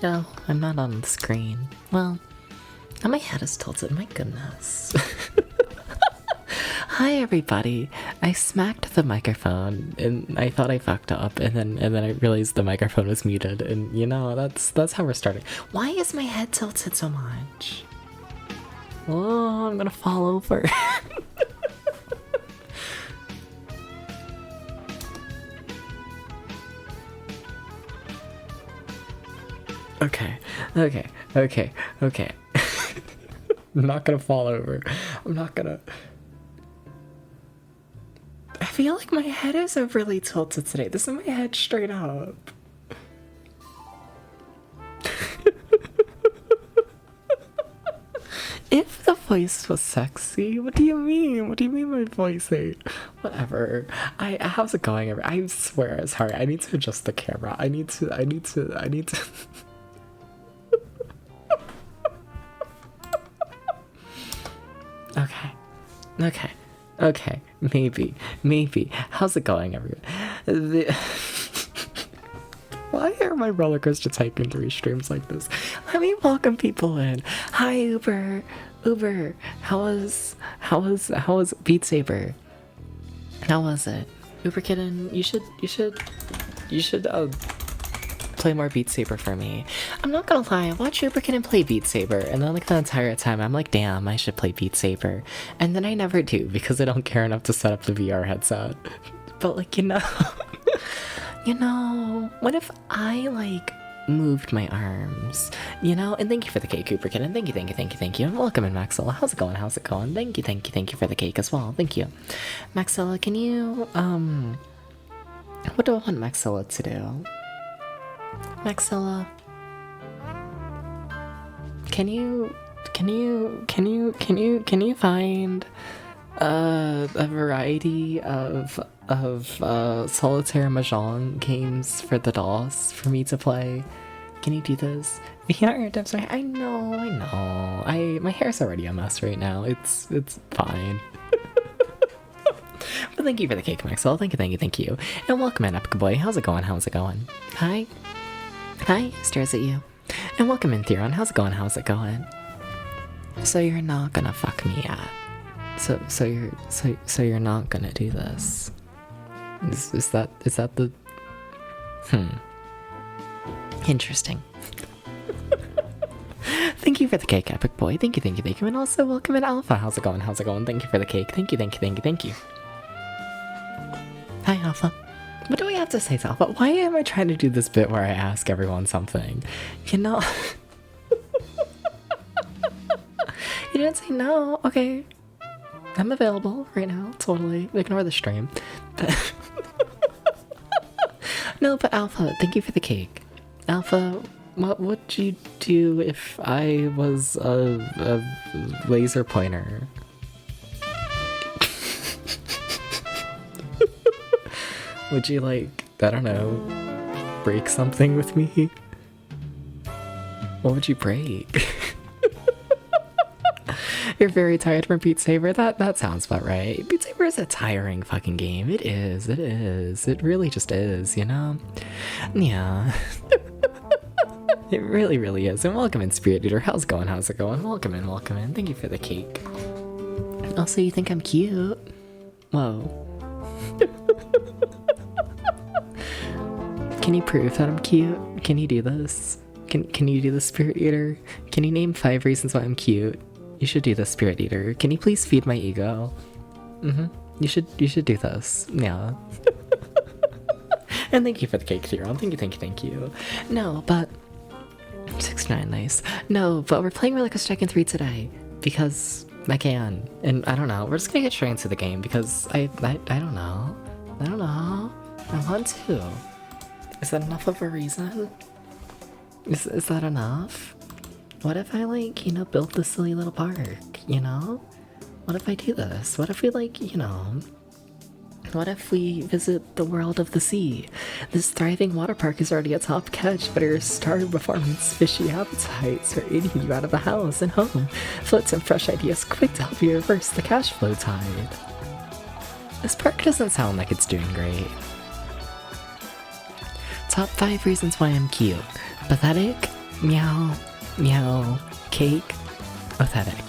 No, I'm not on the screen. Well, now my head is tilted, my goodness. Hi everybody. I smacked the microphone and I thought I fucked up and then I realized the microphone was muted and you know, that's how we're starting. Why is my head tilted so much? Oh, I'm gonna fall over. Okay. I'm not gonna fall over. I'm not gonna... I feel like my head is overly tilted today. This is my head straight up. If the voice was sexy, what do you mean? What do you mean my voice ain't? Whatever. How's it going? I swear, sorry. I need to adjust the camera. I need to. Okay. Maybe. How's it going, everyone? Why are my roller coaster Tycoon 3 streams like this? Let me welcome people in. Hi, Uber. How was Beat Saber? How was it? Uber Kitten, you should play more Beat Saber for me. I'm not gonna lie, I watch Uber Kitten play Beat Saber, and then like the entire time I'm like, damn, I should play Beat Saber. And then I never do because I don't care enough to set up the VR headset. But like, what if I like moved my arms, and thank you for the cake, Cooper Kitten. Thank you. And welcome in, Maxilla. How's it going? Thank you for the cake as well. Thank you. Maxilla, can you, what do I want Maxilla to do? Maxilla, can you find a variety of solitaire mahjong games for the DOS for me to play? Can you do this? VR, I'm sorry. I know. My hair's already a mess right now. It's fine. But thank you for the cake, Maxwell. Thank you. And welcome in, Epic Boy. How's it going? Hi, stares at you. And welcome in, Theron. How's it going? So you're not gonna fuck me at. So you're not gonna do this. Is that the interesting. Thank you for the cake, Epic Boy. Thank you. And also welcome in, Alpha. How's it going? Thank you for the cake. Thank you. Hi, Alpha. What do we have to say to Alpha? Why am I trying to do this bit where I ask everyone something? You didn't say no. Okay. I'm available right now. Totally. Ignore the stream. But no, but Alpha, thank you for the cake. Alpha, what would you do if I was a laser pointer? Would you, like, I don't know, break something with me? What would you break? You're very tired from Beat Saber? That sounds about right. Beat Saber is a tiring fucking game. It is. It really just is, Yeah. It really is. And welcome in, Spirit Eater. How's it going? Welcome in. Thank you for the cake. Also, you think I'm cute? Whoa. Can you prove that I'm cute? Can you do this? Can you do this, Spirit Eater? Can you name 5 reasons why I'm cute? You should do this, Spirit Eater. Can you please feed my ego? You should do this. Yeah. And thank you for the cake, Theron. Thank you. No, but 69, nice. No, but we're playing Roller Coaster Tycoon 3 today because I can. And I don't know. We're just gonna get straight into the game because I don't know. I want to. Is that enough of a reason? Is that enough? What if I, like, build this silly little park, What if I do this? What if we, like, what if we visit the world of the sea? This thriving water park is already a top catch, but your star performance, fishy appetites are eating you out of the house and home. Float some fresh ideas quick to help you reverse the cash flow tide. This park doesn't sound like it's doing great. Top 5 reasons why I'm cute. Pathetic, meow, cake, pathetic.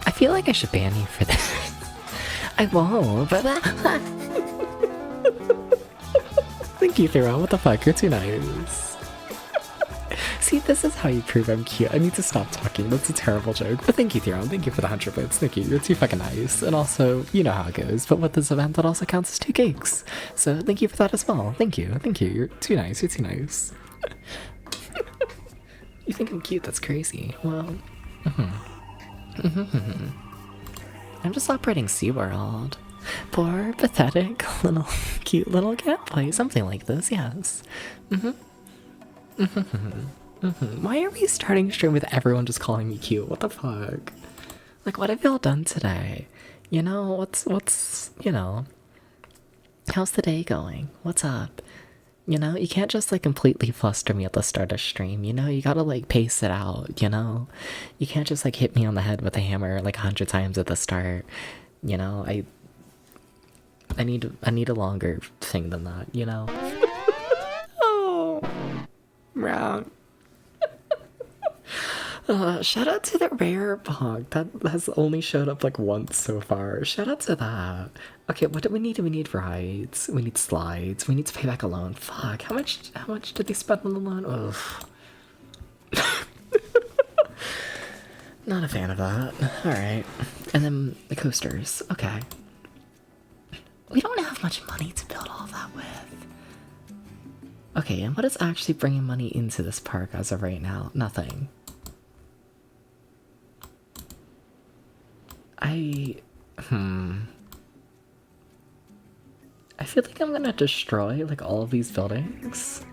I feel like I should ban you for this. I won't, but thank you, Theron. What the fuck? You're too nice. See, this is how you prove I'm cute. I need to stop talking. That's a terrible joke. But thank you, Theron. Thank you for the 100 bits. Thank you. You're too fucking nice. And also, you know how it goes. But with this event, that also counts as 2 cakes. So thank you for that as well. Thank you. You're too nice. You think I'm cute? That's crazy. Well, I'm just operating SeaWorld. Poor, pathetic, cute little cat play. Something like this, yes. Why are we starting stream with everyone just calling me cute? What the fuck? Like, what have y'all done today? You know, how's the day going? What's up? You know, you can't just like completely fluster me at the start of stream, you know? You gotta like pace it out, you know? You can't just like hit me on the head with a hammer like 100 times at the start. You know, I need a longer thing than that, you know? Oh, brown. Shout out to the rare bog that has only showed up like once so far. Shout out to that. Okay, what do we need? We need rides. We need slides. We need to pay back a loan. Fuck, how much did they spend on the loan? Ugh. Not a fan of that. Alright. And then the coasters. Okay. We don't have much money to build all that with. Okay, and what is actually bringing money into this park as of right now? Nothing. I feel like I'm gonna destroy like all of these buildings.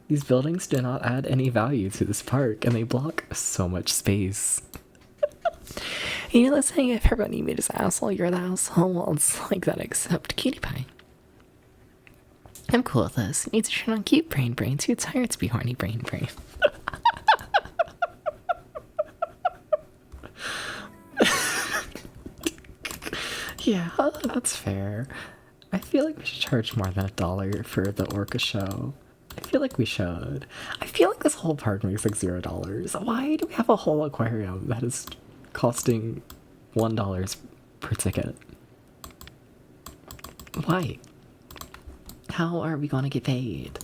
These buildings do not add any value to this park and they block so much space. You know that saying, if everybody made his asshole, you're the asshole? Well, it's like that except Cutie Pie. I'm cool with this. You need to turn on cute brain, too tired to be horny brain. Yeah, that's fair. I feel like we should charge more than $1 for the Orca show. I feel like we should. I feel like this whole park makes like $0. Why do we have a whole aquarium that is costing $1 per ticket? Why? How are we gonna get paid?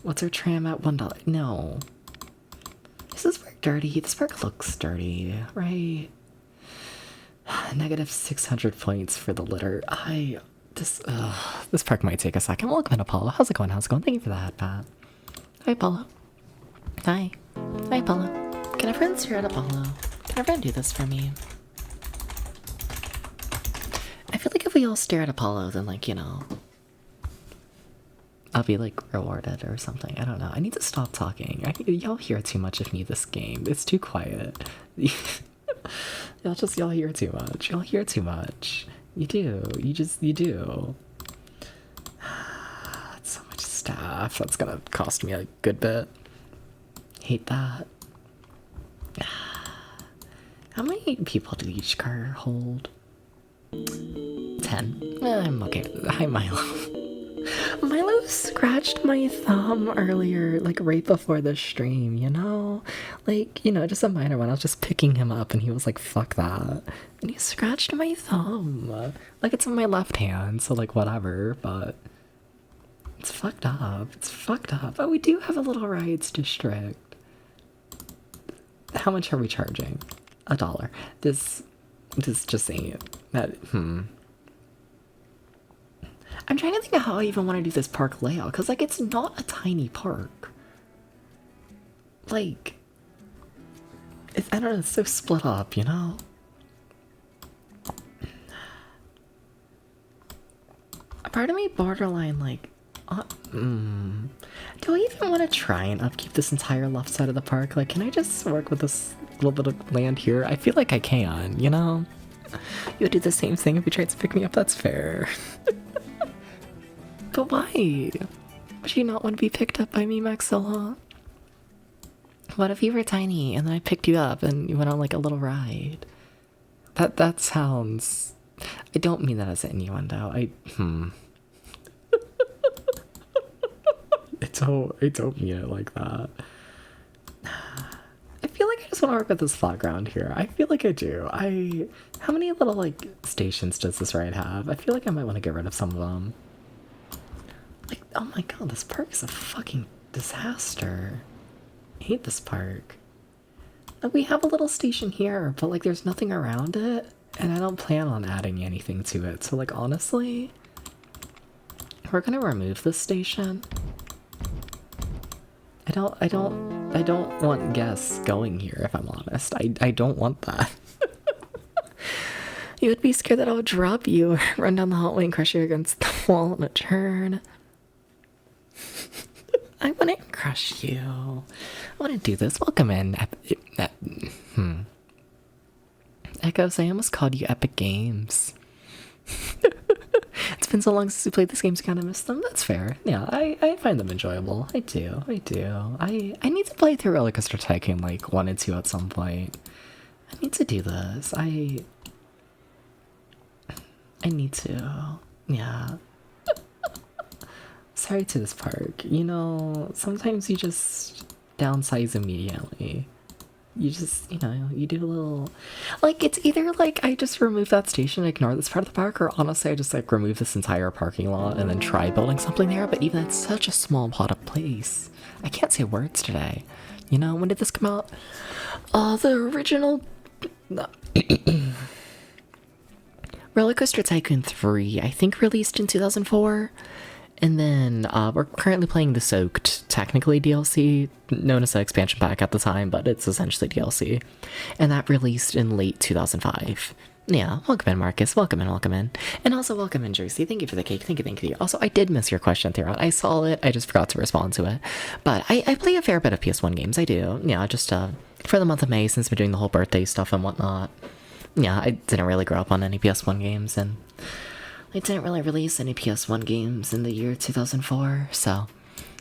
What's our tram at $1? No. Is this park dirty? This park looks dirty, right? Negative 600 points for the litter. This park might take a second. Welcome in, Apollo. How's it going? Thank you for that, Pat. Hi, Apollo. Hi. Hi, Apollo. Can everyone stare at Apollo? Can everyone do this for me? I feel like if we all stare at Apollo, then, like, you know, I'll be, like, rewarded or something. I don't know. I need to stop talking. Y'all hear too much of me this game. It's too quiet. Y'all hear too much. Y'all hear too much. You do. You do. That's so much staff. That's gonna cost me a good bit. Hate that. How many people do each car hold? 10. I'm okay. Hi, Milo. Milo scratched my thumb earlier, like right before the stream, you know? Like, you know, just a minor one. I was just picking him up and he was like, fuck that. And he scratched my thumb. Like, it's in my left hand, so like whatever, but it's fucked up. It's fucked up. But we do have a little rides district. How much are we charging? $1. This just ain't that. I'm trying to think of how I even want to do this park layout, because, like, it's not a tiny park. Like, I don't know, it's so split up, you know? A part of me borderline, like, do I even want to try and upkeep this entire left side of the park? Like, can I just work with this little bit of land here? I feel like I can, you know? You would do the same thing if you tried to pick me up, that's fair. But why? Would you not want to be picked up by me, Maxilla? What if you were tiny and then I picked you up and you went on like a little ride? That sounds... I don't mean that as an innuendo. I don't mean it like that. I feel like I just want to work with this flat ground here. I feel like I do. How many little like stations does this ride have? I feel like I might want to get rid of some of them. Like, oh my god, this park is a fucking disaster. I hate this park. Like, we have a little station here, but like there's nothing around it, and I don't plan on adding anything to it. So like honestly, we're gonna remove this station. I don't want guests going here, if I'm honest. I don't want that. You would be scared that I would drop you or run down the hallway and crush you against the wall in a turn. I wouldn't crush you. I wouldn't do this. Welcome in. Echoes, I almost called you Epic Games. It's been so long since we played these games, you kind of miss them. That's fair. Yeah, I find them enjoyable. I do. I need to play through Roller Coaster Tycoon like 1 and 2 at some point. I need to do this. I need to. Yeah. Sorry to this park. You know, sometimes you just downsize immediately. You just, you know, you do a little... Like, it's either, like, I just remove that station and ignore this part of the park, or honestly, I just, like, remove this entire parking lot and then try building something there, but even that's such a small pot of place. I can't say words today. You know, when did this come out? The original... Roller Coaster Tycoon 3, I think released in 2004. And then we're currently playing the Soaked, technically DLC, known as the expansion pack at the time, but it's essentially DLC. And that released in late 2005. Yeah, welcome in, Marcus. Welcome in. And also welcome in, Jersey. Thank you for the cake. Thank you. Also, I did miss your question throughout. I saw it. I just forgot to respond to it. But I play a fair bit of PS1 games. I do. Yeah, just for the month of May, since we're doing the whole birthday stuff and whatnot. Yeah, I didn't really grow up on any PS1 games, and they didn't really release any PS1 games in the year 2004, so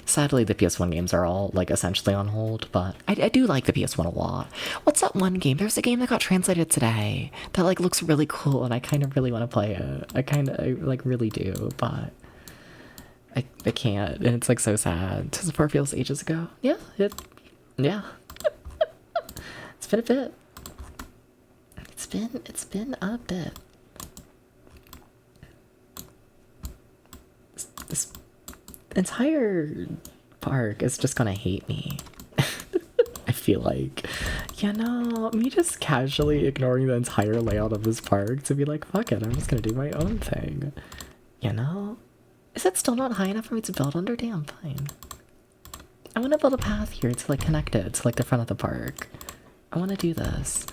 sadly the PS1 games are all, like, essentially on hold, but I do like the PS1 a lot. What's that one game? There's a game that got translated today that, like, looks really cool, and I kind of really want to play it. I like, really do, but I can't, and it's, like, so sad. 2004 feels ages ago. Yeah. It's been a bit. It's been a bit. This entire park is just gonna hate me. I feel like, you know, me just casually ignoring the entire layout of this park to be like, fuck it, I'm just gonna do my own thing. You know? Is it still not high enough for me to build under? Damn, fine. I want to build a path here to, like, connect it to, like, the front of the park. I want to do this.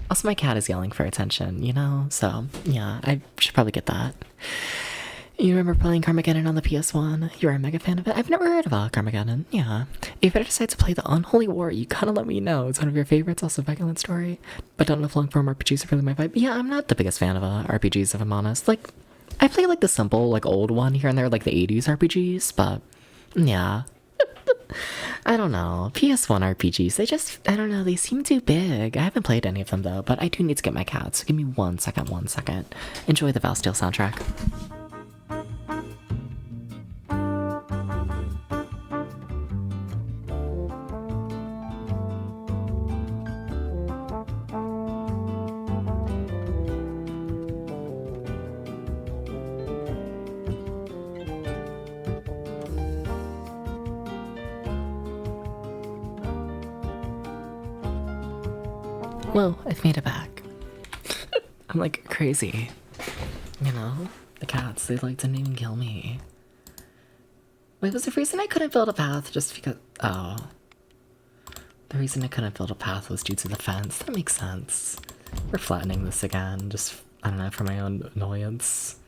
Also, my cat is yelling for attention, you know? So, yeah, I should probably get that. You remember playing Carmageddon on the PS1? You were a mega fan of it? I've never heard of Carmageddon. Yeah. If you ever decide to play the Unholy War, you gotta let me know. It's one of your favorites, also Violent Story. But don't know if long-form RPGs are really my vibe. Yeah, I'm not the biggest fan of RPGs, if I'm honest. Like, I play, like, the simple, like, old one here and there, like the 80s RPGs, but, yeah. I don't know. PS1 RPGs, they just, I don't know, they seem too big. I haven't played any of them, though, but I do need to get my cat, so give me 1 second. Enjoy the Valsteel soundtrack. Whoa, I've made it back. I'm like crazy. You know? The cats, they like didn't even kill me. Wait, was the reason I couldn't build a path just because... Oh. The reason I couldn't build a path was due to the fence. That makes sense. We're flattening this again, just, I don't know, for my own annoyance.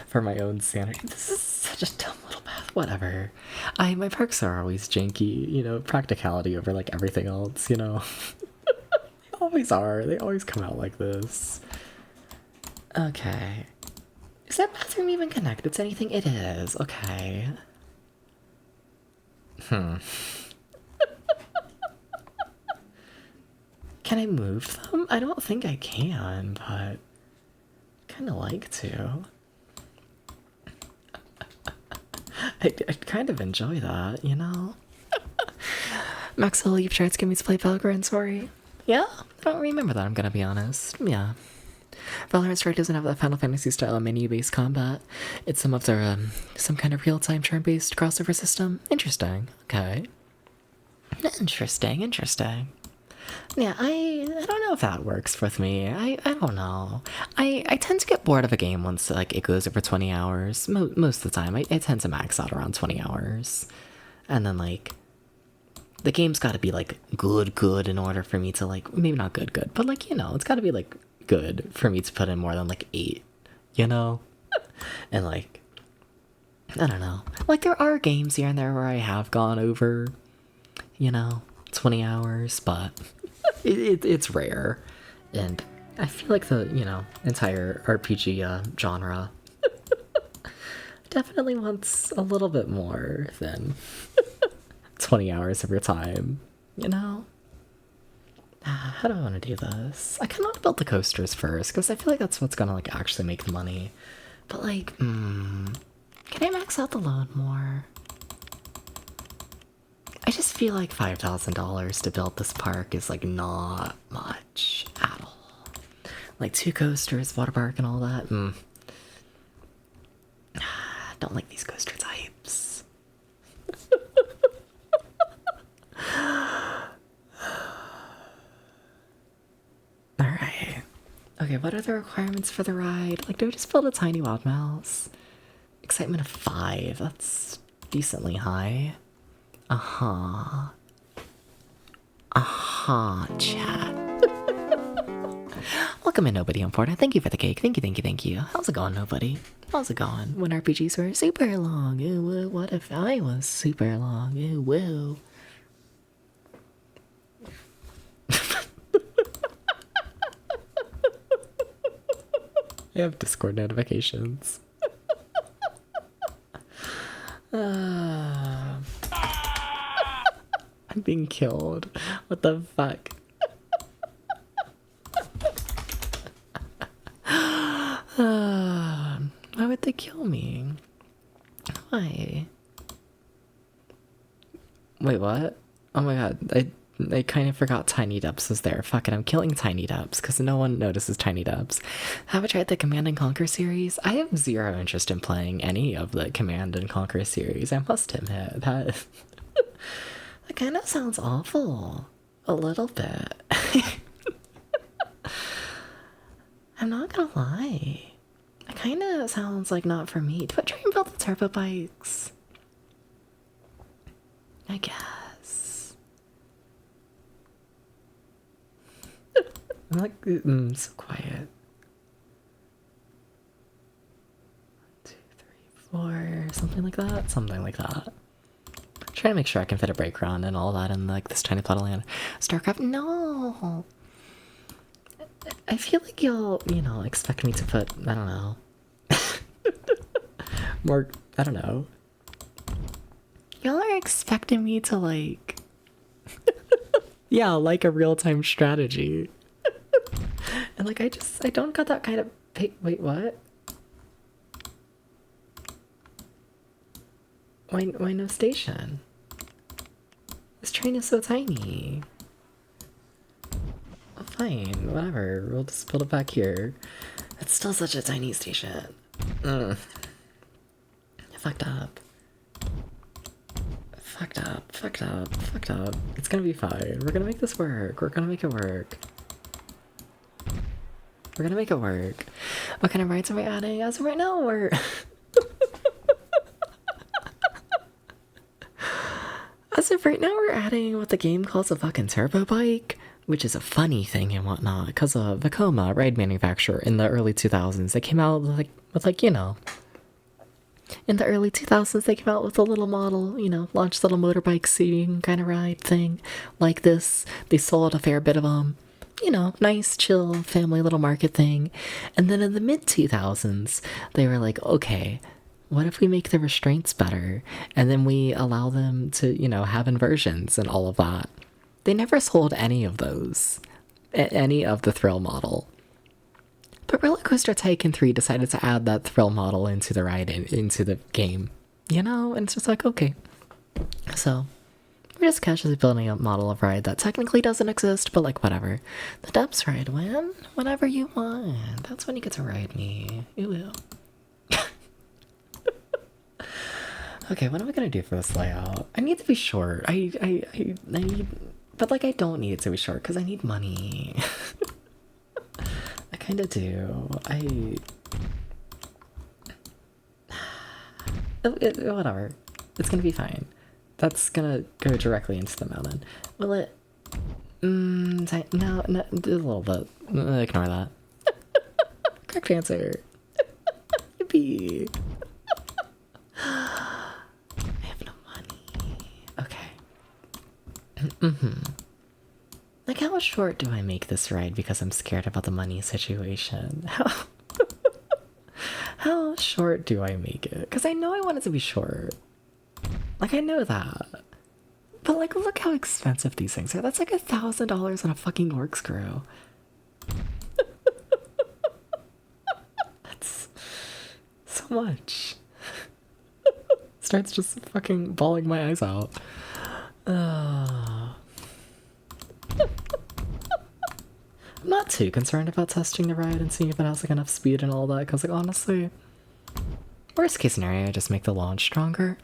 For my own sanity. This is such a dumb little path. Whatever. My parks are always janky, you know, practicality over, like, everything else, you know? They always are. They always come out like this. Okay. Is that bathroom even connected to anything? It is. Okay. Can I move them? I don't think I can, but kind of like to. I kind of enjoy that, you know? Maxwell, you've tried to get me to play Valorant, sorry. Yeah? I don't remember that, I'm gonna be honest. Yeah. Valorant Story doesn't have that Final Fantasy style menu-based combat. It's some of their, some kind of real-time turn-based crossover system. Interesting. Okay. Interesting. Yeah, I don't know if that works with me. I don't know. I tend to get bored of a game once, like, it goes over 20 hours. Most of the time. I tend to max out around 20 hours. And then, like, the game's gotta be, like, good in order for me to, like, maybe not good, but, like, you know, it's gotta be, like, good for me to put in more than, like, 8, you know? And, like, I don't know. Like, there are games here and there where I have gone over, 20 hours, but it's rare. And I feel like the, entire RPG genre definitely wants a little bit more than 20 hours of your time, How do I want to do this? I kind of want to build the coasters first, because I feel like that's what's gonna, like, actually make the money. But, like, can I max out the loan more? I just feel like $5,000 to build this park is, like, not much at all. Like, 2 coasters, water park, and all that. Don't like these coaster types. Alright. Okay, what are the requirements for the ride? Like, do I just build a tiny wild mouse? Excitement of 5. That's decently high. Chat. Welcome in, Nobody on Fortnite. Thank you for the cake. Thank you. How's it going, Nobody? How's it going? When RPGs were super long. Ooh, what if I was super long? Ooh, woo. I have Discord notifications. I'm being killed. What the fuck? Why would they kill me? Why? Wait, what? Oh my god, I kind of forgot Tiny Dubs was there. Fuck it, I'm killing Tiny Dubs because no one notices Tiny Dubs. Have I tried the Command and Conquer series? I have zero interest in playing any of the Command and Conquer series. I must admit that. That kind of sounds awful. A little bit. I'm not gonna lie. It kind of sounds like not for me. Do I try and build the turbo bikes? I guess. I'm like, so quiet. 1, 2, 3, 4, something like that. Something like that. Trying to make sure I can fit a break run and all that in like this tiny plot of land. StarCraft, no. I feel like you'll, expect me to put, I don't know, more, I don't know. Y'all are expecting me to, like, yeah, like a real-time strategy. And, like, I don't got that kind of, wait, what? Why no station? This train is so tiny. Fine, whatever. We'll just build it back here. It's still such a tiny station. Fucked up. It's gonna be fine. We're gonna make this work. We're gonna make it work. What kind of rides are we adding? As of right now, we're... As of right now, we're adding what the game calls a fucking turbo bike. Which is a funny thing and whatnot, because of Vekoma, ride manufacturer, in the early 2000s. They came out with in the early 2000s, they came out with a little model, launched little motorbike seating kind of ride thing like this. They sold a fair bit of them. Nice, chill, family little market thing. And then in the mid-2000s, they were like, okay, what if we make the restraints better? And then we allow them to, have inversions and all of that. They never sold any of those, any of the thrill model. But Roller Coaster Tycoon 3 decided to add that thrill model into the ride, into the game. And it's just like, okay. So, we're just casually building a model of ride that technically doesn't exist, but like, whatever. The Dubs ride whenever you want. That's when you get to ride me. Ooh. Okay, what am I gonna do for this layout? I need to be short. I need... But, like, I don't need it to be short, because I need money. I kind of do. Whatever. It's gonna be fine. That's gonna go directly into the mountain. Will it... no, a little bit. Ignore that. Correct answer. Yippee. Like, how short do I make this ride because I'm scared about the money situation? How short do I make it? Because I know I want it to be short. Like, I know that. But, like, look how expensive these things are. That's like $1,000 on a fucking corkscrew. That's so much. Starts just fucking bawling my eyes out. I'm not too concerned about testing the ride and seeing if it has like enough speed and all that, because like honestly, worst case scenario, I just make the launch stronger.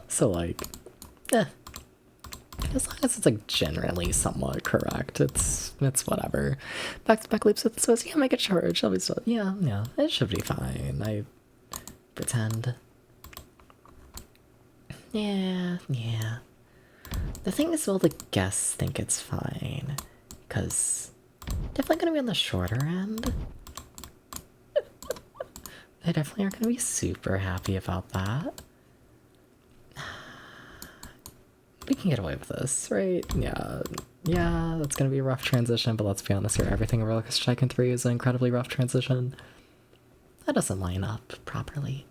So like, as long as it's like generally somewhat correct, it's whatever. Back-to-back loops with the Swiss, yeah, make it short, shall we still, yeah, it should be fine. I pretend. Yeah. The thing is, will the guests think it's fine? Because definitely gonna be on the shorter end. They definitely aren't gonna be super happy about that. We can get away with this, right? Yeah, that's gonna be a rough transition, but let's be honest here, everything in Roller Coaster Tycoon 3 is an incredibly rough transition. That doesn't line up properly.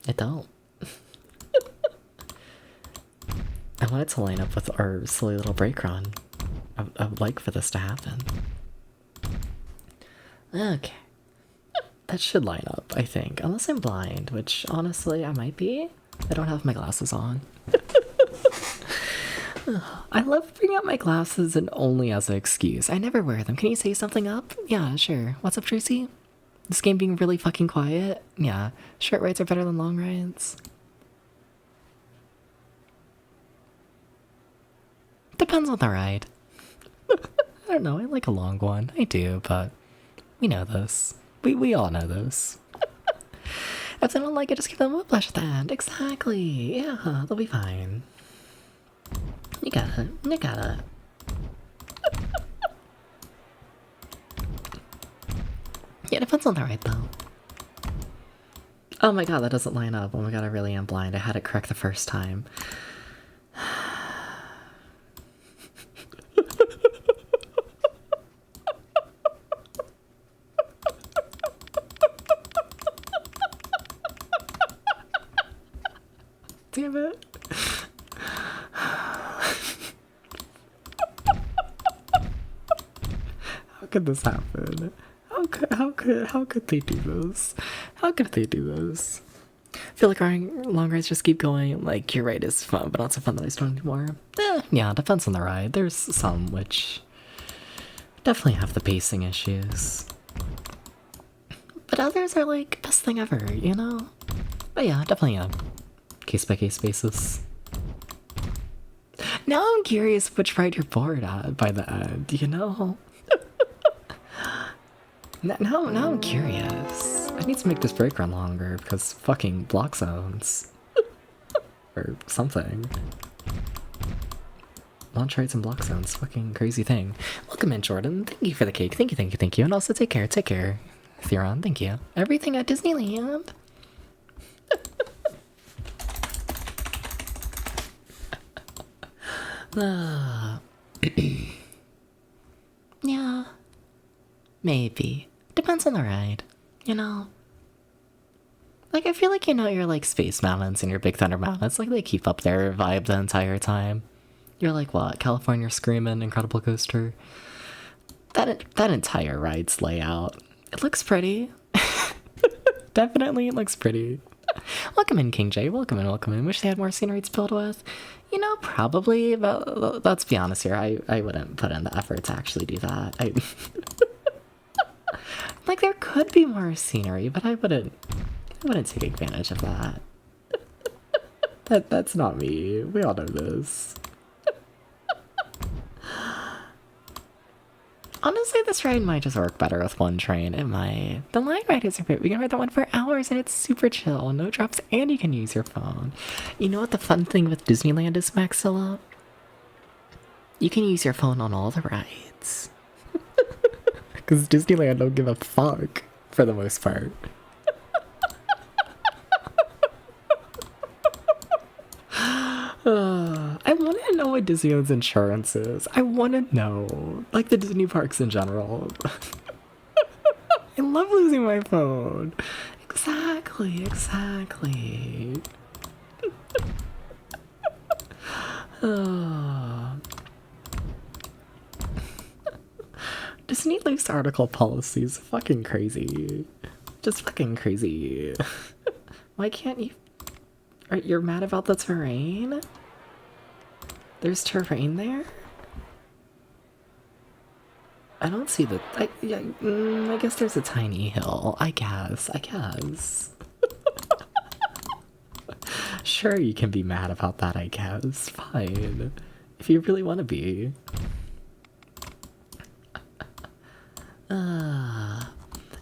It don't. I want it to line up with our silly little break run. I would like for this to happen. Okay. That should line up, I think. Unless I'm blind, which honestly I might be. I don't have my glasses on. I love bringing out my glasses and only as an excuse. I never wear them. Can you say something up? Yeah, sure. What's up, Tracy? This game being really fucking quiet? Yeah. Short rides are better than long rides. Depends on the ride. I don't know, I like a long one. I do, but we know this. We all know this. If they don't like it, just give them a whiplash at the end. Exactly. Yeah, they'll be fine. You got it. Yeah, it depends on the ride, though. Oh my god, that doesn't line up. Oh my god, I really am blind. I had it correct the first time. Damn it. How could this happen? How could they do this? How could they do this? I feel like long rides just keep going. Like, your ride is fun, but not so fun that I don't anymore. Yeah, depends on the ride. There's some which definitely have the pacing issues. But others are like, best thing ever, you know? But yeah, definitely a case-by-case basis. Now I'm curious which ride you're bored at by the end, you know? Now I'm curious. I need to make this break run longer because fucking block zones. Or something. Launch rides and block zones, fucking crazy thing. Welcome in, Jordan. Thank you for the cake. Thank you. And also take care. Theron, thank you. Everything at Disneyland. Yeah. Maybe. Depends on the ride, you know? Like, I feel like, you know, your, like, Space Mountains and your Big Thunder Mountains, like, they keep up their vibe the entire time. You're like, what, California Screamin', Incredible Coaster? That entire ride's layout. It looks pretty. Definitely, it looks pretty. Welcome in, King J. Welcome in. Wish they had more scenery to build with. You know, probably, but let's be honest here. I wouldn't put in the effort to actually do that. Like, there could be more scenery, but I wouldn't take advantage of that. That's not me. We all know this. Honestly, this ride might just work better with one train. It might. The line ride is great. We can ride that one for hours and it's super chill. No drops and you can use your phone. You know what the fun thing with Disneyland is, Maxilla? You can use your phone on all the rides. Because Disneyland don't give a fuck, for the most part. Disney owns insurances. I want to know. Like the Disney parks in general. I love losing my phone. Exactly, exactly. Disney loose article policies. Fucking crazy. Just fucking crazy. Why can't you... You're mad about the terrain? There's terrain there? I don't see the... I guess there's a tiny hill. I guess. Sure, you can be mad about that, I guess. Fine. If you really want to be. Alright,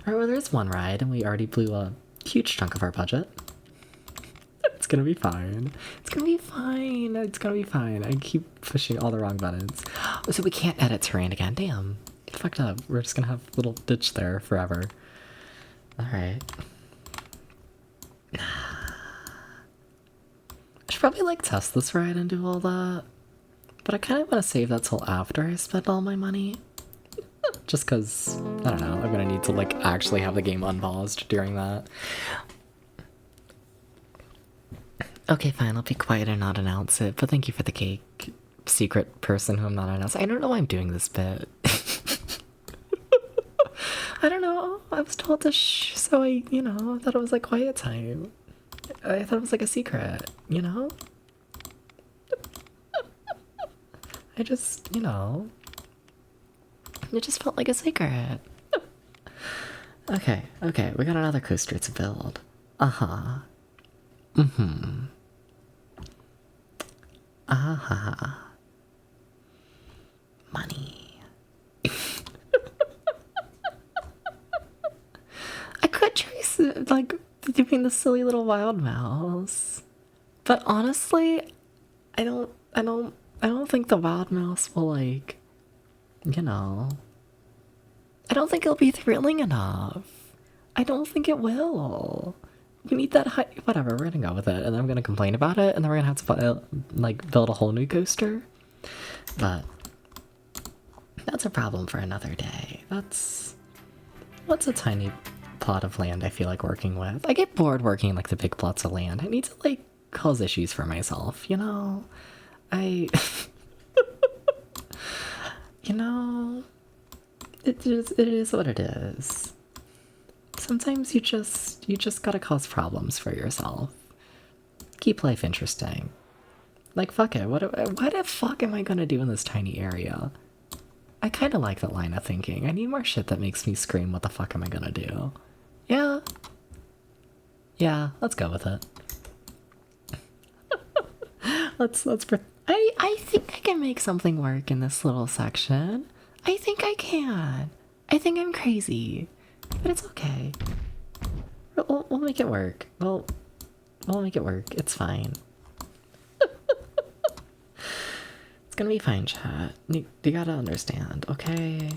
well, there's one ride, and we already blew a huge chunk of our budget. It's gonna be fine. It's gonna be fine. It's gonna be fine. I keep pushing all the wrong buttons. So we can't edit terrain again. Damn. Fucked up. We're just gonna have a little ditch there forever. Alright. I should probably like test this ride and do all that. But I kind of want to save that till after I spend all my money. Just because, I don't know, I'm gonna need to like actually have the game unpaused during that. Okay, fine, I'll be quiet and not announce it, but thank you for the cake, secret person who I'm not announcing. I don't know why I'm doing this bit. I don't know, I was told to shh, so I thought it was like quiet time. I thought it was like a secret, you know? I just, it just felt like a secret. Okay, we got another coaster to build. Uh-huh. Mm-hmm. Uh-huh. Money. I could try, like, doing the silly little wild mouse. But honestly, I don't think the wild mouse will, like, I don't think it'll be thrilling enough. I don't think it will. We need that high... Whatever, we're gonna go with it, and then I'm gonna complain about it, and then we're gonna have to, like, build a whole new coaster. But that's a problem for another day. What's a tiny plot of land I feel like working with? I get bored working, like, the big plots of land. I need to, like, cause issues for myself, it is what it is. Sometimes you just gotta cause problems for yourself. Keep life interesting. Like, fuck it, what the fuck am I gonna do in this tiny area? I kinda like that line of thinking. I need more shit that makes me scream, what the fuck am I gonna do? Yeah, let's go with it. I think I can make something work in this little section. I think I can. I think I'm crazy, but it's okay. We'll make it work. We'll make it work. It's fine. It's gonna be fine, chat. You gotta understand, okay?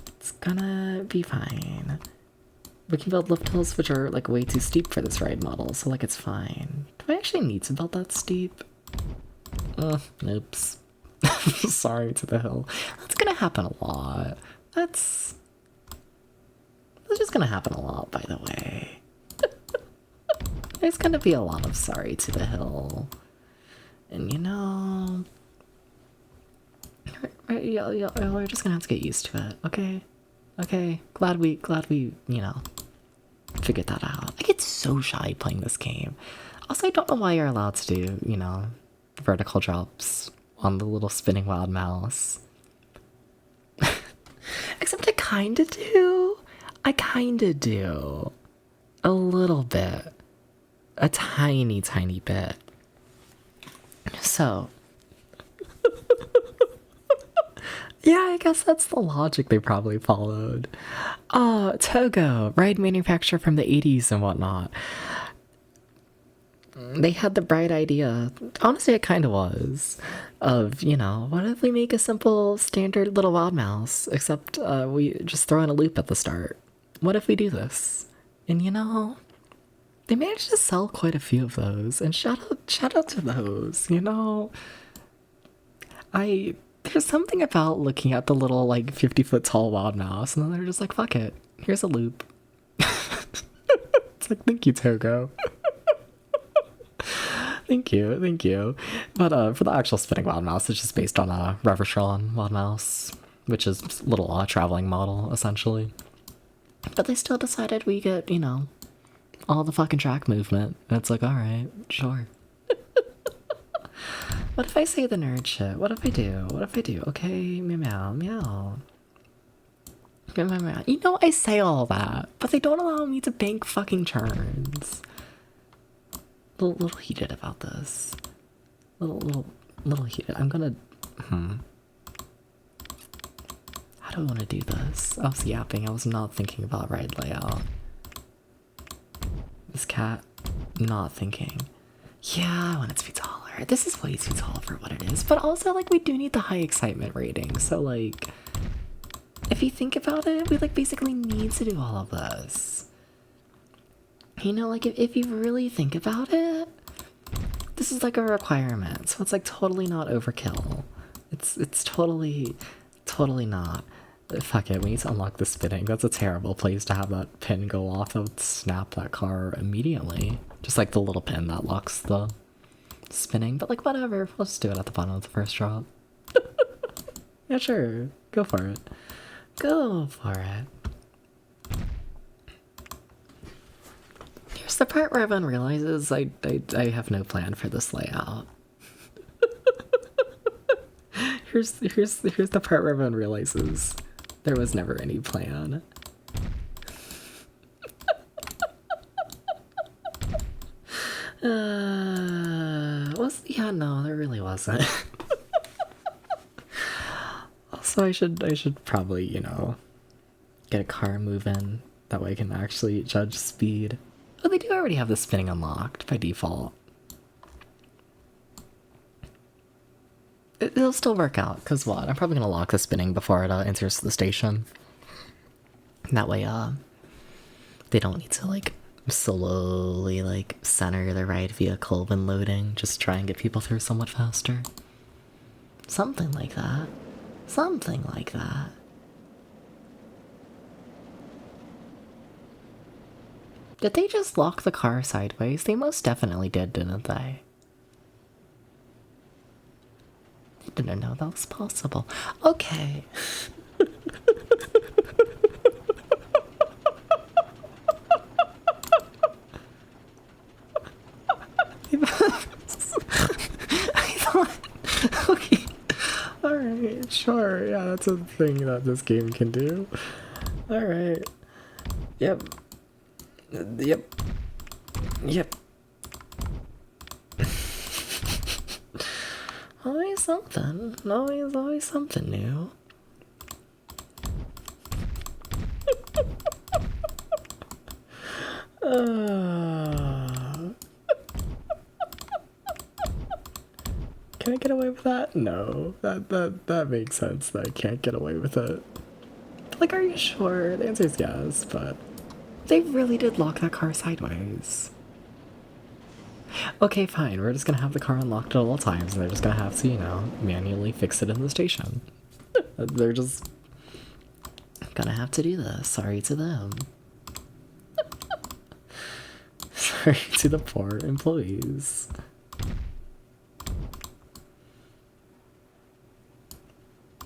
It's gonna be fine. We can build lift hills which are like way too steep for this ride model, so like it's fine. Do I actually need to build that steep? Oops. Sorry to the hill. That's gonna happen a lot. That's just gonna happen a lot, by the way. There's gonna be a lot of sorry to the hill. And we're just gonna have to get used to it, okay? Okay, glad we, figured that out. I get so shy playing this game. Also, I don't know why you're allowed to do, vertical drops on the little spinning wild mouse. Except I kinda do. A little bit. A tiny, tiny bit. So... yeah, I guess that's the logic they probably followed. Togo, ride manufacturer from the 80s and whatnot. They had the bright idea, honestly it kind of was, of, what if we make a simple, standard little wild mouse, except we just throw in a loop at the start? What if we do this? And They managed to sell quite a few of those, and shout out to those, you know? There's something about looking at the little, like, 50-foot tall wild mouse, and then they're just like, fuck it, here's a loop. It's like, thank you, Togo. Thank you. But for the actual spinning wild mouse, it's just based on a Revertron wild mouse, which is a little traveling model, essentially. But they still decided we get, you know, all the fucking track movement. And it's like, alright, sure. What if I say the nerd shit? What if I do? Okay, meow, meow. Meow. You know, I say all that, but they don't allow me to bank fucking turns. Little heated about this. Little heated. I'm gonna... How do I want to do this? I was yapping. I was not thinking about ride layout. This cat, not thinking. Yeah, I want it to be taller. This is way too tall for what it is. But also, like, we do need the high excitement rating. So, like, if you think about it, we, like, basically need to do all of this. You know, like, if you really think about it, this is, like, a requirement. So it's, like, totally not overkill. It's totally not. Fuck it, we need to unlock the spinning. That's a terrible place to have that pin go off. I would snap that car immediately. Just like the little pin that locks the spinning. But like, whatever. Let's do it at the bottom of the first drop. Yeah, sure. Go for it. Go for it. Here's the part where everyone realizes I have no plan for this layout. Here's the part where everyone realizes there was never any plan. Yeah, no, there really wasn't. Also, I should probably, you know, get a car moving. That way I can actually judge speed. Oh, they do already have the spinning unlocked by default. It'll still work out, because what? I'm probably going to lock the spinning before it enters the station. And that way, they don't need to, like, slowly, like, center the right vehicle when loading. Just try and get people through somewhat faster. Something like that. Something like that. Did they just lock the car sideways? They most definitely did, didn't they? I didn't know that was possible. Okay. I thought... Okay. Alright, sure. Yeah, that's a thing that this game can do. Alright. Yep. Always something. Always something new. Can I get away with that? No. That makes sense that I can't get away with it. Like, are you sure? The answer is yes, but they really did lock that car sideways. Okay, fine. We're just gonna have the car unlocked at all times, and they're just gonna have to, you know, manually fix it in the station. They're just gonna have to do this. Sorry to them. Sorry to the poor employees.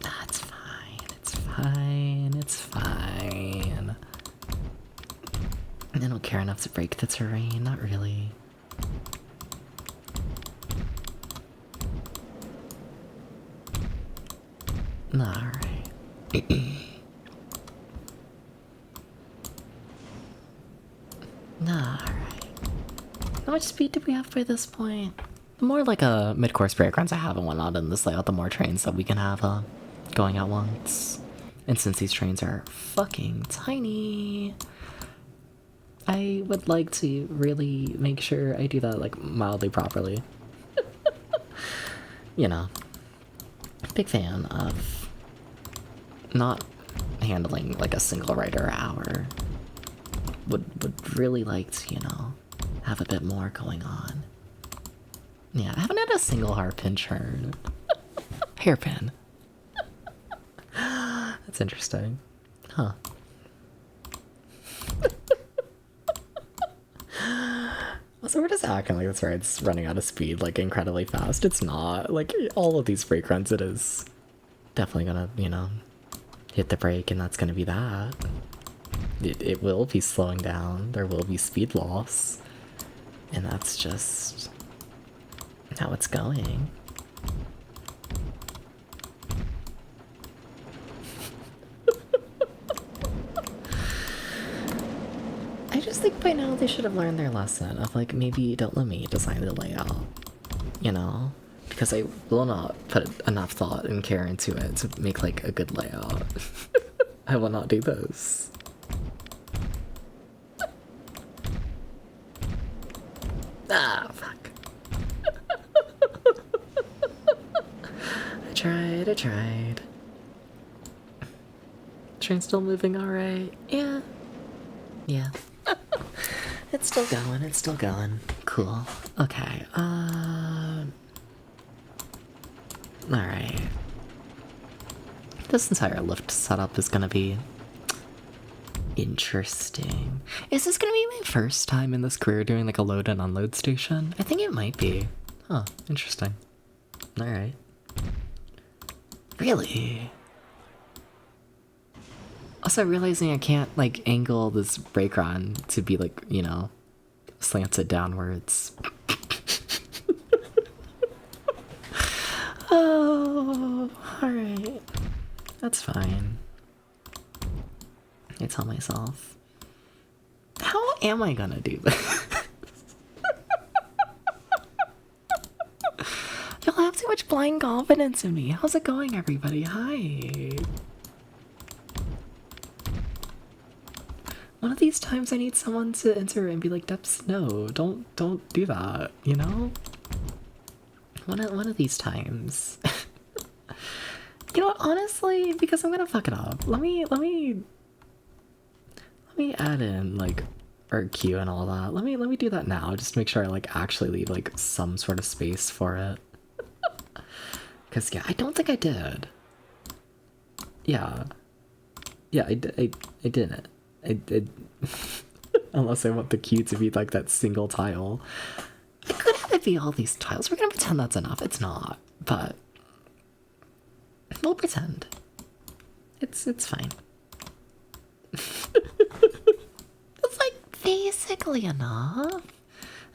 That's fine. It's fine. It's fine. I don't care enough to break the terrain. Not really. Alright. Alright. How much speed do we have by this point? The more like a mid-course break runs I have and whatnot in this layout, the more trains that we can have going at once. And since these trains are fucking tiny, I would like to really make sure I do that like mildly properly. You know. Big fan of not handling like a single rider hour. Would really like to, you know, have a bit more going on. Yeah, I haven't had a single hairpin turn. Hairpin. That's interesting. Huh. Also, we're just acting like this ride's running out of speed, like, incredibly fast. It's not. Like, all of these brake runs, it is definitely gonna, you know, hit the brake, and that's gonna be that. It will be slowing down. There will be speed loss. And that's just how it's going. I just think by now they should have learned their lesson of, like, maybe don't let me design the layout, you know? Because I will not put enough thought and care into it to make, like, a good layout. I will not do this. Ah, fuck. I tried. Train's still moving alright? Yeah. Yeah. It's still going. Cool. Okay, alright. This entire lift setup is gonna be interesting. Is this gonna be my first time in this career doing like a load and unload station? I think it might be. Huh, interesting. Alright. Really? Also realizing I can't like angle this brake run to be like, you know, slanted downwards. Oh, alright. That's fine. I tell myself. How am I gonna do this? Y'all have too much blind confidence in me. How's it going, everybody? Hi. One of these times I need someone to enter and be like, Deps, no, don't do that, you know? One of these times. You know what, honestly, because I'm gonna fuck it up, let me add in like our queue and all that. Let me do that now, just to make sure I like actually leave like some sort of space for it. Cause yeah, I don't think I did. Yeah. Yeah, I didn't. I did. Unless I want the queue to be like that single tile. I could have it be all these tiles. We're gonna pretend that's enough. It's not, but we'll pretend. It's fine. It's like basically enough.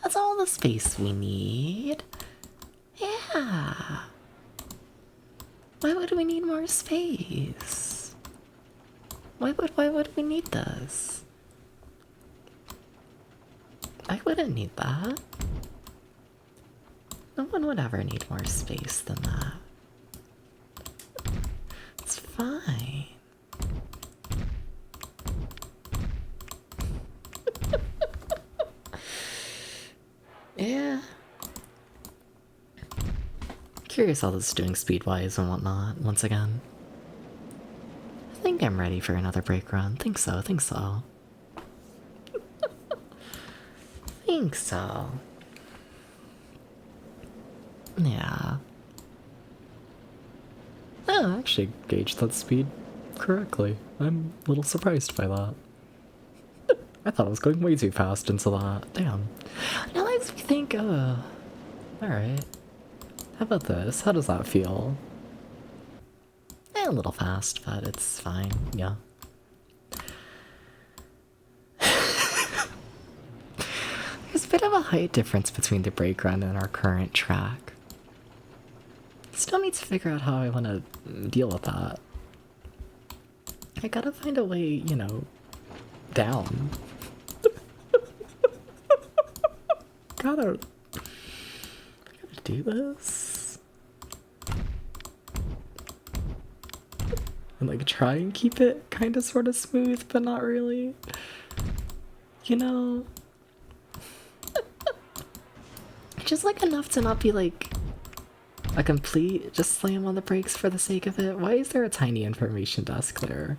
That's all the space we need. Yeah. Why would we need more space? Why would we need this? I wouldn't need that. No one would ever need more space than that. It's fine. Yeah. Curious how this is doing speed-wise and whatnot, once again. I think I'm ready for another brake run. Think so. Think so. Yeah. Oh, I actually gauged that speed correctly. I'm a little surprised by that. I thought I was going way too fast into that. Damn. Now that makes me think, alright. How about this? How does that feel? A little fast, but it's fine, yeah. There's a bit of a height difference between the brake run and our current track. Still need to figure out how I want to deal with that. I gotta find a way, you know, down. gotta do this. And like try and keep it kind of sort of smooth, but not really. You know? Just like enough to not be like a complete just slam on the brakes for the sake of it. Why is there a tiny information desk there?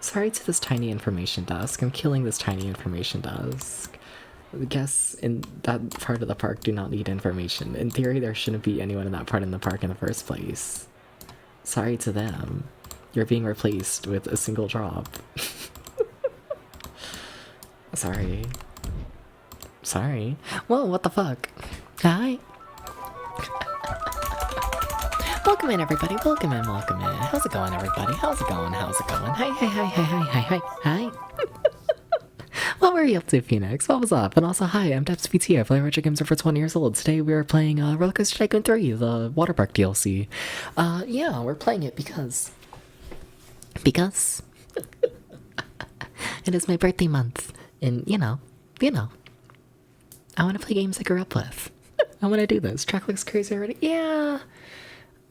Sorry to this tiny information desk. I'm killing this tiny information desk. Guests in that part of the park do not need information. In theory, there shouldn't be anyone in that part of the park in the first place. Sorry to them. You're being replaced with a single drop. Sorry. Sorry. Whoa, what the fuck? Hi. Welcome in, everybody. Welcome in, welcome in. How's it going, everybody? How's it going? How's it going? Hi, hi, hi, hi, hi, hi, hi. What were you up to, Phoenix? What was up? And also, hi, I'm Depps PT. I play retro games over 20 years old. Today we are playing Roller Coaster Tycoon 3, the water park DLC. Yeah, we're playing it because it is my birthday month. And, you know, I want to play games I grew up with. I want to do this. Track looks crazy already.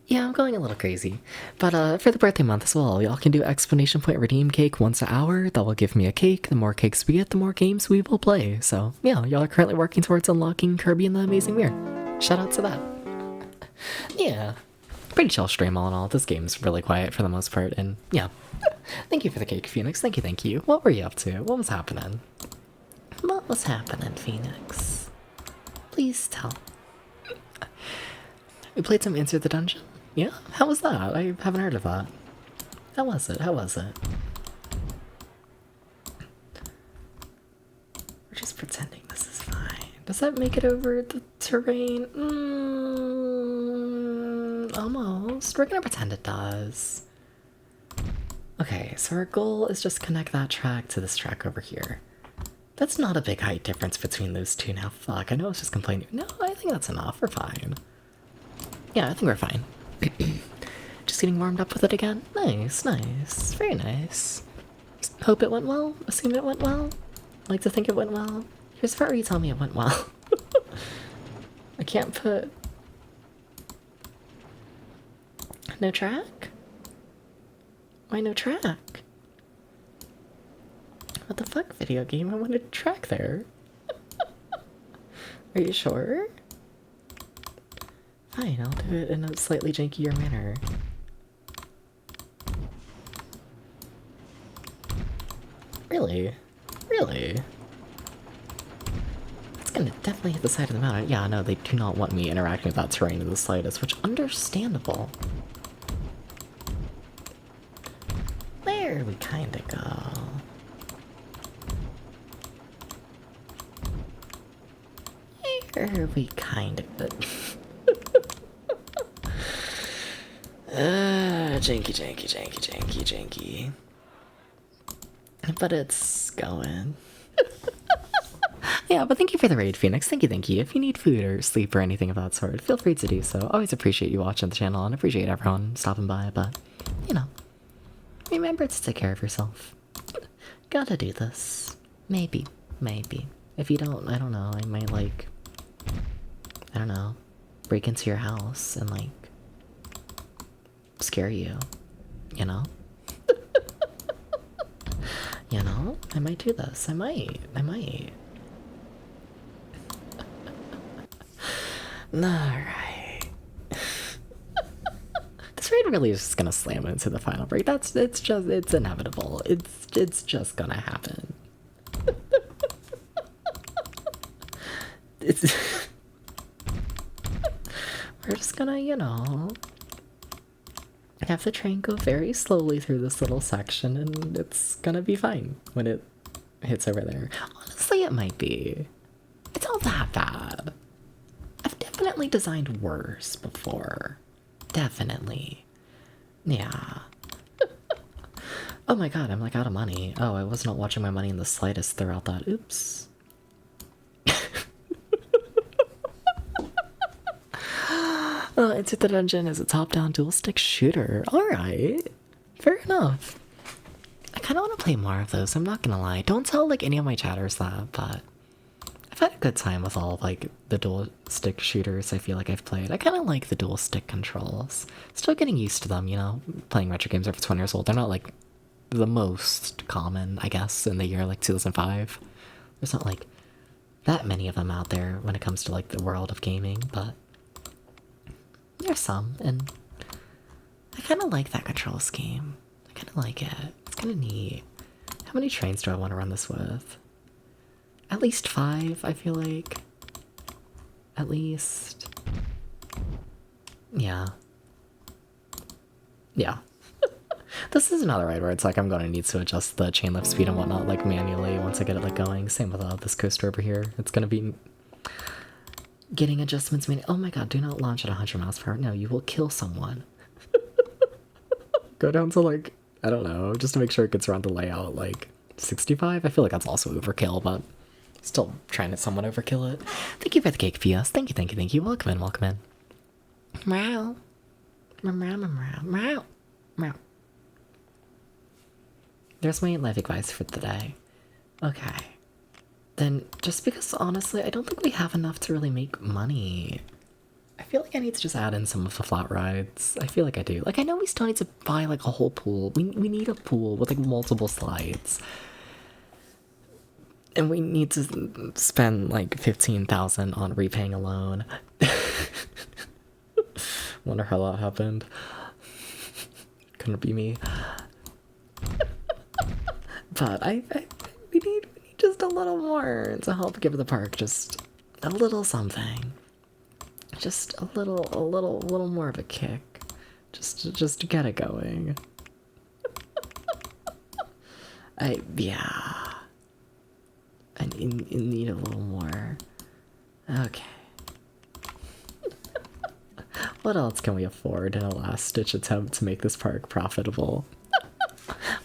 Yeah, I'm going a little crazy. But for the birthday month as well, y'all can do exclamation point redeem cake once an hour. That will give me a cake. The more cakes we get, the more games we will play. So, yeah, y'all are currently working towards unlocking Kirby and the Amazing Mirror. Shout out to that. Yeah, pretty chill stream all in all. This game's really quiet for the most part, and yeah. Thank you for the cake, Phoenix. Thank you. What were you up to? What was happening? What was happening, Phoenix? Please tell. We played some Answer the Dungeon? Yeah? How was that? I haven't heard of that. How was it? We're just pretending this is fine. Does that make it over the terrain? Almost. We're gonna pretend it does. Okay, so our goal is just connect that track to this track over here. That's not a big height difference between those two now. Fuck, I know it's just complaining. No, I think that's enough. We're fine. Yeah, I think we're fine. Just getting warmed up with it again. Nice. Very nice. Hope it went well. Assume it went well. Like to think it went well. Here's the part where you tell me it went well. I can't put... No track? Why no track? What the fuck, video game? I wanted a track there. Are you sure? Fine, I'll do it in a slightly jankier manner. Really? It's gonna definitely hit the side of the mountain. Yeah, no, they do not want me interacting with that terrain in the slightest, which understandable. There we kinda go. There we kinda go. Janky. But it's going. Yeah, but thank you for the raid, Phoenix. Thank you. If you need food or sleep or anything of that sort, feel free to do so. Always appreciate you watching the channel and appreciate everyone stopping by, but, you know, remember to take care of yourself. Gotta do this. Maybe. If you don't, I don't know, I might, like, I don't know, break into your house and, like, scare you, you know? You know? I might do this. I might. Alright. This raid really is just gonna slam into the final break. It's inevitable. It's just gonna happen. We're just gonna, you know, have the train go very slowly through this little section, and it's gonna be fine when it hits over there. Honestly, it might be. It's not that bad. I've definitely designed worse before. Definitely. Yeah. Oh my god, I'm like out of money. Oh, I was not watching my money in the slightest throughout that. Oops. Enter the Dungeon is a top-down dual-stick shooter. Alright. Fair enough. I kind of want to play more of those, I'm not gonna lie. Don't tell, like, any of my chatters that, but I've had a good time with all of, like, the dual-stick shooters I feel like I've played. I kind of like the dual-stick controls. Still getting used to them, you know? Playing retro games over 20 years old. They're not, like, the most common, I guess, in the year, like, 2005. There's not, like, that many of them out there when it comes to, like, the world of gaming, but there's some, and I kind of like that control scheme. I kind of like it. It's kind of neat. How many trains do I want to run this with? At least 5, I feel like. At least. Yeah. Yeah. This is another ride where it's like I'm going to need to adjust the chain lift speed and whatnot, like manually once I get it like going. Same with this coaster over here. It's going to be getting adjustments made. Oh my god, do not launch at 100 miles per hour. No, you will kill someone. Go down to like, I don't know, just to make sure it gets around the layout, like 65. I feel like that's also overkill, but still trying to somewhat overkill it. Thank you for the cake, PS. Thank you, thank you, thank you. Welcome in, welcome in. Meow. Meow, meow, meow, meow. Meow. There's my life advice for the day. Okay. Then, just because, honestly, I don't think we have enough to really make money. I feel like I need to just add in some of the flat rides. I feel like I do. Like, I know we still need to buy, like, a whole pool. We need a pool with, like, multiple slides. And we need to spend, like, 15,000 on repaying a loan. Wonder how that happened. Couldn't be me. But we need just a little more to help give the park just a little something. Just a little more of a kick. Just to get it going. Yeah. I need a little more. Okay. What else can we afford in a last-ditch attempt to make this park profitable?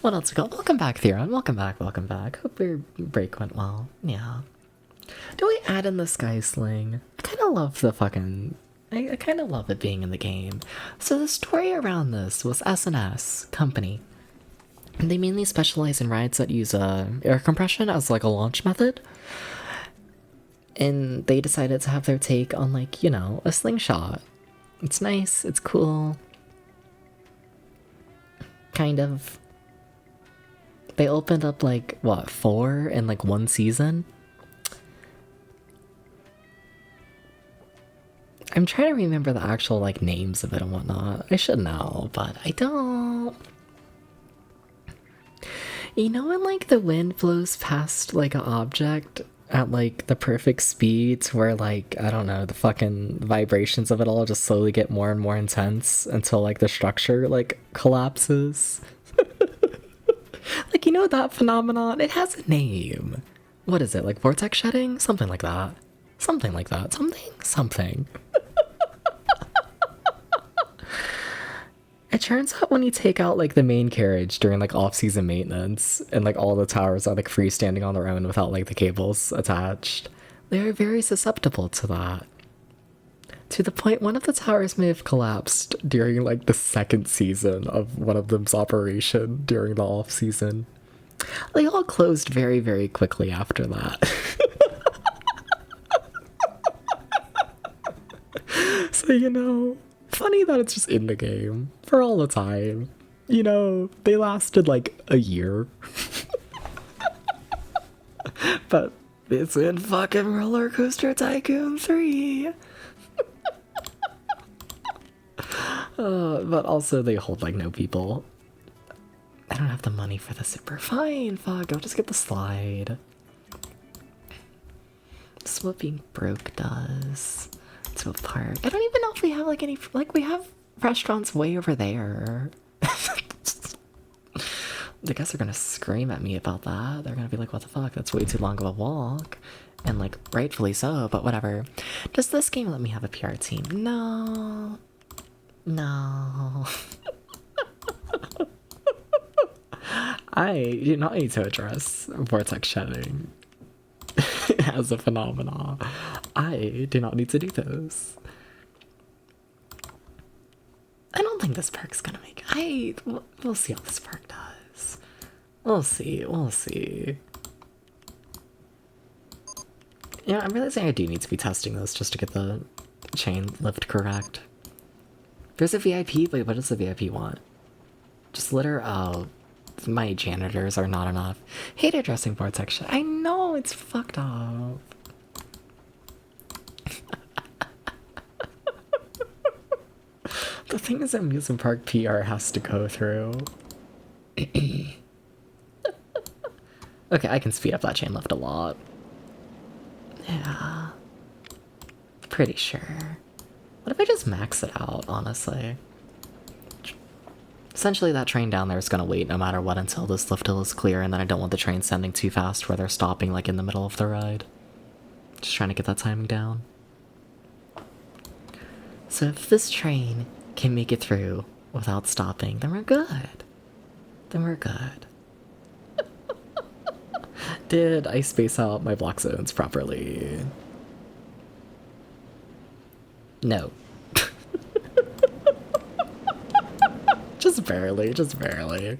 What else to go? Welcome back, Theron. Welcome back, welcome back. Hope your break went well. Yeah. Do we add in the Sky Sling? I kind of love the fucking... I kind of love it being in the game. So the story around this was S&S Company. And they mainly specialize in rides that use air compression as like a launch method. And they decided to have their take on like, you know, a slingshot. It's nice, it's cool. Kind of. They opened up like, what, 4 in like 1 season? I'm trying to remember the actual like names of it and whatnot. I should know, but I don't. You know when like the wind blows past like an object at like the perfect speeds where like, I don't know, the fucking vibrations of it all just slowly get more and more intense until like the structure like collapses? Like, you know that phenomenon? It has a name. What is it, like vortex shedding? Something like that. Something like that. Something. It turns out when you take out like the main carriage during like off-season maintenance and like all the towers are like freestanding on their own without like the cables attached, they are very susceptible to that. To the point one of the towers may have collapsed during like the 2nd season of one of them's operation during the off-season. They all closed very, very quickly after that. So, you know, funny that it's just in the game for all the time. You know, they lasted like a year. But it's in fucking Roller Coaster Tycoon 3. But also they hold like no people. I don't have the money for the zipper. Fine, fuck, I'll just get the slide. That's what being broke does to a park. I don't even know if we have like any, like we have restaurants way over there. I guess they're gonna scream at me about that. They're gonna be like, what the fuck, that's way too long of a walk. And like, rightfully so, but whatever. Does this game let me have a PR team? No. No. I do not need to address vortex shedding as a phenomenon. I do not need to do this. I don't think this park's gonna make it. We'll see how this park does. We'll see. Yeah, I'm realizing I do need to be testing this just to get the chain lift correct. There's a VIP? Wait, what does the VIP want? Just litter? Oh, my janitors are not enough. Hate addressing vortex shit. I know, it's fucked up. The thing is that amusement park PR has to go through. Okay, I can speed up that chain lift a lot. Yeah. Pretty sure. What if I just max it out, honestly? Essentially, that train down there is gonna wait no matter what until this lift hill is clear, and then I don't want the train sending too fast where they're stopping, like, in the middle of the ride. Just trying to get that timing down. So if this train can make it through without stopping, then we're good. Then we're good. Did I space out my block zones properly? No. Just barely, just barely.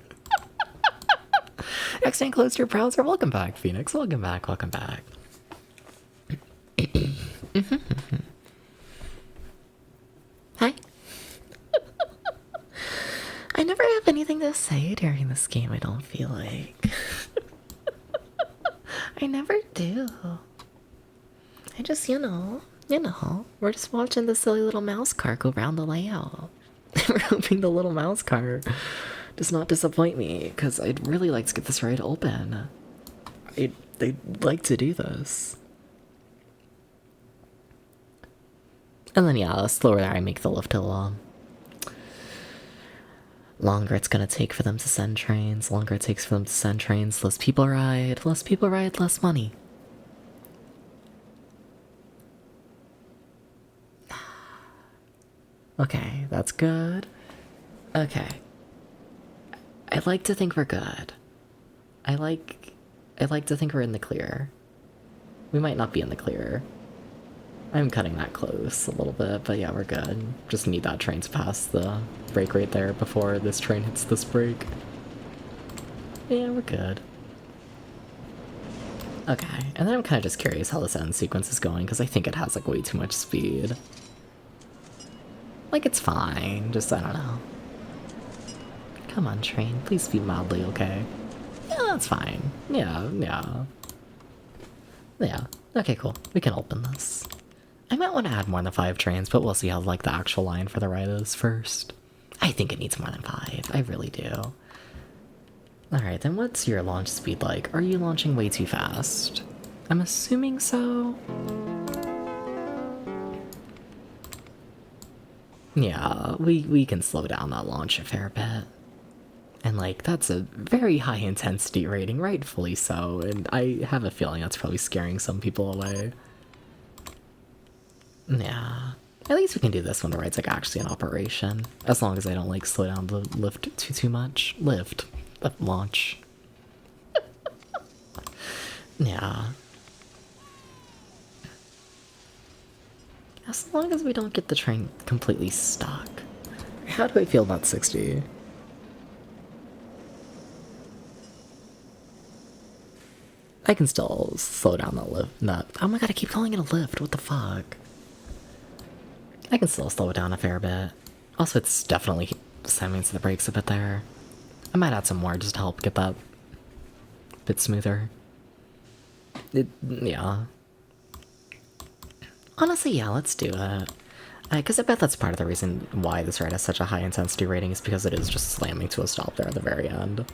Extend close to your browser. Welcome back, Phoenix. Welcome back, welcome back. Hi. I never have anything to say during this game, I don't feel like. I never do. I just, we're just watching the silly little mouse car go round the layout. We're hoping the little mouse car does not disappoint me, because I'd really like to get this ride open. They'd like to do this. And then, yeah, the slower I make the lift hill, longer it's gonna take for them to send trains. Longer it takes for them to send trains, less people ride, less money. Okay, that's good. Okay. I'd like to think we're good. I like to think we're in the clear. We might not be in the clear. I'm cutting that close a little bit, but yeah, we're good. Just need that train to pass the brake right there before this train hits this brake. Yeah, we're good. Okay, and then I'm kind of just curious how this end sequence is going, because I think it has like way too much speed. Like, it's fine, just I don't know. Come on, train, please be mildly okay. Yeah, that's fine. Yeah. Okay, cool. We can open this. I might want to add more than 5 trains, but we'll see how, like, the actual line for the ride is first. I think it needs more than 5. I really do. Alright, then what's your launch speed like? Are you launching way too fast? I'm assuming so. Yeah, we can slow down that launch a fair bit. And, like, that's a very high intensity rating, rightfully so, and I have a feeling that's probably scaring some people away. Yeah. At least we can do this when the ride's, like, actually in operation. As long as I don't, like, slow down the lift too much. Launch. Yeah. As long as we don't get the train completely stuck. How do I feel about 60? I can still slow down the lift. Oh my god, I keep calling it a lift. What the fuck? I can still slow it down a fair bit. Also, it's definitely slamming into the brakes a bit there. I might add some more just to help get that a bit smoother. Yeah. Honestly, yeah, let's do it. Because I bet that's part of the reason why this ride has such a high intensity rating is because it is just slamming to a stop there at the very end.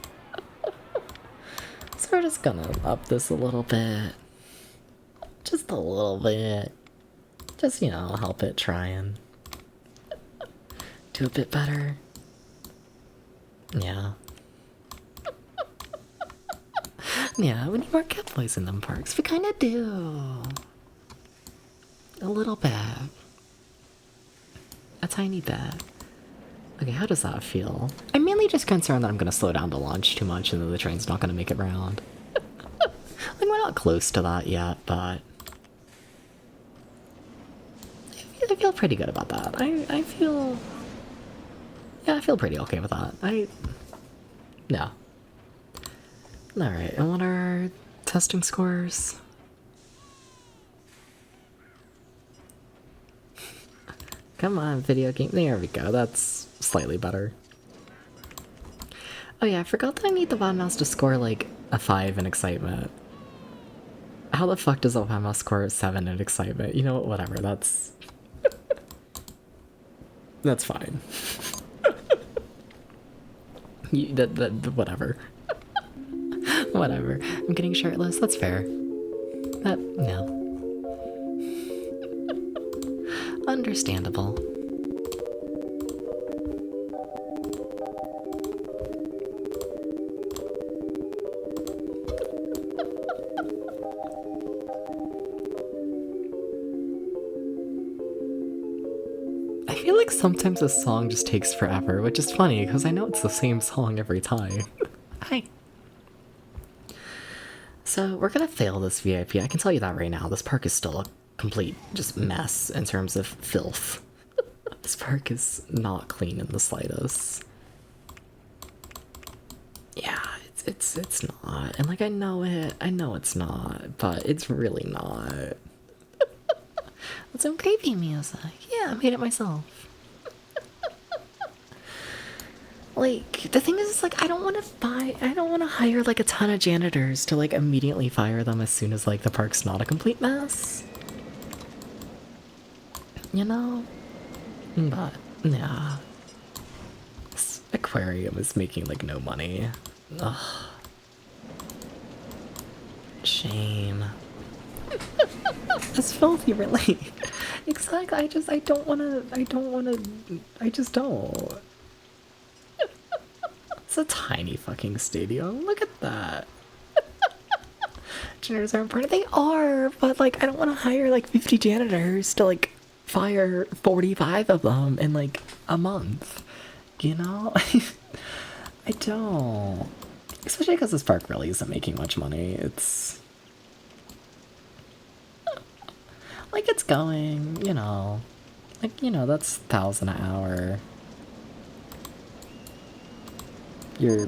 So we're just gonna up this a little bit. Just a little bit. Just, help it try and do a bit better. Yeah. Yeah, we need more cat boys in them parks. We kinda do. A little bit. A tiny bit. Okay, how does that feel? I'm mainly just concerned that I'm gonna slow down the launch too much and then the train's not gonna make it round. Like, we're not close to that yet, but I feel pretty good about that. I feel... Yeah, I feel pretty okay with that. No. Alright, and what are our testing scores? Come on, video game. There we go, that's slightly better. Oh yeah, I forgot that I need the VOD mouse to score, like, a 5 in excitement. How the fuck does a VOD mouse score a 7 in excitement? You know what, whatever, that's... That's fine. Whatever. Whatever. I'm getting shirtless. That's fair. That, no. Understandable. I feel like sometimes a song just takes forever, which is funny because I know it's the same song every time. Hi. So we're gonna fail this VIP. I can tell you that right now. This park is still a complete just mess in terms of filth. This park is not clean in the slightest. Yeah, it's not. And like I know it's not, but it's really not. That's some creepy music. Yeah, I made it myself. Like, the thing is, like, I don't want to hire, like, a ton of janitors to, like, immediately fire them as soon as, like, the park's not a complete mess. You know? But, yeah. This aquarium is making, like, no money. Ugh. Shame. That's filthy, really. Exactly, I just don't. It's a tiny fucking stadium. Look at that. Janitors are important. They are, but like I don't want to hire like 50 janitors to like fire 45 of them in like a month. You know? I don't. Especially because this park really isn't making much money. It's like it's going, you know. Like, you know, that's 1,000 an hour. You're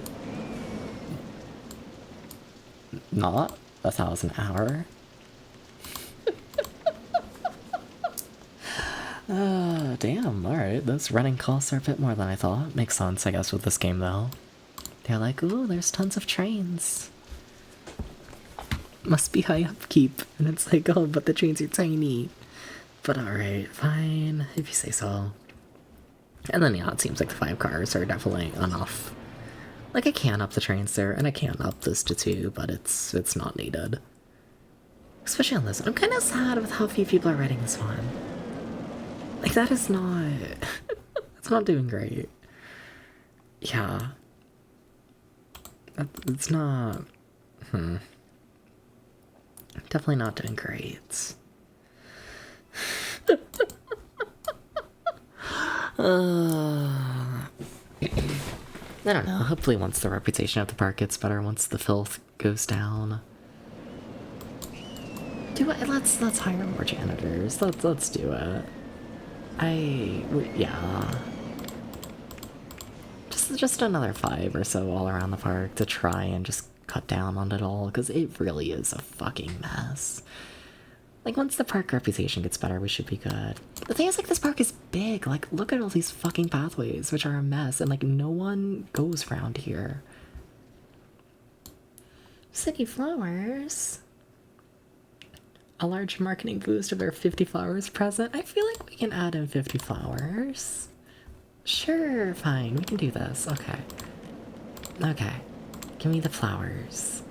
not 1,000 an hour. Damn, alright, those running costs are a bit more than I thought. Makes sense, I guess, with this game, though. They're like, ooh, there's tons of trains. Must be high upkeep. And it's like, oh, but the trains are tiny. But alright, fine, if you say so. And then, yeah, it seems like the 5 cars are definitely enough. Like, I can up the trains there, and I can up this to 2, but it's not needed. Especially on this one. I'm kind of sad with how few people are riding this one. Like, that is not... it's not doing great. Yeah. It's not... Definitely not doing great. I don't know, hopefully once the reputation of the park gets better, once the filth goes down. Let's hire more janitors. Let's do it. Yeah. Just another 5 or so all around the park to try and just cut down on it all, because it really is a fucking mess. Like, once the park reputation gets better, we should be good. The thing is, like, this park is big. Like, look at all these fucking pathways, which are a mess, and, like, no one goes around here. City flowers. A large marketing boost of their 50 flowers present. I feel like we can add in 50 flowers. Sure, fine, we can do this. Okay. Okay. Give me the flowers.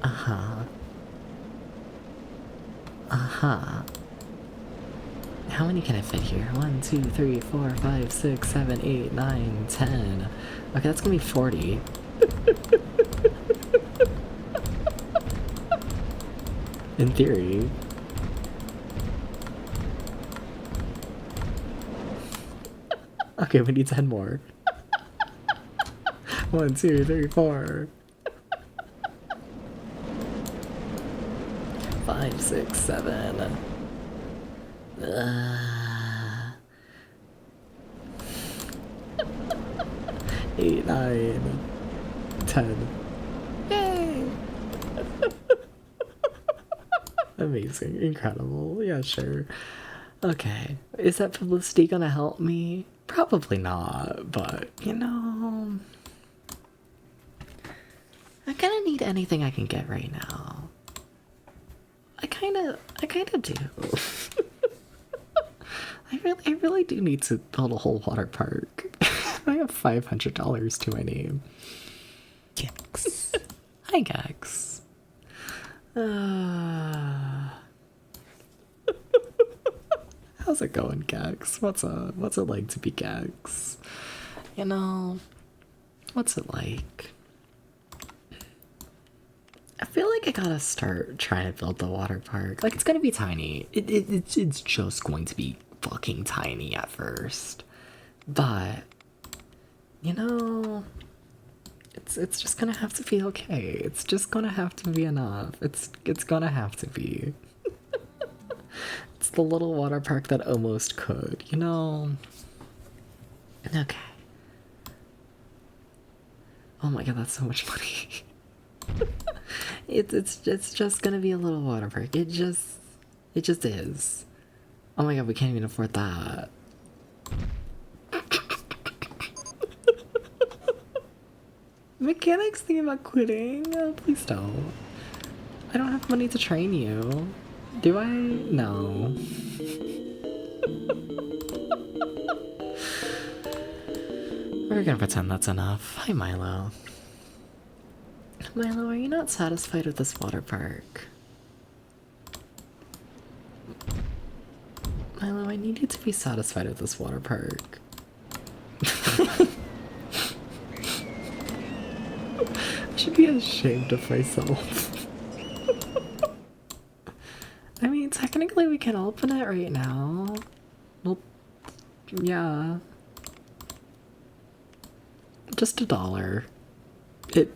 Uh-huh. Uh-huh. How many can I fit here? 1, 2, 3, 4, 5, 6, 7, 8, 9, 10. Okay, that's gonna be 40. In theory. Okay, we need 10 more. 1, 2, 3, 4. 5, 6, 7. 8, 9, 10. Yay! Amazing, incredible. Yeah, sure. Okay, is that publicity gonna help me? Probably not, but you know, I kind of need anything I can get right now. I kind of do. I really do need to build a whole water park. I have $500 to my name. Yikes. Hi, Gax. How's it going, Gax? What's it like to be Gax? You know, what's it like? I feel like I gotta start trying to build the water park. Like, it's gonna be tiny. It's just going to be fucking tiny at first. But, you know, it's just gonna have to be okay. It's just gonna have to be enough. It's gonna have to be. It's the little water park that almost could, you know? Okay. Oh my god, that's so much money. It's just gonna be a little water park. It just is. Oh my god, we can't even afford that. Mechanics thinking about quitting? Oh, please don't. I don't have money to train you. Do I? No. We're gonna pretend that's enough. Hi, Milo. Milo, are you not satisfied with this water park? Milo, I need you to be satisfied with this water park. I should be ashamed of myself. I mean, technically we can open it right now. Well, yeah. Just $1. It...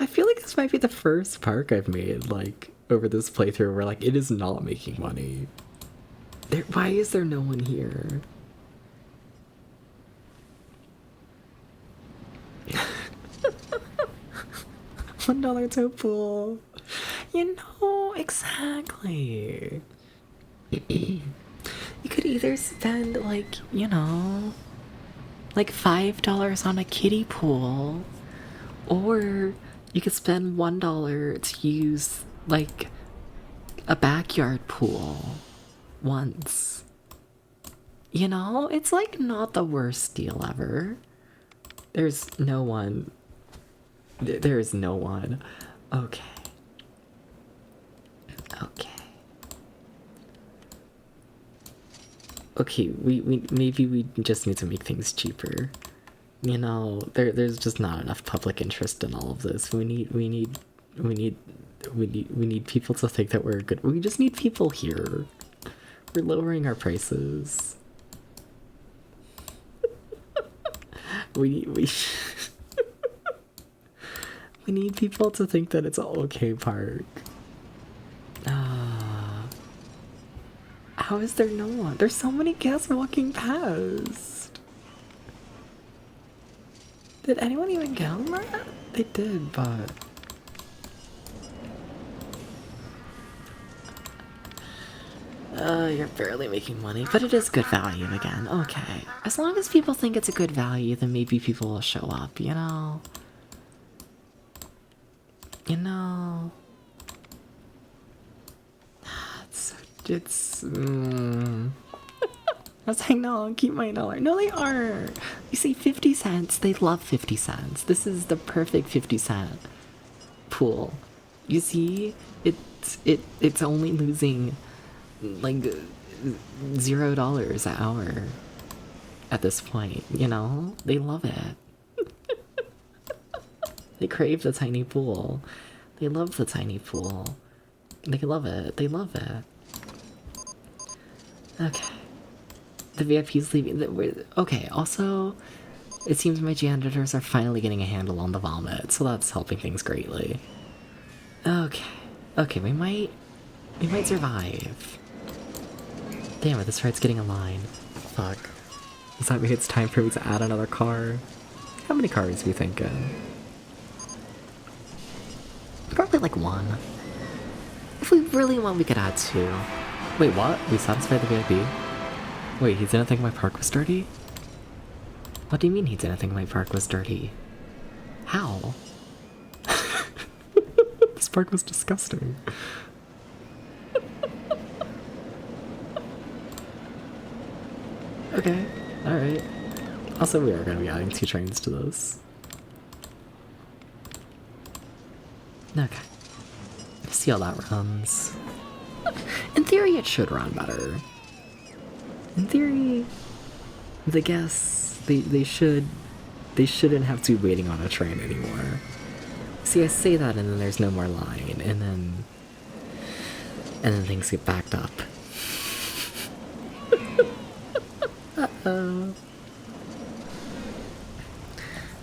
I feel like this might be the first park I've made, like, over this playthrough where, like, it is not making money. Why is there no one here? $1 to pool. You know, exactly. You could either spend, like, you know, like $5 on a kiddie pool, or you could spend $1 to use, like, a backyard pool once. You know, it's like not the worst deal ever. There's no one. There is no one. Okay. Okay. Okay, we maybe we just need to make things cheaper. You know, there's just not enough public interest in all of this. We need people to think that we're good. We just need people here. We're lowering our prices. we we need people to think that it's an okay park. How is there no one? There's so many guests walking past. Did anyone even get on that? They did, but... you're barely making money, but it is good value again. Okay. As long as people think it's a good value, then maybe people will show up, you know? You know... It's... I was like, no, keep my $1. No, they aren't. You see, 50 cents, they love 50 cents. This is the perfect 50-cent pool. You see, it's only losing like $0 an hour at this point, you know? They love it. They crave the tiny pool. They love the tiny pool. They love it. They love it. Okay. The VIP's leaving. Okay, also, it seems my janitors are finally getting a handle on the vomit, so that's helping things greatly. Okay. Okay, we might survive. Damn it, this ride's getting a line. Fuck. Does that mean it's time for me to add another car? How many cars are we thinking? Probably like 1. If we really want, we could add 2. Wait, what? We satisfied the VIP? Wait, he didn't think my park was dirty? What do you mean he didn't think my park was dirty? How? This park was disgusting. Okay, alright. Also, we are going to be adding 2 trains to this. Okay. See how that runs. In theory, it should run better. In theory, the guests, they shouldn't have to be waiting on a train anymore. See, I say that and then there's no more line, and then things get backed up. Uh-oh.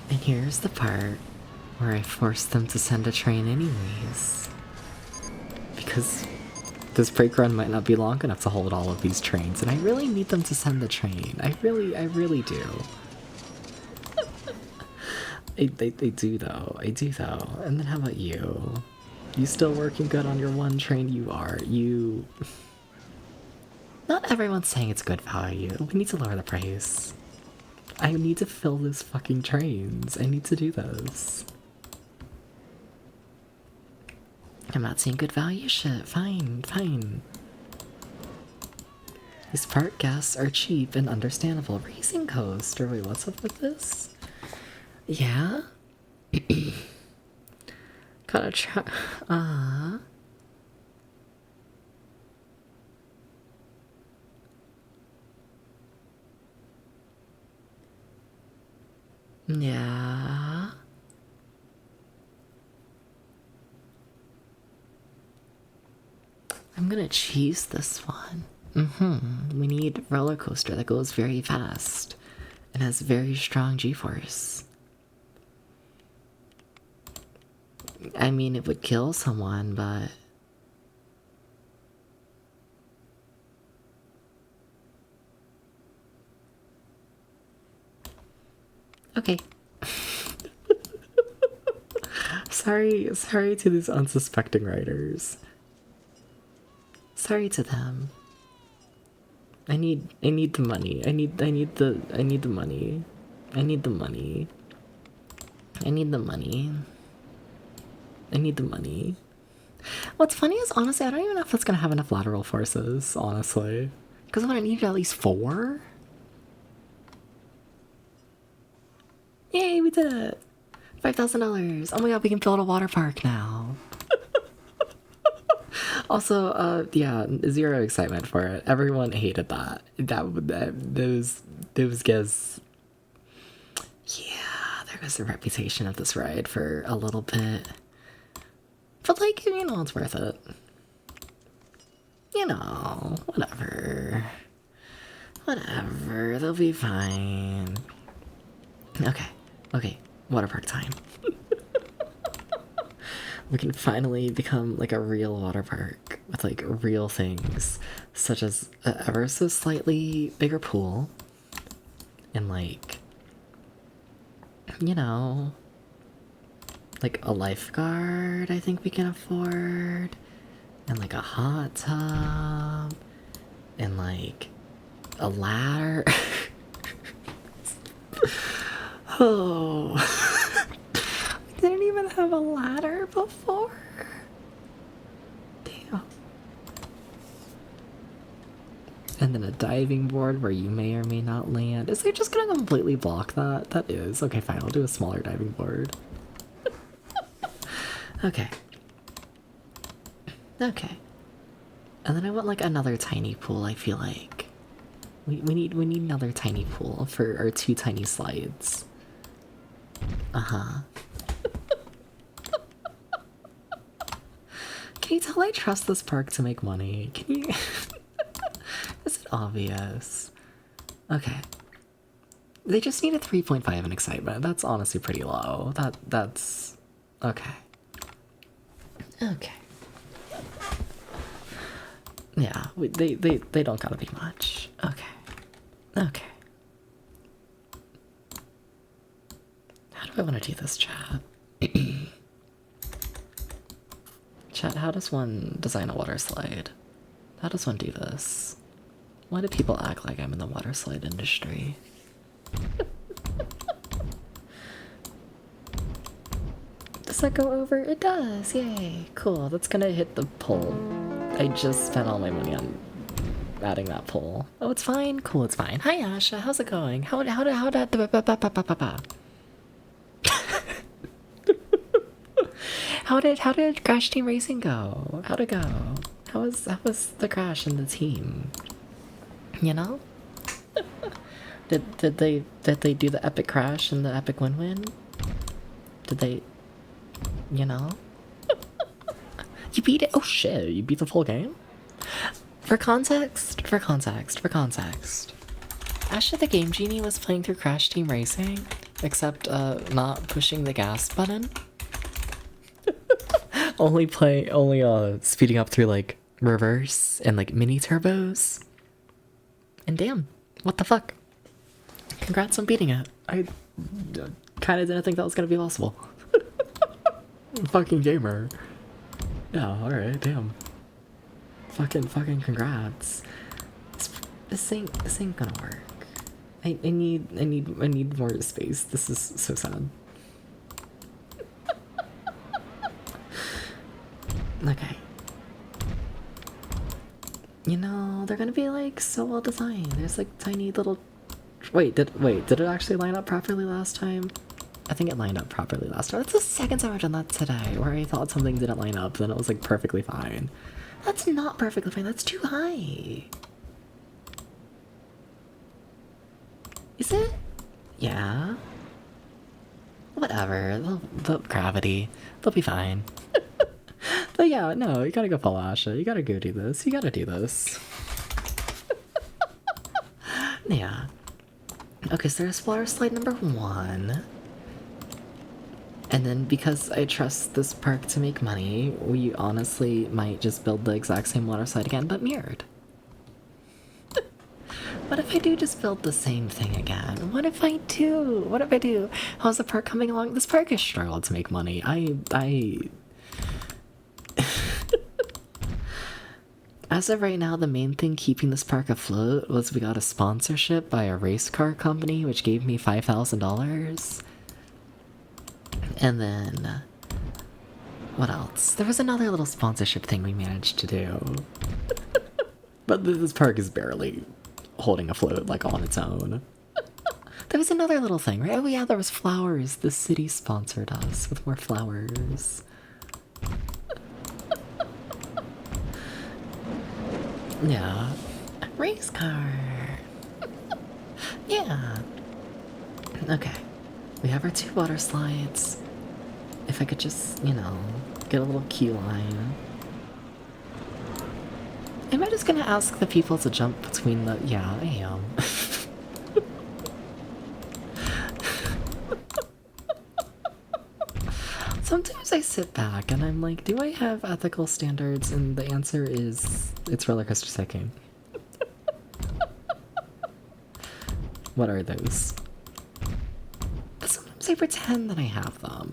And here's the part where I forced them to send a train anyways. Because this break run might not be long enough to hold all of these trains, and I really need them to send the train. I really do. I do though. I do though. And then how about you? You still working good on your 1 train? You are. You... Not everyone's saying it's good value. We need to lower the price. I need to fill those fucking trains. I need to do this. I'm not saying good value shit. Fine, fine. These park guests are cheap and understandable. Racing Coaster. Wait, what's up with this? Yeah? Gotta try. Yeah. I'm gonna choose this one. We need roller coaster that goes very fast and has very strong G-force. I mean, it would kill someone, but... Okay. sorry to these unsuspecting writers. Sorry to them. I need the money. I need the money. I need the money. I need the money. I need the money. What's funny is, honestly, I don't even know if it's gonna have enough lateral forces, honestly. Because I'm gonna need at least 4. Yay, we did it! $5,000. Oh my god, we can build a water park now. Also, yeah, 0 excitement for it. Everyone hated that. Those guys. Yeah, there was a reputation of this ride for a little bit. But, like, you know, it's worth it. You know, whatever. Whatever, they'll be fine. Okay, water park time. We can finally become like a real water park with like real things, such as an ever so slightly bigger pool and like, you know, like a lifeguard I think we can afford, and like a hot tub and like a ladder. Oh. Didn't even have a ladder before. Damn. And then a diving board where you may or may not land. Is it just gonna completely block that? That is. Okay, fine. I'll do a smaller diving board. Okay. Okay. And then I want like another tiny pool, I feel like. We need another tiny pool for our 2 tiny slides. Uh-huh. Can you tell I trust this park to make money? Can you... Is it obvious? Okay. They just need a 3.5 in excitement. That's honestly pretty low. That's... Okay. Okay. Yeah, they don't gotta be much. Okay. Okay. How do I want to do this, chat? Chat, how does one design a water slide? How does one do this? Why do people act like I'm in the water slide industry? Does that go over? It does! Yay! Cool, that's gonna hit the pole. I just spent all my money on adding that poll. Oh, it's fine. Cool, it's fine. Hi, Asha. How's it going? How did how did Crash Team Racing go? How'd it go? How was the crash in the team? You know? Did they do the epic crash and the epic win? Did they, you know? You beat it? Oh shit, you beat the full game? For context. Asha the Game Genie was playing through Crash Team Racing, except not pushing the gas button. only speeding up through like reverse and like mini turbos. And damn, what the fuck? Congrats on beating it. I kind of didn't think that was gonna be possible. Fucking gamer. Yeah, alright, damn. Fucking congrats. This ain't gonna work. I need more space. This is so sad. Okay. You know, they're gonna be like so well designed. There's like tiny little Wait, did it actually line up properly last time? I think it lined up properly last time. That's the second time I've done that today, where I thought something didn't line up, then it was like perfectly fine. That's not perfectly fine, that's too high. Is it? Yeah. Whatever, the gravity. They'll be fine. But yeah, no, you gotta go follow Asha. You gotta go do this. You gotta do this. Yeah. Okay, so there's water slide number 1. And then because I trust this park to make money, we honestly might just build the exact same water slide again, but mirrored. What if I do just build the same thing again? What if I do? How's the park coming along? This park has struggled to make money. As of right now, the main thing keeping this park afloat was we got a sponsorship by a race car company, which gave me $5,000. And then, what else? There was another little sponsorship thing we managed to do. But this park is barely holding afloat, like, on its own. There was another little thing, right? Oh yeah, there was flowers. The city sponsored us with more flowers. Yeah. Race car. Yeah. Okay. We have our 2 water slides. If I could just, you know, get a little key line. Am I just gonna ask the people to jump between the... Yeah, I am. Sometimes I sit back and I'm like, do I have ethical standards? And the answer is, it's roller coaster tycoon. What are those? But sometimes I pretend that I have them.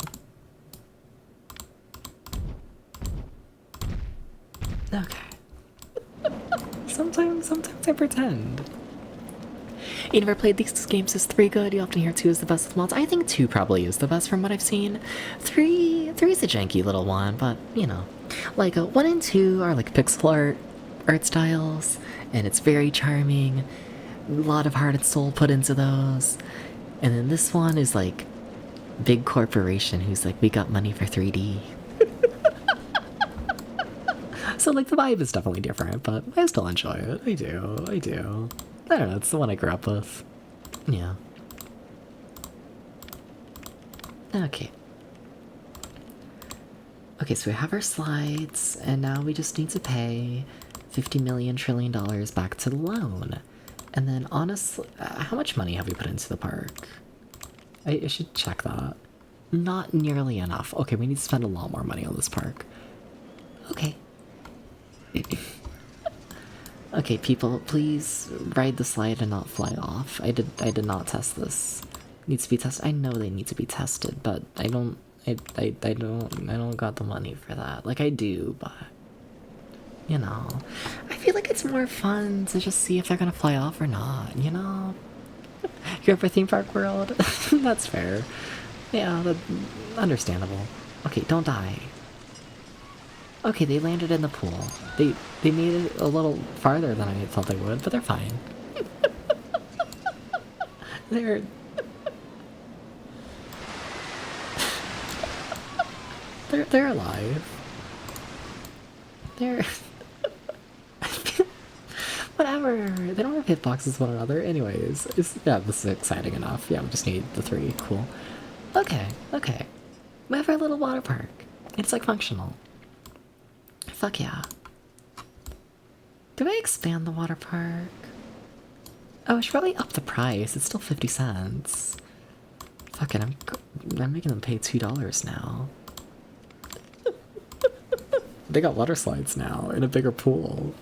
Okay. Sometimes I pretend. You never played these games as 3 good? You often hear 2 is the best with mods. I think 2 probably is the best from what I've seen. 3 is a janky little one, but, you know. Like, 1 and 2 are like pixel art styles, and it's very charming. A lot of heart and soul put into those. And then this one is like big corporation who's like, we got money for 3D. So, like, the vibe is definitely different, but I still enjoy it. I do. I don't know, it's the one I grew up with. Yeah. Okay. Okay, so we have our slides, and now we just need to pay $50 million trillion back to the loan. And then, honestly, how much money have we put into the park? I should check that. Not nearly enough. Okay, we need to spend a lot more money on this park. Okay. Okay, people, please ride the slide and not fly off. I did not test this. Needs to be tested. I know they need to be tested, but I don't got the money for that. Like, I do, but you know, I feel like it's more fun to just see if they're gonna fly off or not, you know? You're for theme park world? That's fair. Yeah, that's understandable. Okay, don't die. Okay, they landed in the pool. They made it a little farther than I thought they would, but they're fine. They're they're alive. They're whatever. They don't have hitboxes with one another. Anyways, yeah, this is exciting enough. Yeah, we just need the 3. Cool. Okay, okay. We have our little water park. It's like functional. Fuck yeah. Do I expand the water park? Oh, I should probably up the price. It's still 50 cents. Fuck it, I'm making them pay $2 now. They got water slides now in a bigger pool.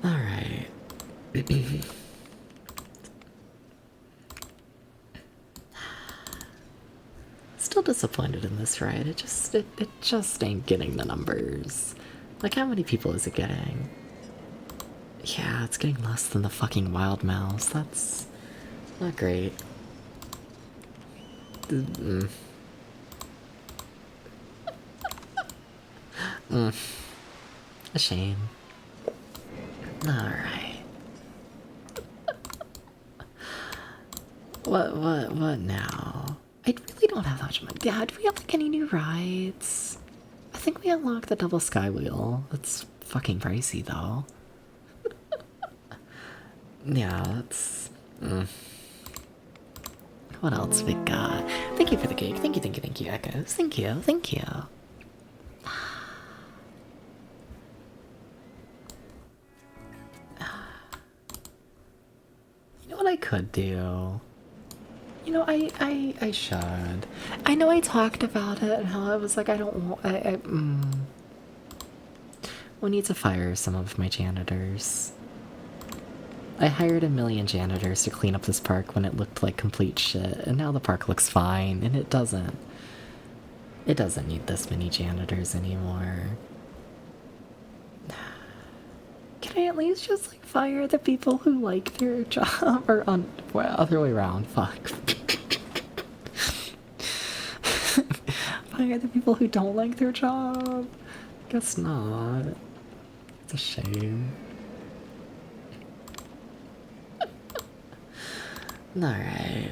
Alright. Still disappointed in this ride. It just ain't getting the numbers. Like, how many people is it getting? Yeah, it's getting less than the fucking wild mouse. That's not great. A shame. Alright. What now? I really don't have that much money. Yeah, do we have like any new rides? I think we unlocked the double sky wheel. That's fucking pricey though. Yeah, that's... What else we got? Thank you for the cake. Thank you, Echoes. Thank you. You know what I could do? You know, I should. I know I talked about it and how I was like, I don't want... We need to fire some of my janitors. I hired 1,000,000 janitors to clean up this park when it looked like complete shit, and now the park looks fine, and it doesn't. It doesn't need this many janitors anymore. Can I at least just, like, fire the people who like their job? Or well, other way around, fuck. Fire the people who don't like their job? Guess not. It's a shame. Alright.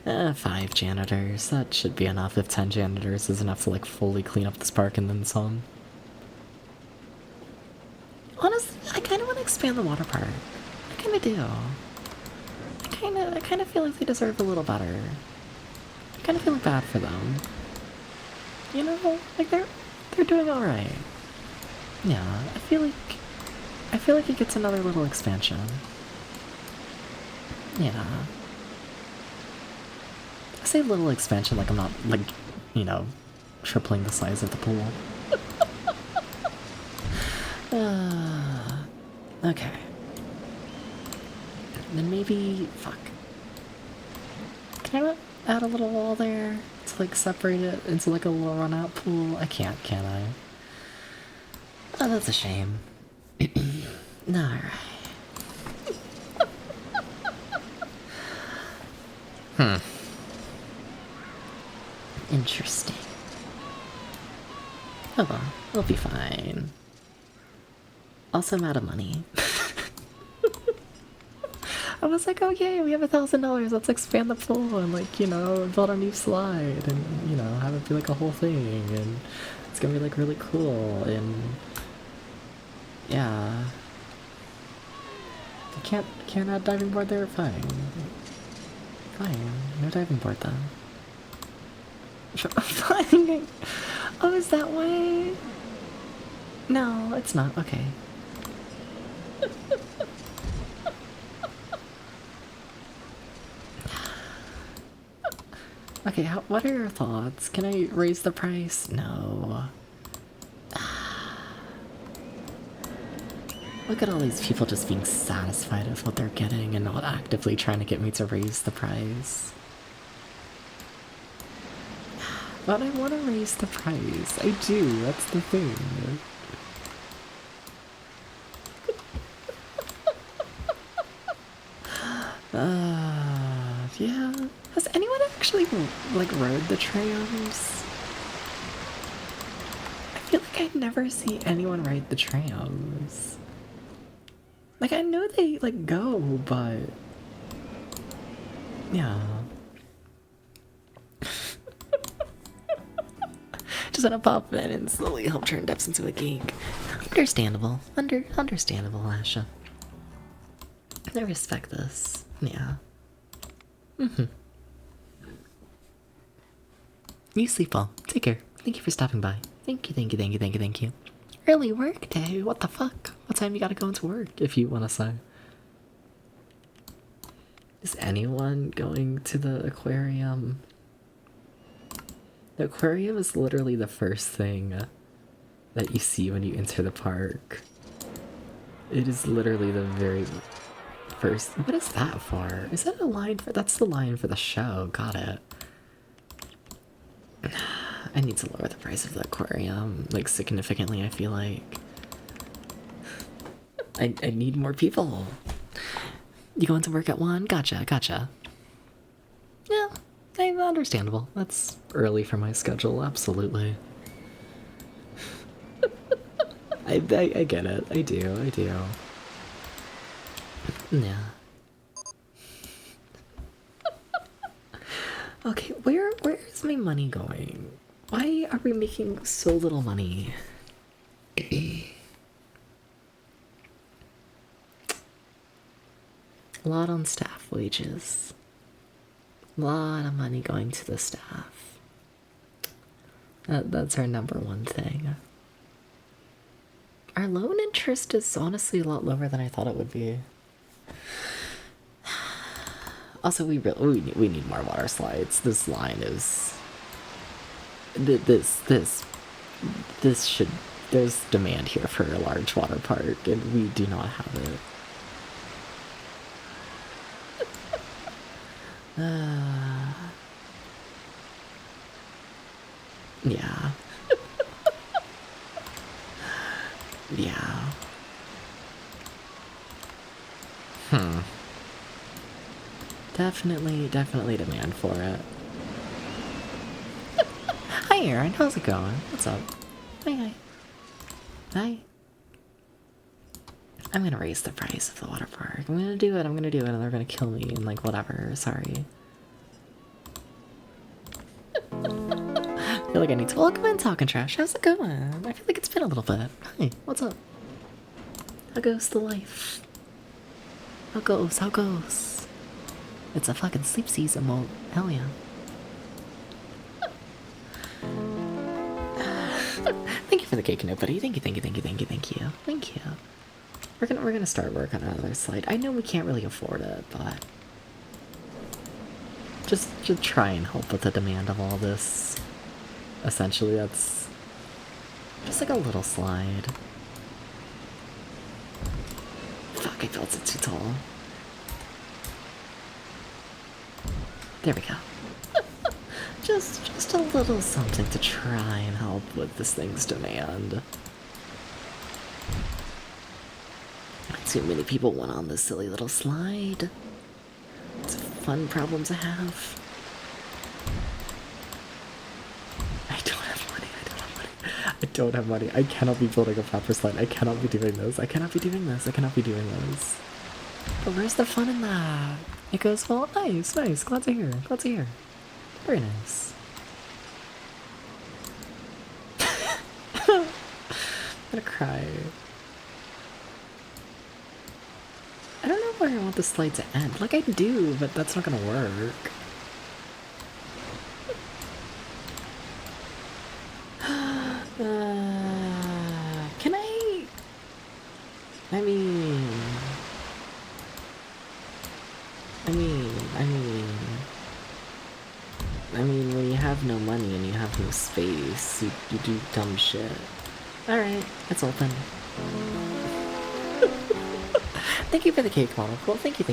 5 janitors. That should be enough if 10 janitors is enough to like fully clean up this park and then some. Honestly, I kind of want to expand the water park. I kind of do. I kind of feel like they deserve a little better. I kind of feel bad for them. You know, like they're doing all right. Yeah, I feel like it gets another little expansion. Yeah. I say little expansion like I'm not, like, you know, tripling the size of the pool. Okay. Then maybe... Fuck. Can I not add a little wall there to, like, separate it into, like, a little run-out pool? I can't, can I? Oh, that's a shame. Alright. Interesting. Oh well, we'll be fine. Also, I'm out of money. I was like, oh yay, we have $1,000, let's expand the pool and, like, you know, build a new slide and, you know, have it be like a whole thing and it's gonna be like really cool and yeah. Can't add diving board there? Fine. Fine, no diving board then. Fine. Oh, is that way? No, it's not. Okay. Okay, what are your thoughts? Can I raise the price? No. Look at all these people just being satisfied with what they're getting and not actively trying to get me to raise the price. But I want to raise the price. I do, that's the thing. Yeah. Has anyone actually, like, rode the trams? I feel like I never see anyone ride the trams. Like, I know they, like, go, but... yeah. Just wanna pop in and slowly help turn Depths into a geek. Understandable. Understandable, Asha. I respect this. Yeah. You sleep well. Take care. Thank you for stopping by. Thank you. Early work day? What the fuck? What time you gotta go into work, if you wanna say? Is anyone going to the aquarium? The aquarium is literally the first thing that you see when you enter the park. It is literally the very first. What is that for? Is that a line for? That's the line for the show. Got it. I need to lower the price of the aquarium, like, significantly, I feel like. I need more people. You going to work at 1? Gotcha. Yeah, understandable. That's early for my schedule, absolutely. I get it. I do. Yeah. Okay, where is my money going? Why are we making so little money? A lot on staff wages. A lot of money going to the staff. That's our number one thing. Our loan interest is honestly a lot lower than I thought it would be. Also, we need more water slides. This line is... This should... There's demand here for a large water park, and we do not have it. Yeah. Yeah. Definitely demand for it. Hi, Aaron. How's it going? What's up? Hi. I'm gonna raise the price of the water park. I'm gonna do it, and they're gonna kill me, and, like, whatever. Sorry. I feel like I need to welcome in Talking Trash. How's it going? I feel like it's been a little bit. Hi, what's up? How goes the life? How goes? It's a fucking sleep season, well, hell yeah. Thank you for the cake note, buddy. Thank you. We're gonna start work on another slide. I know we can't really afford it, but just try and help with the demand of all this. Essentially, that's just like a little slide. Fuck, I felt it too tall. There we go. just a little something to try and help with this thing's demand. Too many people went on this silly little slide. It's a fun problem to have. I don't have money. I cannot be building a proper slide. I cannot be doing this. I cannot be doing this. But where's the fun in that? It goes, well, nice. Glad to hear. Very nice. I'm gonna cry. I don't know where I want the slide to end. Like, I do, but that's not gonna work. Can I... I mean, when you have no money and you have no space, you do dumb shit. Alright, it's open. Thank you for the cake, model. Cool, thank you.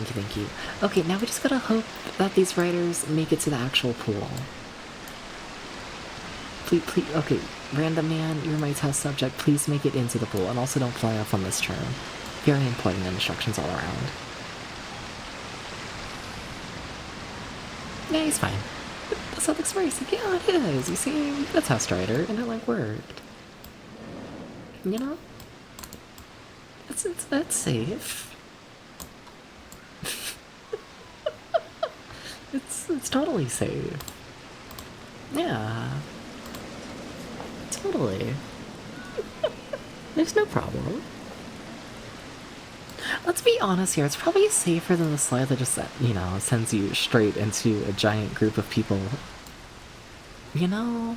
Okay, now we just gotta hope that these riders make it to the actual pool. Please, okay, random man, you're my test subject, please make it into the pool, and also don't fly off on this turn. Very important instructions all around. Yeah, he's fine. that looks racing. Yeah, it is. You see, that's how Strider, and it like worked. You know? That's safe. it's totally safe. Yeah. Totally. There's no problem. Let's be honest here, it's probably safer than the slide that just, you know, sends you straight into a giant group of people. You know?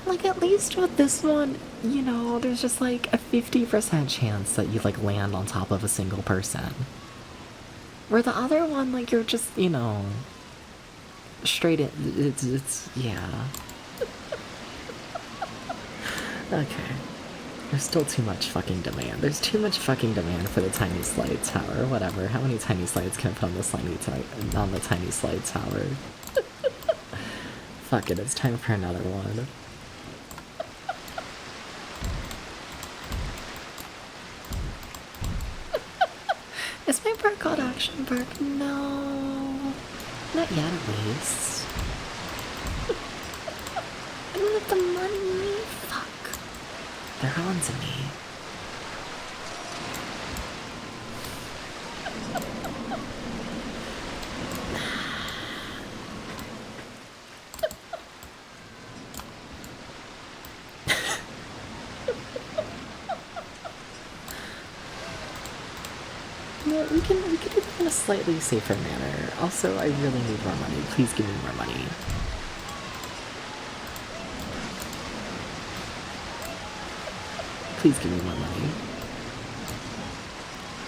Like, at least with this one, you know, there's just like a 50% chance that you like land on top of a single person. Where the other one, like, you're just, you know, straight in, it's yeah. Okay. There's still too much fucking demand. There's too much fucking demand for the tiny slide tower. Whatever. How many tiny slides can I put on the tiny slide tower? Fuck it. It's time for another one. Is my park called Action Park? No. Not yet, at least. I don't have the money. Fuck. They're on to me. Yeah, we can do it in a slightly safer manner. Also, I really need more money. Please give me more money. Please give me more money.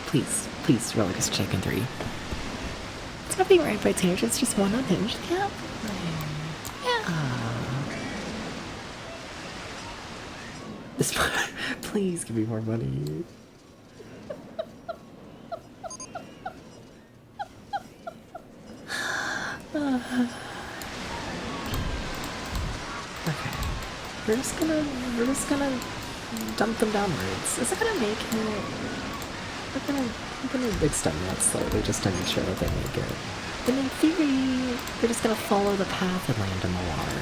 Please, please, roll like a chicken 3. It's not being right by Tange, it's just one unhinged. Yeah. Yeah. This please give me more money. Okay. We're just gonna dump them downwards. Is it gonna make it? I'm gonna extend that slightly just to make sure that they make it. And in theory, they're just gonna follow the path and land in the water.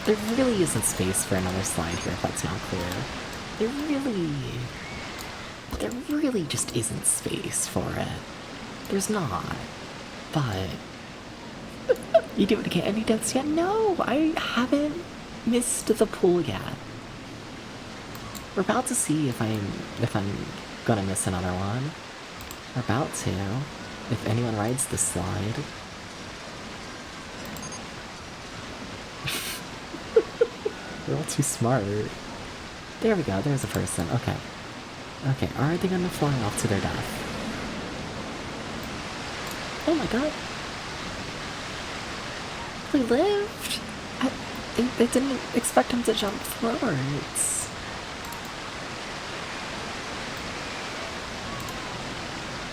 There really isn't space for another slide here, if that's not clear. There really just isn't space for it. There's not. But you do it again. Any deaths yet? No, I haven't missed the pool yet. We're about to see if I'm gonna miss another one. We're about to. If anyone rides the slide. They're all too smart. There we go, there's a person. Okay. Okay, are they gonna fly off to their death? Oh my god. We lived! I didn't expect him to jump forwards.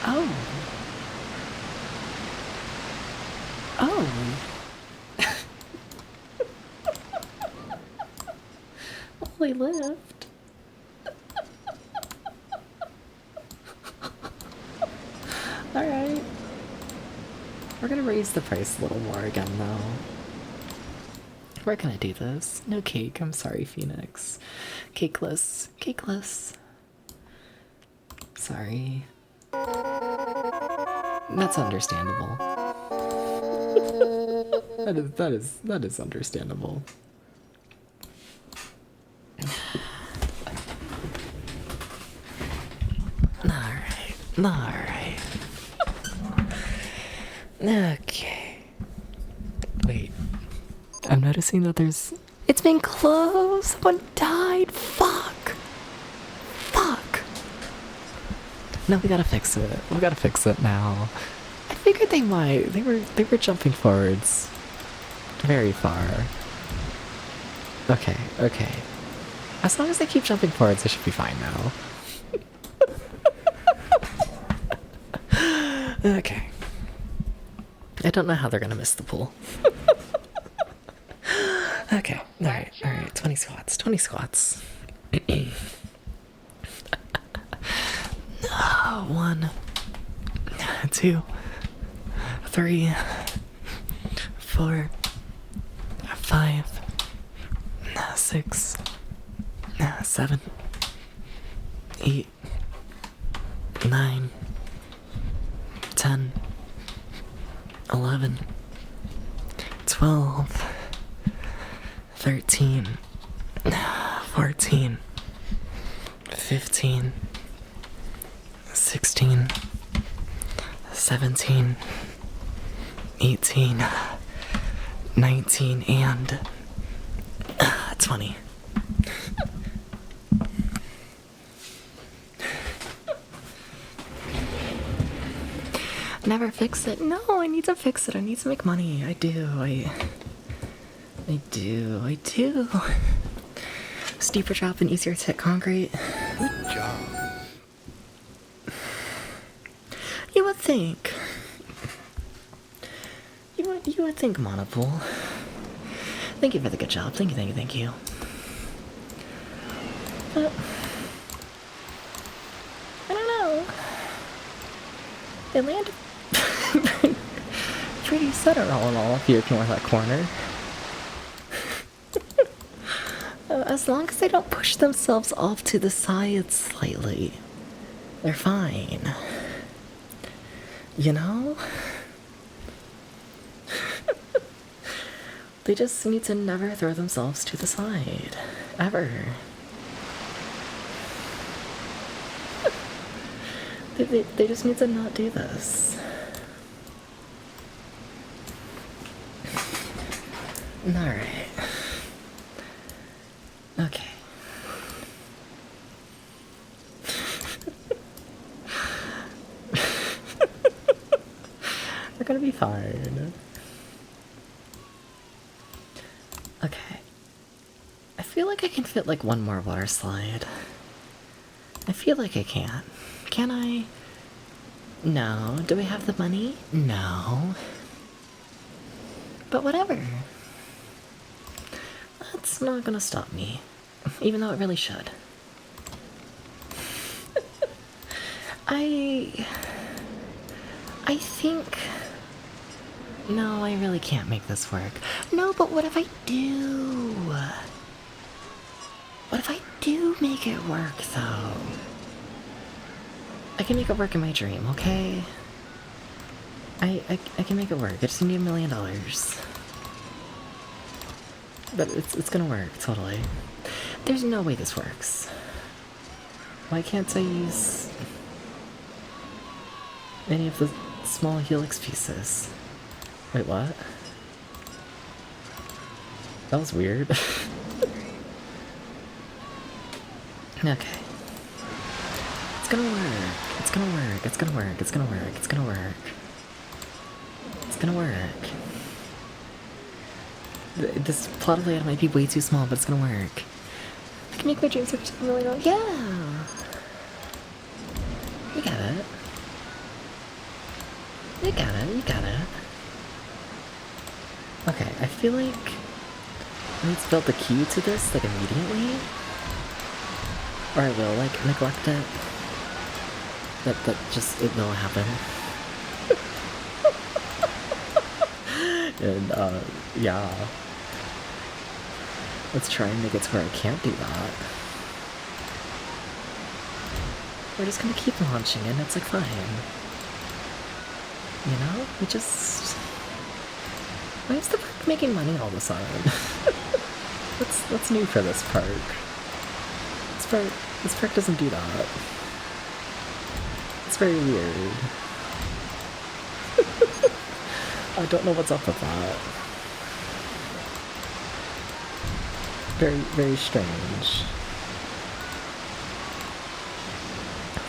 Oh. Oh. Well, they lived. Alright. We're gonna raise the price a little more again, though. Where can I do this? No cake, I'm sorry, Phoenix. Cakeless. Cakeless. Sorry. That's understandable. that is understandable. Alright. Okay. Wait. I'm noticing that it's been closed! Someone died! Fuck! Fuck! No, we gotta fix it. We gotta fix it now. I figured they might. They were jumping forwards. Very far. Okay, okay. As long as they keep jumping forwards, it should be fine now. Okay. I don't know how they're gonna miss the pool. Okay, alright. 20 squats, 20 squats. 1, 2, 3, 4, 5, 6, 7, 8, 9, 10, 11, 12, 13, 14, 15, 16, 17, 18, 19, and 20. Never fix it. No, I need to fix it. I need to make money. I do. I do. Steeper drop and easier to hit concrete. Good job. You would think. You would think, Monopool. Thank you for the good job. Thank you. But I don't know. They landed pretty center all in all if you ignore that corner. As long as they don't push themselves off to the side slightly, they're fine. You know? They just need to never throw themselves to the side. Ever. They just need to not do this. Alright. Okay. We're gonna be fine. Okay. I feel like I can fit like one more water slide. I feel like I can. Can I? No. Do we have the money? No. But whatever. That's not gonna stop me. Even though it really should. I think... No, I really can't make this work. No, but what if I do? What if I do make it work, though? I can make it work in my dream, okay? I can make it work. I just need $1 million. But it's gonna work, totally. There's no way this works. Why can't I use any of the small helix pieces? Wait, what? That was weird. Okay. It's gonna work. It's gonna work. It's gonna work. It's gonna work. It's gonna work. It's gonna work. This plot of layout might be way too small, but it's gonna work. I can make my dreams work really well. Yeah! You got it. You got it. You got it. Okay, I feel like I need to build the key to this, like, immediately. Or I will, like, neglect it. That just, it will happen. And, yeah. Let's try and make it to where I can't do that. We're just gonna keep launching and it's like fine. You know? We just... Why is the park making money all of a sudden? What's new for this park? This park doesn't do that. It's very weird. I don't know what's up with that. Very, very strange.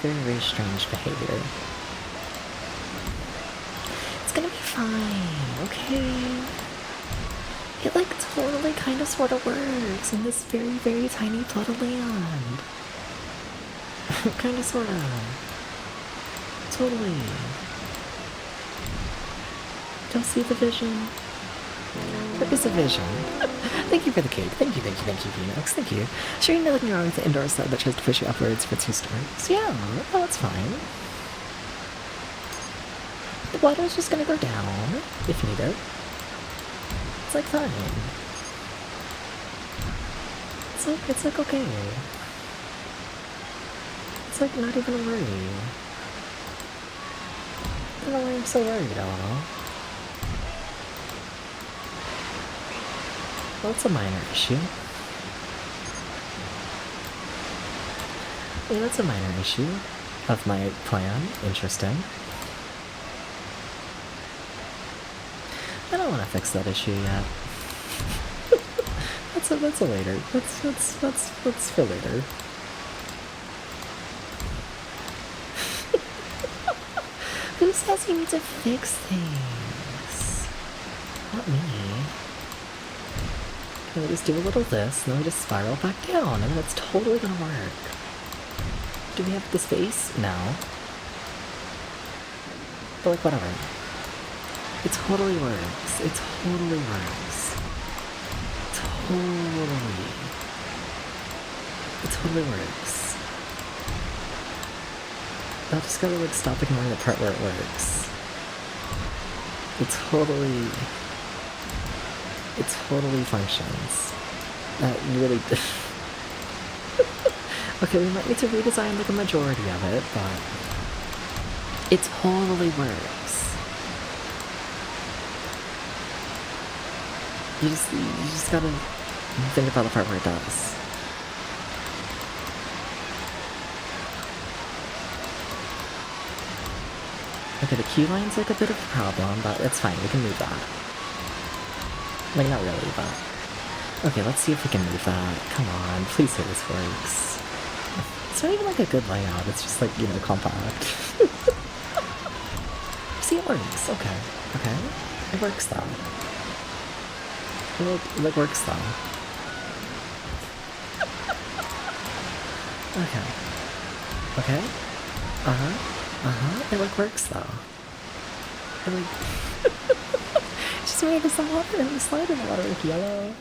Very, very strange behavior. It's gonna be fine, okay? It like totally kind of sort of works in this very, very tiny plot of land. Kind of sort of. Totally. Don't see the vision. There is a vision. Thank you for the cake. Thank you, Phoenix. Thank you. Sure, you know, looking around with the indoor sled that tries to push you upwards for 2 stories. Yeah, well, that's fine. The water's just gonna go down, if needed. like fine. It's like okay. It's like not even a worry. I don't know why I'm so worried at all. Well, it's a minor issue. Yeah, that's a minor issue of my plan. Interesting. I don't want to fix that issue yet. that's a later. That's for later. Who says you need to fix things? Not me. Can we just do a little this, and then we just spiral back down, and then it's totally gonna work. Do we have the space? No. But like, whatever. It totally works. It totally works. Totally. It totally works. I just gotta like stop ignoring the part where it works. It totally functions. That really okay, we might need to redesign like a majority of it, but it totally works. You just gotta think about the part where it does. Okay, the key line's like a bit of a problem, but it's fine, we can move that. Like, not really, but... Okay, let's see if we can move that. Come on, please say this works. It's not even like a good layout, it's just like, you know, compact. See, it works, okay. Okay? It works though. It works though. Okay. Okay? It like works though. It like... Just made the water and the slide in the water with yellow.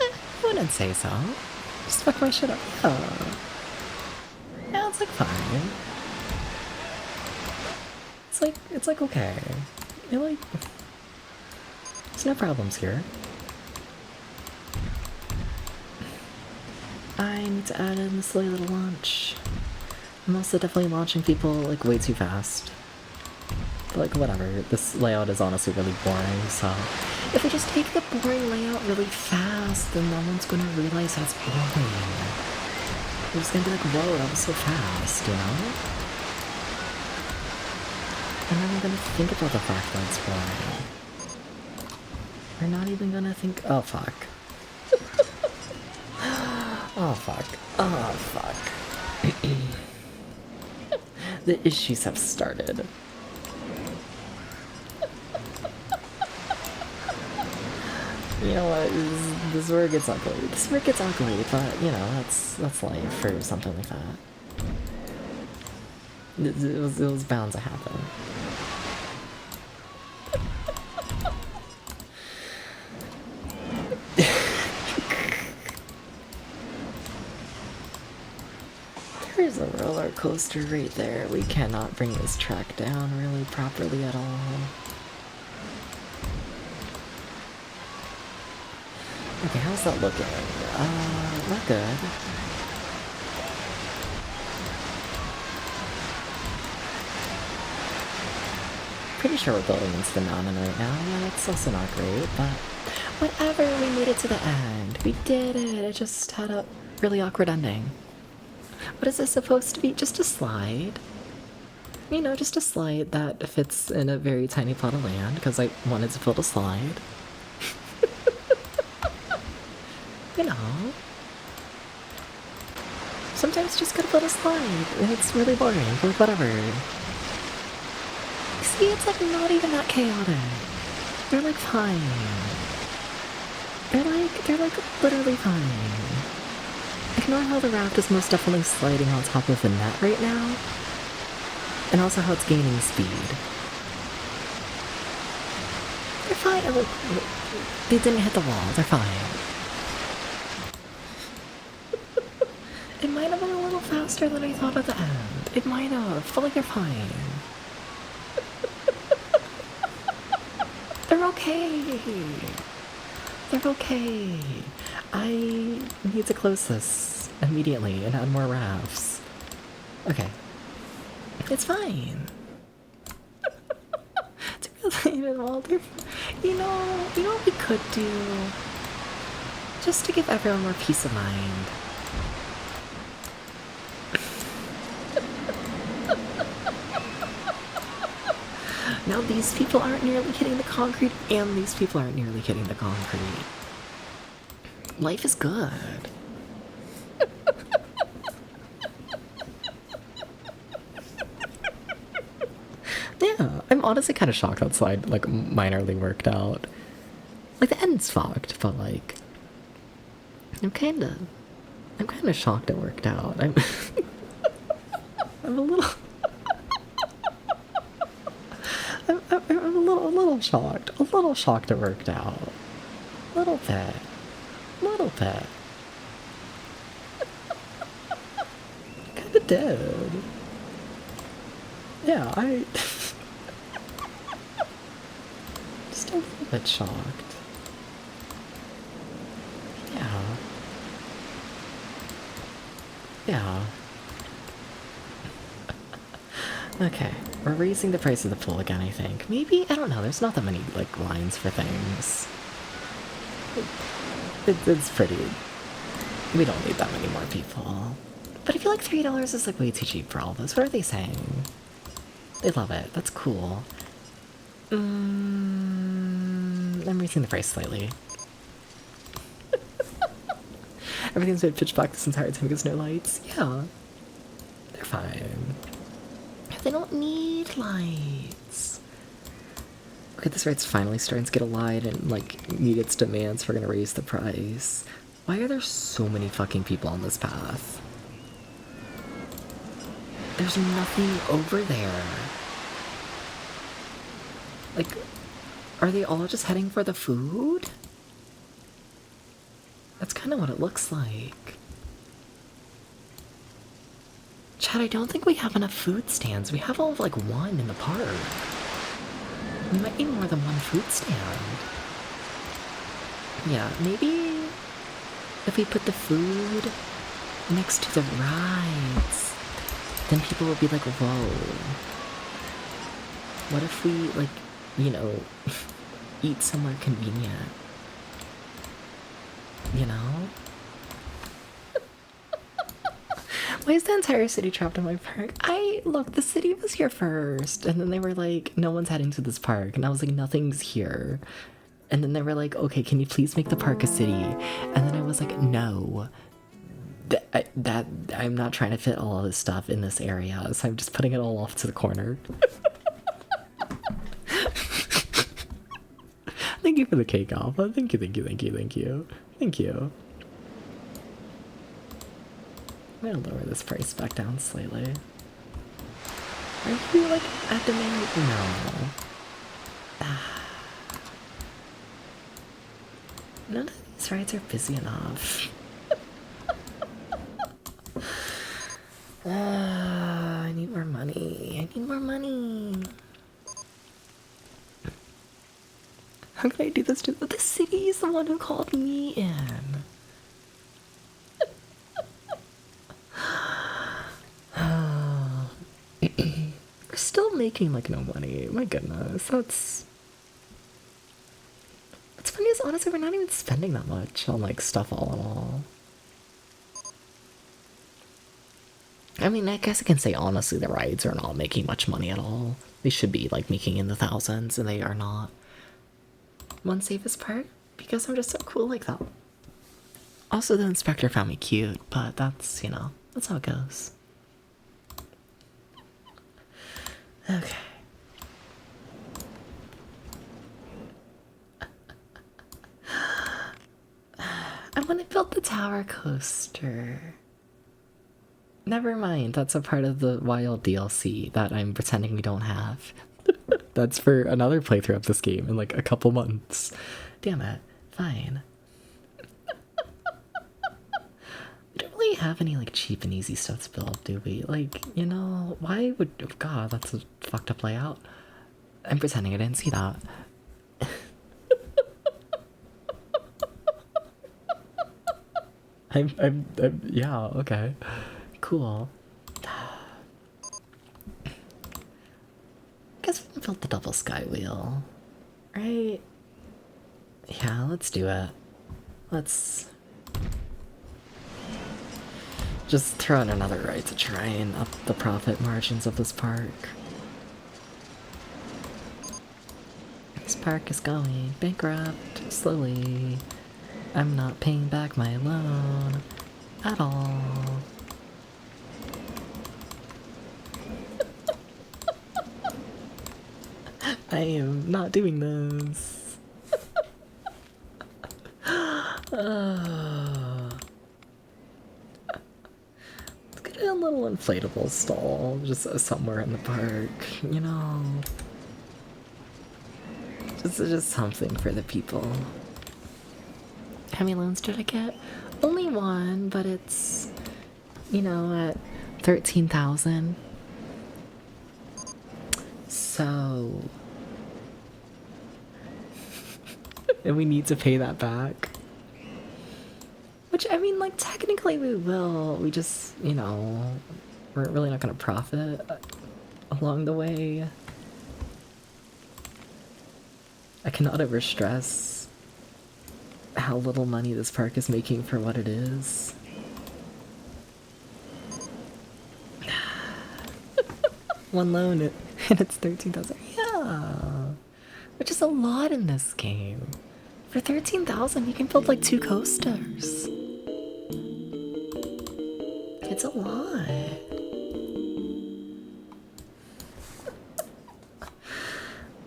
I wouldn't say so. Just fuck my shit up. Yeah. Yeah, it's like fine. It's like okay. You're like... There's no problems here. I need to add in the silly little launch. I'm also definitely launching people like way too fast. But like whatever, this layout is honestly really boring, so if we just take the boring layout really fast, then no one's gonna realize that's boring. They're just gonna be like, whoa, that was so fast, you know? And then I'm gonna think about the fact that it's boring. We're not even gonna think, oh fuck. Oh fuck. Oh fuck. The issues have started. You know what, this is where it gets ugly. This is where it gets ugly, but, you know, that's life for something like that. It was bound to happen. There's a roller coaster right there. We cannot bring this track down really properly at all. Okay, how's that looking? Not good. Pretty sure we're building into the mountain right now. Yeah, that's also not great, but whatever, we made it to the end. We did it. It just had a really awkward ending. What is this supposed to be? Just a slide? You know, just a slide that fits in a very tiny plot of land, because I wanted to build a slide. You know. Sometimes you just gotta build a slide, and it's really boring, but whatever. See, it's like not even that chaotic. They're like fine. They're like literally fine. Ignore how the raft is most definitely sliding on top of the net right now, and also how it's gaining speed. They're fine. Look, they didn't hit the wall. They're fine. It might have been a little faster than I thought at the end. It might have, but like they're fine. They're okay. They're okay. I need to close this immediately and add more rafts. Okay. It's fine. It's really Walter. You know what we could do? Just to give everyone more peace of mind. Now these people aren't nearly hitting the concrete, and these people aren't nearly hitting the concrete. Life is good. Yeah, I'm honestly kind of shocked that slide, like, minorly worked out. Like, the end's fucked, but, like, I'm kind of shocked it worked out. I'm I'm a little I'm a little shocked it worked out. A little bit. Kinda did. Yeah, I just a little bit shocked. Yeah. Okay, we're raising the price of the pool again, I think. Maybe? I don't know, there's not that many, like, lines for things. It's pretty. We don't need that many more people. But I feel like $3 is, like, way too cheap for all of this. What are they saying? They love it. That's cool. I'm raising the price slightly. Everything's been pitch black this entire time because no lights. Yeah. They're fine. They don't need lights. Okay, this right's finally starting to get a light and, like, meet its demands. We're gonna raise the price. Why are there so many fucking people on this path? There's nothing over there. Like, are they all just heading for the food? That's kind of what it looks like. Chad, I don't think we have enough food stands. We have all of, like, one in the park. We might need more than one food stand. Yeah, maybe if we put the food next to the rides, then people will be like, whoa. What if we, like, you know, eat somewhere convenient? You know? Why is the entire city trapped in my park? Look, the city was here first, and then they were like, no one's heading to this park, and I was like, nothing's here. And then they were like, okay, can you please make the park a city? And then I was like, no. I'm not trying to fit all of this stuff in this area, so I'm just putting it all off to the corner. Thank you for the cake, Alpha. Thank you. I'm gonna lower this price back down slightly. Are you, like, at demand? No. None of these rides are busy enough. I need more money. How can I do this to the city is the one who called me in? We're still making, like, no money. My goodness, that's... What's funny is, honestly, we're not even spending that much on, like, stuff all in all. I mean, I guess I can say, honestly, the rides are not making much money at all. They should be, like, making in the thousands, and they are not. One safest part? Because I'm just so cool like that. Also, the inspector found me cute, but that's, you know, that's how it goes. Okay. I want to build the tower coaster. Never mind, that's a part of the wild DLC that I'm pretending we don't have. That's for another playthrough of this game in, like, a couple months. Damn it. Fine. We don't really have any, like, cheap and easy stuff to build, do we? Like, you know, why would... Oh God, that's a fucked up layout. I'm pretending I didn't see that. Yeah, okay. Cool. Guess we built the double sky wheel. Right? Yeah, let's do it. Let's just throw in another ride to try and up the profit margins of this park. This park is going bankrupt slowly. I'm not paying back my loan at all. I am not doing this. Let's get a little inflatable stall just somewhere in the park, you know. Just something for the people. How many loans did I get? Only one, but it's, you know, at 13,000. So... and we need to pay that back. Which, I mean, like, technically we will. We just, you know, we're really not gonna profit along the way. I cannot overstress how little money this park is making for what it is. One loan and it's 13,000. Yeah, which is a lot in this game. For 13,000, you can build like 2 coasters. It's a lot.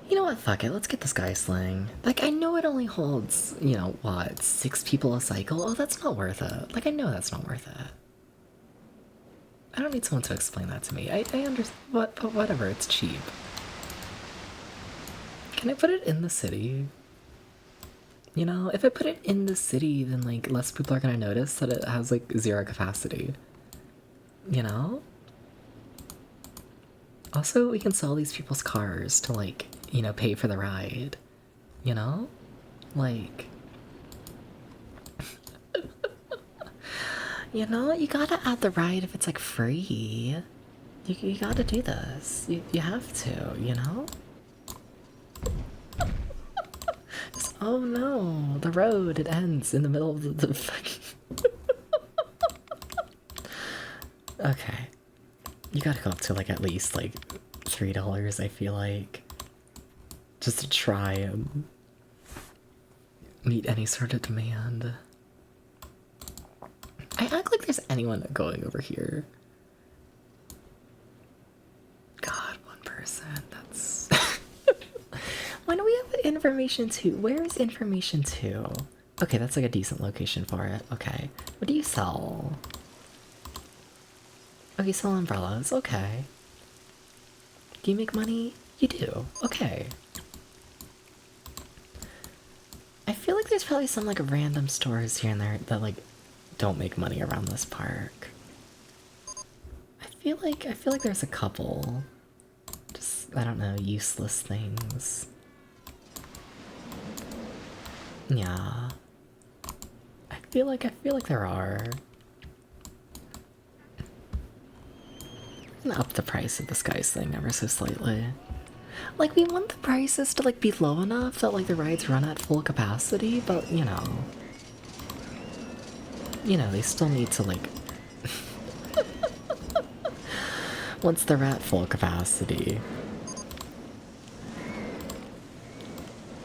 You know what? Fuck it. Let's get the Sky Sling. Like, I know it only holds, you know, what, 6 people a cycle? Oh, that's not worth it. Like, I know that's not worth it. I don't need someone to explain that to me. I understand. But whatever. It's cheap. Can I put it in the city? You know, if I put it in the city, then, like, less people are gonna notice that it has, like, 0 capacity. You know? Also, we can sell these people's cars to, like, you know, pay for the ride. You know? Like... you know, you gotta add the ride if it's, like, free. You gotta do this. You have to, you know? Just, oh no, the road, it ends in the middle of the fucking... Okay. You gotta go up to, like, at least, like, $3, I feel like. Just to try and meet any sort of demand. I act like there's anyone going over here. God, one person, that's... Why do we have information 2? Where is information 2? Okay, that's like a decent location for it. Okay. What do you sell? Oh, you sell umbrellas. Okay. Do you make money? You do. Okay. I feel like there's probably some like random stores here and there that like don't make money around this park. I feel like there's a couple. Just, I don't know, useless things. Yeah. I feel like there are. I'm gonna up the price of the Skies thing ever so slightly. Like, we want the prices to like be low enough that like the rides run at full capacity, but you know, they still need to like once they're at full capacity.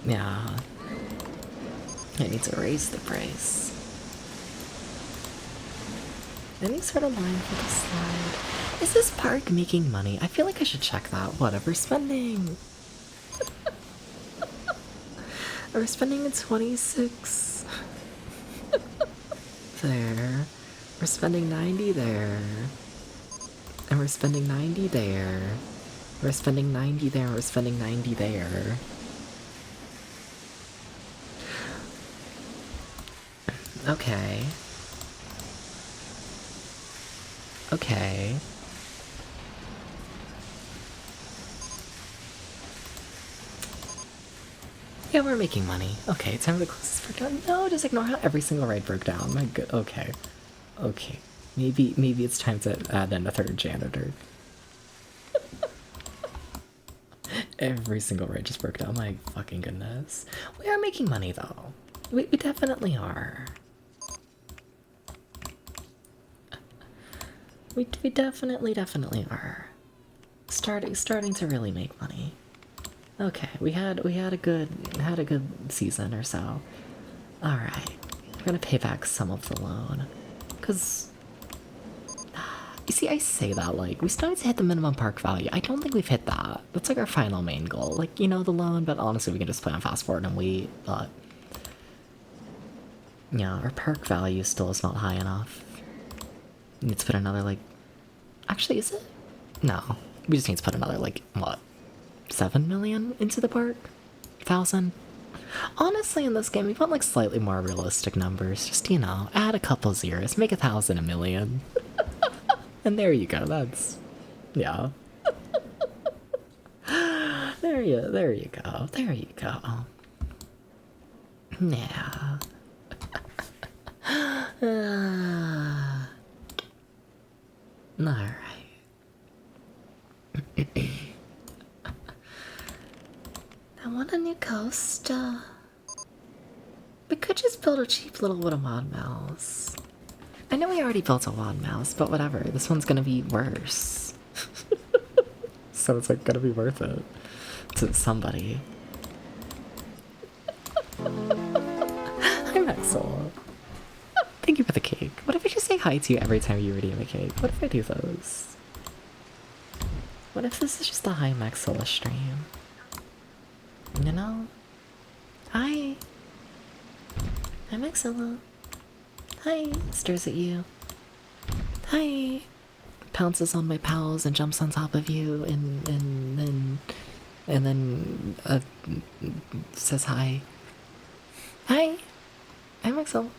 Yeah. I need to raise the price. Any sort of line for the slide. Is this park making money? I feel like I should check that. Whatever, spending. We're spending 26 there. We're spending 90 there. And we're spending 90 there. We're spending 90 there. We're spending 90 there. Okay. Okay. Yeah, we're making money. Okay, time to close this break down. No, just ignore how every single ride broke down. My good. Okay. Okay. Maybe it's time to add in a third janitor. Every single ride just broke down. My fucking goodness. We are making money though. We definitely are. We definitely are. Starting to really make money. Okay, we had a good season or so. All right, we're gonna pay back some of the loan, cause you see, I say that like we still need to hit the minimum park value. I don't think we've hit that. That's like our final main goal, like you know the loan. But honestly, we can just play on fast forward and wait. But yeah, our park value still is not high enough. Need to put another like. Actually, is it? No, we just need to put another like what, 7 million into the park? 1,000? Honestly, in this game, we want like slightly more realistic numbers. Just, you know, add a couple zeros, make 1,000 a million. And there you go, that's... yeah. There you go, there you go. Yeah. Alright. I want a new coaster. We could just build a cheap little wooden wad mouse. I know we already built a wad mouse, but whatever. This one's gonna be worse. So it's like gonna be worth it to somebody. Hi Maxwell. Thank you for the cake. What if I just say hi to you every time you redeem a cake? What if I do those? What if this is just a Hi Maxwell stream? You know? Hi! Hi Maxilla. Hi! Stares at you. Hi! Pounces on my pals and jumps on top of you and then says hi. Hi! Hi Maxilla.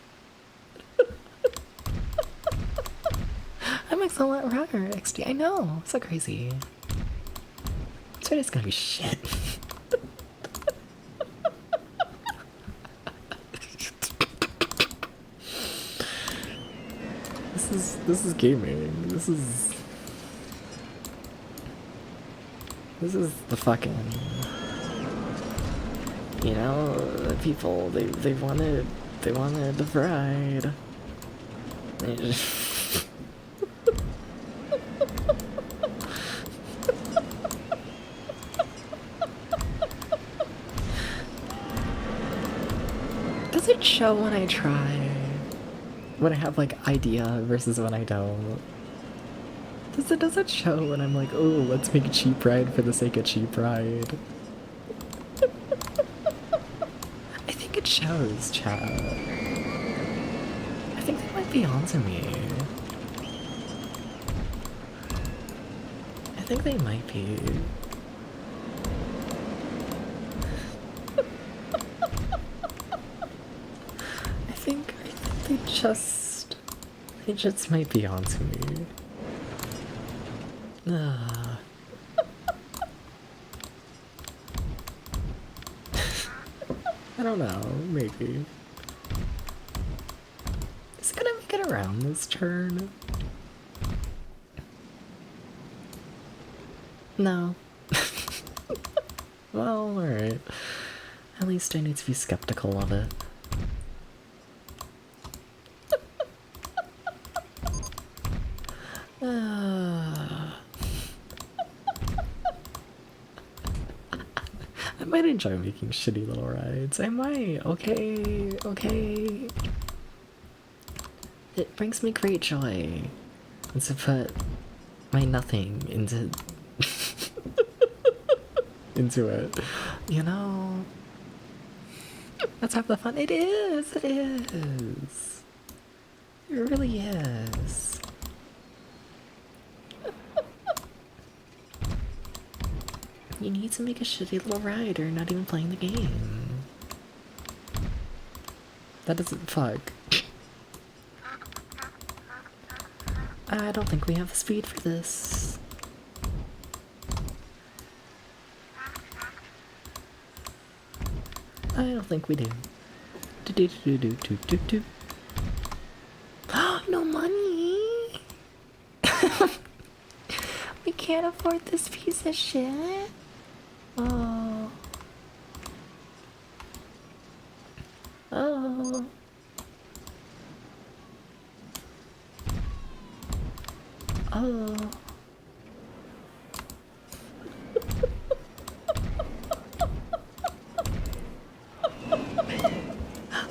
Hi Maxilla, Roger, XD. I know, so crazy. It's really just gonna be shit. This is gaming. This is the fucking, you know, the people they wanted the ride. They just does it show when I try? When I have like idea versus when I don't? Does it show when I'm like, oh, let's make a cheap ride for the sake of cheap ride? I think it shows, chat. I think they might be onto me. I think they might be. I think they just might be onto me. I don't know, maybe. Is it gonna make it around this turn? No. Well, alright. At least I need to be skeptical of it. I might enjoy making shitty little rides. I might. Okay, okay. It brings me great joy to put my nothing into into it. You know? Let's have the fun. It is. It is. It really is. You need to make a shitty little ride or you're not even playing the game. That doesn't fuck. I don't think we have the speed for this. I don't think we do. Do. No money! We can't afford this piece of shit. Oh. Oh. Oh.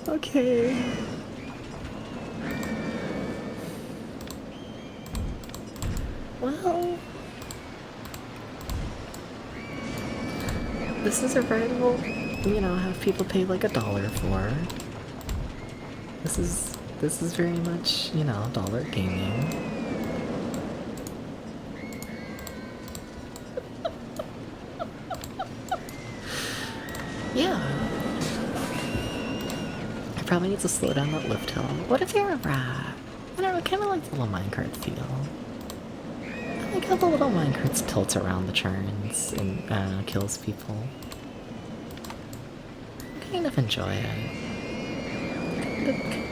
Okay. Well, this is a ride we'll, have people pay like $1 for. This is very much, dollar gaming. Yeah. I probably need to slow down that lift hill. What if you're a rat? I don't know, kind of like the little minecart feel. I like how the little minecarts tilt around the turns and kills people. I kind of enjoy it.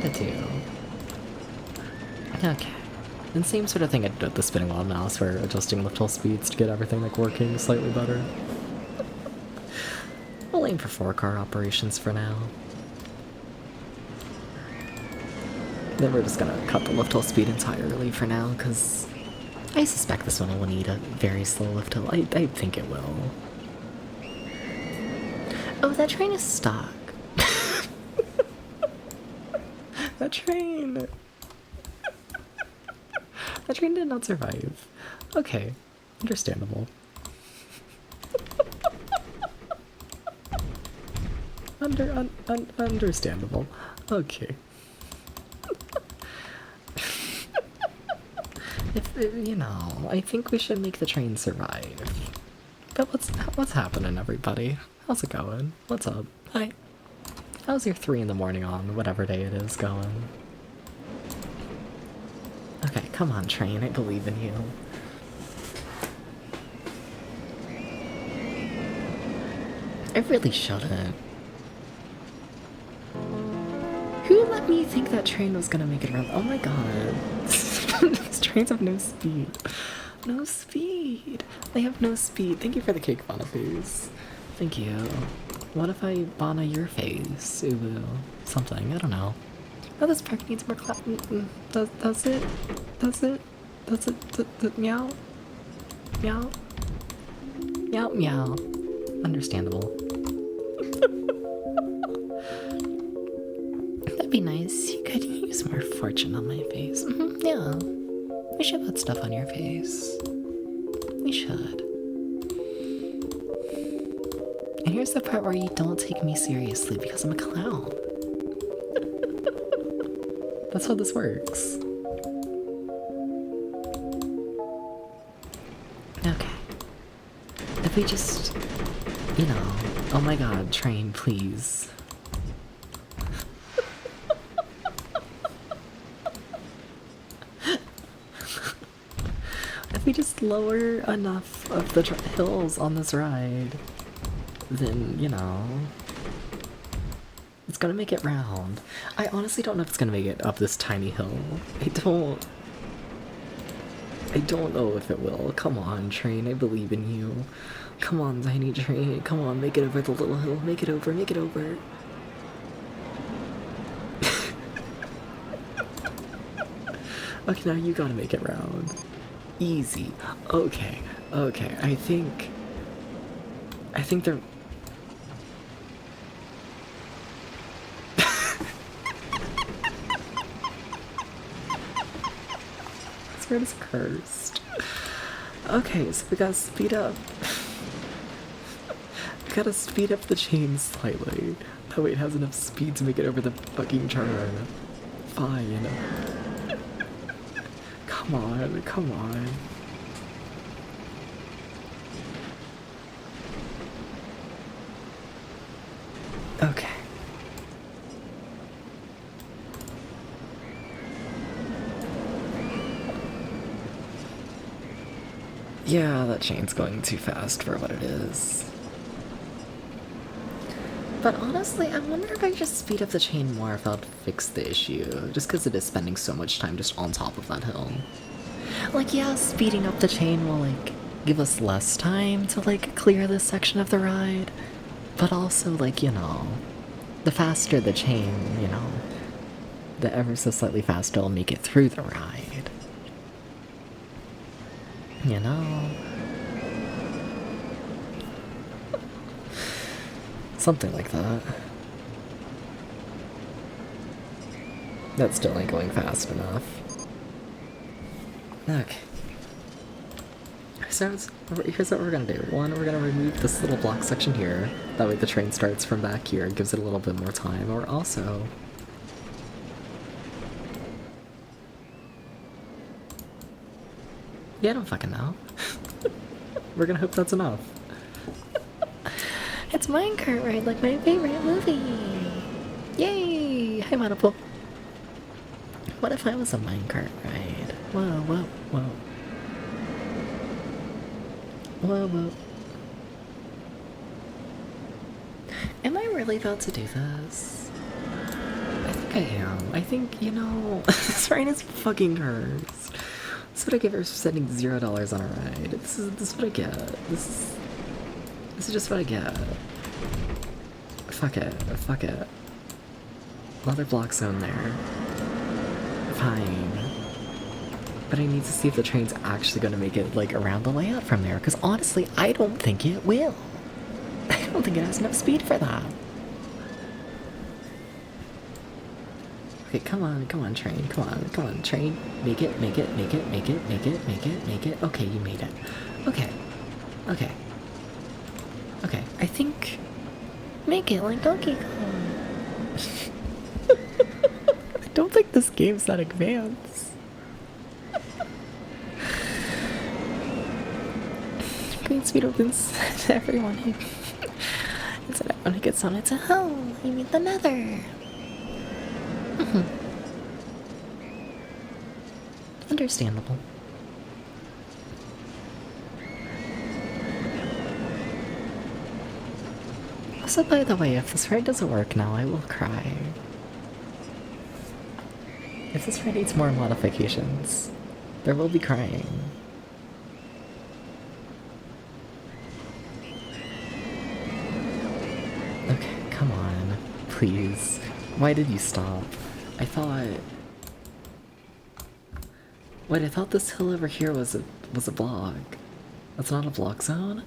Kinda do. Okay. And same sort of thing I did with the spinning wheel mouse, where adjusting lift hill speeds to get everything like working slightly better. We'll aim for 4-car operations for now. Then we're just gonna cut the lift hill speed entirely for now, because I suspect this one will need a very slow lift hill. I think it will. Oh, that train is stuck. That train! That train did not survive. Okay, understandable. Understandable. Okay. I think we should make the train survive. But what's happening, everybody? How's it going? What's up? Hi. How's your 3 in the morning on whatever day it is going? Okay, come on, train. I believe in you. I really shouldn't. Who let me think that train was gonna make it around? Oh my god. These trains have no speed. No speed. They have no speed. Thank you for the cake, Boniface. Thank you. What if I Bana your face? Ooh, something. I don't know. Oh, this park needs more clap. Does it? Does it? Does it? Meow? Meow? Meow, meow. Understandable. That'd be nice. You could use more fortune on my face. Yeah. We should put stuff on your face. We should. And here's the part where you don't take me seriously because I'm a clown. That's how this works. Okay. If we just, oh my god, train, please. If we just lower enough of the hills on this ride, then, it's gonna make it round. I honestly don't know if it's gonna make it up this tiny hill. I don't know if it will. Come on, train, I believe in you. Come on, tiny train, come on, make it over the little hill. Make it over, make it over. Okay, now you gotta make it round. Easy. Okay, okay, I think they're... This word is cursed. Okay, so we gotta speed up. We gotta speed up the chain slightly. That way it has enough speed to make it over the fucking turn. Fine. Come on, come on. Okay. Yeah, that chain's going too fast for what it is. But honestly, I wonder if I just speed up the chain more if I'll fix the issue. Just because it is spending so much time just on top of that hill. Like, yeah, speeding up the chain will, like, give us less time to, like, clear this section of the ride. But also, like, you know, the faster the chain, you know, the ever so slightly faster I'll make it through the ride. You know? Something like that. That still ain't going fast enough. Okay. So here's what we're gonna do. One, we're gonna remove this little block section here. That way the train starts from back here and gives it a little bit more time. Or also... yeah, I don't fucking know. We're gonna hope that's enough. It's minecart ride, like my favorite movie! Yay! Hi, Monopole. What if I was a minecart ride? Whoa, whoa, whoa. Whoa, whoa. Am I really about to do this? I think I am. I think, you know, this ride is fucking hers. This is what I get for spending $0 on a ride. This is what I get. This is just what I get. Fuck it. Fuck it. Another block zone there. Fine. But I need to see if the train's actually gonna make it, like, around the layout from there, because honestly, I don't think it will. I don't think it has enough speed for that. Okay, come on, train, come on, train. Make it. Okay, you made it. Okay. I think... make it like Donkey Kong. I don't think this game's that advanced. Green speed opens to everyone who... instead of everyone who gets on its a hell, you mean the nether. Understandable. Also, by the way, if this ride doesn't work now, I will cry. If this ride needs more modifications, there will be crying. Okay, come on. Please. Why did you stop? I thought... wait, I thought this hill over here was a block. That's not a block zone?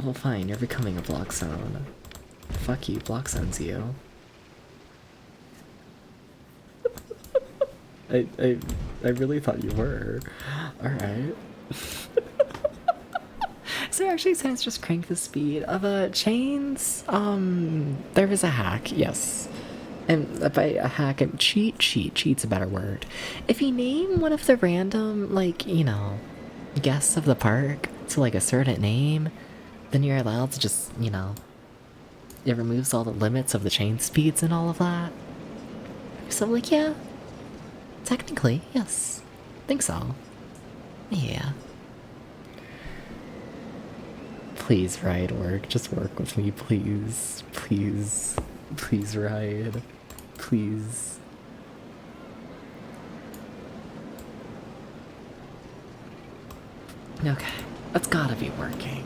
Well, fine, you're becoming a block zone. Fuck you, block zones you. I really thought you were. Alright. So actually, since just crank the speed of chains, there is a hack, yes. And by a hack, and cheat's a better word. If you name one of the random, like, you know, guests of the park to, like, a certain name, then you're allowed to just, you know, it removes all the limits of the chain speeds and all of that. So, like, yeah, technically, yes. Think so. Yeah. Please, ride, work. Just work with me, please. Please. Please, ride. Please. Okay, that's gotta be working.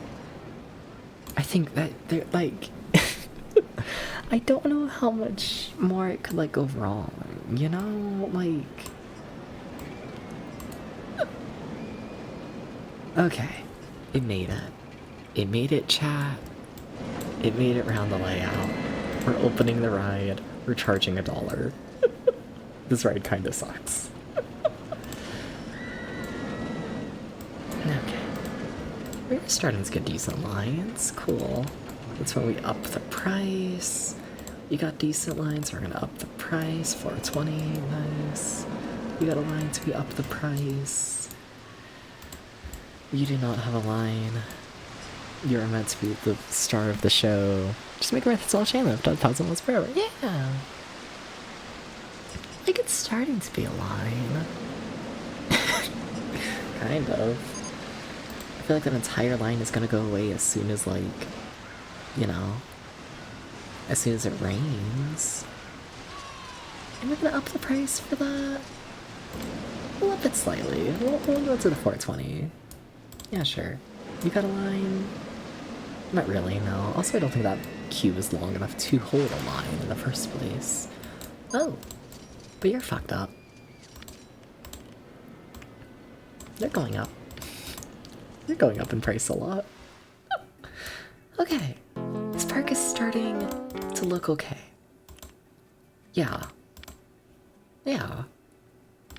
I think that they're like... I don't know how much more it could, like, go wrong, you know? Like... okay, it made it. It made it, chat. It made it round the layout. We're opening the ride. We're charging $1. This ride kinda sucks. Okay. We're starting to get decent lines. Cool. That's when we up the price. You got decent lines, we're gonna up the price. $4.20, nice. You got a line to be up the price. You do not have a line. You are meant to be the star of the show. Just make a small channel if 1,000 was forever. Yeah! Like, it's starting to be a line. Kind of. feel like that entire line is gonna go away as soon as, like, you know, as soon as it rains. And we're gonna up the price for that. We'll up it slightly. We'll go to the 420. Yeah, sure. You got a line? Not really, no. Also, I don't think that queue is long enough to hold a line in the first place. Oh, but you're fucked up. They're going up. They're going up in price a lot. Okay, this park is starting to look okay. Yeah. Yeah.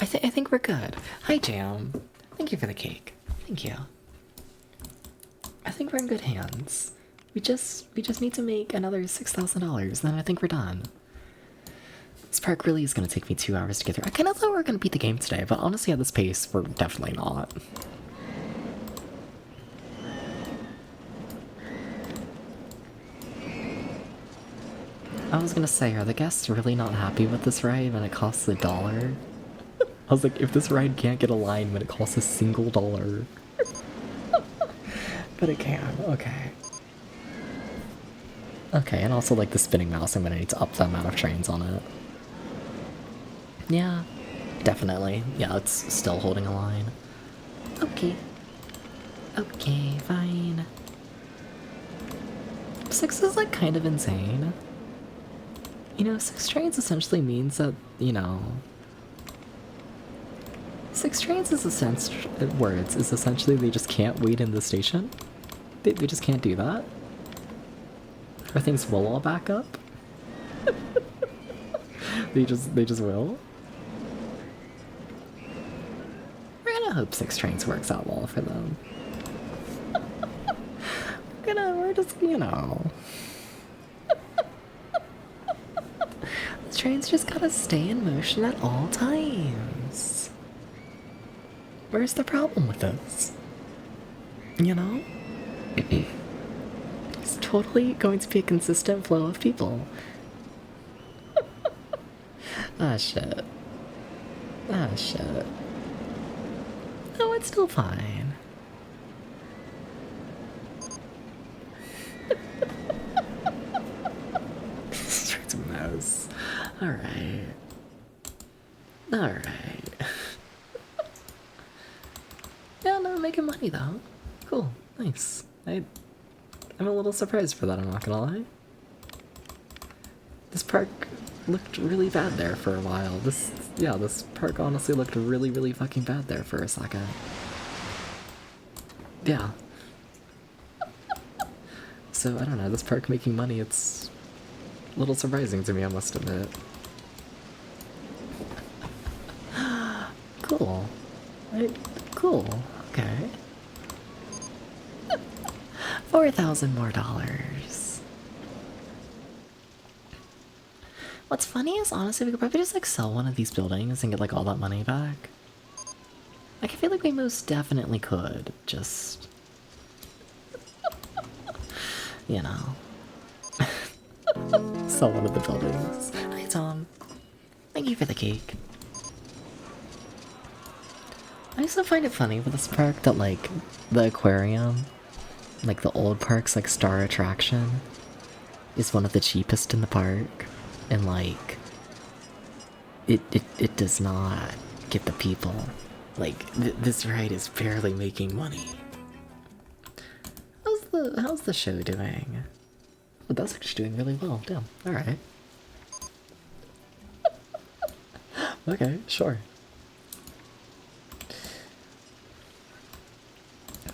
I think we're good. Hi, Jam. Thank you for the cake. Thank you. I think we're in good hands. We just need to make another $6,000, then I think we're done. This park really is gonna take me 2 hours to get through. I kind of thought we were gonna beat the game today, but honestly, at this pace, we're definitely not. I was gonna say, are the guests really not happy with this ride when it costs $1? I was like, if this ride can't get a line when it costs a single dollar. But it can, okay. Okay, and also like the spinning mouse, I'm gonna need to up the amount of trains on it. Yeah, definitely. Yeah, it's still holding a line. Okay. Okay, fine. 6 is like kind of insane. You know, 6 trains essentially means that, you know... 6 trains is essentially they just can't wait in the station. They just can't do that. Or things will all back up. they just will. We're gonna hope 6 trains works out well for them. we're just, you know. The trains just gotta stay in motion at all times. Where's the problem with this? You know? It's totally going to be a consistent flow of people. Ah, shit. Ah, shit. Oh, it's still fine. It's a mess. Alright. Alright. Yeah, no, making money though. Cool, nice. I'm a little surprised for that, I'm not gonna lie. This park looked really bad there for a while. This park honestly looked really, really fucking bad there for a second. Yeah. So, I don't know, this park making money, it's a little surprising to me, I must admit. Cool. Cool. Okay. $4,000 more dollars. What's funny is honestly we could probably just like sell one of these buildings and get like all that money back. Like I feel like we most definitely could just, you know, sell one of the buildings. Hi Tom. Thank you for the cake. I also find it funny with this park that like the aquarium, like the old park's like star attraction, is one of the cheapest in the park, and like it does not get the people. Like this ride is barely making money. How's the show doing? Oh, that's actually doing really well. Damn. All right. Okay, sure.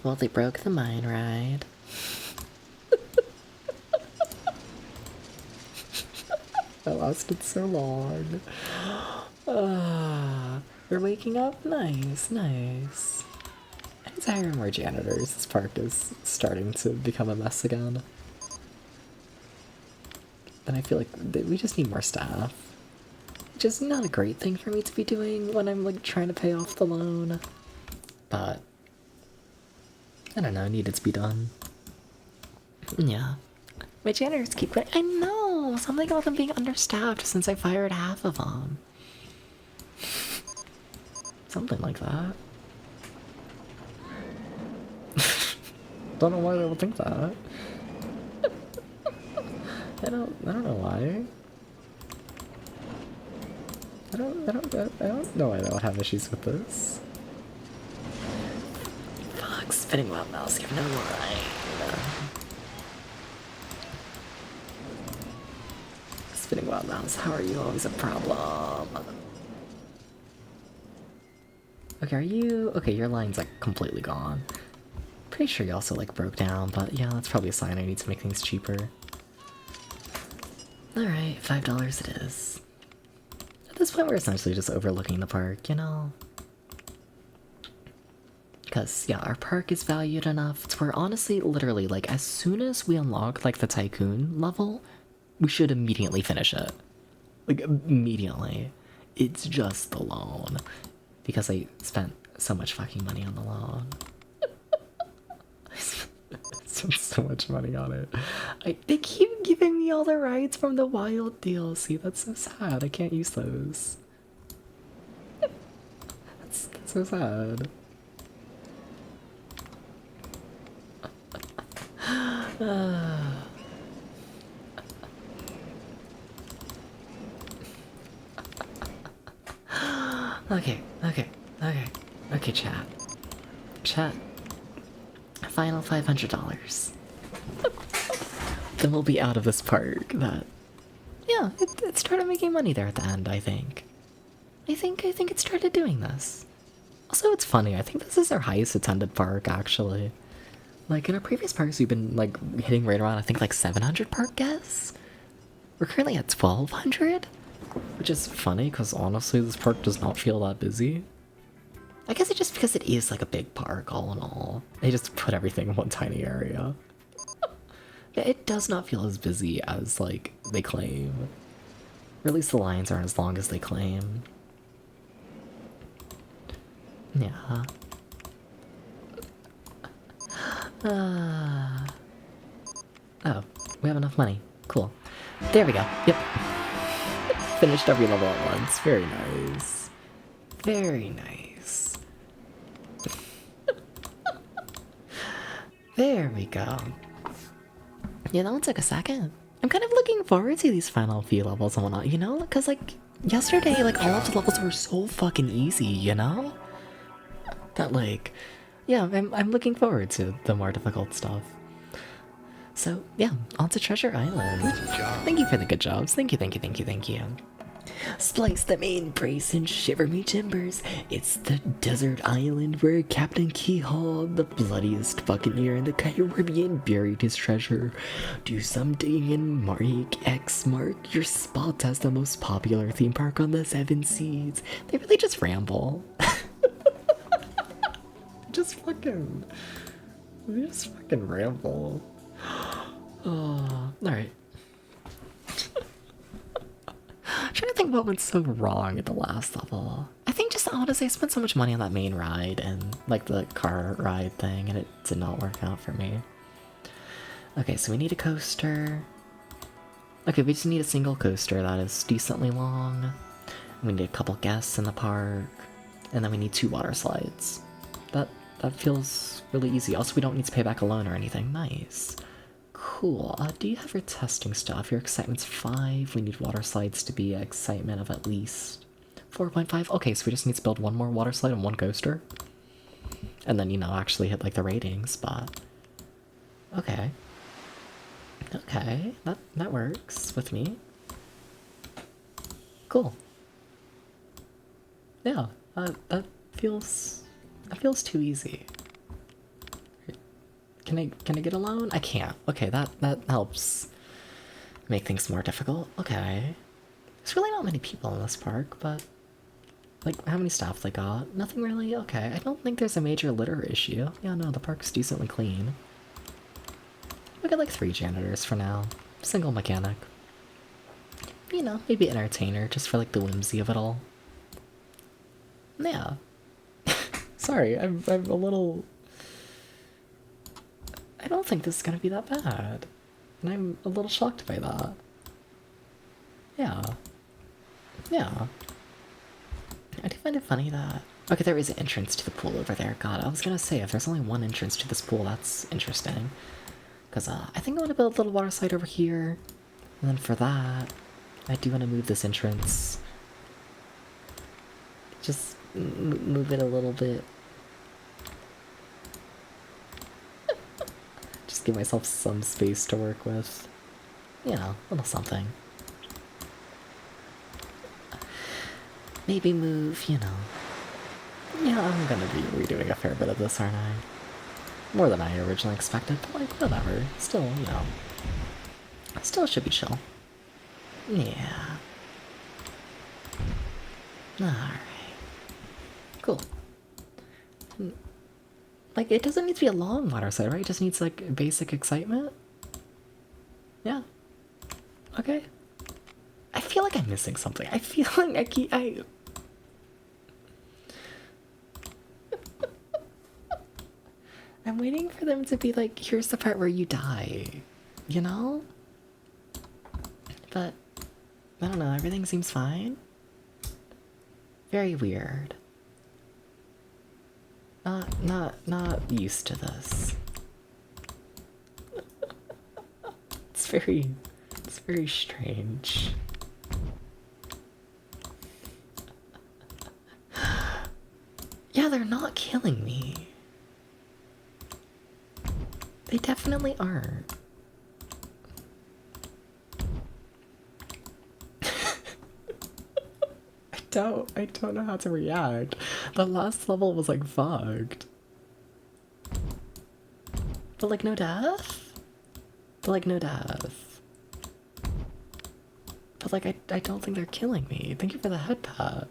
Well, they broke the mine ride. That lasted so long. We're waking up? Nice, nice. I need to hire more janitors. This park is starting to become a mess again. And I feel like we just need more staff. Which is not a great thing for me to be doing when I'm like trying to pay off the loan. But I don't know, it needed to be done. Yeah. My janitors keep going. I know! Something about them being understaffed since I fired half of them. Something like that. Don't know why they would think that. I don't know why. I don't know why they would have issues with this. Fuck, spinning wild mouse, you have no line. Spinning wild mouse, how are you always a problem? Okay, are you... Okay, your line's like completely gone. Pretty sure you also like broke down, but yeah, that's probably a sign I need to make things cheaper. Alright, $5 it is. At this point we're essentially just overlooking the park, you know? Because, yeah, our park is valued enough to where honestly, literally, like, as soon as we unlock, like, the Tycoon level, we should immediately finish it. Like, immediately. It's just the loan. Because I spent so much fucking money on the loan. I spent so much money on it. They keep giving me all the rides from the wild DLC. That's so sad. I can't use those. That's so sad. Okay, chat. Final $500. Then we'll be out of this park. Yeah, it started making money there at the end, I think. I think it started doing this. Also, it's funny, I think this is our highest attended park, actually. Like, in our previous parks, we've been, like, hitting right around, I think, like, 700 park guests? We're currently at 1,200? Which is funny, because honestly, this park does not feel that busy. I guess it's just because it is, like, a big park, all in all. They just put everything in one tiny area. Yeah, it does not feel as busy as, like, they claim. Or at least the lines aren't as long as they claim. Yeah. Oh, we have enough money. Cool. There we go. Yep. Finished every level at once. Very nice. Very nice. There we go. Yeah, that one took a second. I'm kind of looking forward to these final few levels and whatnot, you know? Because, like, yesterday, like, all of the levels were so fucking easy, you know? That, like... Yeah, I'm looking forward to the more difficult stuff. So, yeah, on to Treasure Island. Thank you for the good jobs. Thank you. Splice the main brace and shiver me timbers. It's the desert island where Captain Keyhole, the bloodiest buccaneer in the Caribbean, buried his treasure. Do some digging and mark X mark your spot as the most popular theme park on the 7 seas. They really just ramble. Just fucking ramble. Oh, alright. I'm trying to think what went so wrong at the last level. I think just honestly, I spent so much money on that main ride and like the car ride thing, and it did not work out for me. Okay, so we need a coaster. Okay, we just need a single coaster that is decently long. We need a couple guests in the park, and then we need 2 water slides. That feels really easy. Also, we don't need to pay back a loan or anything. Nice. Cool. Do you have your testing stuff? Your excitement's 5. We need water slides to be excitement of at least 4.5. Okay, so we just need to build 1 more water slide and 1 coaster. And then, you know, actually hit, like, the ratings, but... Okay. Okay, that works with me. Cool. Yeah, that feels too easy. Can I get a loan? I can't. Okay, that helps make things more difficult. Okay. There's really not many people in this park, but like how many staff they got? Nothing really. Okay. I don't think there's a major litter issue. Yeah, no, the park's decently clean. We got like 3 janitors for now. Single mechanic. You know, maybe entertainer just for like the whimsy of it all. Yeah. Sorry, I'm a little... I don't think this is gonna be that bad. And I'm a little shocked by that. Yeah. Yeah. I do find it funny that Okay, there is an entrance to the pool over there. God, I was gonna say, if there's only one entrance to this pool, that's interesting. Because I think I want to build a little water slide over here. And then for that, I do want to move this entrance. Just move it a little bit. Just give myself some space to work with. You know, a little something. Maybe move, you know. Yeah, I'm gonna be redoing a fair bit of this, aren't I? More than I originally expected, but like, whatever. Still, you know. Still should be chill. Yeah. Alright. Cool. Like, it doesn't need to be a long water slide, right? It just needs, like, basic excitement? Yeah. Okay. I feel like I'm missing something. I feel like I'm waiting for them to be like, here's the part where you die. You know? But, I don't know, everything seems fine. Very weird. Not used to this. It's very strange. Yeah, they're not killing me. They definitely aren't. I don't know how to react. The last level was like fucked. But like no death? But like no death. But like I don't think they're killing me. Thank you for the head pat.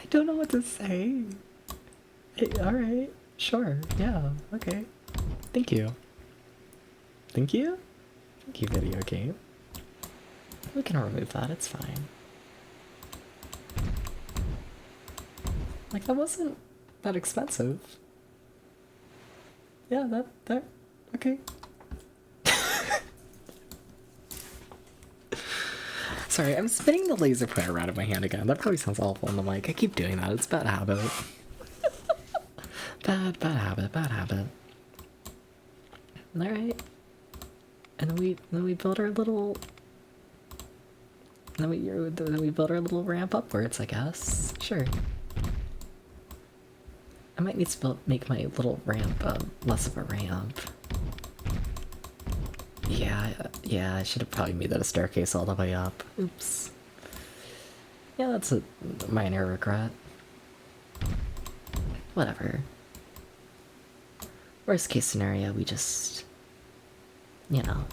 I don't know what to say. Alright, sure, yeah, okay. Thank you. Thank you? Thank you, video game. We can remove that, it's fine. Like, that wasn't that expensive. Yeah, that, okay. Sorry, I'm spinning the laser pointer around in my hand again. That probably sounds awful on the mic. I keep doing that. It's a bad habit. bad habit. Alright. And then we build our little... Then we build our little ramp upwards, I guess. Sure. I might need to make my little ramp less of a ramp. Yeah, I should have probably made that a staircase all the way up. Oops. Yeah, that's a minor regret. Whatever. Worst case scenario, we just... You know.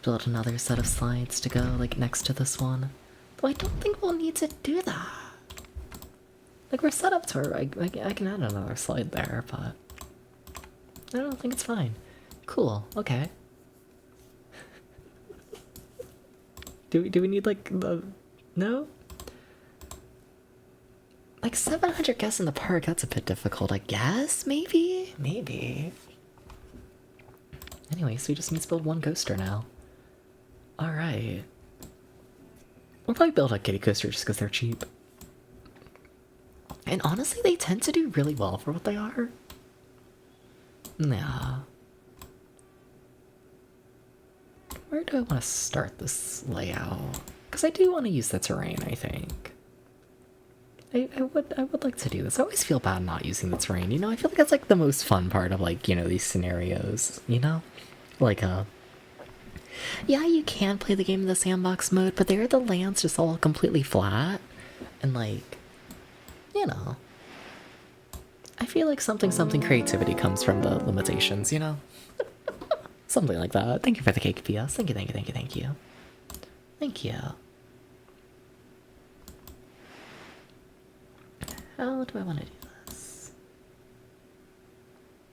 Build another set of slides to go, like, next to this one. Though I don't think we'll need to do that. Like, we're set up to... I can add another slide there, but... I don't think it's fine. Cool, okay. do we need, like, the... No? Like, 700 guests in the park, that's a bit difficult, I guess? Maybe? Maybe. Anyways, we just need to build one coaster now. Alright. We'll probably build a kitty coaster just because they're cheap. And honestly, they tend to do really well for what they are. Yeah. Where do I want to start this layout? Because I do want to use the terrain, I think. I would like to do this. I always feel bad not using the terrain, you know? I feel like that's like the most fun part of, like, you know, these scenarios, you know? Like, yeah, you can play the game in the sandbox mode, but there the land's just all completely flat. And, like, you know. I feel like something creativity comes from the limitations, you know? Something like that. Thank you for the cake, PS. Thank you. Thank you. How do I want to do this?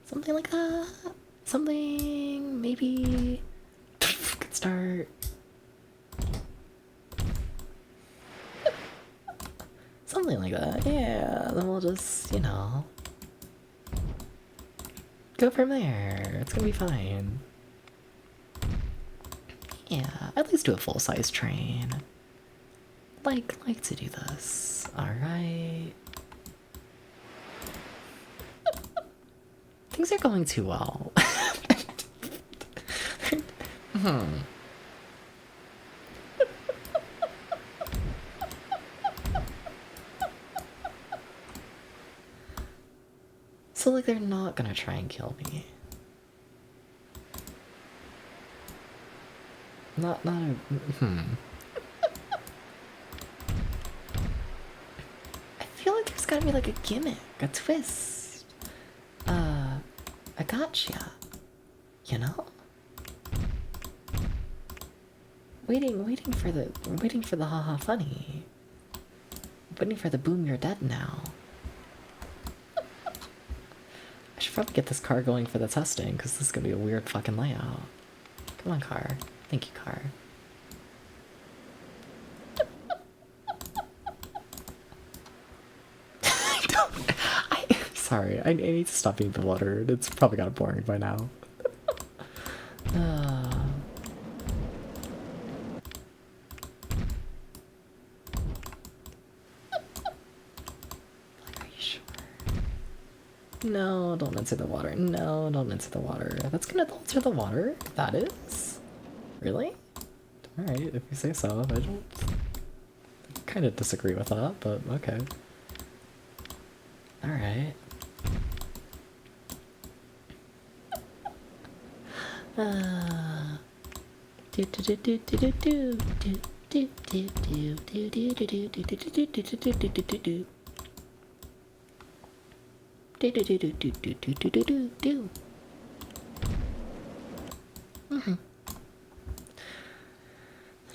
Something like that? Something, maybe... Good start. Something like that. Yeah, then we'll just, you know, go from there. It's gonna be fine. Yeah, at least do a full-size train. Like to do this. Alright. Things are going too well. So, like, they're not gonna try and kill me. Not a... I feel like there's gotta be, like, a gimmick, a twist. A gotcha. You know? Waiting for the haha funny. Waiting for the boom, you're dead now. I should probably get this car going for the testing, because this is gonna be a weird fucking layout. Come on, car. Thank you, car. Sorry, I need to stop eating the water. It's probably got boring by now. Are you sure? No, don't enter the water. No, don't enter the water. That's gonna alter the water? That is? Really? Alright, if you say so. I don't... kind of disagree with that, but okay. Alright.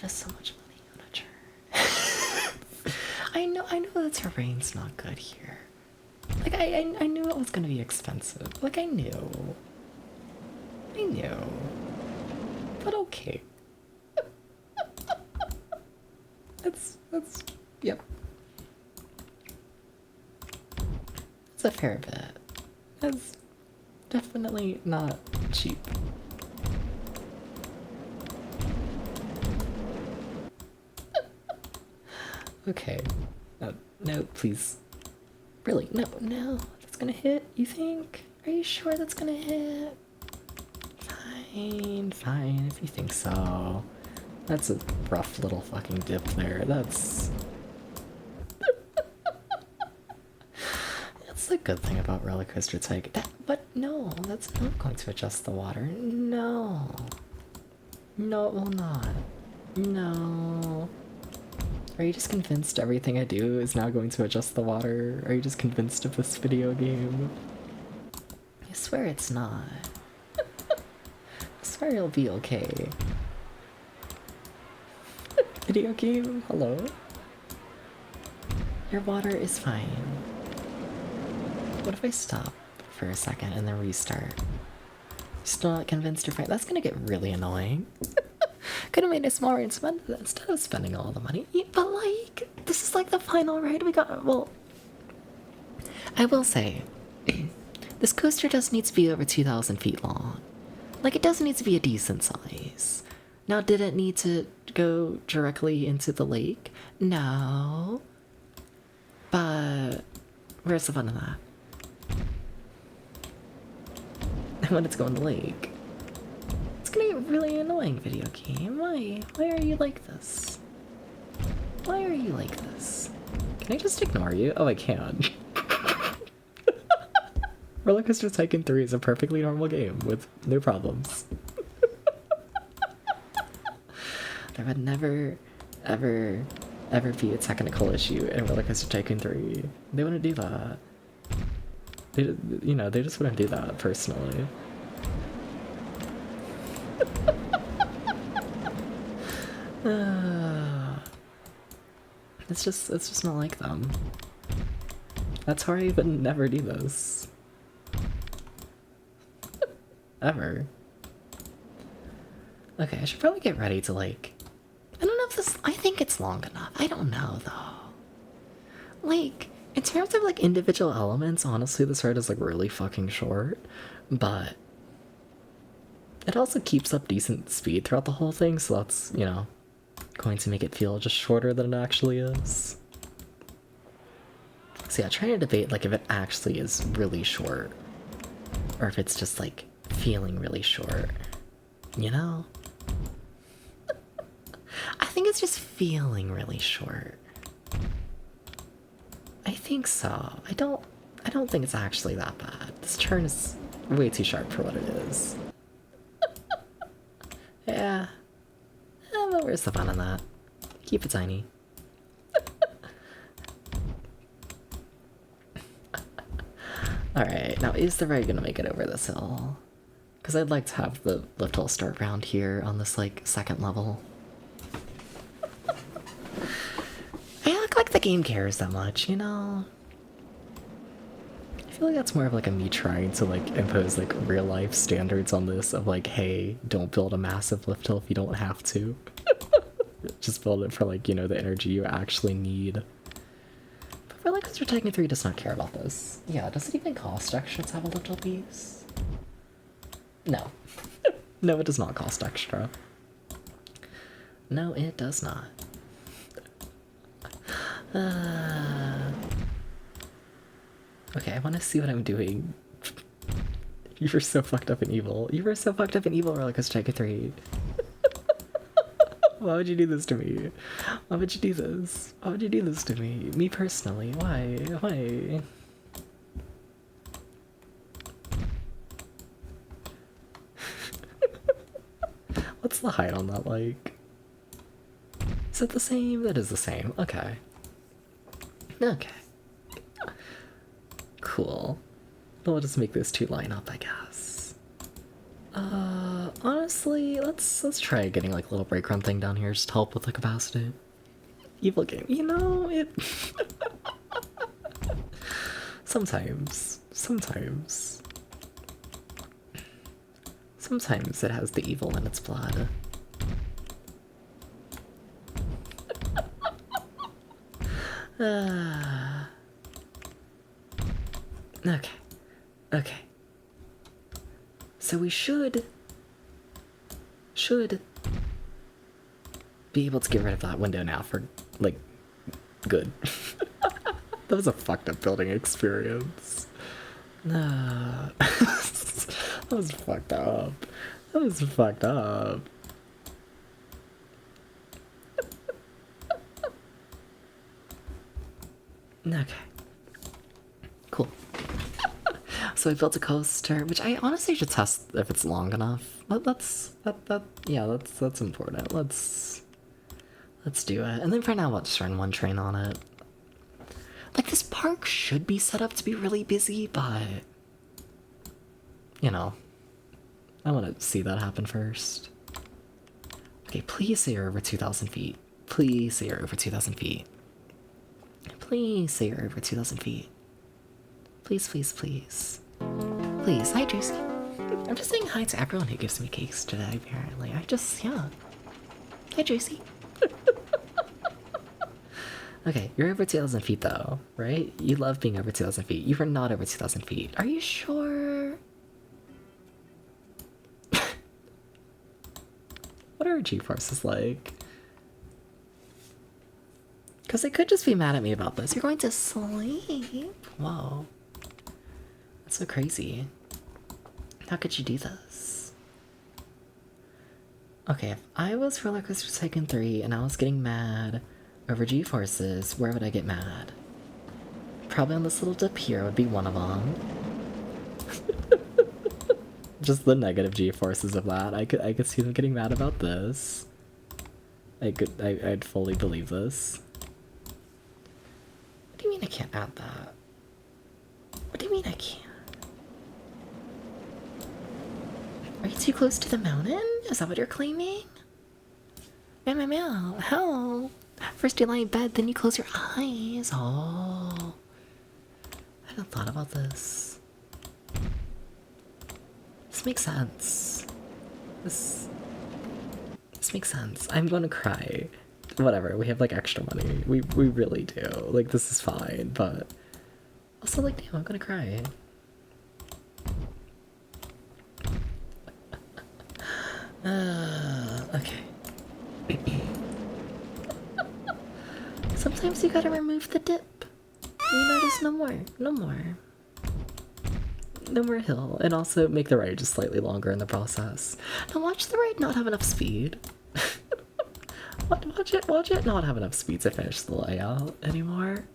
That is so much money on a turn. I know the terrain's not good here. Like, I knew it was gonna be expensive. Like, I knew. But okay. That's, yep. It's a fair bit. That's definitely not cheap. Okay. No, please. Really? No. That's gonna hit, you think? Are you sure that's gonna hit? Fine, if you think so. That's a rough little fucking dip there. That's the good thing about Roller Coaster Tycoon. But no, that's not going to adjust the water. No. No, it will not. No. Are you just convinced everything I do is now going to adjust the water? Are you just convinced of this video game? I swear it's not. I swear it'll be okay. Video game? Hello? Your water is fine. What if I stop for a second and then restart? Still not convinced you're fine? That's gonna get really annoying. Could have made a smaller instead of spending all the money. Yeah, but like, this is like the final ride we got. Well, I will say, this coaster does need to be over 2,000 feet long. Like, it does need to be a decent size. Now, did it need to go directly into the lake? No. But where's the fun of that? When it's going to the lake. It's gonna get really annoying, video game. Why? Why are you like this? Why are you like this? Can I just ignore you? Oh, I can. Roller Coaster Tycoon 3 is a perfectly normal game with no problems. There would never, ever be a technical issue in Roller Coaster Tycoon 3. They wouldn't do that. They, you know, they just wouldn't do that personally. It's just not like them. That's why I would never do this. Ever. Okay, I should probably get ready to, like... I don't know if this... I think it's long enough. I don't know, though. Like, in terms of like individual elements, honestly, this ride is like really fucking short, but it also keeps up decent speed throughout the whole thing, so that's, you know, going to make it feel just shorter than it actually is. So yeah, trying to debate like if it actually is really short, or if it's just like feeling really short, you know? I think it's just feeling really short. I think so. I don't think it's actually that bad. This turn is way too sharp for what it is. Yeah. But where's the fun in that? Keep it tiny. Alright, now is the ride gonna make it over this hill? Because I'd like to have the lift hill start round here on this, like, second level. I look like the game cares that much, you know? I feel like that's more of like a me trying to like impose like real life standards on this of like, hey, don't build a massive lift hill if you don't have to. Just build it for like, you know, the energy you actually need. But for like Mr. Tycoon 3 does not care about this. Yeah, does it even cost extra to have a lift hill piece? No. No, it does not cost extra. No, it does not. Okay, I want to see what I'm doing. You were so fucked up and evil. You were so fucked up and evil, Roller Coaster Tycoon 3. Why would you do this to me? Why would you do this? Why would you do this to me? Me personally? Why? Why? What's the height on that like? Is it the same? That is the same. Okay. Okay. Cool. We'll just make those two line up, I guess. Honestly, let's try getting like a little break run thing down here just to help with the capacity. Evil game, you know, it... Sometimes it has the evil in its blood. Okay. So we should be able to get rid of that window now for, like, good. That was a fucked up building experience. Nah. That was fucked up. That was fucked up. Okay. Cool. So I built a coaster, which I honestly should test if it's long enough. But that's important. Let's do it. And then for now, we'll just run one train on it. Like, this park should be set up to be really busy, but you know, I want to see that happen first. Okay, please say you're over 2,000 feet. Please say you're over 2,000 feet. Please say you're over 2,000 feet. Please, please, please. Please, hi, Juicy. I'm just saying hi to everyone who gives me cakes today, apparently. Yeah. Hi, Juicy. Okay, you're over 2,000 feet, though, right? You love being over 2,000 feet. You were not over 2,000 feet. Are you sure? What are G-forces like? Because they could just be mad at me about this. You're going to sleep? Whoa. That's so crazy. How could you do this? Okay, if I was Roller Coaster Tycoon 3 and I was getting mad over G-forces, where would I get mad? Probably on this little dip here would be one of them. Just the negative G-forces of that. I could see them getting mad about this. I'd fully believe this. What do you mean I can't add that? What do you mean I can't? Are you too close to the mountain? Is that what you're claiming? Meow. How? First you lie in bed, then you close your eyes. Oh. I hadn't thought about this. This makes sense. This makes sense. I'm gonna cry. whatever, we have like extra money. We really do. Like, this is fine, but also like, damn, I'm gonna cry. Okay. Sometimes you gotta remove the dip. You notice no more. No more. No more hill. And also make the ride just slightly longer in the process. Now watch the ride not have enough speed. Watch it not have enough speed to finish the layout anymore.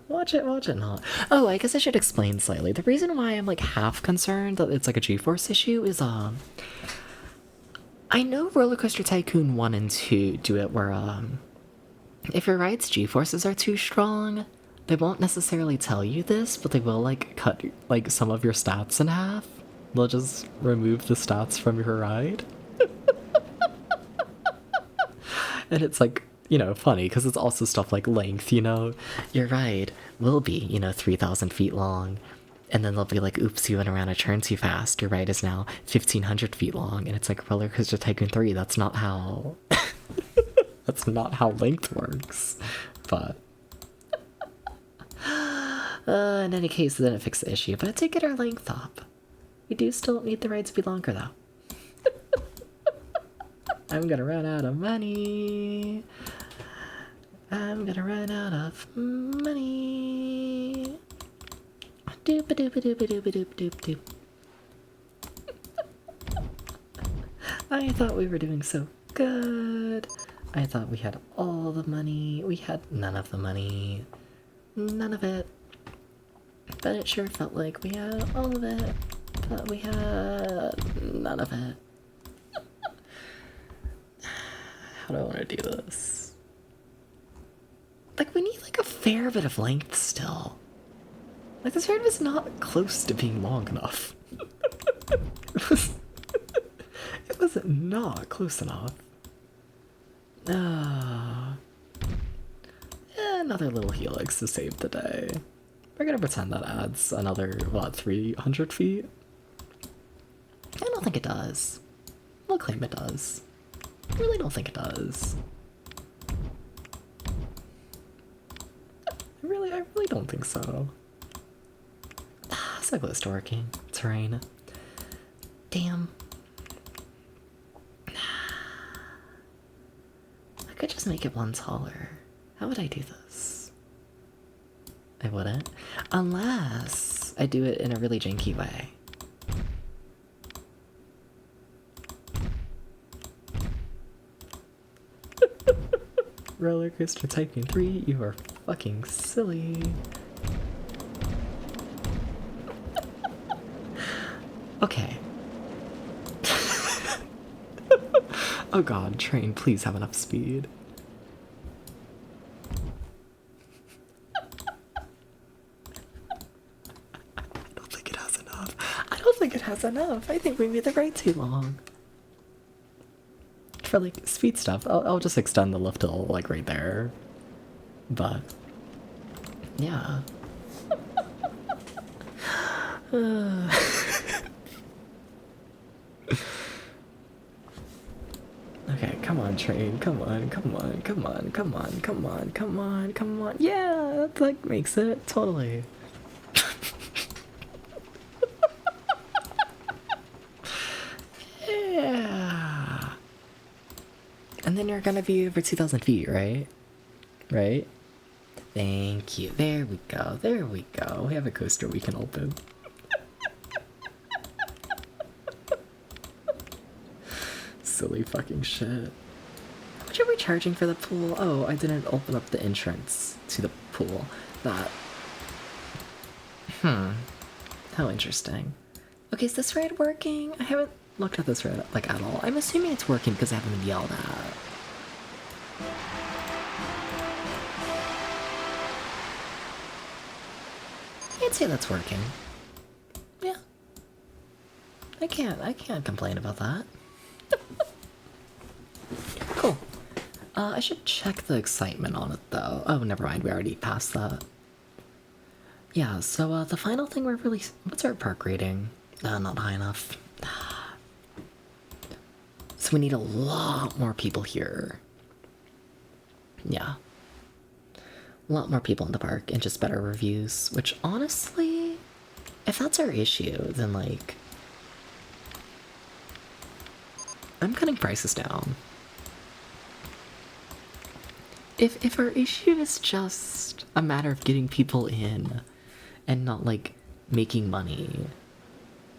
Watch it not. Oh, I guess I should explain slightly. The reason why I'm like half concerned that it's like a G-force issue is I know Roller Coaster Tycoon 1 and 2 do it where if your ride's G-forces are too strong, they won't necessarily tell you this, but they will like cut like some of your stats in half. They'll just remove the stats from your ride. And it's like, you know, funny because it's also stuff like length, you know. Your ride will be, you know, 3,000 feet long. And then they'll be like, oops, you went around a turn too fast. Your ride is now 1,500 feet long. And it's like, Roller Coaster Tycoon 3, that's not how... that's not how length works. But... in any case, it didn't fix the issue. But I did get our length up. We do still need the ride to be longer, though. I'm gonna run out of money. I'm gonna run out of money. Doop a doop a doop a doop a doop doop doop. I thought we were doing so good. I thought we had all the money. We had none of the money. None of it. But it sure felt like we had all of it. But we had none of it. How do I want to do this? Like, we need like a fair bit of length still. Like, this ride was not close to being long enough. It was not close enough. Another little helix to save the day. We're gonna pretend that adds another, what, 300 feet? I don't think it does. We'll claim it does. I really don't think it does. I really don't think so. So close to working. Terrain. Damn. I could just make it one taller. How would I do this? I wouldn't. Unless I do it in a really janky way. Roller Coaster Tycoon 3, you are fucking silly. Okay. Oh god, train, please have enough speed. I don't think it has enough. I don't think it has enough. I think we made the ride too long. For like speed stuff, I'll just extend the lift hill like right there. But yeah. Okay, come on, train. Come on, come on, come on, come on, come on, come on, come on. Yeah, that like makes it totally. Yeah. And then you're gonna be over 2,000 feet, right? Right? Thank you. There we go. There we go. We have a coaster we can open. Silly fucking shit. How much are we charging for the pool? Oh, I didn't open up the entrance to the pool. That. How interesting. Okay, is this ride working? I haven't looked at this ride like at all. I'm assuming it's working because I haven't been yelled at. I'd say that's working. Yeah. I can't complain about that. Cool. I should check the excitement on it though. Oh, never mind, we already passed that. Yeah, so the final thing we're really... What's our park rating? Not high enough. So we need a lot more people here. Yeah. A lot more people in the park and just better reviews, which honestly, if that's our issue, then like, I'm cutting prices down. If our issue is just a matter of getting people in and not like making money,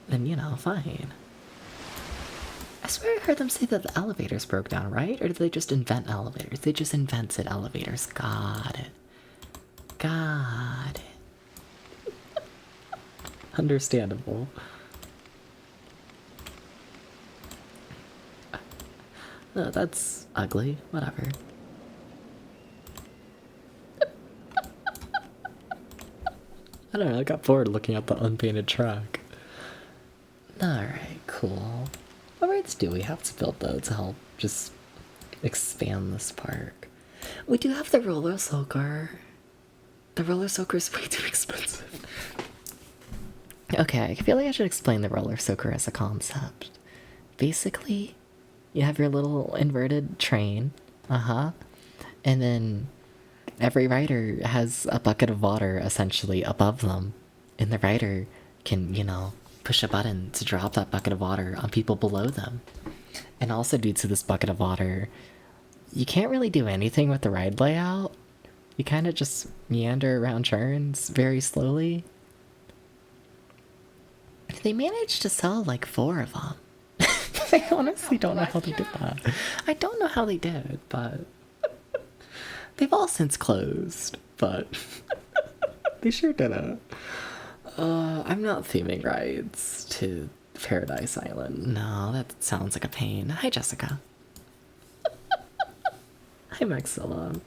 then you know, fine. I swear I heard them say that the elevators broke down, right? Or did they just invent elevators? They just invented elevators. Got it. Got it. Understandable. No, that's ugly. Whatever. I don't know, I got bored looking at the unpainted track. Alright, cool. What rides do we have to build though to help just expand this park? We do have the roller soaker. The roller soaker is way too expensive. Okay, I feel like I should explain the roller soaker as a concept. Basically, you have your little inverted train, and then every rider has a bucket of water essentially above them, and the rider can, you know, push a button to drop that bucket of water on people below them. And also, due to this bucket of water, you can't really do anything with the ride layout. You kind of just meander around turns very slowly. They managed to sell like 4 of them. I honestly don't know how they did that. I don't know how they did, but they've all since closed, but they sure did it. I'm not theming rides to Paradise Island. No, that sounds like a pain. Hi, Jessica. Hi, Maxilla.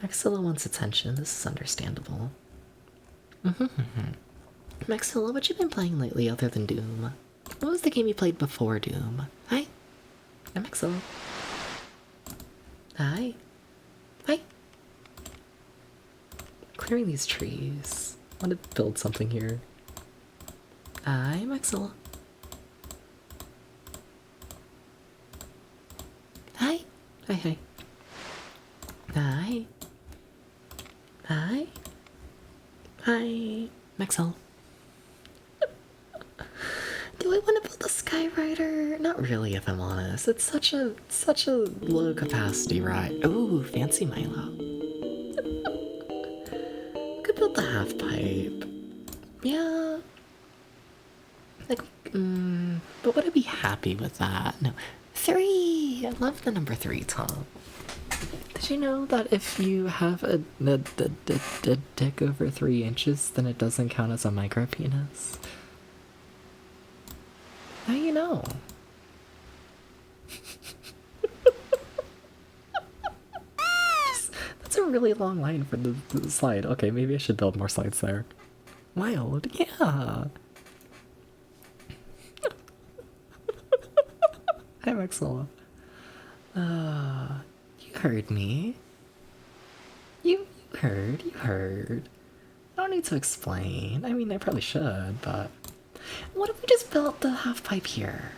Maxilla wants attention. This is understandable. Maxilla, what you been playing lately other than Doom? What was the game you played before Doom? Hi. I'm Maxilla. Hi. Hi. Clearing these trees. I want to build something here. Hi, Maxilla. Hi. Hi, hi. Hi. Hi. Hi. Maxilla. Do I want to build a Skyrider? Not really, if I'm honest. It's such a low capacity ride. Ooh, fancy Milo. Could build the half pipe. Yeah. Like, but would I be happy with that? No. 3! I love the number 3, Tom. Did you know that if you have a dick over 3 inches, then it doesn't count as a micro penis? Now you know. That's a really long line for the slide. Okay, maybe I should build more slides there. Wild, yeah. Hi, Maxilla. You heard me. You heard. I don't need to explain. I mean, I probably should, but... What if we just built the half pipe here?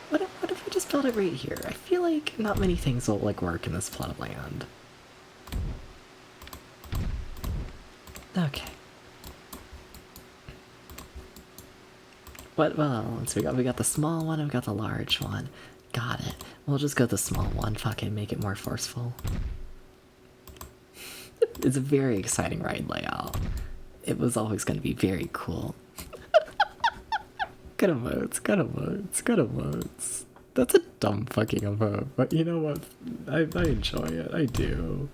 What if we just built it right here? I feel like not many things will like work in this plot of land. Okay. What else? We got the small one and we got the large one. Got it. We'll just go the small one. Fucking make it more forceful. It's a very exciting ride layout. It was always going to be very cool. Good emotes, good emotes, good emotes. That's a dumb fucking emote, but you know what? I enjoy it. I do.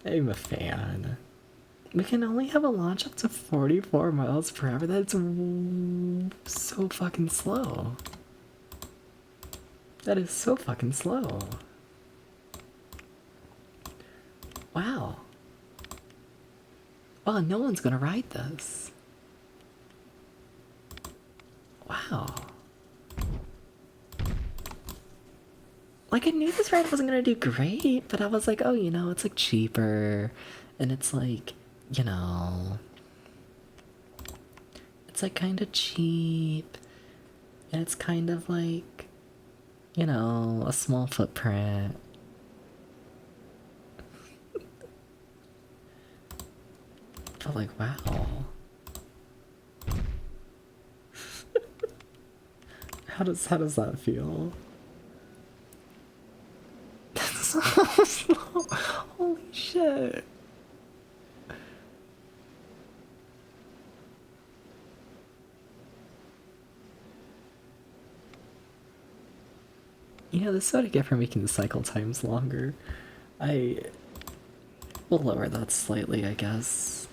I'm a fan. We can only have a launch up to 44 miles per hour. That's so fucking slow. That is so fucking slow. Wow. Oh, no one's gonna ride this. Wow. Like, I knew this ride wasn't gonna do great, but I was like, oh, you know, it's like cheaper, and it's like, you know, it's like kind of cheap. And it's kind of like, you know, a small footprint. But like, wow. How does that feel? That's so slow. Holy shit. You know, this is what I get for making the cycle times longer. I will lower that slightly, I guess.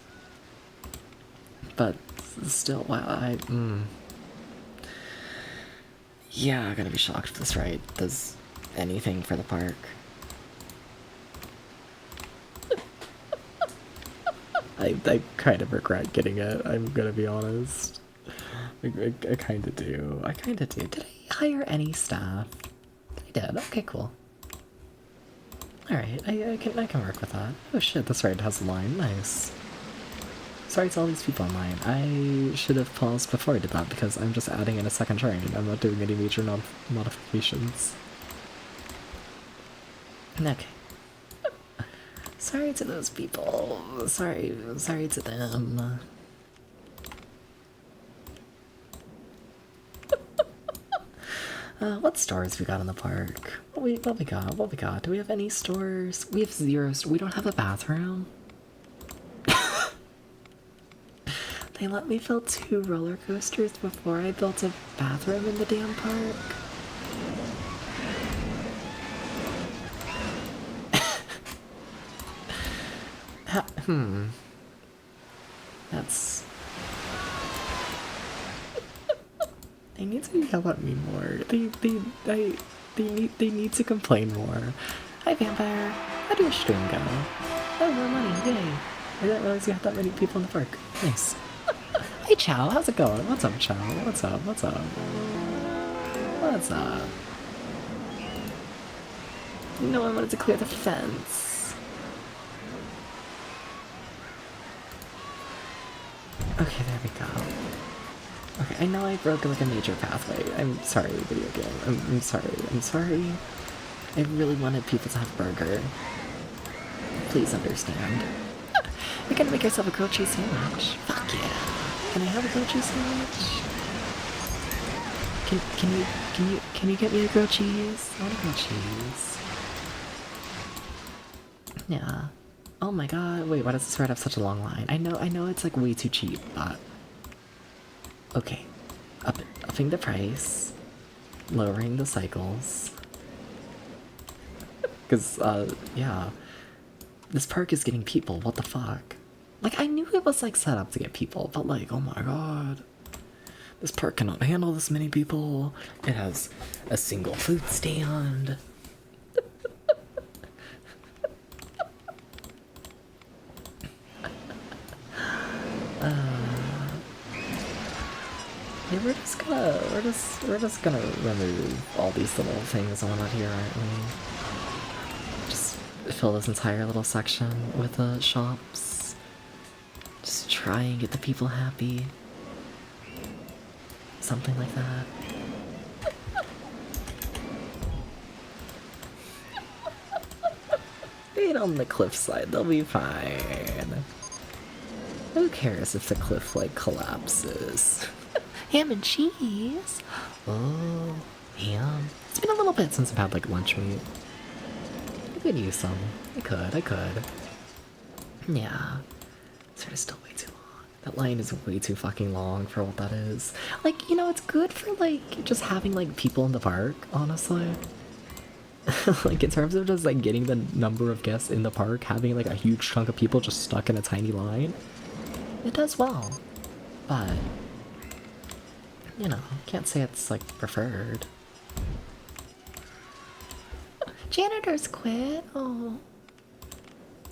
But still, wow, yeah, I'm gonna be shocked if this right does anything for the park. I kind of regret getting it, I'm gonna be honest. I kind of do. I kind of do. Did I hire any staff? I did. Okay, cool. Alright, I can work with that. Oh shit, this ride has a line. Nice. Sorry to all these people online. I should have paused before I did that because I'm just adding in a second train. I'm not doing any major modifications. Okay. Sorry to those people. Sorry to them. What stores we got in the park? What we got? Do we have any stores? We have 0 we don't have a bathroom. They let me build 2 roller coasters before I built a bathroom in the damn park. That's... They need to yell at me more. They need to complain more. Hi, Vampire. How do your stream go? Oh, more money. Yay. I didn't realize you had that many people in the park. Nice. Hey, Chow. How's it going? What's up, Chow? What's up? What's up? What's up? No one wanted to clear the fence. Okay, there we go. Okay, I know I broke like a major pathway. I'm sorry, video game. I'm sorry. I'm sorry. I really wanted people to have a burger. Please understand. You're gonna make yourself a grilled cheese sandwich. Fuck yeah. Can I have a grilled cheese sandwich? Can you get me a grilled cheese? I want a grilled cheese. Yeah. Oh my god, wait, why does this ride have such a long line? I know it's like way too cheap, but... Okay. Upping the price. Lowering the cycles. Because, yeah. This park is getting people, what the fuck? Like, I knew it was, like, set up to get people, but, like, oh my god. This park cannot handle this many people. It has a single food stand. Yeah, we're just gonna remove all these little things on it here, aren't we? Just fill this entire little section with the shops. Just try and get the people happy. Something like that. Wait on the cliffside, they'll be fine. Who cares if the cliff, like, collapses? Ham and cheese? Oh, ham. It's been a little bit since I've had, like, lunch meat. I could use some. I could. Yeah. Sort of still way too long. That line is way too fucking long for what that is. Like, you know, it's good for, like, just having, like, people in the park, honestly. Like, in terms of just, like, getting the number of guests in the park, having, like, a huge chunk of people just stuck in a tiny line, it does well. But, you know, can't say it's, like, preferred. Janitors quit? Oh.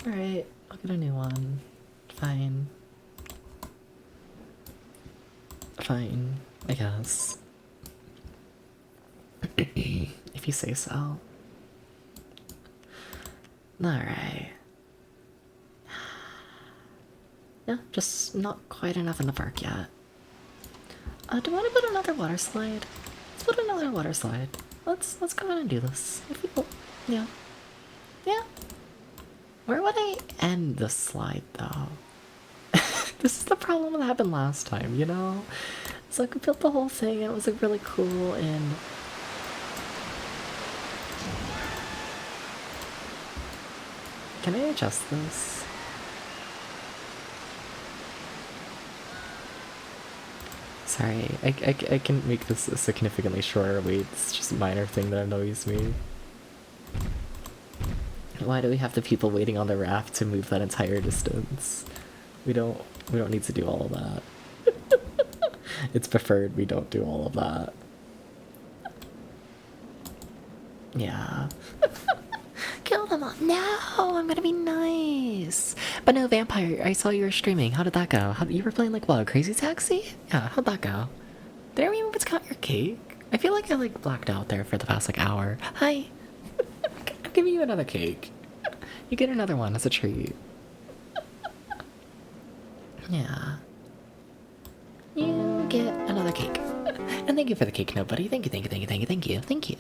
Alright, I'll get a new one. Fine. Fine, I guess. If you say so. Alright. Yeah, just not quite enough in the park yet. Do you want to put another water slide? Let's put another water slide. Let's go ahead and do this. Yeah. Yeah. Where would I end the slide though? This is the problem that happened last time, you know? So I could build the whole thing and it was like really cool and can I adjust this? Sorry, I can make this a significantly shorter wait, it's just a minor thing that annoys me. Why do we have the people waiting on the raft to move that entire distance? We don't need to do all of that. It's preferred we don't do all of that. Yeah. Kill them all. No, I'm gonna be nice. But no, Vampire, I saw you were streaming. How did that go? You were playing like what, Crazy Taxi? Yeah, how'd that go? Did I even count your cake? I feel like I like blacked out there for the past like hour. Hi. I'm giving you another cake. You get another one as a treat. Yeah. You get another cake. And thank you for the cake, nobody. Thank you, thank you, thank you, thank you, thank you, thank you.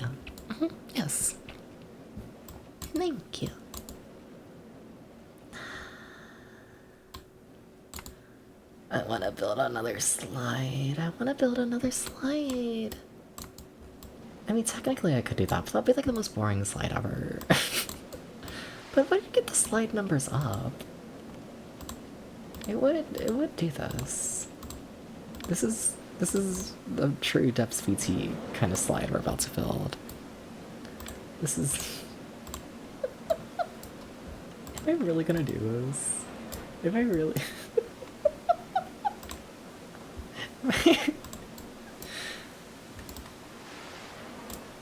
Yes. Thank you. I want to build another slide. I want to build another slide. I mean, technically I could do that, but that'd be like the most boring slide ever. But why did you get the slide numbers up? It would do this. This is a true depths VT kind of slide we're about to build. This is. Am I really gonna do this? Am I really?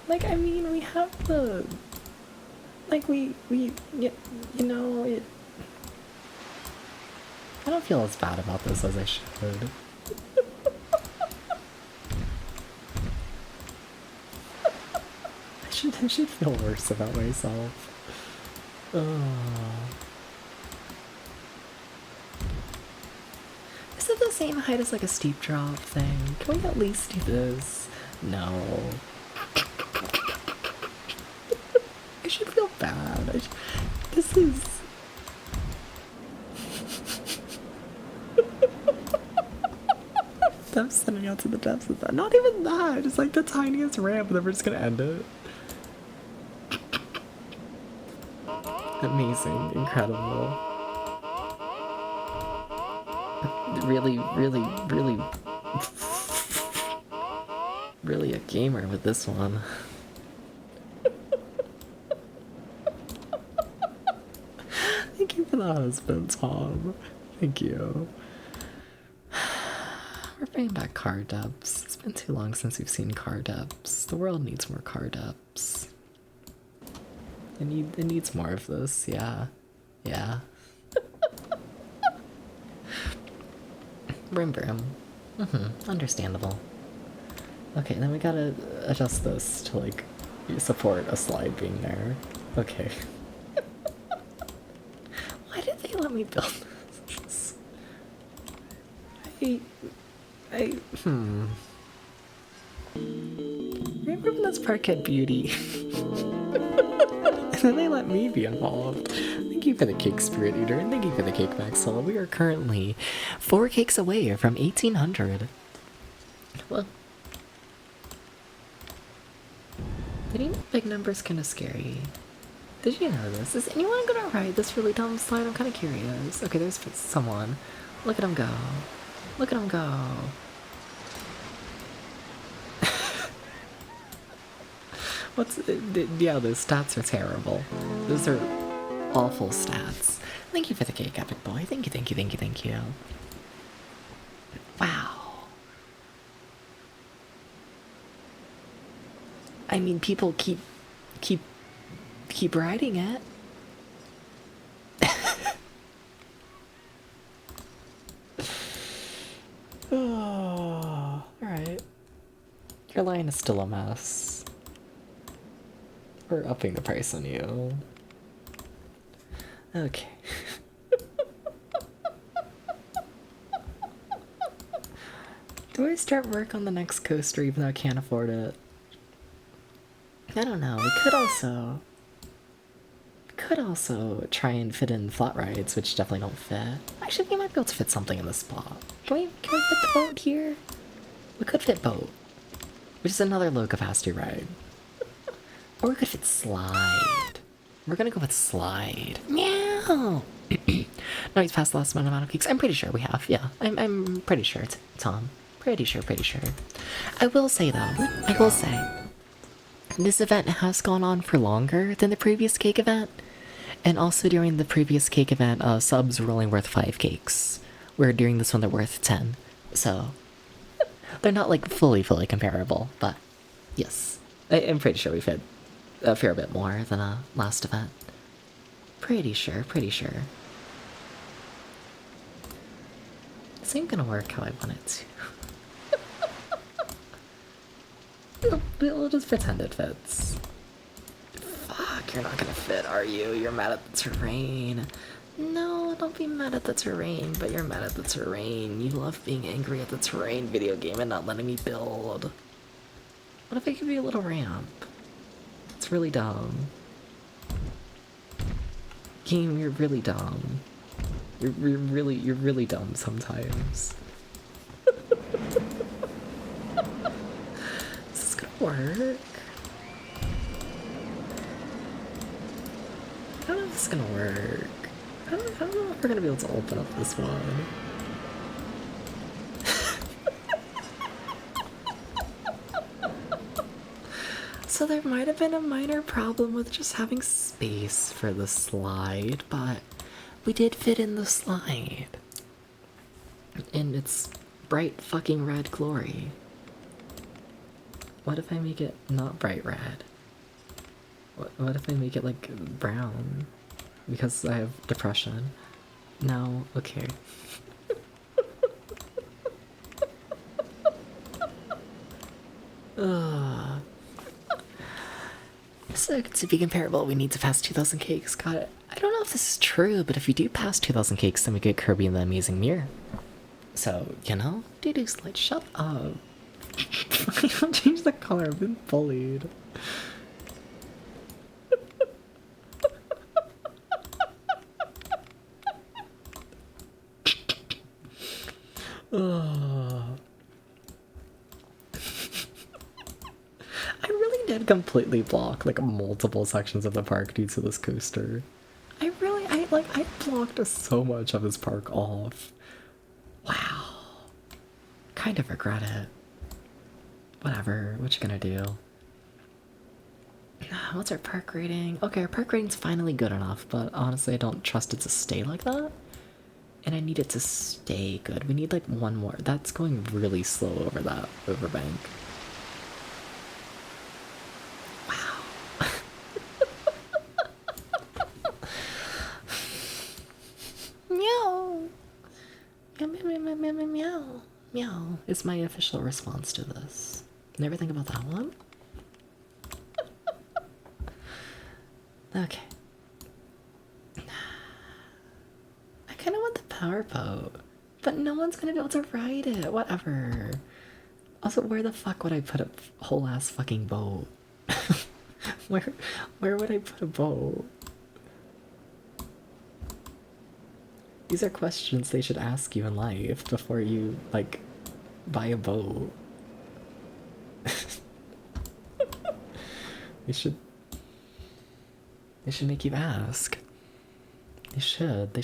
Like, I mean, we have the. Like, you know, it. I don't feel as bad about this as I should. I should feel worse about myself. Is it the same height as like a steep drop thing? Can we at least do this? No. I should feel bad. This is... I'm sending out to the depths of that. Not even that. It's like the tiniest ramp, and then we're just gonna end it. Amazing, incredible. Really, really, really, really a gamer with this one. Thank you for the husband, Tom. Thank you. We're bringing back car depths. It's been too long since we've seen car depths. The world needs more car depths. It needs more of this, yeah. Yeah. Brim brim. Understandable. Okay, then we gotta adjust this to, like, support a slide being there. Okay. Why did they let me build this? Remember when that's Parquet Beauty? And then they let me be involved. Thank you for the cake, Spirit Eater, and thank you for the cake, Maxwell. We are currently 4 cakes away from 1800. Well, did you know big numbers kind of scary? Did you know this? Is anyone gonna ride this really dumb slide? I'm kind of curious. Okay, there's someone. Look at him go. Look at him go. Yeah, those stats are terrible. Those are awful stats. Thank you for the cake, Epic Boy. Thank you, thank you, thank you, thank you. Wow. I mean, people keep riding it. Oh, alright. Your line is still a mess. We're upping the price on you. Okay. Do I start work on the next coaster even though I can't afford it? I don't know. We could also try and fit in flat rides, which definitely don't fit. Actually, we might be able to fit something in this spot. Can we fit the boat here? We could fit boat, which is another low capacity ride. Or we could fit slide. We're gonna go with slide. Meow! No, he's passed the last amount of peaks. I'm pretty sure we have, yeah. I'm pretty sure it's Tom. Pretty sure. I will say though, this event has gone on for longer than the previous cake event. And also during the previous cake event, subs were only worth 5 cakes. Where during this one they're worth 10. So, they're not like fully comparable, but yes. I'm pretty sure we've had a fair bit more than a last event. Pretty sure. This ain't gonna work how I want it to. We'll just pretend it fits. Fuck, you're not gonna fit, are you? You're mad at the terrain. No, don't be mad at the terrain, but you're mad at the terrain. You love being angry at the terrain video game and not letting me build. What if I give you a little ramp? It's really dumb. Game, you're really dumb. You're really dumb sometimes. Is this gonna work? I don't know if this is gonna work. I don't know if we're gonna be able to open up this one. So there might have been a minor problem with just having space for the slide, but we did fit in the slide. And it's bright fucking red glory. What if I make it not bright red? What if I make it like brown? Because I have depression. No, okay. So to be comparable, we need to pass 2,000 cakes. Got it. I don't know if this is true, but if we do pass 2,000 cakes, then we get Kirby and the Amazing Mirror. So, you know? Doo-doo slide, shut up. I'll change the color, I've been bullied. I really did completely block like multiple sections of the park due to this coaster. I blocked so much of this park off. Wow. Kind of regret it. Whatever, what you gonna do? What's our park rating? Okay, our park rating's finally good enough, but honestly I don't trust it to stay like that. And I need it to stay good. We need like one more. That's going really slow over that overbank. Wow. Meow. Meow, meow, meow, meow, meow, meow. Meow is my official response to this. Never think about that one? Okay. I kind of want the powerboat, but no one's gonna be able to ride it. Whatever. Also, where the fuck would I put a whole ass fucking boat? Where would I put a boat? These are questions they should ask you in life before you, like, buy a boat. They should make you ask. They should. We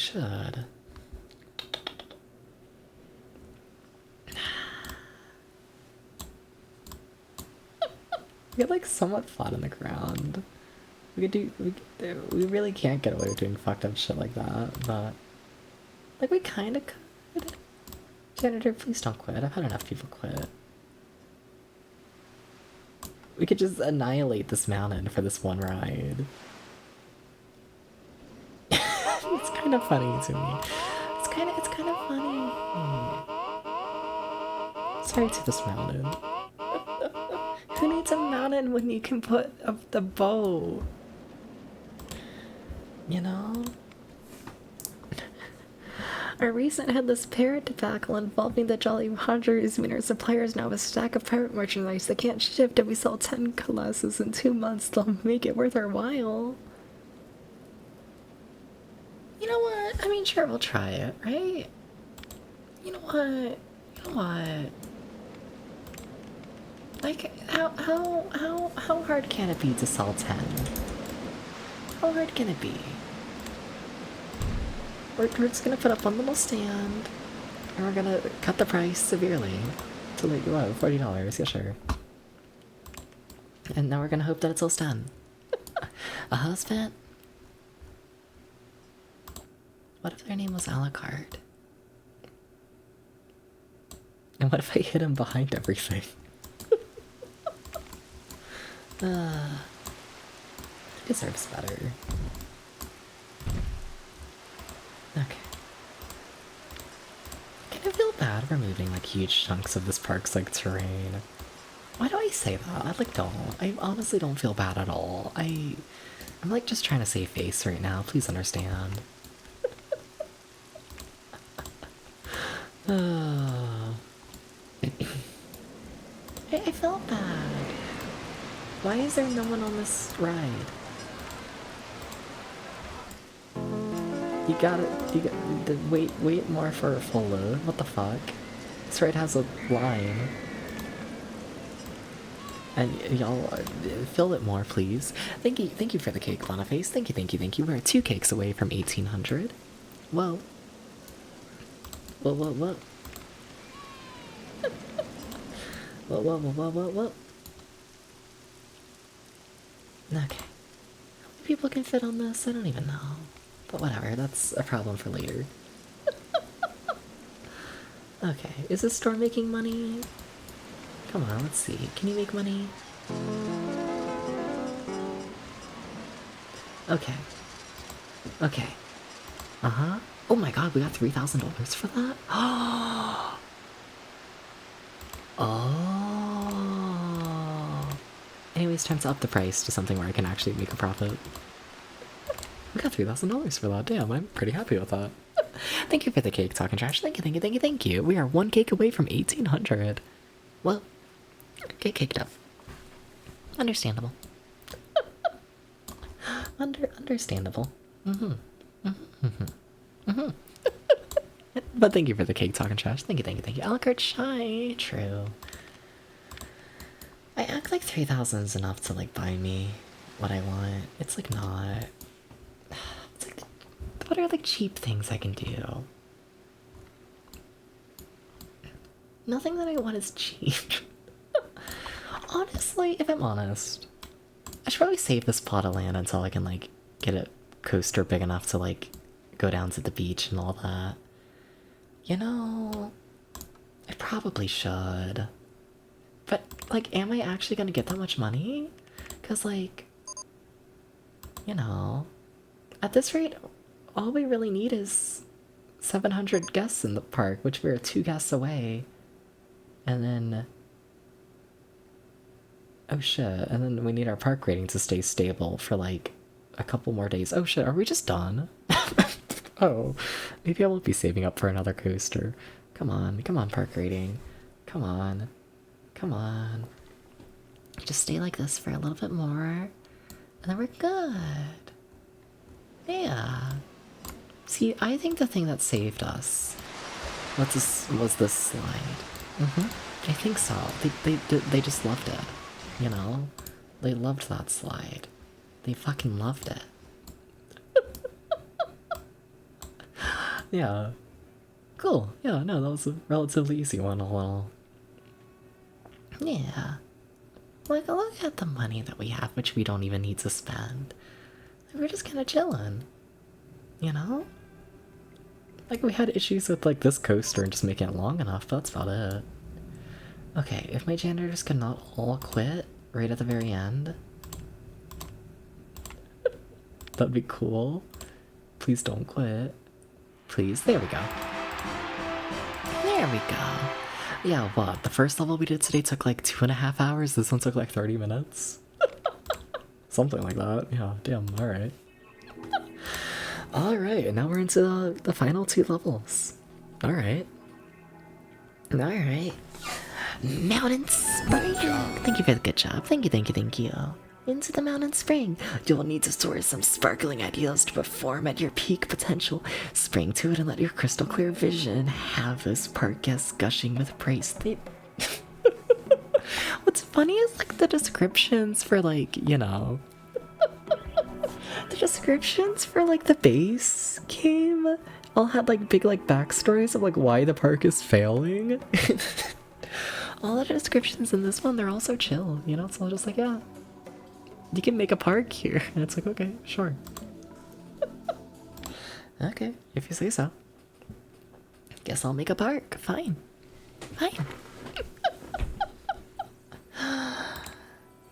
get like somewhat flat on the ground. We really can't get away with doing fucked up shit like that, but like we kinda could. Janitor, please don't quit. I've had enough people quit. We could just annihilate this mountain for this one ride. It's kind of funny to me. It's kind of funny. Sorry to this mountain. Who needs a mountain when you can put up the boat? You know? Our recent headless parrot debacle involving the Jolly Rogers mean our suppliers now have a stack of pirate merchandise they can't ship. If we sell 10 colossus in 2 months, they'll make it worth our while. You know what? I mean, sure, we'll try it, right? You know what? You know what? Like, how hard can it be to sell 10? How hard can it be? We're just gonna put up one little stand, and we're gonna cut the price severely to like, what, $40? Yeah, sure. And now we're gonna hope that it sells 10. A husband? What if their name was a la carte? And what if I hid him behind everything? Deserves better. Okay. Kind of feel bad removing like huge chunks of this park's like terrain. Why do I say that? I like don't. I honestly don't feel bad at all. I'm like just trying to save face right now. Please understand. I felt bad. Why is there no one on this ride? You got wait more for a full load. What the fuck? This ride has a line. And y'all fill it more, please. Thank you for the cake, Boniface. Thank you. We're 2 cakes away from 1800. Whoa. Whoa. Whoa. Okay. How many people can fit on this? I don't even know. But whatever, that's a problem for later. Okay, is this store making money? Come on, let's see. Can you make money? Okay. Okay. Uh-huh. Oh my god, we got $3,000 for that? Oh. Anyways, time to up the price to something where I can actually make a profit. We got $3,000 for that. Damn, I'm pretty happy with that. Thank you for the cake, Talking Trash. Thank you. We are 1 cake away from 1800. Well, get caked up. Understandable. Understandable. But thank you for the cake, Talking Trash. Thank you. A la carte shy. True. I act like 3,000 is enough to like buy me what I want. It's like not. It's like, what are like cheap things I can do? Nothing that I want is cheap. Honestly, if I'm honest, I should probably save this plot of land until I can like get a coaster big enough to like go down to the beach and all that. You know, I probably should. But like, am I actually gonna get that much money? Cause like, you know, at this rate, all we really need is 700 guests in the park, which we're 2 guests away. And then... oh shit, and then we need our park rating to stay stable for like a couple more days. Oh shit, are we just done? Oh, maybe I won't be saving up for another coaster. Come on, park rating. Come on. Just stay like this for a little bit more, and then we're good. Yeah. See, I think the thing that saved us was this slide. I think so. They just loved it. You know? They loved that slide. They fucking loved it. Yeah. Cool. Yeah, no, that was a relatively easy one all in all. Yeah. Like, look at the money that we have, which we don't even need to spend. We're just kind of chilling. You know? Like, we had issues with, like, this coaster and just making it long enough, but that's about it. Okay, if my janitors could not all quit right at the very end... that'd be cool. Please don't quit. Please. There we go. There we go. Yeah, what? The first level we did today took like 2.5 hours. This one took like 30 minutes. Something like that. Yeah, damn, alright. Alright, and now we're into the final 2 levels. Alright. Alright. Mountain Spring! Thank you for the good job. Thank you, thank you, thank you. Into the Mountain Spring. You'll need to source some sparkling ideas to perform at your peak potential. Spring to it and let your crystal clear vision have this park guest gushing with praise. What's funny is like the descriptions for like, you know, the descriptions for like the base game all had like big like backstories of like why the park is failing. All the descriptions in this one, they're all so chill, you know? It's all just like, yeah, you can make a park here. And it's like, okay, sure. Okay, if you say so. Guess I'll make a park. Fine. Fine.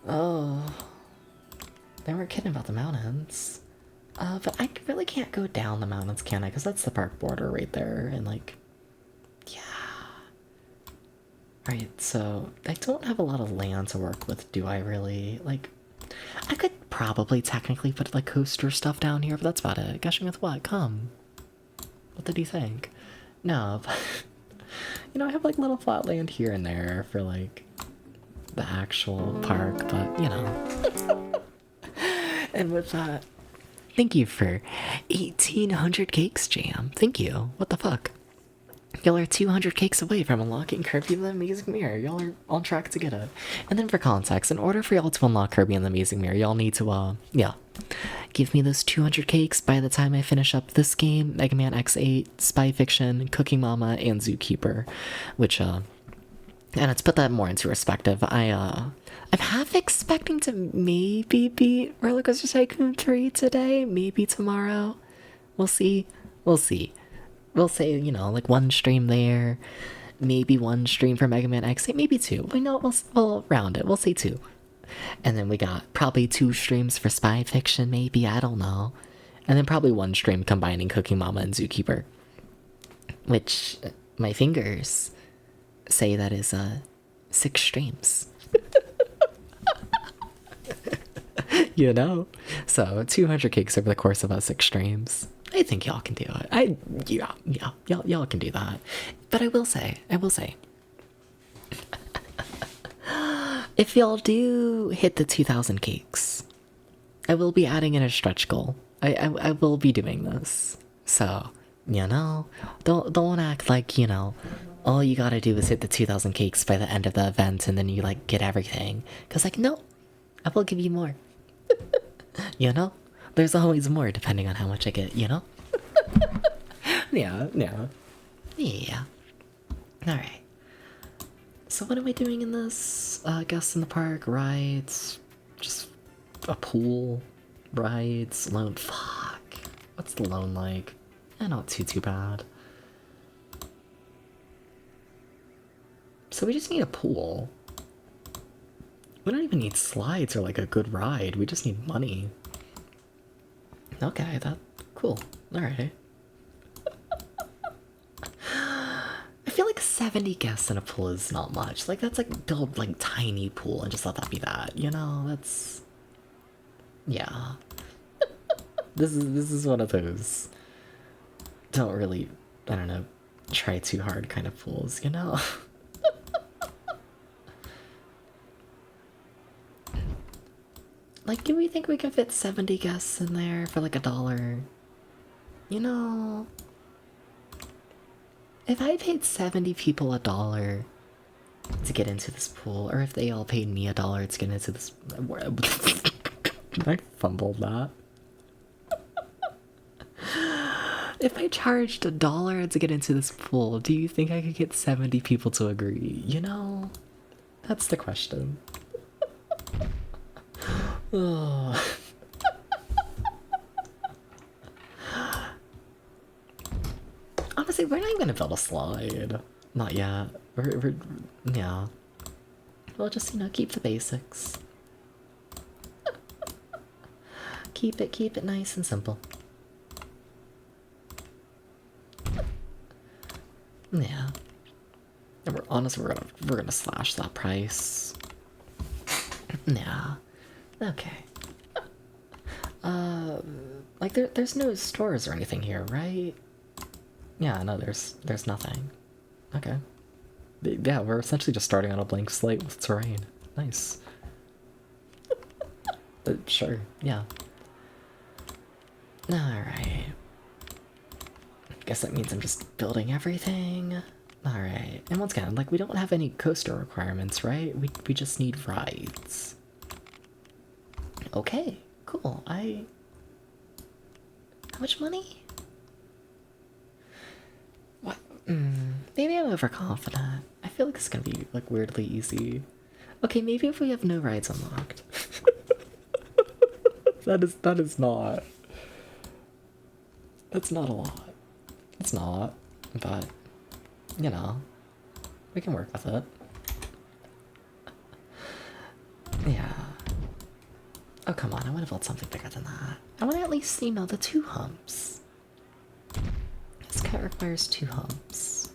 Oh. They were kidding about the mountains. But I really can't go down the mountains, can I? Because that's the park border right there, and like, yeah. Right, so I don't have a lot of land to work with, do I really? Like, I could probably technically put like coaster stuff down here, but that's about it. Gushing with what? Come. What did you think? No, but, you know, I have like little flat land here and there for like the actual park, but you know. And with that, thank you for 1,800 cakes, Jam. Thank you. What the fuck? Y'all are 200 cakes away from unlocking Kirby and the Amazing Mirror. Y'all are on track to get it. And then for context, in order for y'all to unlock Kirby and the Amazing Mirror, y'all need to, yeah, give me those 200 cakes by the time I finish up this game, Mega Man X8, Spy Fiction, Cooking Mama, and Zookeeper. Which, and let's put that more into perspective. I'm half expecting to maybe beat Roller Coaster Tycoon 3 today, maybe tomorrow. We'll see. We'll see. We'll say, you know, like 1 stream there, maybe 1 stream for Mega Man X8, maybe 2. We know we'll round it. We'll say 2. And then we got probably 2 streams for Spy Fiction, maybe, I don't know. And then probably 1 stream combining Cooking Mama and Zookeeper. Which, my fingers say that is 6 streams. You know? So 200 cakes over the course of 6 streams. I think y'all can do it. Yeah, y'all can do that. But I will say, if y'all do hit the 2,000 cakes, I will be adding in a stretch goal. I will be doing this. So, you know, don't act like, you know, all you gotta do is hit the 2,000 cakes by the end of the event and then you like get everything. Cause like, no, I will give you more. You know? There's always more depending on how much I get, you know? Yeah. Alright. So what am I doing in this? Guests in the park, rides, just a pool, rides, loan. Fuck. What's the loan like? Not too bad. So we just need a pool. We don't even need slides or like a good ride. We just need money. Okay, cool. Alright. I feel like 70 guests in a pool is not much. Like, that's like build like tiny pool and just let that be that. You know, that's, yeah. This is one of those don't really, I don't know, try too hard kind of pools, you know? Like, do we think we can fit 70 guests in there for like $1? You know, if I paid 70 people $1 to get into this pool, or if they all paid me $1 to get into this, I fumbled that. If I charged $1 to get into this pool, do you think I could get 70 people to agree? You know, that's the question. Oh. Honestly, we're not even gonna build a slide. Not yet. Yeah. We'll just, you know, keep the basics. Keep it nice and simple. Yeah. And we're gonna slash that price. Yeah. Okay. Like there's no stores or anything here, right? Yeah, no, there's nothing. Okay. Yeah, we're essentially just starting on a blank slate with terrain. Nice. Sure, yeah. Alright. Guess that means I'm just building everything. Alright. And once again, like, we don't have any coaster requirements, right? We just need rides. Okay, cool. How much money? What? Maybe I'm overconfident. I feel like it's gonna be, like, weirdly easy. Okay, maybe if we have no rides unlocked. That is not. That's not a lot. It's not, but, you know, we can work with it. Yeah. Oh, come on, I want to build something bigger than that. I want to at least, you know, the 2 humps. This cat requires 2 humps.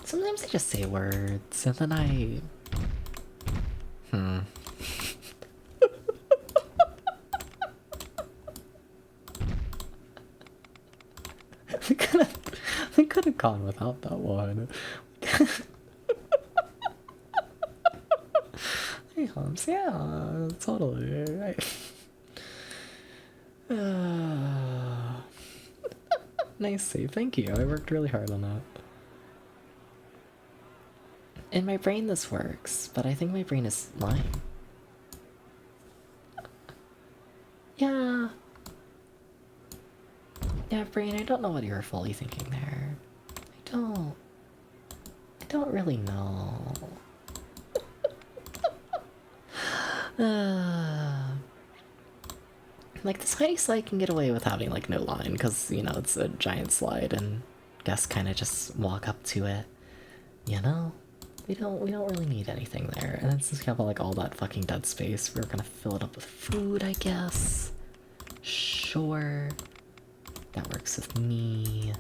Sometimes I just say words, and then I... we could have gone without that one. Hey, humps, yeah, totally. Right. Nice save, thank you. I worked really hard on that. In my brain this works, but I think my brain is lying. Yeah. Yeah, brain, I don't know what you were fully thinking there. I don't really know. Like, this tiny slide can get away with having, like, no line, because, you know, it's a giant slide, and guests kind of just walk up to it. You know? We don't really need anything there. And then since we have, like, all that fucking dead space, we're gonna fill it up with food, I guess. Sure. That works with me.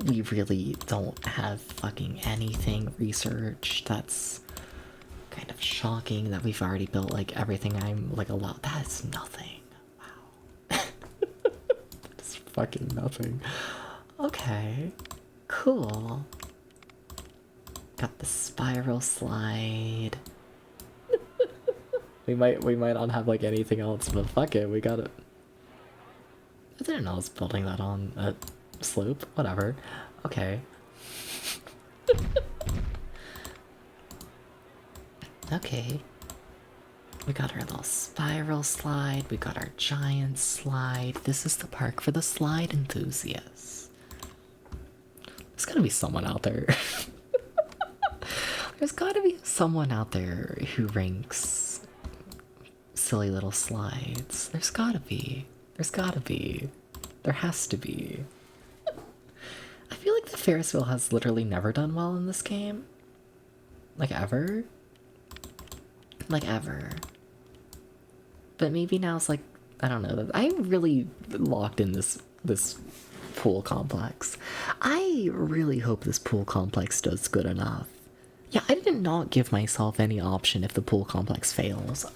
We really don't have fucking anything researched. That's kind of shocking that we've already built, like, everything I'm, like, allowed. That is nothing. Wow. That's fucking nothing. Okay. Cool. Got the spiral slide. we might not have, like, anything else, but fuck it, we got it. I didn't know I was building that on a slope. Whatever. Okay. Okay. We got our little spiral slide. We got our giant slide. This is the park for the slide enthusiasts. There's gotta be someone out there. There's gotta be someone out there who ranks silly little slides. There's gotta be. There's gotta be. There has to be. I feel like the Ferris wheel has literally never done well in this game. Like, ever. Like, ever. But maybe now it's like, I don't know. I'm really locked in this pool complex. I really hope this pool complex does good enough. Yeah, I did not give myself any option if the pool complex fails.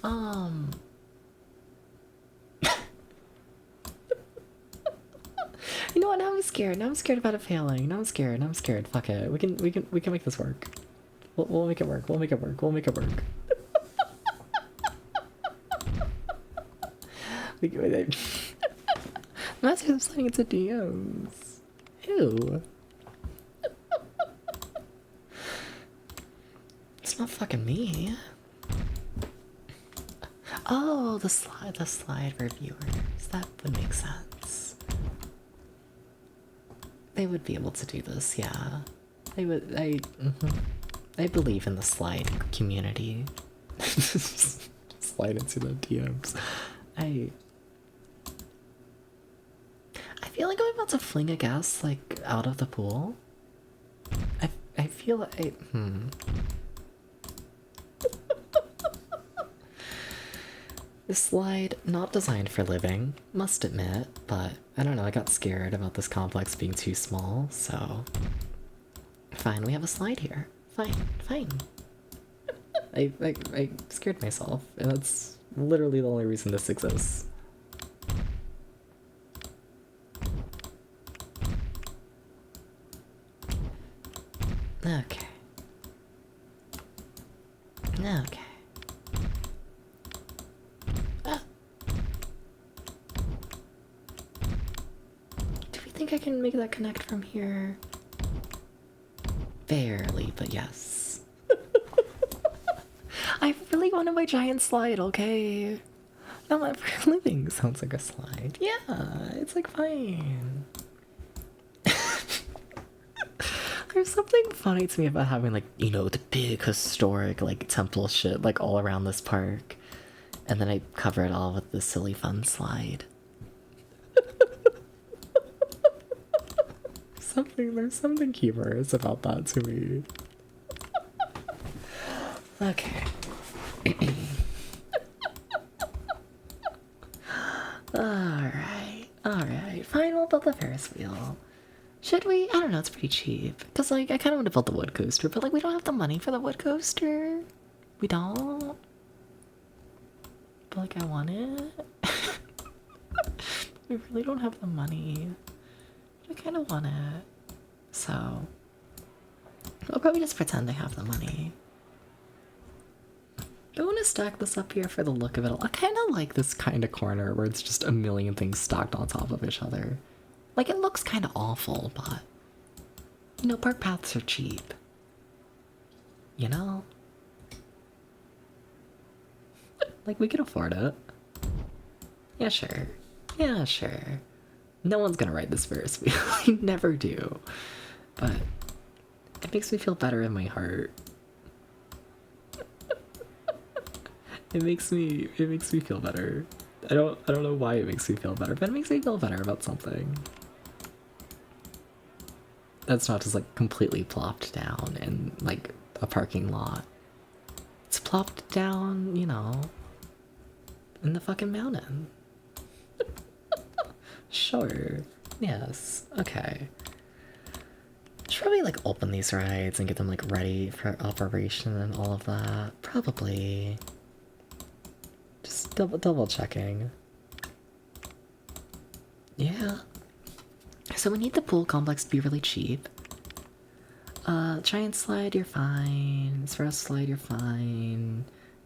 You know what? Now I'm scared. Now I'm scared about it failing. Now I'm scared. Now I'm scared. Fuck it. We can make this work. We'll make it work. We'll make it work. We'll make it work. That's because I'm sliding into DMs. Ew. It's not fucking me. Oh, the slide reviewers. That would make sense. They would be able to do this, yeah. They would. I believe in the slide community. Slide into the DMs. I feel like I'm about to fling a gas, like, out of the pool. I feel like This slide, not designed for living, must admit, but I don't know, I got scared about this complex being too small, so... Fine, we have a slide here. Fine, fine. I scared myself, and that's literally the only reason this exists. Okay. Okay. Ah. Do we think I can make that connect from here? Barely, but yes. I really wanted my giant slide, okay? Not my living sounds like a slide. Yeah, it's like fine. There's something funny to me about having, like, you know, the big historic, like, temple shit, like, all around this park. And then I cover it all with this silly fun slide. There's something humorous about that to me. Okay. Alright. Fine, we'll build the Ferris wheel. Should we? I don't know, it's pretty cheap. Because, like, I kind of want to build the wood coaster, but, like, we don't have the money for the wood coaster. We don't. But, like, I want it. We really don't have the money. But I kind of want it. So, I'll probably just pretend I have the money. I want to stack this up here for the look of it. I kind of like this kind of corner where it's just a million things stacked on top of each other. Like, it looks kind of awful, but, you know, park paths are cheap. You know? Like, we can afford it. Yeah, sure. Yeah, sure. No one's gonna ride this Ferris wheel. I never do. But it makes me feel better in my heart. It makes me feel better. I don't know why it makes me feel better, but it makes me feel better about something. That's not just, like, completely plopped down in, like, a parking lot. It's plopped down, you know, in the fucking mountain. Sure. Yes. Okay. Should probably, like, open these rides and get them, like, ready for operation and all of that. Probably. Just double checking. Yeah. So we need the pool complex to be really cheap. Giant slide, you're fine. Sparrow slide, you're fine.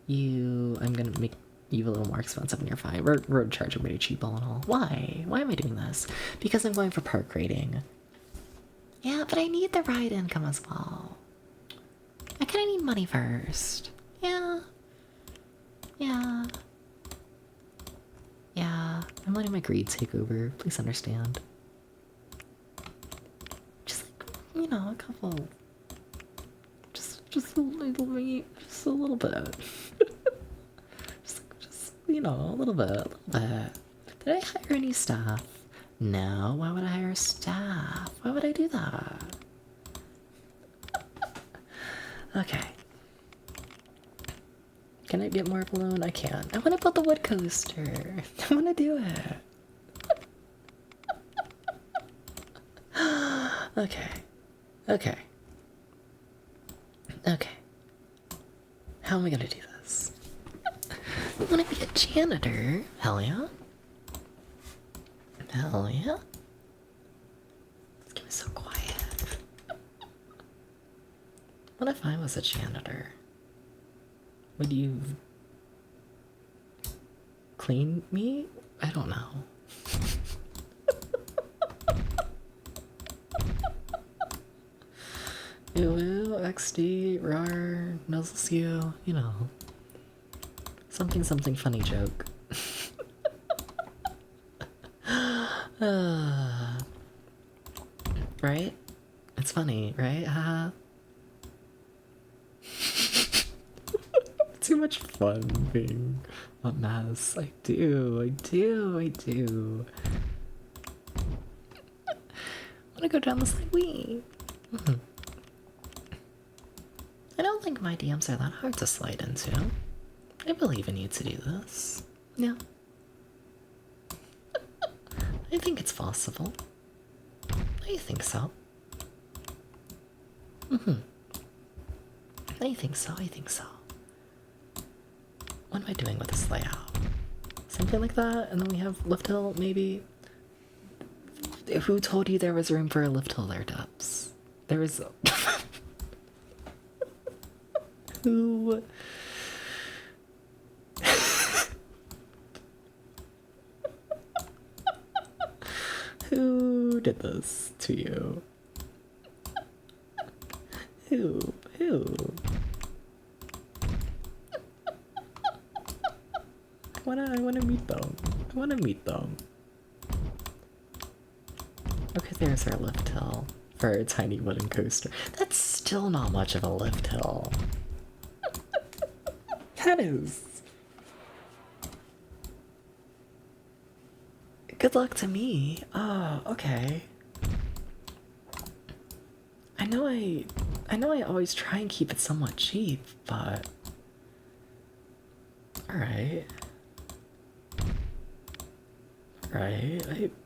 I'm gonna make you a little more expensive and you're fine. Road charge are pretty cheap all in all. Why? Why am I doing this? Because I'm going for park rating. Yeah, but I need the ride income as well. I kinda need money first. Yeah. Yeah. Yeah. I'm letting my greed take over. Please understand. Just, like, you know, a couple. Just a little bit. Just a little bit. just, you know, a little bit. Did I hire any staff? No. Why would I hire staff? Why would I do that? Okay. Can I get more balloon? I can't. I want to build the wood coaster. I want to do it. Okay. Okay. Okay. How am I gonna do this? I want to be a janitor. Hell yeah. Hell yeah. Let's get me so quiet. What if I was a janitor? Would you clean me? I don't know. Ew, XD, rar, nuzzles you know. Something funny joke. Right? It's funny, right? Haha. Too much fun being a mess. I do. Wanna go down the slide? Wee. I don't think my DMs are that hard to slide into. I believe in you to do this. Yeah. I think it's possible. I think so. I think so. what am I doing with this layout? Something like that, and then we have lift hill, maybe? Who told you there was room for a lift hill there, Dubs? There is... Who... Who did this to you? Who? I wanna meet them. Okay, there's our lift hill for a tiny wooden coaster. That's still not much of a lift hill. That is. Good luck to me. Oh, okay. I know I always try and keep it somewhat cheap, but alright.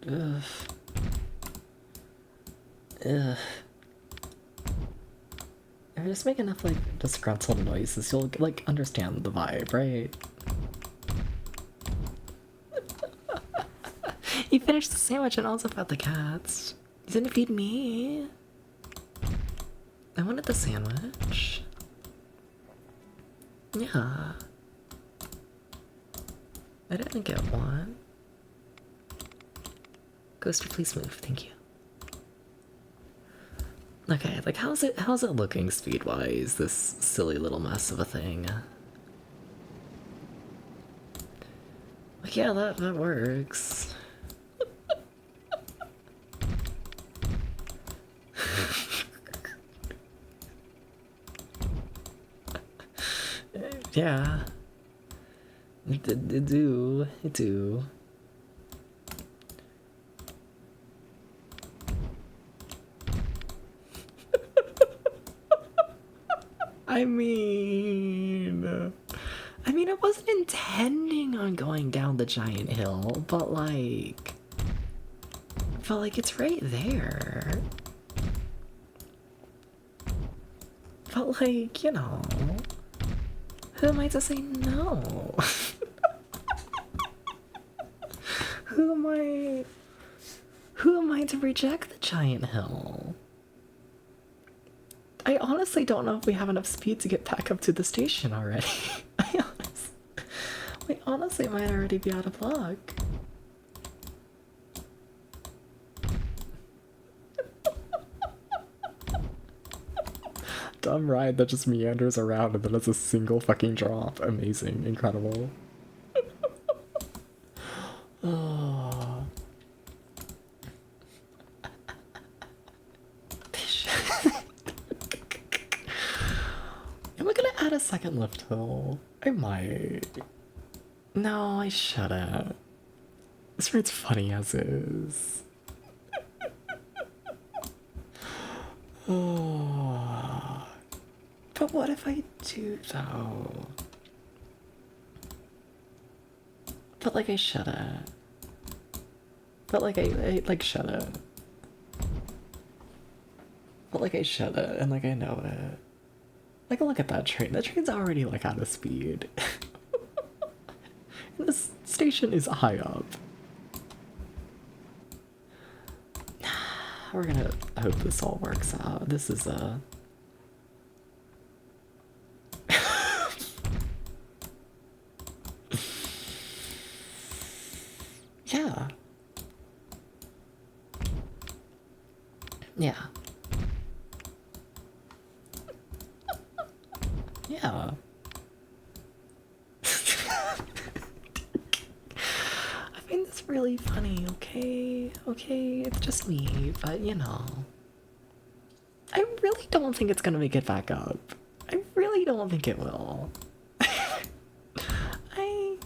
Ugh. If I just make enough, like, disgruntled noises, you'll, like, understand the vibe, right? You finished the sandwich and also fed the cats. You didn't feed me. I wanted the sandwich. Yeah. I didn't get one. Coaster, please move. Thank you. Okay, like how's it looking speed-wise, this silly little mess of a thing? Like, yeah, that works. Yeah. It do. I mean, I wasn't intending on going down the giant hill, but like, it's right there. But like, you know, who am I to say no? Who am I to reject the giant hill? I honestly don't know if we have enough speed to get back up to the station already. We honestly might already be out of luck. Dumb ride that just meanders around and then it's a single fucking drop. Amazing. Incredible. Oh. Am I gonna add a second lift hill? I might. No, I shouldn't. This ride's funny as is. Oh. But what if I do though? But like I shouldn't. But like I like shouldn't. But like I shouldn't, and like I know it. Like look at that train. That train's already like out of speed. And this station is high up. We're gonna hope this all works out. This is a... Yeah. Yeah. Yeah. I find this really funny, okay? Okay, it's just me, but you know. I really don't think it's gonna make it back up. I really don't think it will. I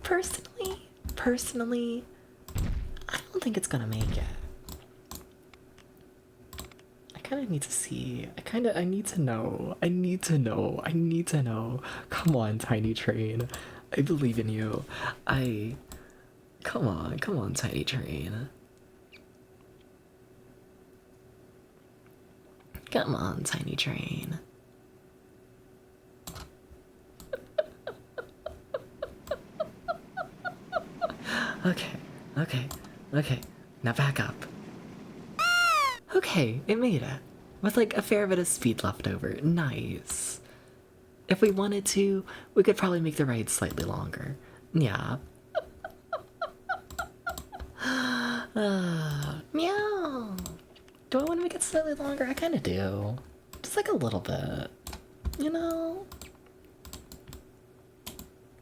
personally, I don't think it's gonna make it. I kind of need to see. I need to know. I need to know. Come on, tiny train. I believe in you. Come on, tiny train. Come on, tiny train. Okay, okay, okay. Now back up. Okay, it made it. With like a fair bit of speed left over. Nice. If we wanted to, we could probably make the ride slightly longer. Yeah. Meow. Do I want to make it slightly longer? I kind of do. Just like a little bit. You know?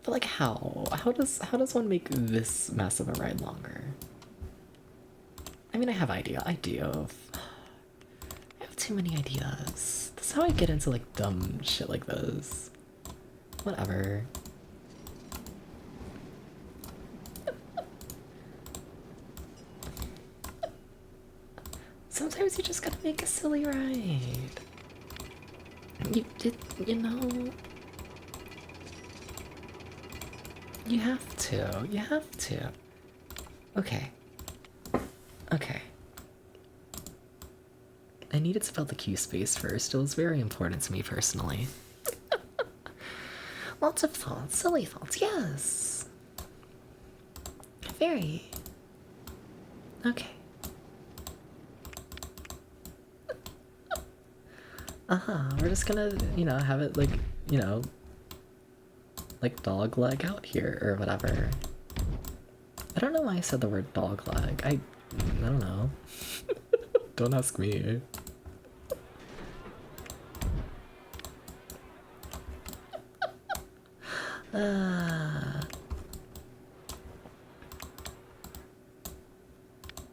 But like how? How does one make this massive a ride longer? I mean, I have idea. I have too many ideas. That's how I get into like dumb shit like this. Whatever. Sometimes you just gotta make a silly ride. You know. You have to. You have to. Okay. Okay. I needed to fill the queue space first. It was very important to me personally. Lots of thoughts, silly thoughts, yes. Very. Okay. We're just gonna, you know, have it like, you know, like dog leg out here or whatever. I don't know why I said the word dog leg. I don't know. Don't ask me.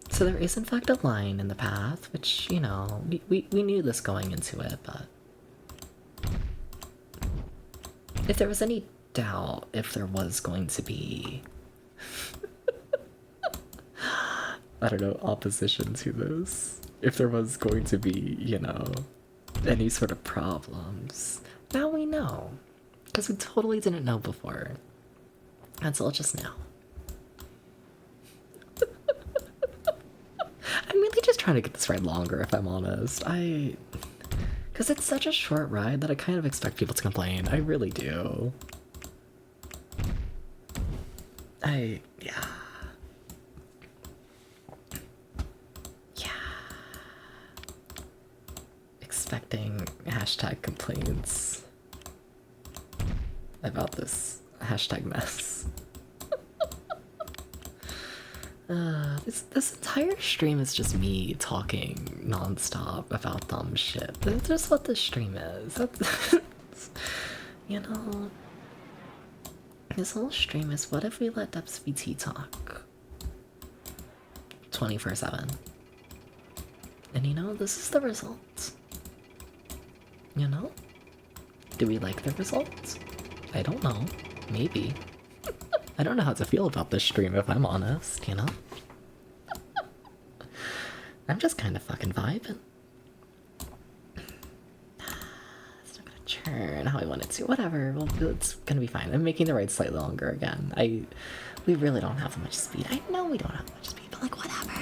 So there is in fact a line in the path, which, you know, we knew this going into it, but if there was any doubt if there was going to be I don't know, opposition to this, if there was going to be, you know, any sort of problems, now we know. Because we totally didn't know before. Until just now. I'm really just trying to get this ride longer, if I'm honest. Because it's such a short ride that I kind of expect people to complain. I really do. Yeah. Yeah. Expecting hashtag complaints about this hashtag mess. This entire stream is just me talking non-stop about dumb shit. That's just what this stream is. You know, this whole stream is what if we let DepsVT talk 24/7. And you know, this is the result. You know? Do we like the result? I don't know. Maybe. I don't know how to feel about this stream if I'm honest, you know? I'm just kind of fucking vibing. It's not gonna churn how I want it to. Whatever, well, it's gonna be fine. I'm making the ride slightly longer again. We really don't have much speed. I know we don't have much speed, but like, whatever.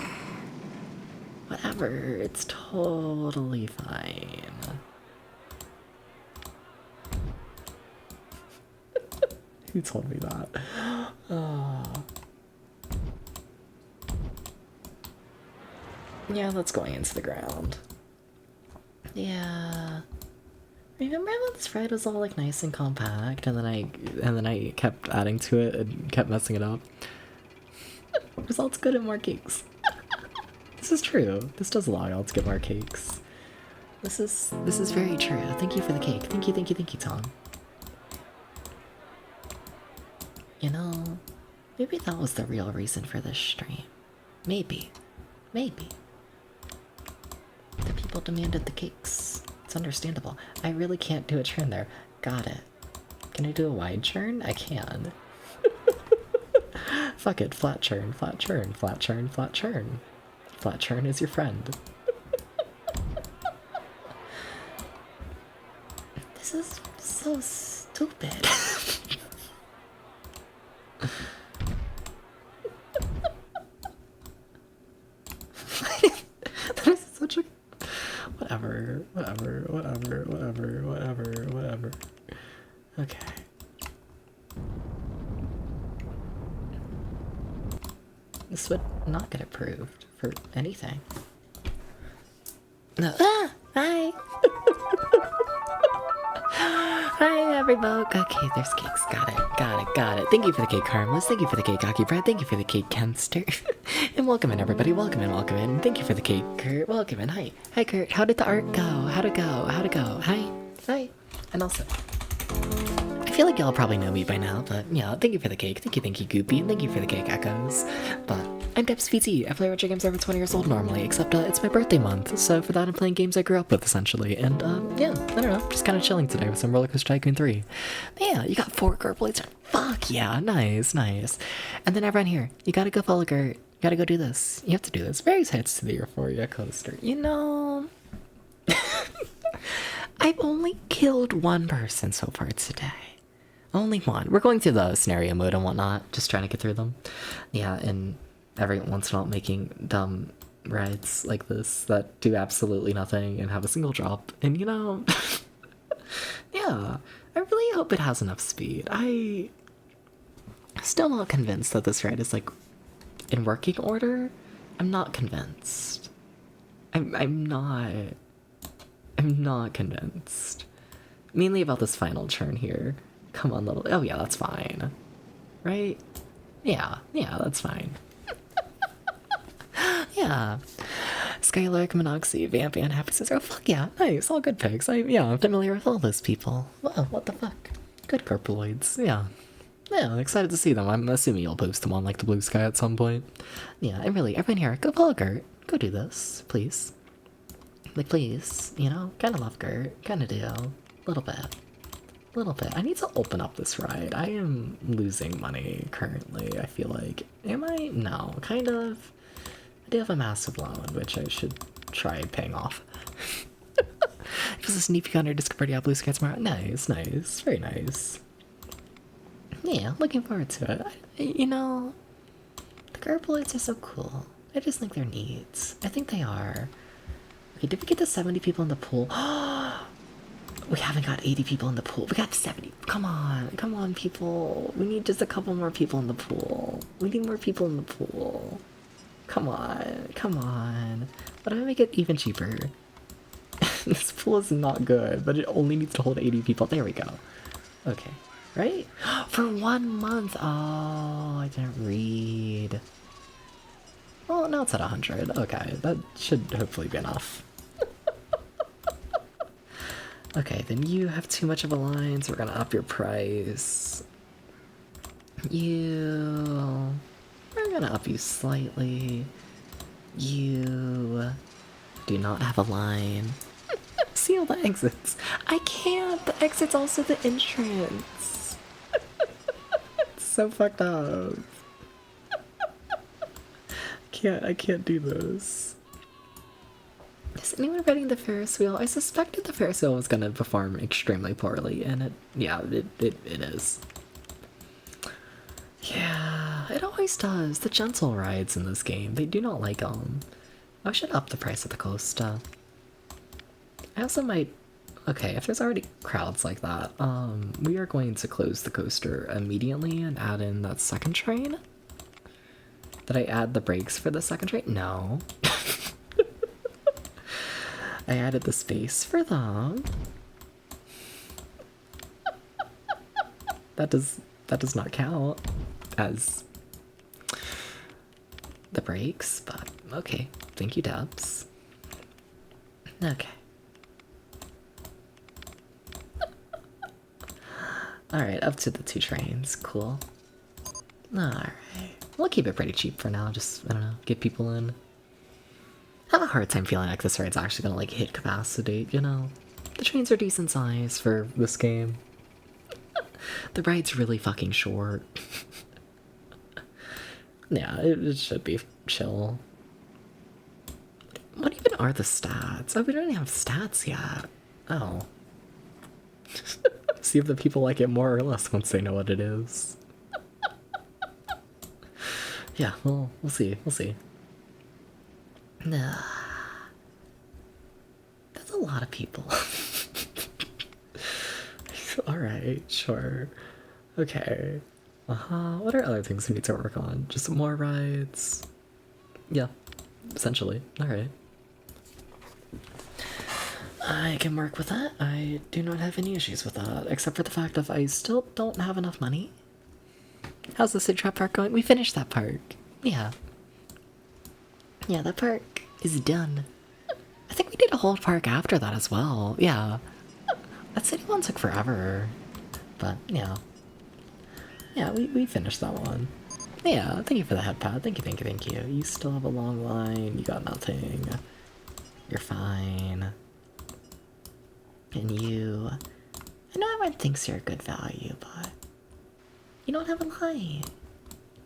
Whatever, it's totally fine. Who told me that? Oh. Yeah, that's going into the ground. Yeah. Remember when this ride was all like nice and compact, and then I kept adding to it and kept messing it up? Results good and more cakes. This is true. This does allow y'all to get more cakes. This is very true. Thank you for the cake. Thank you, Tom. You know, maybe that was the real reason for this stream. Maybe. Maybe. The people demanded the cakes. It's understandable. I really can't do a churn there. Got it. Can I do a wide churn? I can. Fuck it. Flat churn, flat churn, flat churn, flat churn. Flat churn is your friend. This is so stupid. That is such a... Whatever. Okay. This would not get approved for anything. No. Ah! Hi! Hi, everyone. Okay, there's cakes. Got it. Thank you for the cake, Harmless. Thank you for the cake, Aki Bread. Thank you for the cake, Kenster. And welcome in, everybody. Welcome in. Thank you for the cake, Kurt. Welcome in. Hi. Hi, Kurt. How did the art go? How'd it go? Hi. And also, I feel like y'all probably know me by now, but yeah, thank you for the cake. Thank you, Goopy. And thank you for the cake, Echoes. But I'm Deps VT. I play retro games over 20 years old normally, except it's my birthday month, so for that I'm playing games I grew up with, essentially. And, yeah, I don't know, just kind of chilling today with some Roller Coaster Tycoon 3. But yeah, you got 4 Gert blades. Fuck yeah, nice. And then everyone here, you gotta go follow Gert. You gotta go do this. You have to do this. Various hits to the year for you, Coaster. You know... I've only killed one person so far today. Only one. We're going through the scenario mode and whatnot, just trying to get through them. Yeah, and every once in a while making dumb rides like this that do absolutely nothing and have a single drop. And you know, yeah, I really hope it has enough speed. I'm still not convinced that this ride is like in working order. I'm not convinced. I'm not convinced. Mainly about this final turn here. Come on, little. Oh yeah, that's fine. Right? Yeah, that's fine. Yeah. Skylark, Monoxy, Vamp, and Happy Sister. Oh, fuck yeah. Nice. All good picks. I'm familiar with all those people. Wow, what the fuck? Good Corpuloids. Yeah. Yeah, I'm excited to see them. I'm assuming you'll post them on, like, the Blue Sky at some point. Yeah, everyone here, go follow Gert. Go do this, please. Like, please. You know? Kinda love Gert. Kinda do. Little bit. I need to open up this ride. I am losing money currently, I feel like. Am I? No. Kind of. I do have a massive loan, which I should try paying off. Because this neat on your Discord party out Blue Sky tomorrow. Nice. Very nice. Yeah, looking forward to it. You know, the Gerbilites are so cool. I just think they're neat. I think they are. Okay, did we get to 70 people in the pool? We haven't got 80 people in the pool. We got 70. Come on, people. We need just a couple more people in the pool. We need more people in the pool. Come on. What if I make it even cheaper? This pool is not good, but it only needs to hold 80 people. There we go. Okay. Right? For 1 month. Oh, I didn't read. Well, now it's at 100. Okay, that should hopefully be enough. Okay, then you have too much of a line, so we're gonna up your price. We're gonna up you slightly. You do not have a line. See all the exits. I can't! The exit's also the entrance. It's so fucked up. I can't do this. Is anyone riding the Ferris wheel? I suspected the Ferris wheel was gonna perform extremely poorly, and it is. Yeah, it always does. The gentle rides in this game, they do not like them. I should up the price of the coaster. I also might... Okay, if there's already crowds like that, we are going to close the coaster immediately and add in that second train. Did I add the brakes for the second train? No. I added the space for them. That does not count as the brakes, but okay. Thank you, Dubs. Okay. Alright, up to the 2 trains. Cool. Alright. We'll keep it pretty cheap for now, just, I don't know, get people in. I have a hard time feeling like this ride's actually gonna, like, hit capacity, you know? The trains are decent size for this game. The ride's really fucking short. Yeah, it should be chill. What even are the stats? Oh, we don't even have stats yet. Oh. See if the people like it more or less once they know what it is. Yeah, well, we'll see. Nah. That's a lot of people. Alright, sure. Okay. What are other things we need to work on? Just more rides. Yeah, essentially. Alright. I can work with that. I do not have any issues with that, except for the fact that I still don't have enough money. How's the City Trap Park going? We finished that park. Yeah. Yeah, that park is done. I think we did a whole park after that as well. Yeah. That city one took forever. But, yeah. Yeah, we finished that one. Yeah, thank you for the head pad. Thank you, thank you, thank you. You still have a long line. You got nothing. You're fine. And you... I know everyone thinks you're a good value, but... You don't have a line.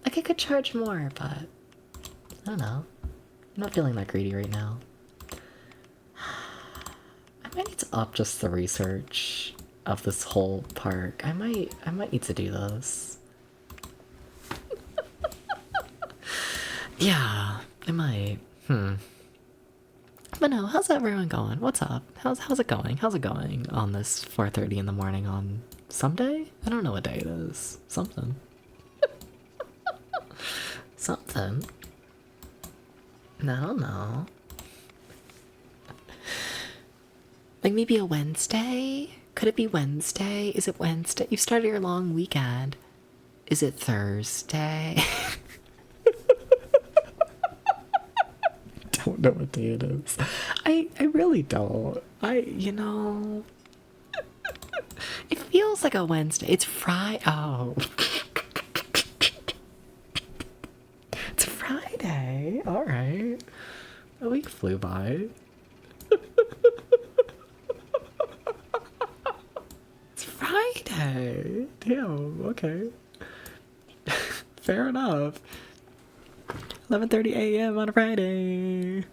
Like, I could charge more, but... I don't know. I'm not feeling that greedy right now. I might need to up just the research of this whole park. I might need to do this. Yeah, I might. But no, how's everyone going? What's up? How's it going? How's it going on this 4:30 in the morning on Sunday? I don't know what day it is. Something. Something. I don't know. Like maybe a Wednesday? Could it be Wednesday? Is it Wednesday? You've started your long weekend. Is it Thursday? Don't know what day it is. I really don't. You know... It feels like a Wednesday. It's Friday. Oh. It's Friday. Alright. A week flew by. It's Friday. Damn, okay. Fair enough. 11:30 a.m. on a Friday.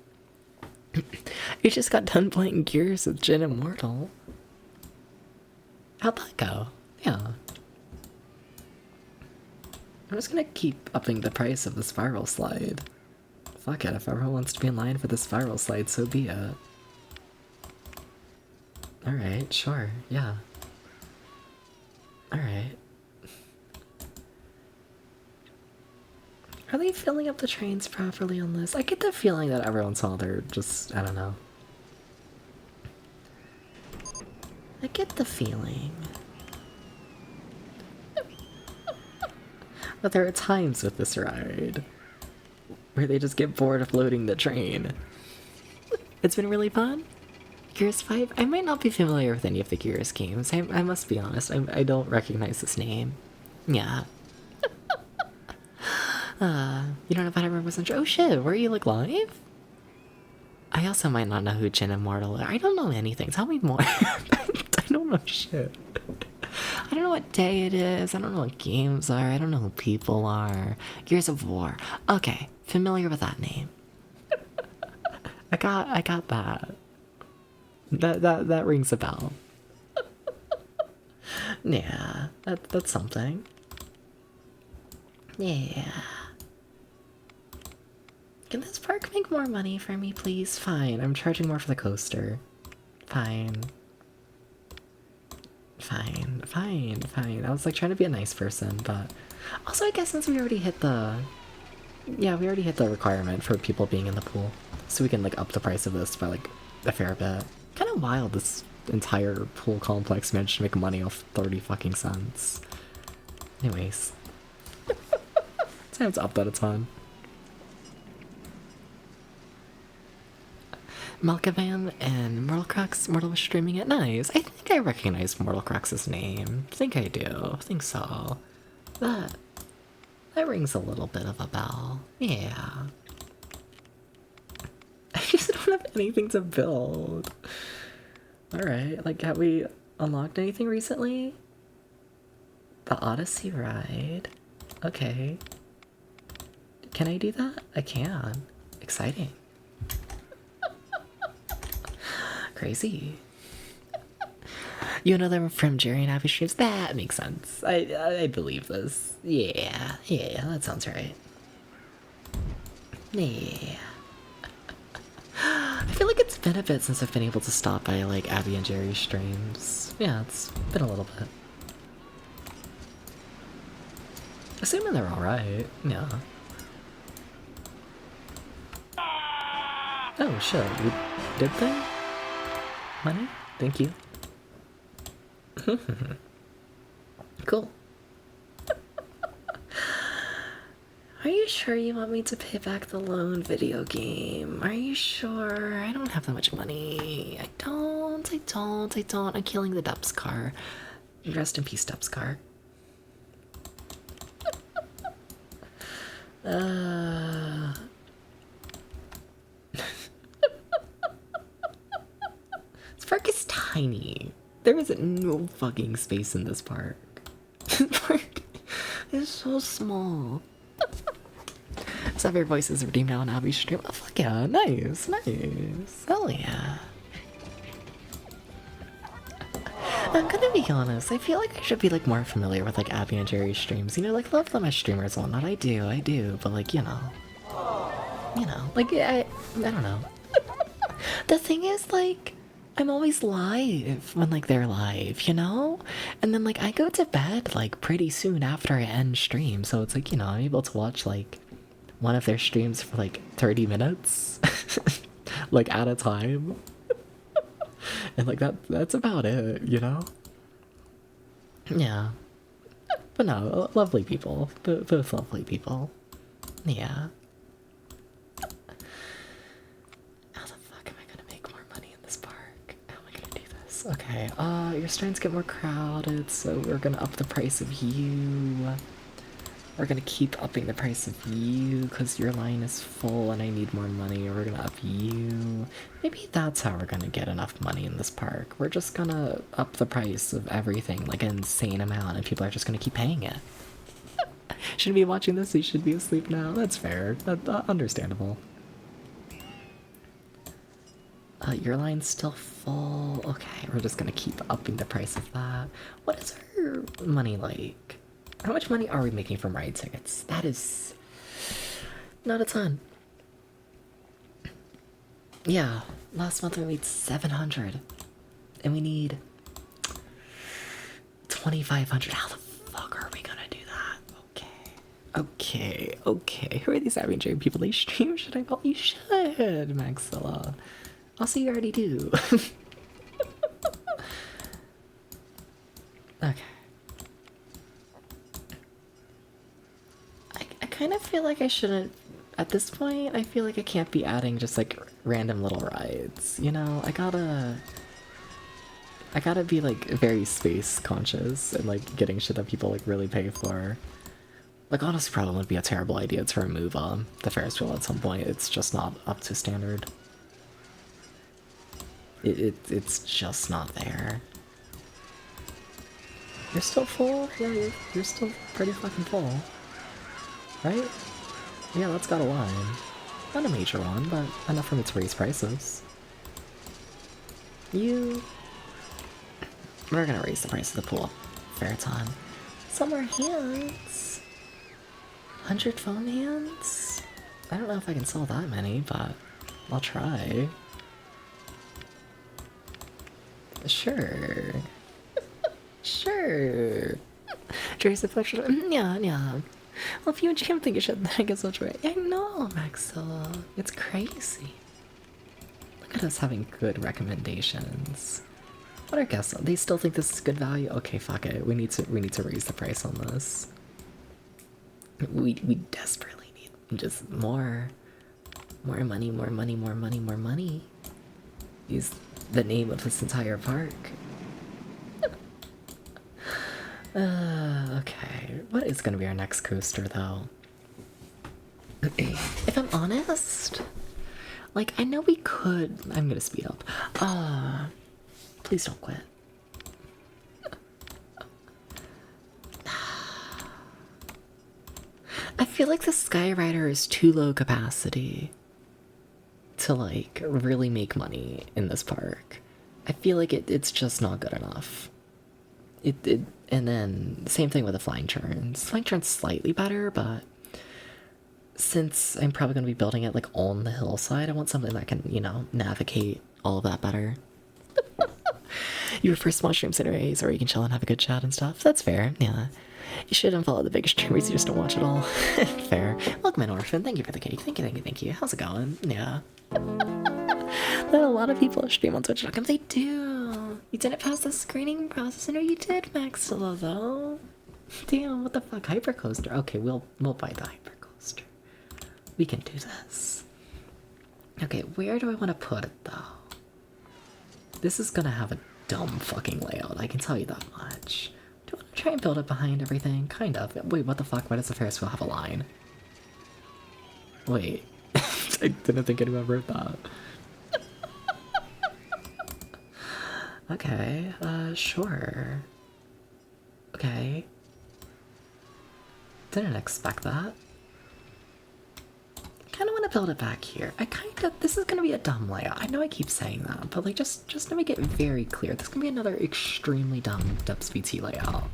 You just got done playing Gears with Jin Immortal. How'd that go? Yeah. I'm just gonna keep upping the price of the spiral slide. Fuck it, if everyone wants to be in line for the spiral slide, so be it. Alright, sure, yeah. Alright. Are they filling up the trains properly on this? I get the feeling that every once in a while they're just, I don't know. I get the feeling. But there are times with this ride where they just get bored of loading the train. It's been really fun. Gears 5? I might not be familiar with any of the Gears games. I must be honest. I don't recognize this name. Yeah. You don't know if I ever wasn't sure. Oh shit, were you like live? I also might not know who Jin Immortal is. I don't know anything. Tell me more. I don't know shit. I don't know what day it is. I don't know what games are. I don't know who people are. Gears of War. Okay, familiar with that name. I got that. That rings a bell. Yeah, that's something. Yeah. Can this park make more money for me, please? Fine, I'm charging more for the coaster. Fine. Fine, fine, fine. I was like trying to be a nice person, but... Also, I guess since we already hit the... Yeah, we already hit the requirement for people being in the pool. So we can like up the price of this by like a fair bit. Kind of wild this entire pool complex managed to make money off 30 fucking cents. Anyways. Time to up that a ton. Malkavan and Mortal Crux. Mortal was streaming it. Nice. I think I recognize Mortal Crux's name. I think I do. I think so. That rings a little bit of a bell. Yeah. I just don't have anything to build. Alright, like have we unlocked anything recently? The Odyssey ride. Okay. Can I do that? I can. Exciting. Crazy. You know them from Jerry and Abby streams? That makes sense. I believe this. Yeah, that sounds right. Yeah. I feel like it's been a bit since I've been able to stop by like Abby and Jerry's streams. Yeah, it's been a little bit. Assuming they're alright, yeah. Oh shit, we did they? Money? Thank you. Cool. Are you sure you want me to pay back the loan video game? Are you sure? I don't have that much money. I don't. I'm killing the Dubs car. Rest in peace, Dubs car. This park is tiny. There is no fucking space in this park. This park is so small. Some of your voices redeemed now on Abby's stream. Oh, fuck yeah. Nice. Hell yeah. I'm gonna be honest, I feel like I should be like more familiar with like Abby and Jerry's streams. You know, like love them as streamers and whatnot. I do, but like, you know, like I don't know. The thing is, like, I'm always live when like they're live, you know? And then like I go to bed like pretty soon after I end stream, so it's like, you know, I'm able to watch like one of their streams for like 30 minutes like at a time. And like that's about it, you know? Yeah. But no, lovely people. Both lovely people. Yeah. How the fuck am I gonna make more money in this park? How am I gonna do this? Okay, your stands get more crowded, so we're gonna up the price of you. We're gonna keep upping the price of you because your line is full and I need more money. We're gonna up you. Maybe that's how we're gonna get enough money in this park. We're just gonna up the price of everything like an insane amount and people are just gonna keep paying it. Shouldn't be watching this, you should be asleep now. That's fair. That's understandable. Your line's still full. Okay, we're just gonna keep upping the price of that. What is our money like? How much money are we making from ride tickets? That is not a ton. Yeah, last month we made 700. And we need 2,500. How the fuck are we gonna do that? Okay. Who are these Avenger people? They stream? Should I call? You should, Maxilla. Also, you already do. Okay. I kind of feel like I shouldn't, at this point, I feel like I can't be adding just like random little rides, you know? I gotta be like very space conscious and like getting shit that people like really pay for. Like honestly probably would be a terrible idea to remove the Ferris wheel at some point. It's just not up to standard. It's just not there. You're still full? Yeah, you're still pretty fucking full. Right? Yeah, that's got a line. Not a major one, but enough for me to raise prices. We're gonna raise the price of the pool. Fair time. Some more hands. 100 foam hands? I don't know if I can sell that many, but I'll try. Sure. Sure. Trace affliction. Yeah. Well, if you and Jim think you should, then I guess I'll try. I know, Maxilla. It's crazy. Look at us having good recommendations. What are guests? They still think this is good value? Okay, fuck it. We need to raise the price on this. We desperately need just more money. Is the name of this entire park. Okay. What is gonna be our next coaster, though? If I'm honest, like, I know we could... I'm gonna speed up. Please don't quit. I feel like the Skyrider is too low capacity to, like, really make money in this park. I feel like it's just not good enough. And then, same thing with the Flying Churns. Flying Churn's slightly better, but since I'm probably going to be building it, like, on the hillside, I want something that can, you know, navigate all of that better. You prefer small streams that are A's where you can chill and have a good chat and stuff? That's fair, yeah. You should unfollow the bigger streamers, you just don't watch it all. Fair. Welcome in, Orphan. Thank you for the cake. Thank you, thank you, thank you. How's it going? Yeah. That a lot of people stream on Twitch.com. They do. You didn't pass the screening process. I know you did, Maxilla, though. Damn, what the fuck? Hypercoaster. Okay, we'll buy the hypercoaster. We can do this. Okay, where do I want to put it, though? This is gonna have a dumb fucking layout, I can tell you that much. Do I want to try and build it behind everything? Kind of. Wait, what the fuck? Why does the Ferris wheel have a line? Wait. I didn't think anyone wrote that. Okay, sure. Okay. Didn't expect that. Kind of want to build it back here. This is gonna be a dumb layout. I know I keep saying that, but like just to make it very clear, this is gonna be another extremely dumb DubsVT layout.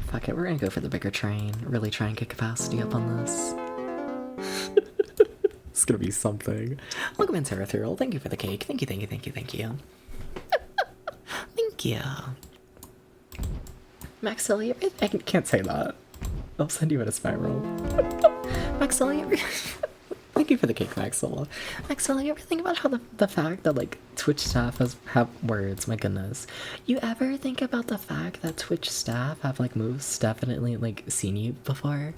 Fuck it, we're gonna go for the bigger train. Really try and get capacity up on this. It's gonna be something. Welcome in, Sarah Thurl. Thank you for the cake. Thank you, thank you, thank you, thank you. Thank you. Maxilla, I can't say that. I'll send you in a spiral. Maxilla, thank you for the cake, Maxilla. Maxilla, you ever think about how the fact that like Twitch staff have words, my goodness. You ever think about the fact that Twitch staff have like most definitely like seen you before?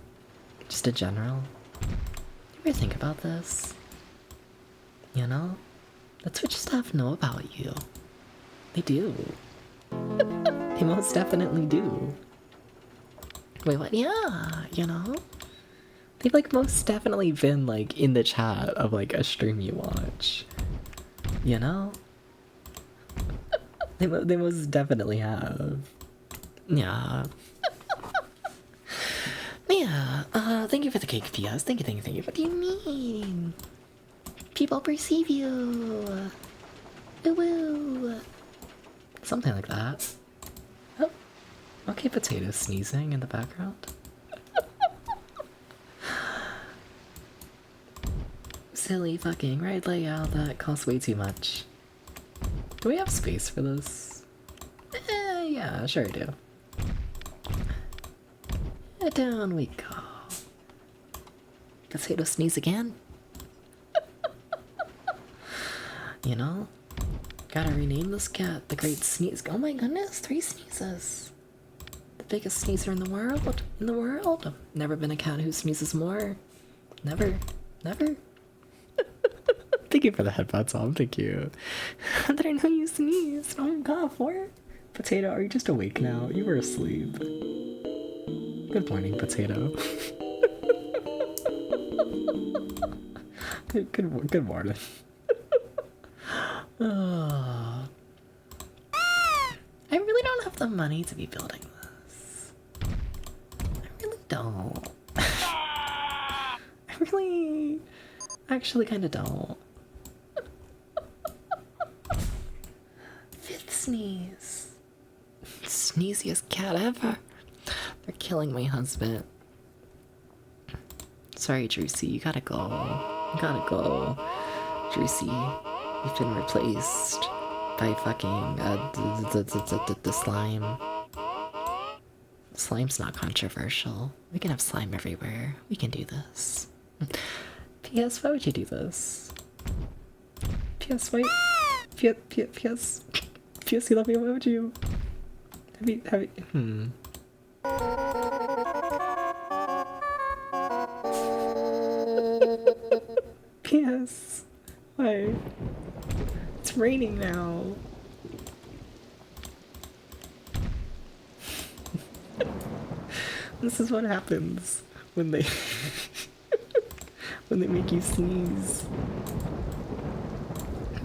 Just in general. You ever think about this? You know? The Twitch staff know about you. They do. They most definitely do. Wait, what? Yeah, you know? They've like most definitely been like in the chat of like a stream you watch. You know? They most definitely have. Yeah. Yeah, thank you for the cake, PS. Thank you, thank you, thank you. What do you mean? People perceive you. Woo-woo. Something like that. Oh, okay, potato sneezing in the background. Silly fucking right layout that costs way too much. Do we have space for this? Yeah, sure do. Down we go. Potato sneeze again? You know? Gotta rename this cat the Great Sneeze. Oh my goodness, 3 sneezes. The biggest sneezer in the world. Never been a cat who sneezes more. Never. Thank you for the headphones on, thank you. How did I know you sneezed? Oh my god, what? Potato, are you just awake now? You were asleep. Good morning, Potato. good morning. I really don't have the money to be building this. I really don't. I really actually kind of don't. 5th sneeze. Sneeziest cat ever. They're killing my husband. Sorry, Drucy, you gotta go. You gotta go. Drucy, you've been replaced by fucking the slime. Slime's not controversial. We can have slime everywhere. We can do this. P.S. Why would you do this? P.S. Why? P.S. P.S. You love me. Why would you? Have you? P.S. Why? It's raining now. This is what happens when they when they make you sneeze.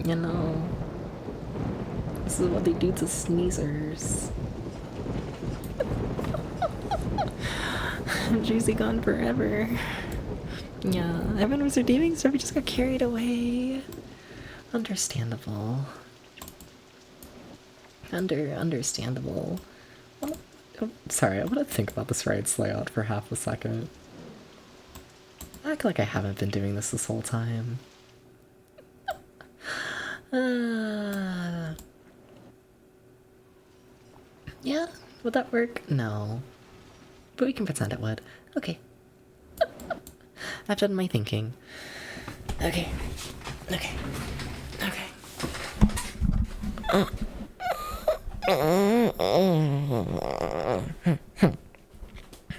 You know, this is what they do to sneezers. Juicy gone forever. Yeah, everyone was redeeming, so we just got carried away. Understandable. Understandable. Sorry, I want to think about this ride's layout for half a second. I act like I haven't been doing this whole time. Yeah, would that work? No. But we can pretend it would. Okay. I've done my thinking. Okay. Okay. Okay.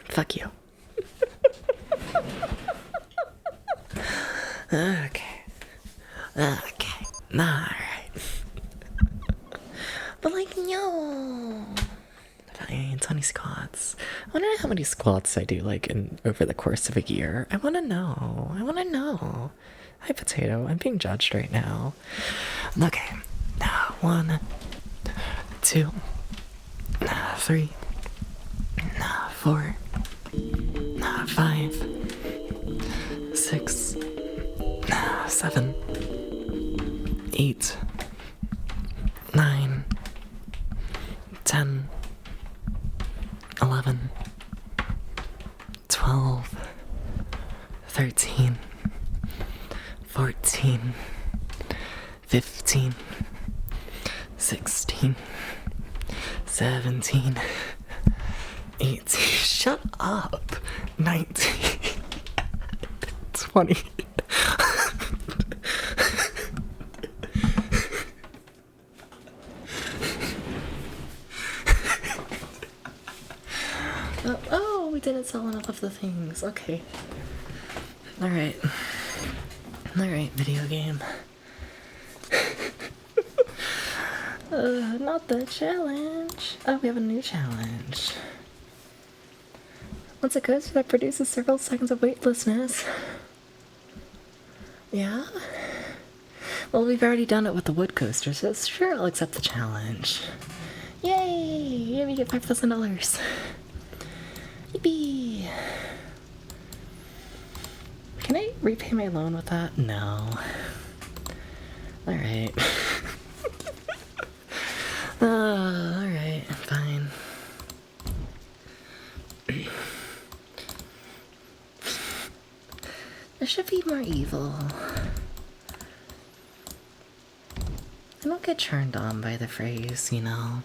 Fuck you. Okay. Okay. Alright. But like, no. Fine, 20 squats. I wonder how many squats I do, like, over the course of a year. I wanna know. I wanna know. Hi, Potato. I'm being judged right now. Okay. 1, 2, 3, 4, 5, 6, 7, 8, 9, 10, 11, 12, 13, 14, 15, 16, 17, 18, shut up, 19, 20. Oh, we didn't sell enough of the things. Okay. Alright. Alright, video game. Not the challenge. Oh, we have a new challenge. Once a coaster that produces several seconds of weightlessness. Yeah? Well, we've already done it with the wood coaster, so sure, I'll accept the challenge. Yay! Yeah, we get $5,000. Yippee! Can I repay my loan with that? No. Alright. Alright, fine. There should be more evil. I don't get turned on by the phrase, you know,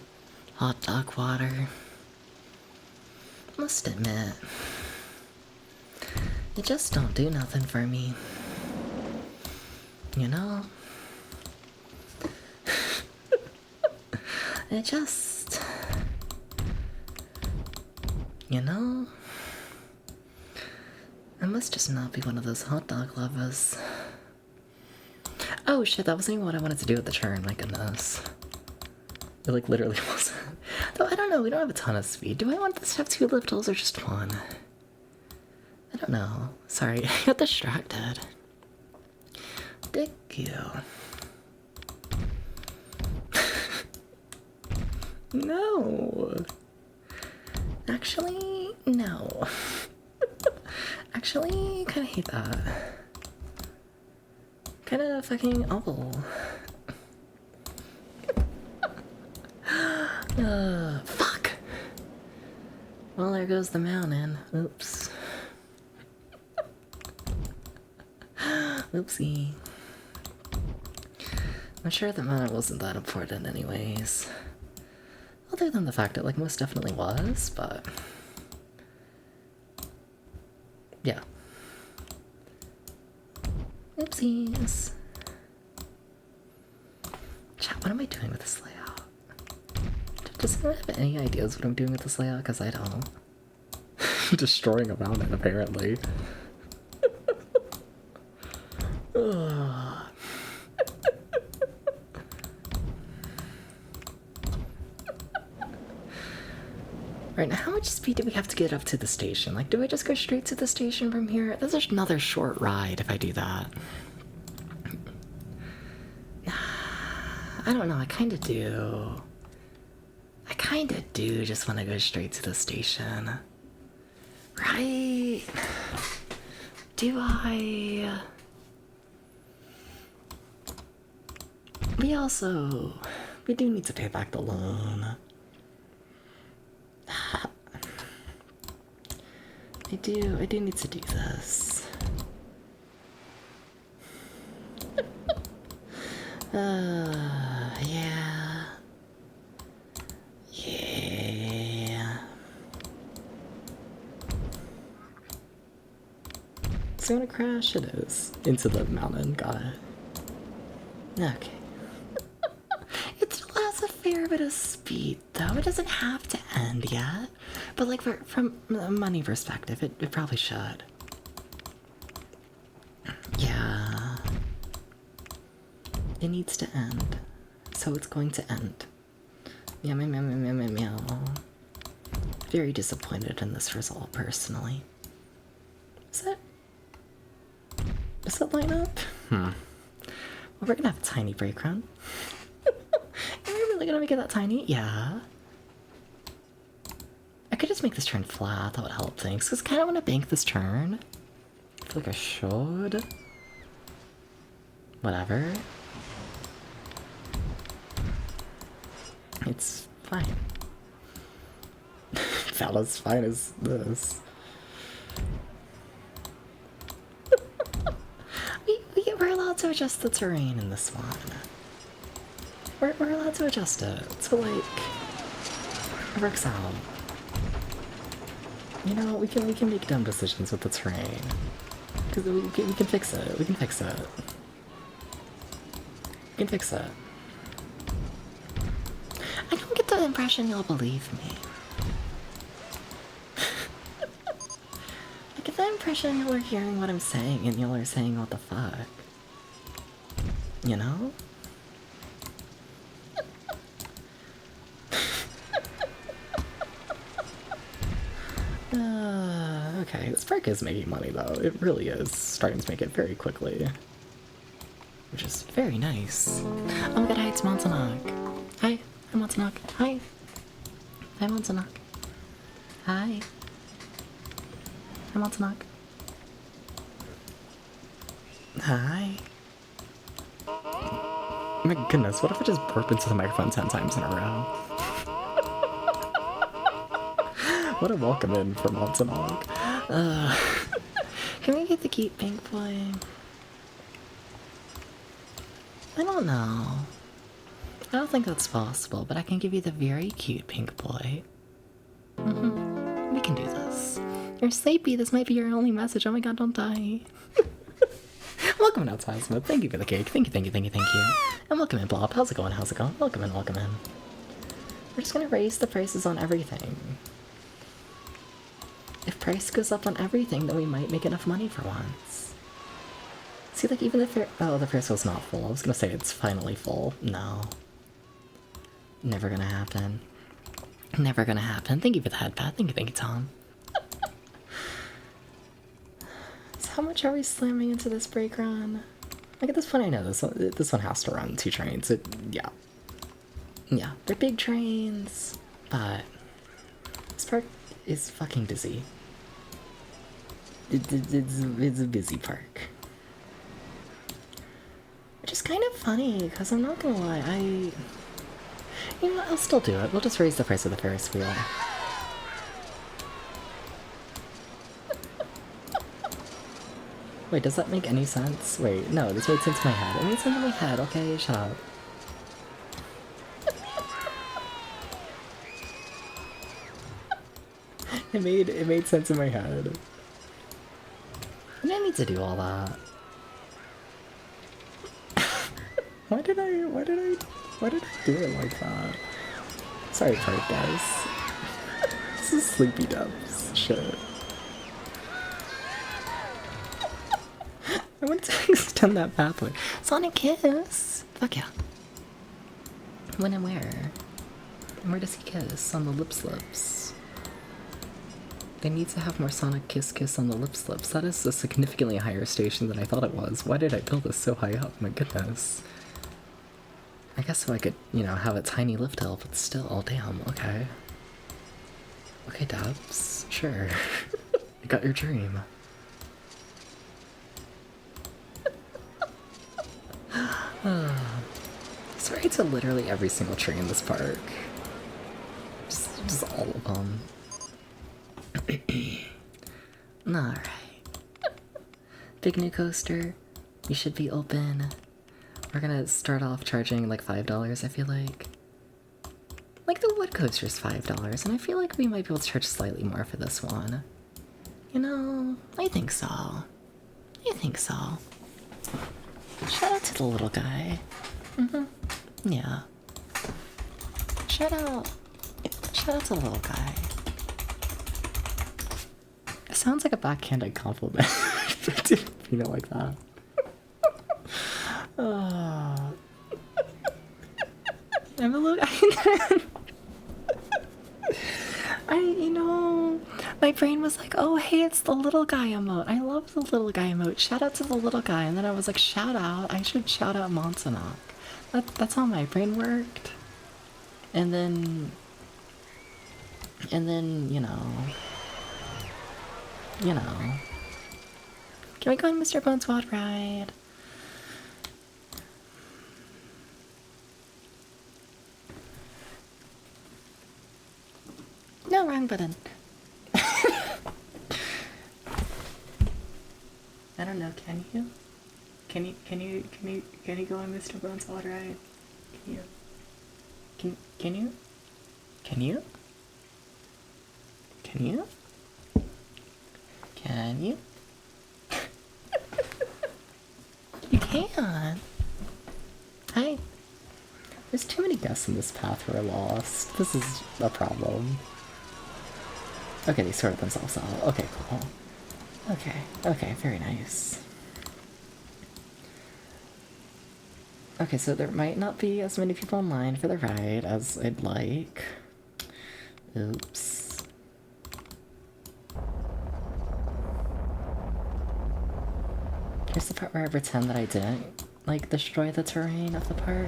hot dog water. Must admit, it just don't do nothing for me. You know? It just... You know? I must just not be one of those hot dog lovers. Oh shit, that wasn't even what I wanted to do with the churn, my goodness. It like literally wasn't. Though I don't know, we don't have a ton of speed. Do I want this to have 2 liftles or just 1? I don't know. Sorry, I got distracted. Thank you. No. Actually, no. Actually, kinda hate that. Kinda fucking awful. Fuck! Well, there goes the mountain. Oops. Oopsie. I'm sure the mountain wasn't that important anyways. Other than the fact it, like, most definitely was, but... yeah. Oopsies. Chat, what am I doing with this layout? Does anyone have any ideas what I'm doing with this layout? Because I don't. Destroying a mountain, apparently. Right, now how much speed do we have to get up to the station? Like, do I just go straight to the station from here? This is another short ride if I do that. I don't know, I kinda do. I kinda do just want to go straight to the station. Right? Do I? We do need to pay back the loan. I do need to do this. Yeah. Yeah. So I'm gonna crash it is. Into the mountain, got it. Okay. It still has a fair bit of speed, though. It doesn't have to end yet. But, like, from a money perspective, it probably should. Yeah. It needs to end. So it's going to end. Meow, meow, meow, meow, meow, meow. Very disappointed in this result, personally. Is it? Does it line up? Well, we're gonna have a tiny break run. Are we really gonna make it that tiny? Yeah. I could just make this turn flat, that would help things, because I kind of want to bank this turn. I feel like I should. Whatever. It's fine. Not as fine as this. We're allowed to adjust the terrain in this one. We're allowed to adjust it. So, like, it works out. You know, we can make dumb decisions with the terrain. Because we can fix it. We can fix it. We can fix it. I don't get the impression you'll believe me. I get the impression y'all are hearing what I'm saying and y'all are saying what the fuck. You know? Okay, this park is making money though. It really is starting to make it very quickly. Which is very nice. Oh my god, hi, it's Montanog. Hi, I'm Montanog. Hi. Hi, Montanog. Hi. I'm Montanog. Hi. Oh my goodness, what if I just burp into the microphone 10 times in a row? What a welcome in for Montanog. Can we get the cute pink boy? I don't know. I don't think that's possible, but I can give you the very cute pink boy. We can do this. You're sleepy, this might be your only message. Oh my god, don't die. Welcome in outside, Smith. Thank you for the cake. Thank you, thank you, thank you, thank you. And welcome in, Blob. How's it going? How's it going? Welcome in, welcome in. We're just gonna raise the prices on everything. If price goes up on everything, then we might make enough money for once. See, like, even the fair- oh, the Ferris wheel's not full. I was gonna say it's finally full. No. Never gonna happen. Never gonna happen. Thank you for the headpad. Thank you, Tom. So how much are we slamming into this break run? Like, at this point, I know this one has to run 2 trains. Yeah. Yeah, they're big trains, but this park is fucking busy. It's a busy park. Which is kind of funny, because I'm not gonna lie, you know what, I'll still do it. We'll just raise the price of the Ferris wheel. Wait, does that make any sense? Wait, no, this made sense in my head. It made sense in my head, okay? Shut up. It made sense in my head. I didn't need to do all that. Why did I do it like that? Sorry, park guys. This is Sleepy Dubs shit. I want to extend that pathway. Sonic Kiss! Fuck yeah. When and where? Where does he kiss? On the lips. They need to have more Sonic Kiss on the lips. That is a significantly higher station than I thought it was. Why did I build this so high up? My goodness. I guess so I could, you know, have a tiny lift hill, but still, damn, okay. Okay, Dubs, sure. You got your dream. Sorry to literally every single tree in this park. Just all of them. Alright. Big new coaster. You should be open. We're gonna start off charging like $5, I feel like. Like the wood coaster's $5, and I feel like we might be able to charge slightly more for this one. You know, I think so. I think so. Shout out to the little guy. Yeah. Shout out to the little guy. It sounds like a backhanded compliment. You know, like that. I'm a little. You know, my brain was like, oh, hey, it's the little guy emote. I love the little guy emote. Shout out to the little guy. And then I was like, shout out. I should shout out Monsanok. That's how my brain worked. And then, you know. Can we go on Mr. Bones Wild Ride? No, wrong button. I don't know, can you? Can you go on Mr. Bones Wild Ride? Can you? Can you? Can you? Can you? Can you? You can. Hi. There's too many guests in this path who are lost. This is a problem. Okay, they sorted themselves out. Okay, cool. Okay, very nice. Okay, so there might not be as many people online for the ride as I'd like. Oops. Here's the part where I pretend that I didn't, like, destroy the terrain of the park.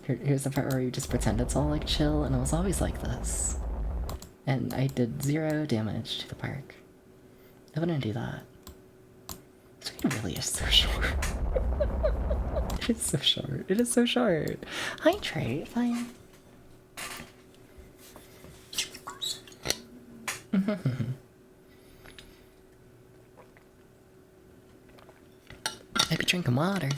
Here's the part where you just pretend it's all, like, chill, and it was always like this. And I did 0 damage to the park. I wouldn't do that. This game really is so short. It is so short. It is so short. Hi, Trey. Fine. I'd be drinking water.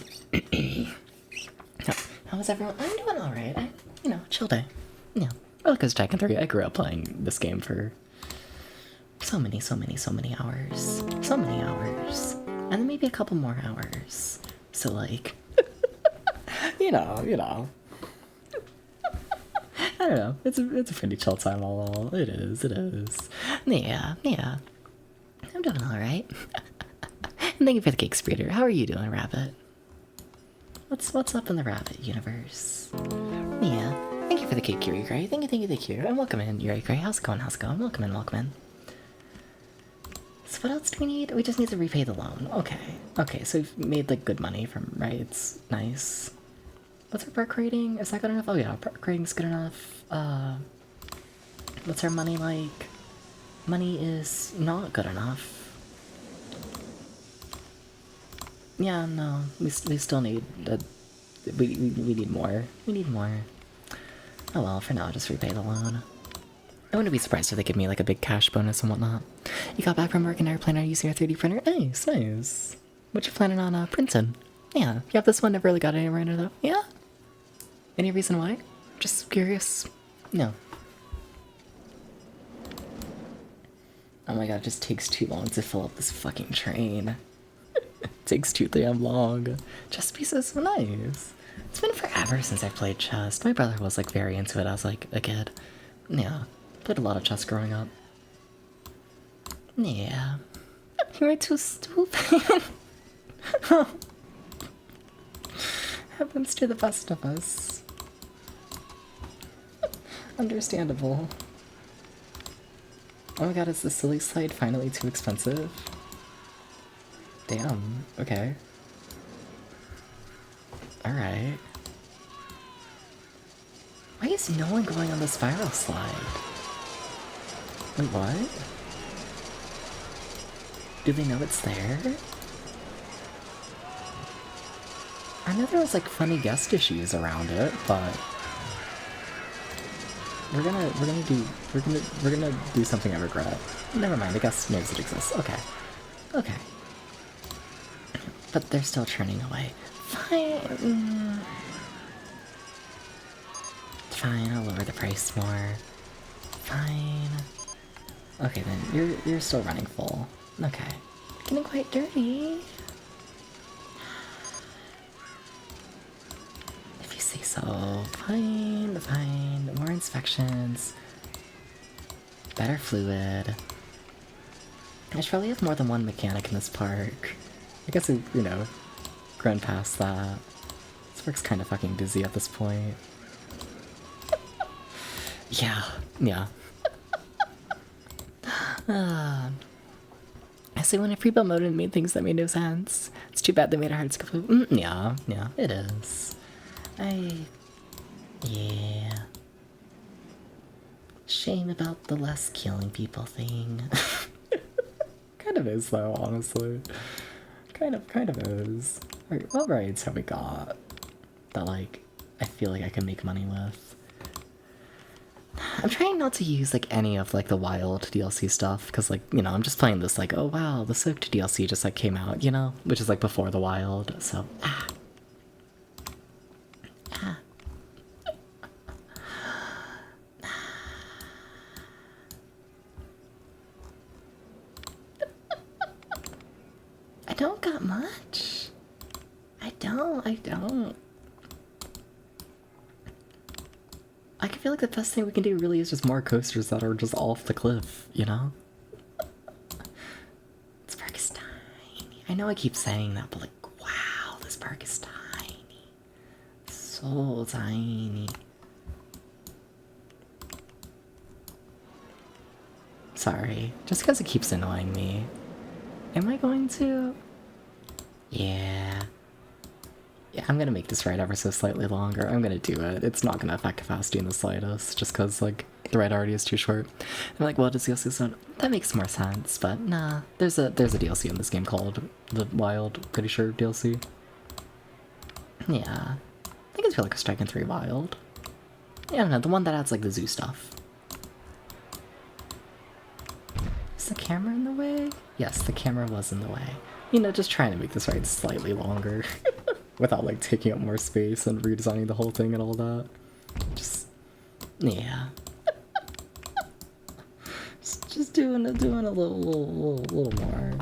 How was everyone? I'm doing alright. You know, chill day. Yeah. Well, because Tycoon 3, I grew up playing this game for so many hours. So many hours. And then maybe a couple more hours. So, like, you know. I don't know. It's a pretty chill time all in all. It is. Yeah. I'm doing alright. And thank you for the cake spreader. How are you doing, Rabbit? What's up in the Rabbit universe? Yeah. Thank you for the cake, Yuri Gray. Thank you. And welcome in, Yuri Gray. How's it going? Welcome in. So what else do we need? We just need to repay the loan. Okay, so we've made, like, good money from rides. Nice. What's our park rating? Is that good enough? Oh yeah, park rating's good enough. What's our money like? Money is not good enough. Yeah, no, we still need we need more. Oh well, for now, just repay the loan. I wouldn't be surprised if they give me like a big cash bonus and whatnot. You got back from work and now you're planning on using your 3D printer? Nice. What you planning on printing? Yeah, you have this one, never really got anywhere in it though. Yeah? Any reason why? Just curious. No. Oh my god, it just takes too long to fill up this fucking train. It takes too damn long. Chess pieces are nice. It's been forever since I played chess. My brother was like very into it as like a kid. Yeah, played a lot of chess growing up. Yeah. You were too stupid. Happens to the best of us. Understandable. Oh my god, is the silly slide finally too expensive? Damn, okay. Alright. Why is no one going on the spiral slide? Wait, what? Do they know it's there? I know there was like funny guest issues around it, but we're gonna do something I regret. Never mind, the guest knows it exists. Okay. But they're still churning away. Fine. Fine, I'll lower the price more. Fine. Okay then, you're still running full. Okay. Getting quite dirty. If you say so. Fine, fine. More inspections. Better fluid. I should probably have more than one mechanic in this park. I guess we, you know, grown past that. This park's kind of fucking busy at this point. Yeah. I say when I pre-built mode and made things that made no sense. It's too bad they made it hard to complete. Yeah, it is. Yeah. Shame about the less killing people thing. Kind of is though, honestly. Kind of is. Alright, what rides have we got that, like, I feel like I can make money with? I'm trying not to use, like, any of, like, the wild DLC stuff, because, like, you know, I'm just playing this, like, oh wow, the Soaked DLC just, like, came out, you know? Which is, like, before the wild, so, I don't got much. I don't. I feel like the best thing we can do really is just more coasters that are just off the cliff, you know? This park is tiny. I know I keep saying that, but like, wow, this park is tiny. So tiny. Sorry, just because it keeps annoying me. Am I going to? Yeah, I'm gonna make this ride ever so slightly longer. I'm gonna do it. It's not gonna affect capacity in the slightest, just because, like, the ride already is too short. I'm like, well, does DLC sound? That makes more sense, but nah. There's a DLC in this game called the Wild, pretty sure DLC. Yeah. I think it's for, like, a Strike and 3 Wild. Yeah, I don't know, the one that adds, like, the zoo stuff. Is the camera in the way? Yes, the camera was in the way. You know, just trying to make this ride slightly longer. Without, like, taking up more space and redesigning the whole thing and all that. Just, yeah. just doing a little more.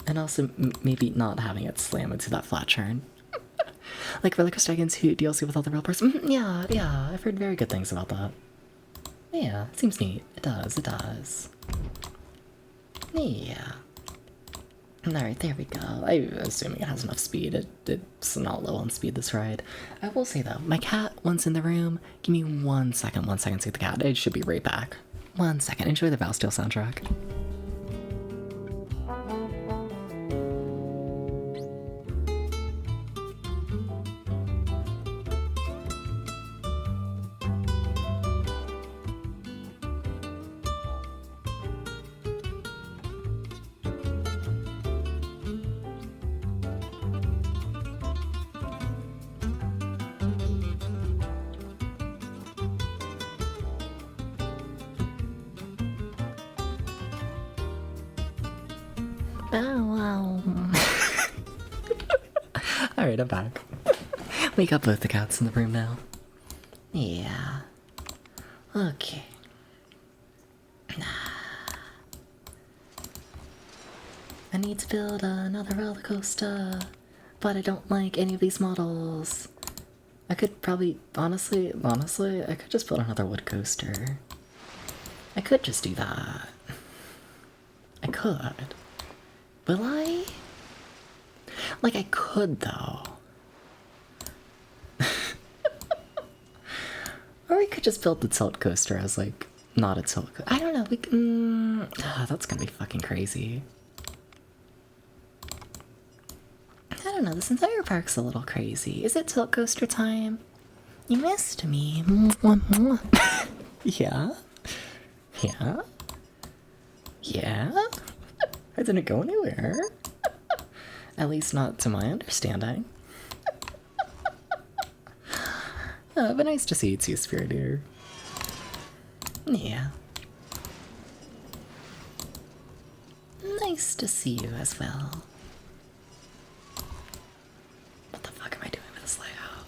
And also, maybe not having it slam into that flat churn. Like Roller Coaster Tycoon 2 DLC with all the real parts. Yeah, I've heard very good things about that. Yeah, it seems neat. It does. Yeah. Alright, there we go. I'm assuming it has enough speed. It's not low on speed, this ride. I will say though, my cat, once in the room, give me 1 second to get the cat. It should be right back. 1 second. Enjoy the Valsteel soundtrack. Oh, wow. Alright, I'm back. We got both the cats in the room now. Yeah. Okay. I need to build another roller coaster, but I don't like any of these models. I could probably, honestly, I could just build another wood coaster. I could just do that. I could. Will I? Like, I could, though. Or we could just build the tilt coaster as, like, not a tilt coaster. I don't know, we can... that's gonna be fucking crazy. I don't know, this entire park's a little crazy. Is it tilt coaster time? You missed me. Yeah? Yeah? Yeah? I didn't go anywhere. At least not to my understanding. But nice to see you too, Spirit Ear. Yeah. Nice to see you as well. What the fuck am I doing with this layout?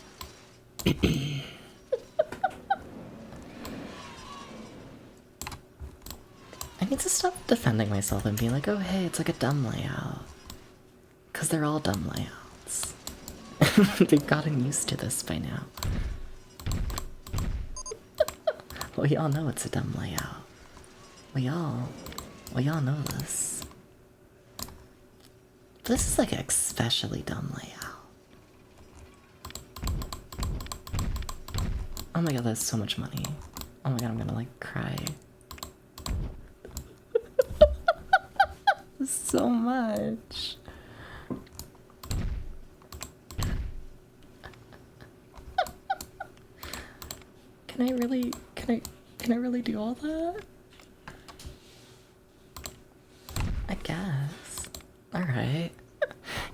I need to stop defending myself and being like, oh hey, it's like a dumb layout. Because they're all dumb layouts. They've gotten used to this by now. We all know it's a dumb layout. We all know this. This is like an especially dumb layout. Oh my god, that's so much money. Oh my god, I'm gonna like cry. So much. Can I really do all that? I guess. Alright.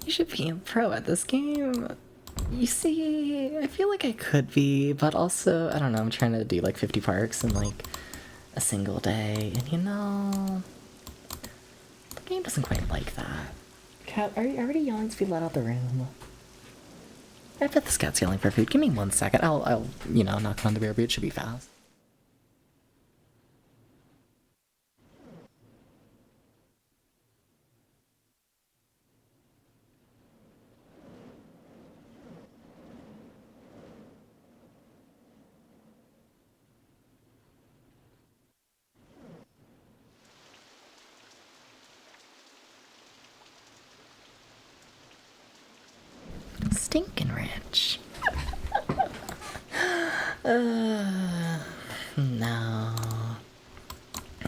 You should be a pro at this game. You see, I feel like I could be, but also, I don't know, I'm trying to do like 50 parks in like a single day, and you know, the game doesn't quite like that. Cat, are you already yelling to be let out the room? I bet this cat's yelling for food. Give me 1 second. I'll, you know, knock on the bear, but it should be fast. Stinkin' rich. No.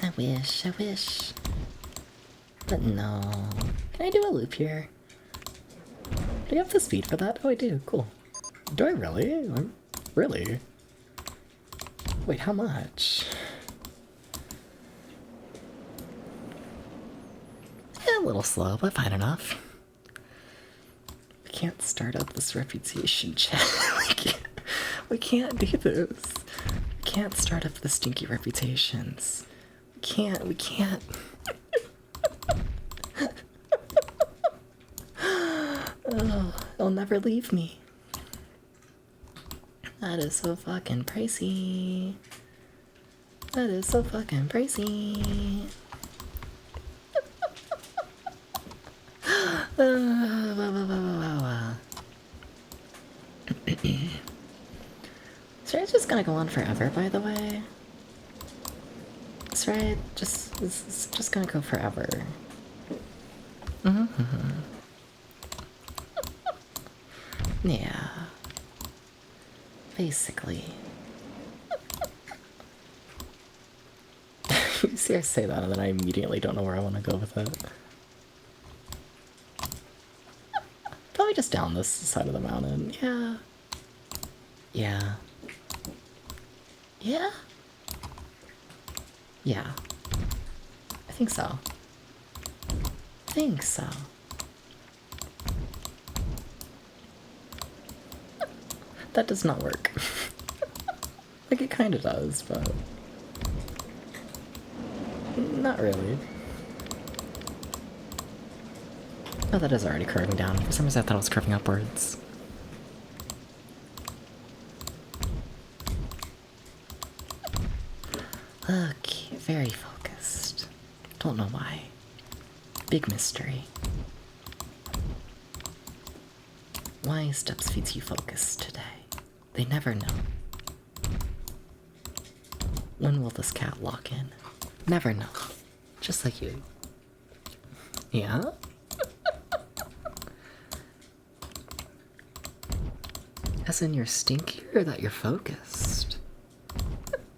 I wish. But no. Can I do a loop here? Do I have the speed for that? Oh, I do. Cool. Do I really? Really? Wait, how much? Yeah, a little slow, but fine enough. We can't start up this reputation chat. we can't do this. We can't start up the stinky reputations. We can't. Oh, they'll never leave me. That is so fucking pricey. That is so fucking pricey. So it's just gonna go on forever, by the way. That's right, it's just gonna go forever. Yeah. Basically. You see I say that and then I immediately don't know where I want to go with it. Probably just down this side of the mountain. Yeah. Yeah. Yeah? Yeah. I think so. That does not work. Like, it kinda does, but... not really. Oh, that is already curving down. For some reason I thought it was curving upwards. Okay, very focused. Don't know why. Big mystery. Why Steps feeds you focus today? They never know. When will this cat lock in? Never know. Just like you. Yeah? As in you're stinky or that you're focused?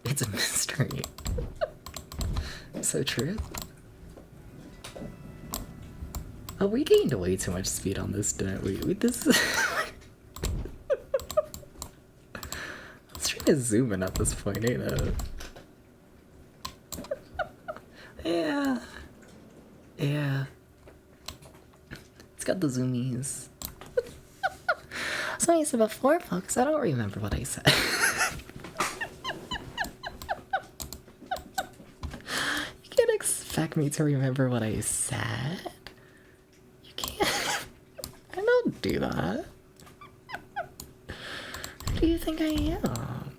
It's a mystery. So true. Oh, we gained way too much speed on this, didn't we? This is... Let's try to zoom in at this point, ain't it? Yeah. Yeah. It's got the zoomies. So I said before, folks, I don't remember what I said. You can't expect expect me to remember what I said? You can't. I don't do that. Who do you think I am?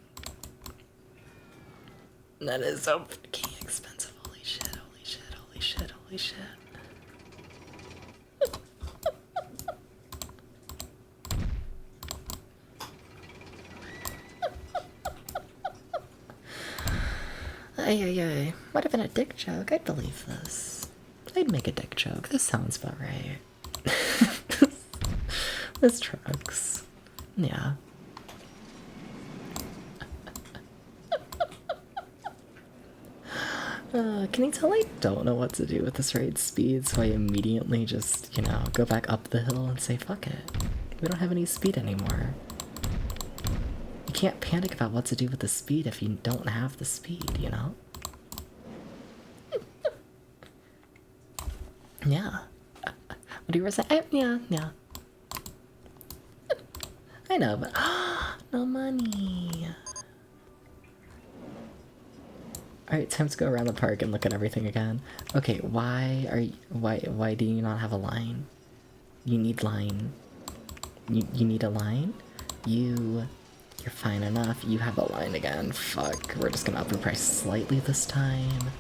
That is so fucking expensive. Holy shit, holy shit, holy shit, holy shit. Ay. Might have been a dick joke. I'd believe this. I'd make a dick joke. This sounds about right. This tracks. Yeah. Can you tell I don't know what to do with this raid speed, so I immediately just, you know, go back up the hill and say fuck it. We don't have any speed anymore. You can't panic about what to do with the speed if you don't have the speed, you know? Yeah. What do you say? Yeah. I know, but no money. Alright, time to go around the park and look at everything again. Okay, why do you not have a line? You need line. You need a line? You're fine enough. You have a line again. Fuck, we're just gonna up your price slightly this time.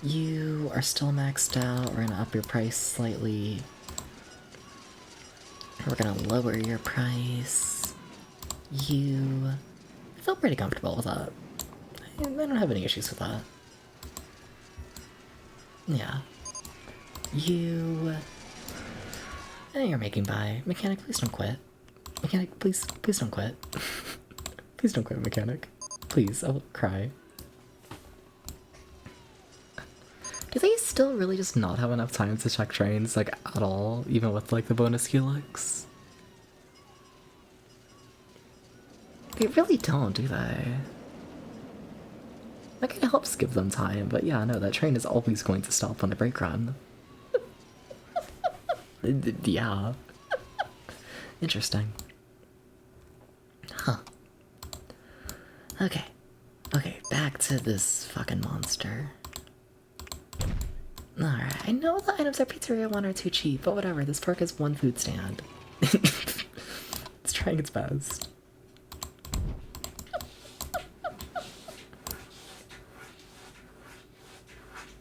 You are still maxed out. We're gonna up your price slightly. We're gonna lower your price. I feel pretty comfortable with that. I don't have any issues with that. Yeah. And you're making by. Mechanic, please don't quit. Mechanic, please don't quit. Please don't quit, Mechanic. Please, I will cry. Do they still really just not have enough time to check trains, like, at all? Even with, like, the bonus helix? They really don't, do they? That kind of helps give them time, but yeah, no, that train is always going to stop on the brake run. Yeah. Interesting. Huh. Okay, back to this fucking monster. Alright, I know the items at Pizzeria 1 are too cheap, but whatever, this park has one food stand. It's trying its best.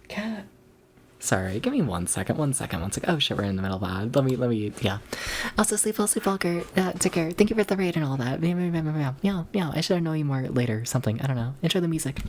Cat. Sorry, give me 1 second, 1 second. Oh shit, we're in the middle of that. Let me, yeah. Also, sleep well, take care. Thank you for the raid and all that. Meow. I should know you more later, something, I don't know. Enjoy the music.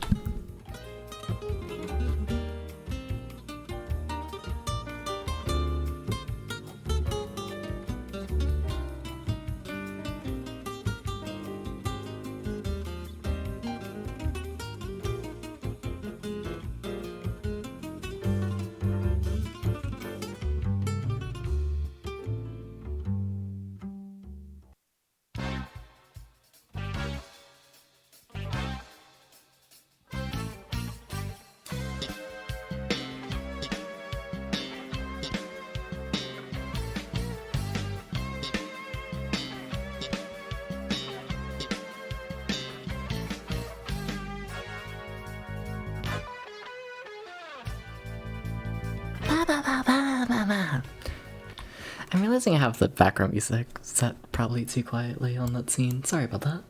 I'm realizing I have the background music set probably too quietly on that scene. Sorry about that.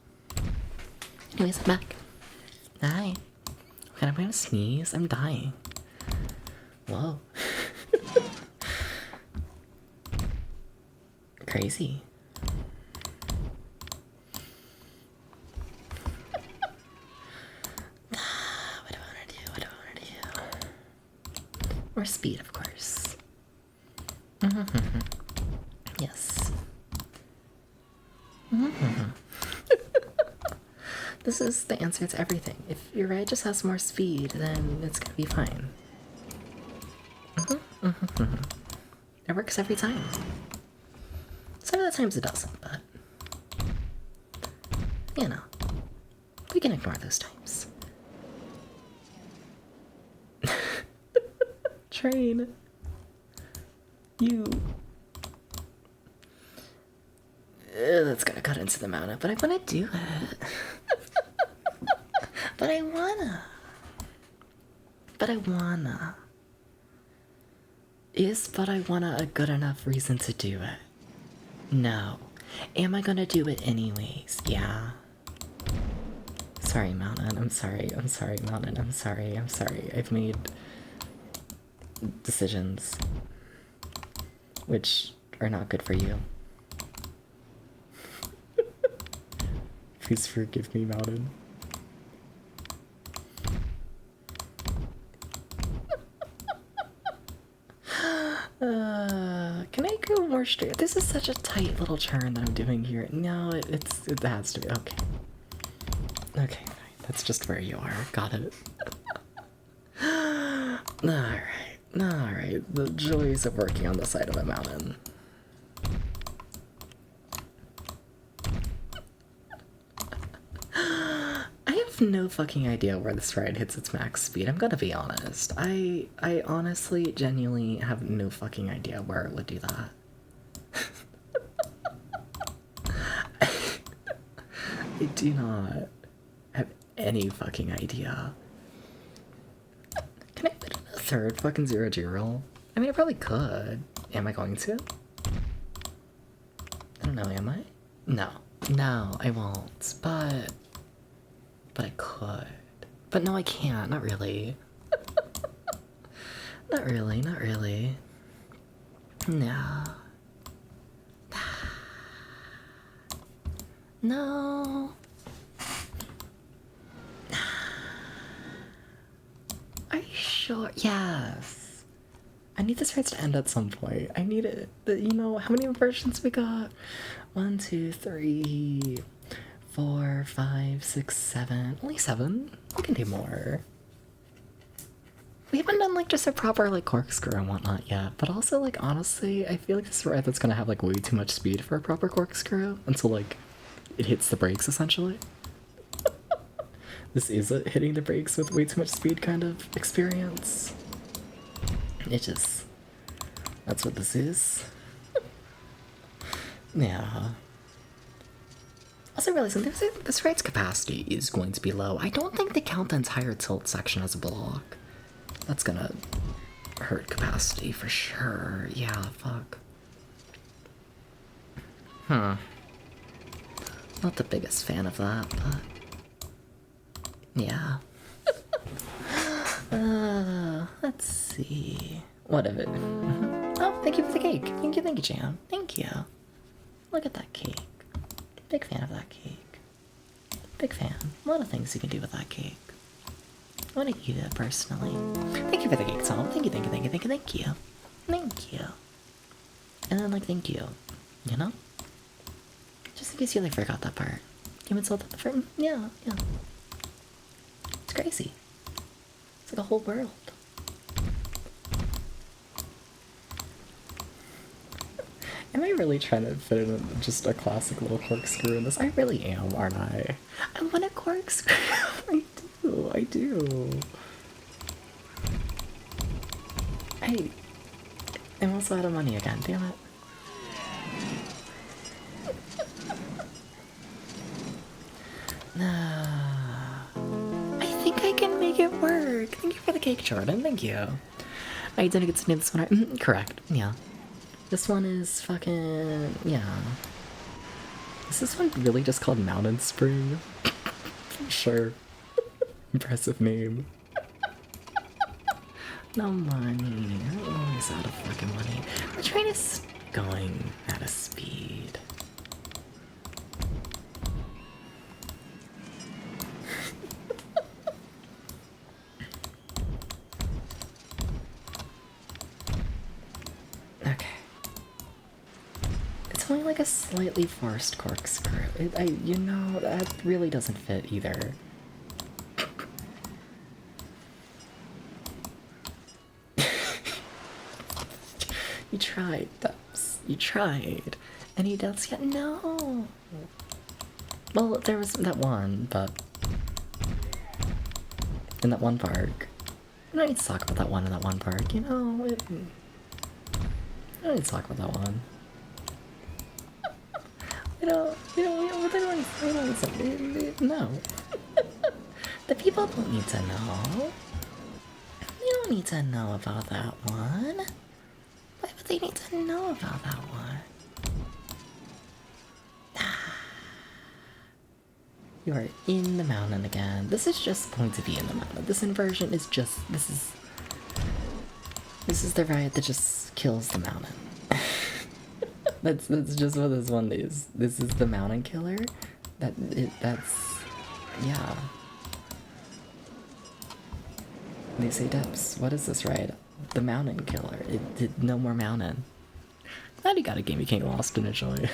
Anyways, I'm back. Hi. I'm gonna sneeze. I'm dying. Whoa. Crazy. What do I wanna do? More speed, of course. Yes. This is the answer to everything. If your ride just has more speed, then it's gonna be fine. It works every time. Some of the times it doesn't, but you know, we can ignore those times. Train. That's gonna cut into the mountain, but I wanna do it. But I wanna. Is but I want a good enough reason to do it. No. Am I gonna do it anyways? Yeah. Sorry, Mountain. I'm sorry. I'm sorry, Mountain. I'm sorry. I'm sorry. I've made decisions which are not good for you. Please forgive me, Mountain. Can I go more straight? This is such a tight little turn that I'm doing here. No, it has to be. Okay. Okay, fine. That's just where you are. Got it. Alright. Alright. The joys of working on the side of a mountain. I have no fucking idea where this ride hits its max speed. I'm gonna be honest. I honestly, genuinely have no fucking idea where it would do that. I do not have any fucking idea. Can I put in a third fucking 0G roll? I mean, I probably could. Am I going to? I don't know, am I? No. No, I won't. But I could. But no, I can't. Not really. Not really, not really. No. No. Are you sure? Yes. I need this race to end at some point. I need it. You know, how many versions we got? 1, 2, 3, 4, 5, 6, 7. Only 7? We can do more. We haven't done, like, just a proper, like, corkscrew and whatnot yet. But also, like, honestly, I feel like this is a ride that's gonna have, like, way too much speed for a proper corkscrew until, like, it hits the brakes, essentially. This is a hitting the brakes with way too much speed kind of experience. It just... that's what this is. Yeah. Also realizing this ride's capacity is going to be low. I don't think they count the entire tilt section as a block. That's gonna hurt capacity for sure. Yeah, fuck. Not the biggest fan of that, but... yeah. Let's see. What of it? Oh, thank you for the cake. Thank you, Jam. Thank you. Look at that cake. Big fan of that cake. Big fan. A lot of things you can do with that cake. I want to eat it personally. Thank you for the cake, Tom. Thank you, thank you, thank you, thank you, thank you. Thank you. And then, like, thank you. You know? Just in case you, like, forgot that part. You insulted the part? Yeah, yeah. It's crazy. It's like a whole world. Am I really trying to fit in just a classic little corkscrew in this? I really am, aren't I? I want a corkscrew. I do. I'm also out of money again, damn it. I think I can make it work. Thank you for the cake, Jordan. Thank you. I didn't get to name this one. Correct. Yeah. This one is fucking... yeah. Is this one really just called Mountain Spring? Sure. Impressive name. No money. I'm always out of fucking money. The train is going at a speed. Okay. It's only like a slightly forced corkscrew. You know, that really doesn't fit either. You tried, Dubs. You tried. Any doubts yet? No. Well, there was that one, but... in that one park. I don't need to talk about that one in that one park, you know? I don't need to talk about that one. We don't need to, no. The people don't need to know. They don't need to know about that one. they need to know about that one. You are in the mountain again. This is just going to be in the mountain. This inversion is just, this is the ride that just kills the mountain. that's just what this one is. This is the mountain killer. That's yeah. They say depths. What is this ride? The mountain killer. It did no more mountain. Glad you got a game you can't lost and enjoy.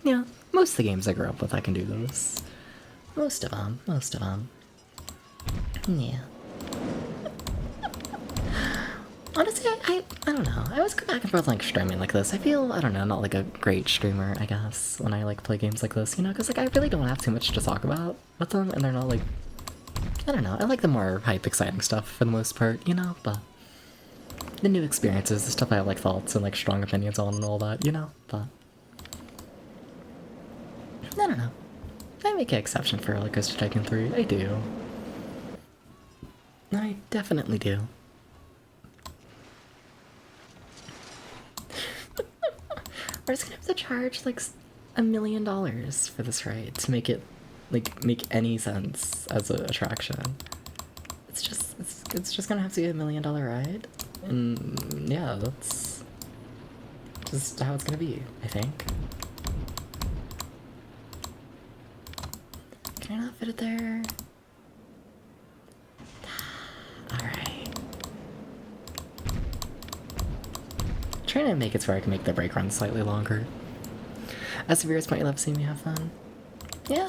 Yeah, most of the games I grew up with, I can do those. Most of them. Yeah. Honestly, I don't know. I always go back and forth like streaming like this. I feel, I don't know, not like a great streamer, I guess, when I like play games like this, you know, because like I really don't have too much to talk about with them, and they're not like, I don't know, I like the more hype, exciting stuff for the most part, you know, but the new experiences, the stuff I have like thoughts and like strong opinions on and all that, you know, but I don't know. I make an exception for Roller Coaster Tycoon 3. I do. I definitely do. We're just gonna have to charge like $1 million for this ride to make it like make any sense as an attraction. It's just gonna have to be $1 million ride, and yeah, that's just how it's gonna be, I think. Can I not fit it there? Alright. Trying to make it so I can make the brake run slightly longer. As severe as might you love seeing me have fun? Yeah.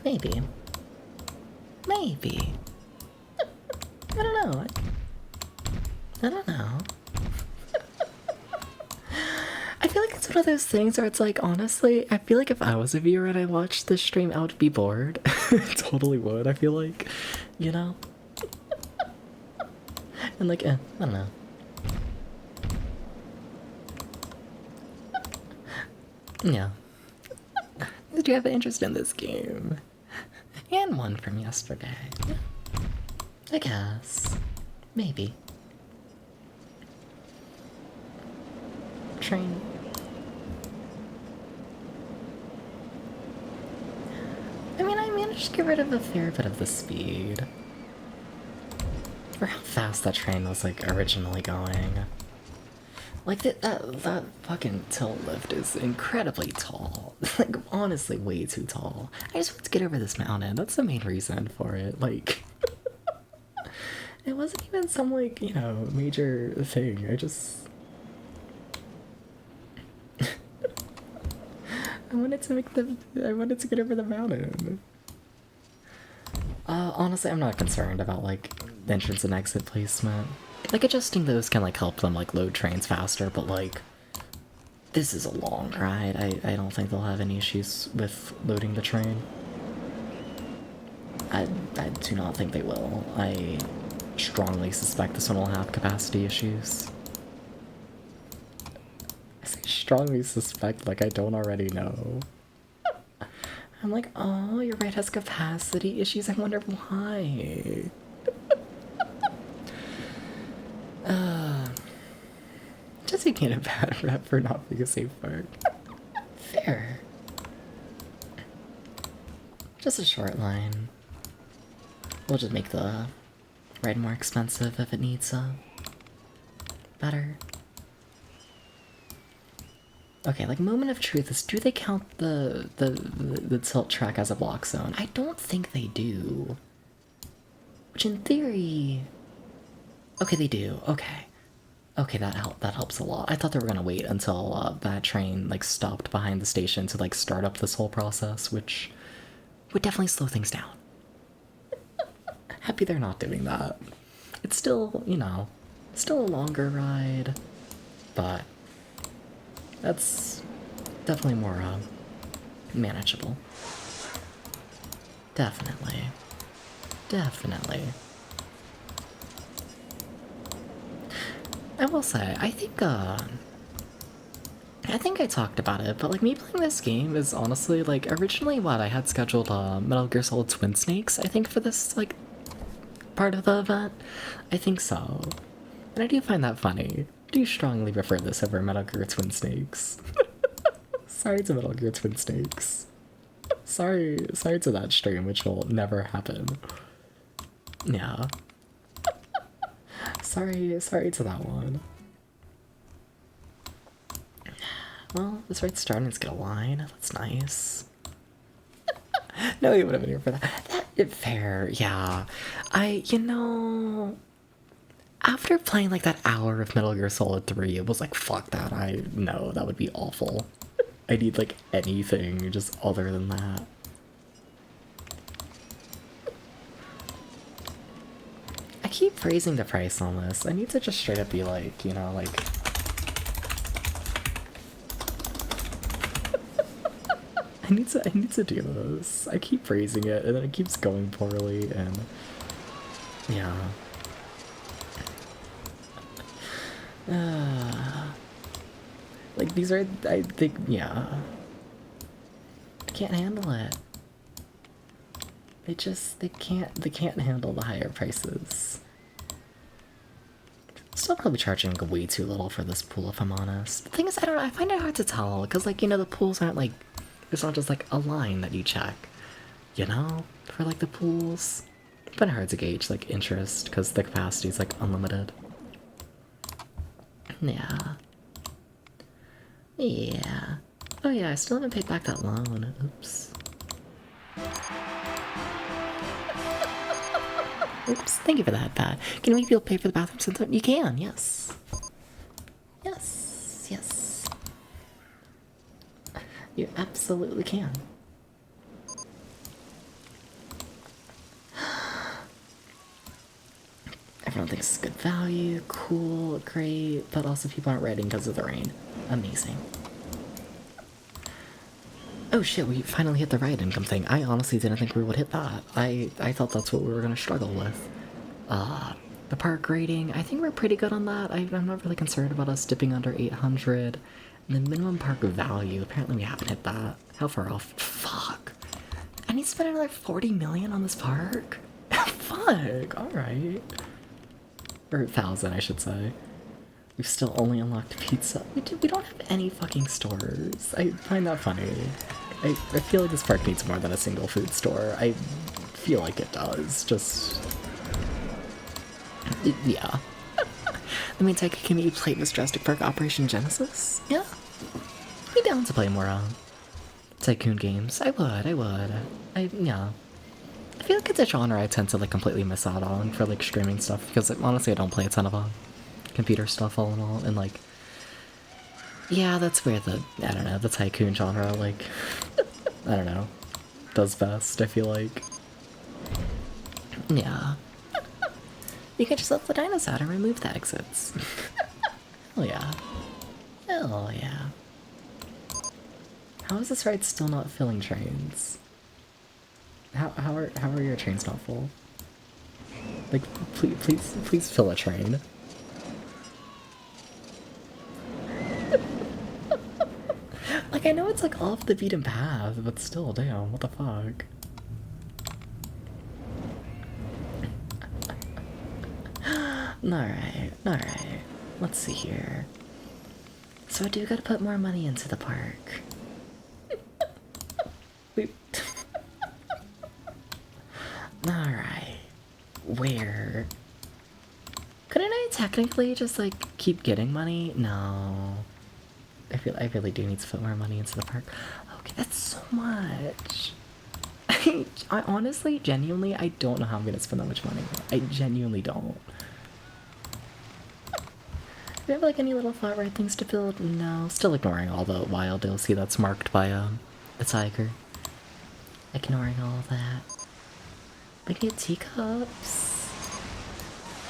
Maybe. Maybe. I don't know. I don't know. I feel like it's one of those things where it's like, honestly, I feel like if I was a viewer and I watched this stream, I would be bored. Totally would, I feel like. You know? And like, I don't know. Yeah. Did you have an interest in this game? And one from yesterday. I guess. Maybe. Train. I mean, I managed to get rid of a fair bit of the speed. For how fast that train was, like, originally going. Like, that fucking tilt lift is incredibly tall. Like, honestly, way too tall. I just want to get over this mountain. That's the main reason for it. Like, it wasn't even some, like, you know, major thing. I just... I wanted to get over the mountain. Honestly, I'm not concerned about, like, entrance and exit placement. Like, adjusting those can, like, help them, like, load trains faster, but, like, this is a long ride. I don't think they'll have any issues with loading the train. I do not think they will. I strongly suspect this one will have capacity issues. I say strongly suspect like I don't already know. I'm like, oh, your ride has capacity issues. I wonder why. Just you get a bad rep for not being a safe park. Fair. Just a short line. We'll just make the ride more expensive if it needs better. Okay, like moment of truth is, do they count the tilt track as a block zone? I don't think they do. Which in theory, okay, they do. Okay. Okay, that helps a lot. I thought they were gonna wait until that train like stopped behind the station to like start up this whole process, which would definitely slow things down. Happy they're not doing that. It's still, you know, still a longer ride, but that's definitely more manageable. Definitely. Definitely. I will say, I think I talked about it, but like me playing this game is honestly like originally what I had scheduled Metal Gear Solid Twin Snakes, I think, for this like part of the event. I think so. And I do find that funny. I do strongly prefer this over Metal Gear Twin Snakes. Sorry to Metal Gear Twin Snakes. Sorry to that stream, which will never happen. Yeah. sorry to that one. Well, this rate's starting to get a line. That's nice. No, you would have been here for that. Fair, yeah. You know, after playing like that hour of Metal Gear Solid 3, it was like, fuck that. No, that would be awful. I need like anything just other than that. I keep praising the price on this. I need to just straight up be like, you know, like... I need to do this. I keep praising it, and then it keeps going poorly, and... yeah. Like, these are... I think... yeah. I can't handle it. They can't handle the higher prices. Still probably charging like way too little for this pool, if I'm honest. The thing is, I don't know, I find it hard to tell, because like, you know, the pools aren't like, it's not just like a line that you check, you know, for like the pools. It's been hard to gauge like interest, because the capacity is like unlimited. Yeah. Yeah. Oh yeah, I still haven't paid back that loan. Oops. Oops, thank you for that, Pat. Can we be able to pay for the bathroom sometime? You can, yes. Yes, yes. You absolutely can. Everyone thinks it's good value, cool, great, but also people aren't writing because of the rain. Amazing. Oh shit, we finally hit the right income thing. I honestly didn't think we would hit that. I thought that's what we were gonna struggle with. The park rating, I think we're pretty good on that. I'm not really concerned about us dipping under 800. And the minimum park value, apparently we haven't hit that. How far off? Fuck. I need to spend another 40 million on this park? Fuck, alright. Or 1,000, I should say. We've still only unlocked pizza. We don't have any fucking stores. I find that funny. I feel like this park needs more than a single food store. I feel like it does. Just... yeah. I mean, Tycoon, can you play this Jurassic Park Operation Genesis? Yeah. Be down to play more Tycoon games. I would. Yeah. I feel like it's a genre I tend to like completely miss out on for like streaming stuff, because like, honestly I don't play a ton of computer stuff all in all, and like, yeah, that's where I don't know, the Tycoon genre, like, I don't know, does best, I feel like. Yeah. You can just let the dinos out and remove the exits. Hell yeah. Hell yeah. How is this ride still not filling trains? How are your trains not full? Like, please fill a train. Like, I know it's like off the beaten path, but still, damn, what the fuck? Alright. Let's see here. So I do gotta put more money into the park. Alright. Where? Couldn't I technically just like keep getting money? No. I really do need to put more money into the park. Okay, that's so much. I honestly, genuinely, I don't know how I'm gonna spend that much money. I genuinely don't. Do you have like any little flat red things to build? No. Still ignoring all the wild DLC that's marked by the tiger. Ignoring all of that. I need teacups.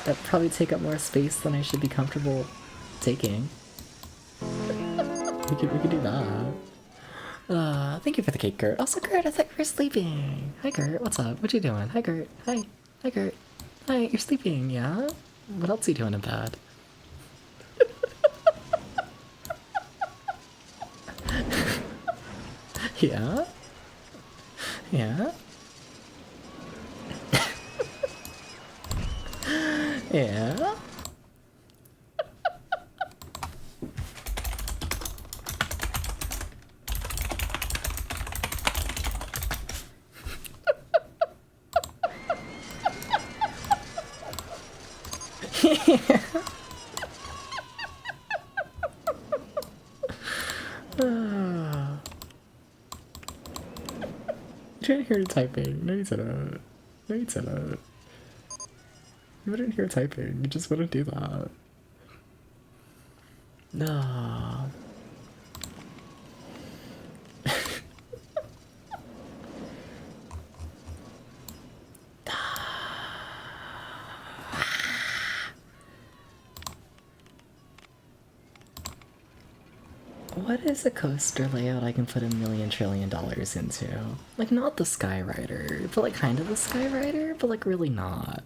That probably take up more space than I should be comfortable taking. we could do that. Thank you for the cake, Gert. Also, Gert, I thought you were sleeping. Hi, Gert. What's up? What you doing? Hi, Gert. Hi. Hi, Gert. Hi, you're sleeping, yeah? What else are you doing in bed? Yeah? Yeah? Yeah? You didn't hear typing. No, you didn't. No, you didn't. You wouldn't hear typing. You just wouldn't do that. No. What is a coaster layout I can put $1 million trillion into? Like, not the Skyrider, but like kind of the Skyrider, but like really not.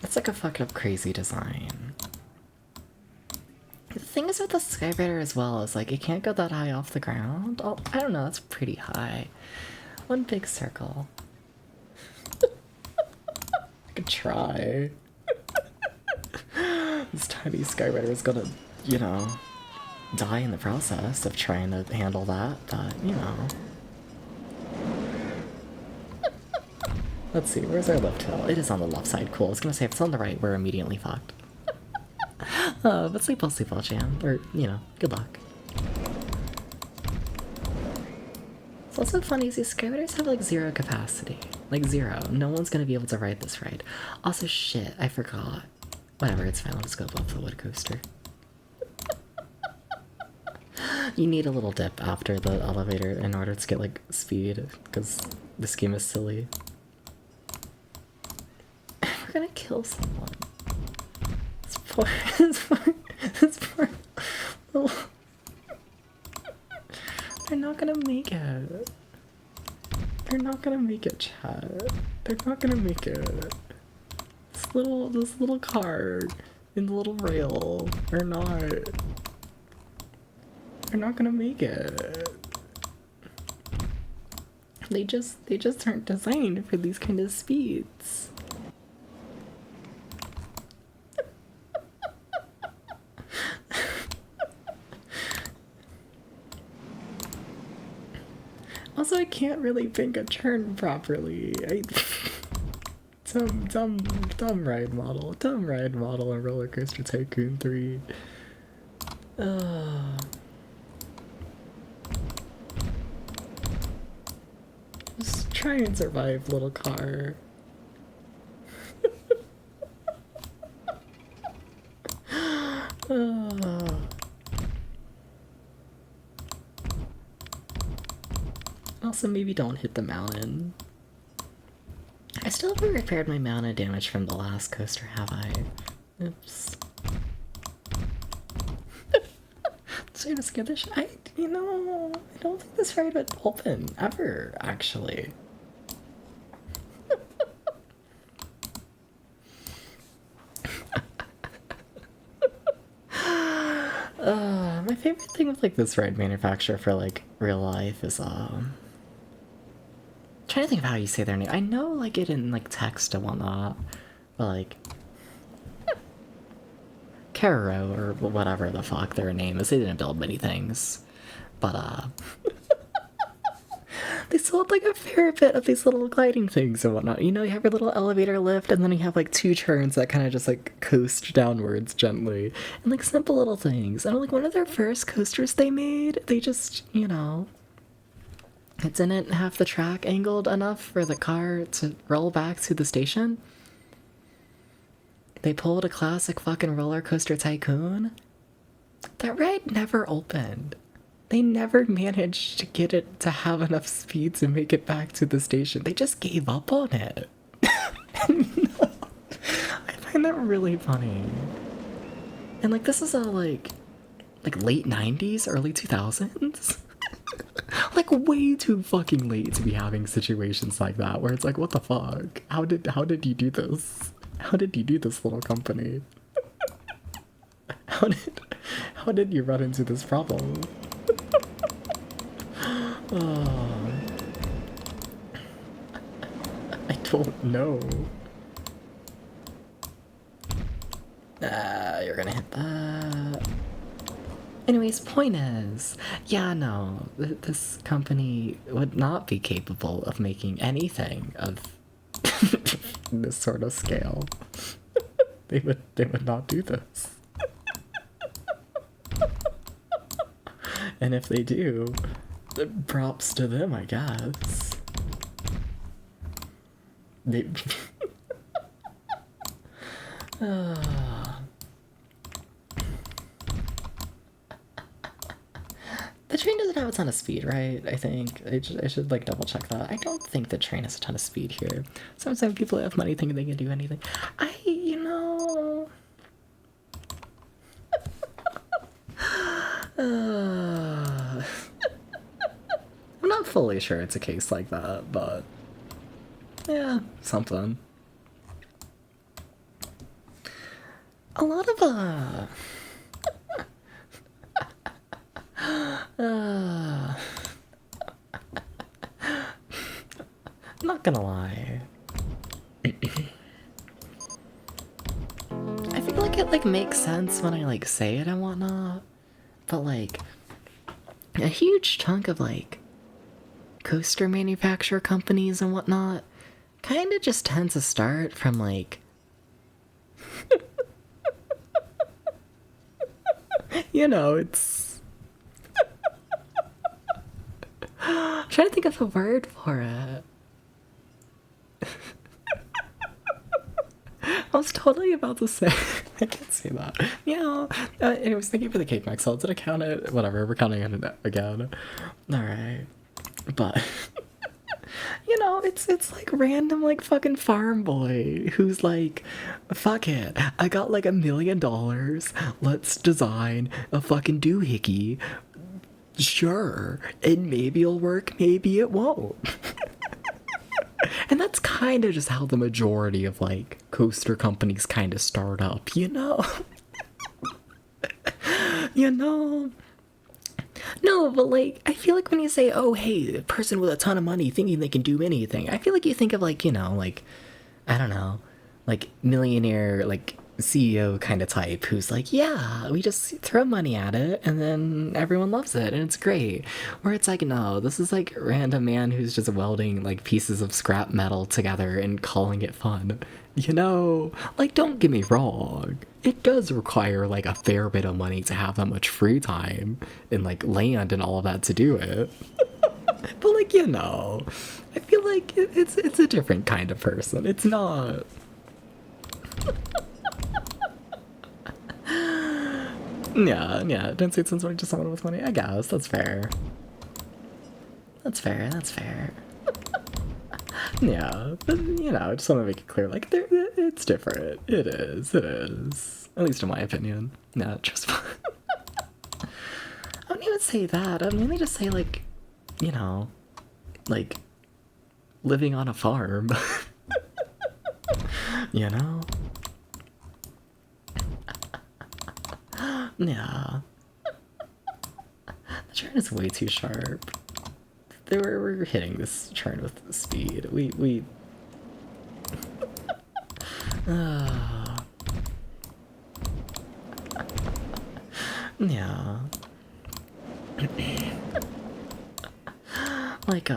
It's like a fucked up crazy design. The thing is with the Skyrider as well is like it can't go that high off the ground. Oh, I don't know, that's pretty high. One big circle. I could try. This tiny Skyrider is gonna, you know, die in the process of trying to handle that, but, you know. Let's see, where's our lift hill? It is on the left side, cool. I was gonna say, if it's on the right, we're immediately fucked. But sleep well, Jam. Or, you know, good luck. It's also funny, these Skyriders have like 0 capacity. Like 0. No one's gonna be able to ride this ride. Also, shit, I forgot. Whatever, it's fine, I'll just go above the wood coaster. You need a little dip after the elevator in order to get, like, speed, because this game is silly. We're gonna kill someone. This poor little... They're not gonna make it. They're not gonna make it, chat. They're not gonna make it. This little car in the little rail are not. They're not gonna make it. They just aren't designed for these kind of speeds. Also, I can't really think a turn properly. Dumb ride model in Roller Coaster Tycoon 3. Just try and survive, little car. Also, maybe don't hit the mountain. I still haven't repaired my mountain damage from the last coaster, have I? Oops. So to scare the shit. You know, I don't think this ride would open ever, actually. My favorite thing with like this ride manufacturer for like real life is trying to think of how you say their name. I know like it in like text and whatnot, but like Caro or whatever the fuck their name is. They didn't build many things, but they sold like a fair bit of these little gliding things and whatnot. You know, you have your little elevator lift, and then you have like 2 turns that kind of just like coast downwards gently, and like simple little things. And like one of their first coasters they made, they just, you know, it didn't have the track angled enough for the car to roll back to the station. They pulled a classic fucking Roller Coaster Tycoon. That ride never opened. They never managed to get it to have enough speed to make it back to the station. They just gave up on it. No. I find that really funny. And like this is all like late 90s, early 2000s. Like way too fucking late to be having situations like that where it's like, what the fuck? How did you do this? How did you do this, little company? How did you run into this problem? Oh. I don't know. You're gonna hit that. Anyways, point is, yeah, no, this company would not be capable of making anything of this sort of scale. They would not do this. And if they do, props to them, I guess. They The train doesn't have a ton of speed, right? I think. I should like double check that. I don't think the train has a ton of speed here. Sometimes people have money thinking they can do anything. You know... I'm not fully sure it's a case like that, but... yeah, something. A lot of, I'm not gonna lie. I feel like it like makes sense when I like say it and whatnot, but like a huge chunk of like coaster manufacturer companies and whatnot kind of just tends to start from like you know, it's I'm trying to think of a word for it. I was totally about to say I can't say that. Yeah. Anyways, thank you for the cake mix. Did I count it? Whatever, we're counting it again. Alright. But you know, it's like random like fucking farm boy who's like, fuck it, I got like $1 million. Let's design a fucking doohickey. Sure. And maybe it'll work, maybe it won't. And that's kind of just how the majority of like coaster companies kind of start up, you know? You know? No, but like, I feel like when you say, oh, hey, a person with a ton of money thinking they can do anything, I feel like you think of like, you know, like, I don't know, like millionaire, like CEO kind of type who's like, yeah, we just throw money at it and then everyone loves it and it's great. Where it's like, no, this is like random man who's just welding like pieces of scrap metal together and calling it fun. You know, like, don't get me wrong, it does require like a fair bit of money to have that much free time and like land and all of that to do it. But like, you know, I feel like it's a different kind of person. It's not. Yeah, don't say it's money to someone with money. I guess that's fair. That's fair. Yeah, but you know, I just want to make it clear, like, it's different. It is. At least in my opinion. No, just I don't even say that. I mainly just say, like, you know, like, living on a farm. You know? Yeah. The turn is way too sharp. We're hitting this turn with speed. We yeah. Like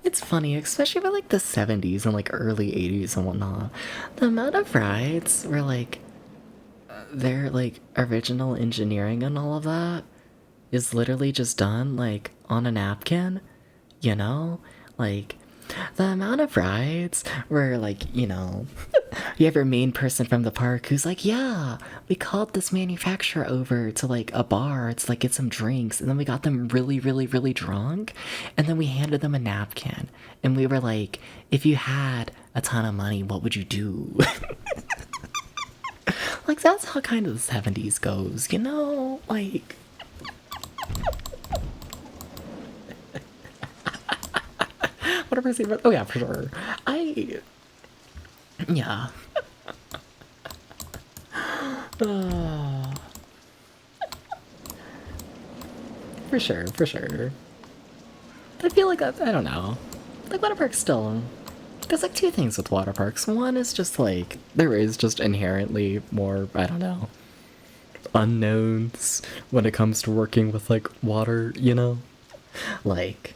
it's funny, especially about like the 70s and like early 80s and whatnot. The amount of rides where like their like original engineering and all of that is literally just done like on a napkin, you know? Like the amount of rides where like, you know, you have your main person from the park who's like, yeah, we called this manufacturer over to like a bar to like get some drinks, and then we got them really, really, really drunk, and then we handed them a napkin, and we were like, if you had a ton of money, what would you do? Like, that's how kind of the 70s goes, you know? Like... Whatever I say about... Oh yeah, for sure. Yeah. For sure. I feel like I don't know. Like, water parks still... There's like two things with water parks. One is just like, there is just inherently more, I don't know, unknowns when it comes to working with like water, you know? Like,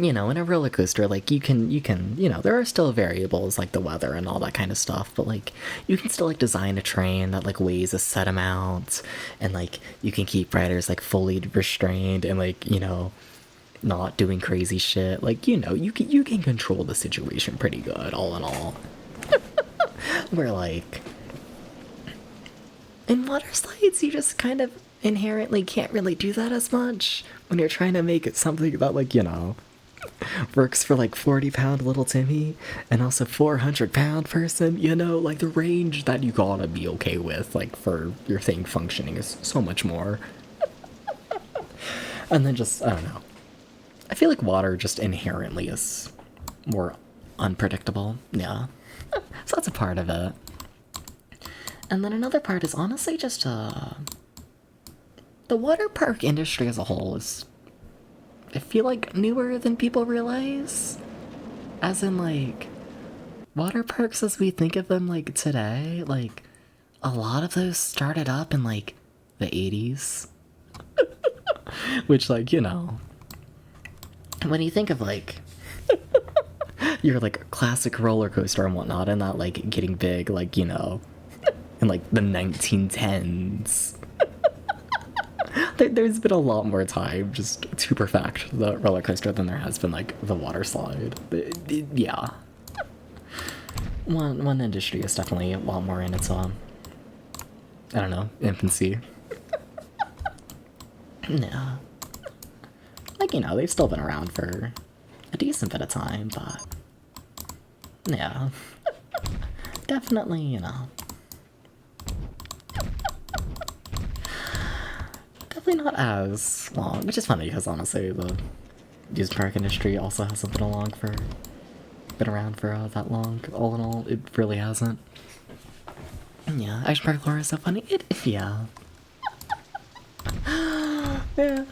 you know, in a roller coaster, like you know, there are still variables like the weather and all that kind of stuff, but like you can still like design a train that like weighs a set amount, and like you can keep riders like fully restrained and like, you know, not doing crazy shit. Like, you know, you can control the situation pretty good, all in all. Where like in water slides, you just kind of inherently can't really do that as much when you're trying to make it something that, like, you know, works for like 40-pound little Timmy and also 400-pound person, you know, like the range that you gotta be okay with, like, for your thing functioning is so much more. And then just, I don't know. I feel like water just inherently is more unpredictable, yeah. So that's a part of it. And then another part is honestly just, the water park industry as a whole is, I feel like, newer than people realize. As in, like, water parks as we think of them, like, today, like, a lot of those started up in, like, the 80s. Which, like, you know, when you think of, like, your, like, classic roller coaster and whatnot, and that, like, getting big, like, you know, in, like, the 1910s. There's been a lot more time just to perfect the roller coaster than there has been, like, the water slide. Yeah. One industry is definitely a lot more in its, I don't know, infancy. Yeah. Like, you know, they've still been around for a decent bit of time, but yeah. Definitely, you know. Definitely not as long, which is funny because honestly the amusement park industry also hasn't been around for that long. All in all, it really hasn't. Yeah, action park lore is so funny. Yeah.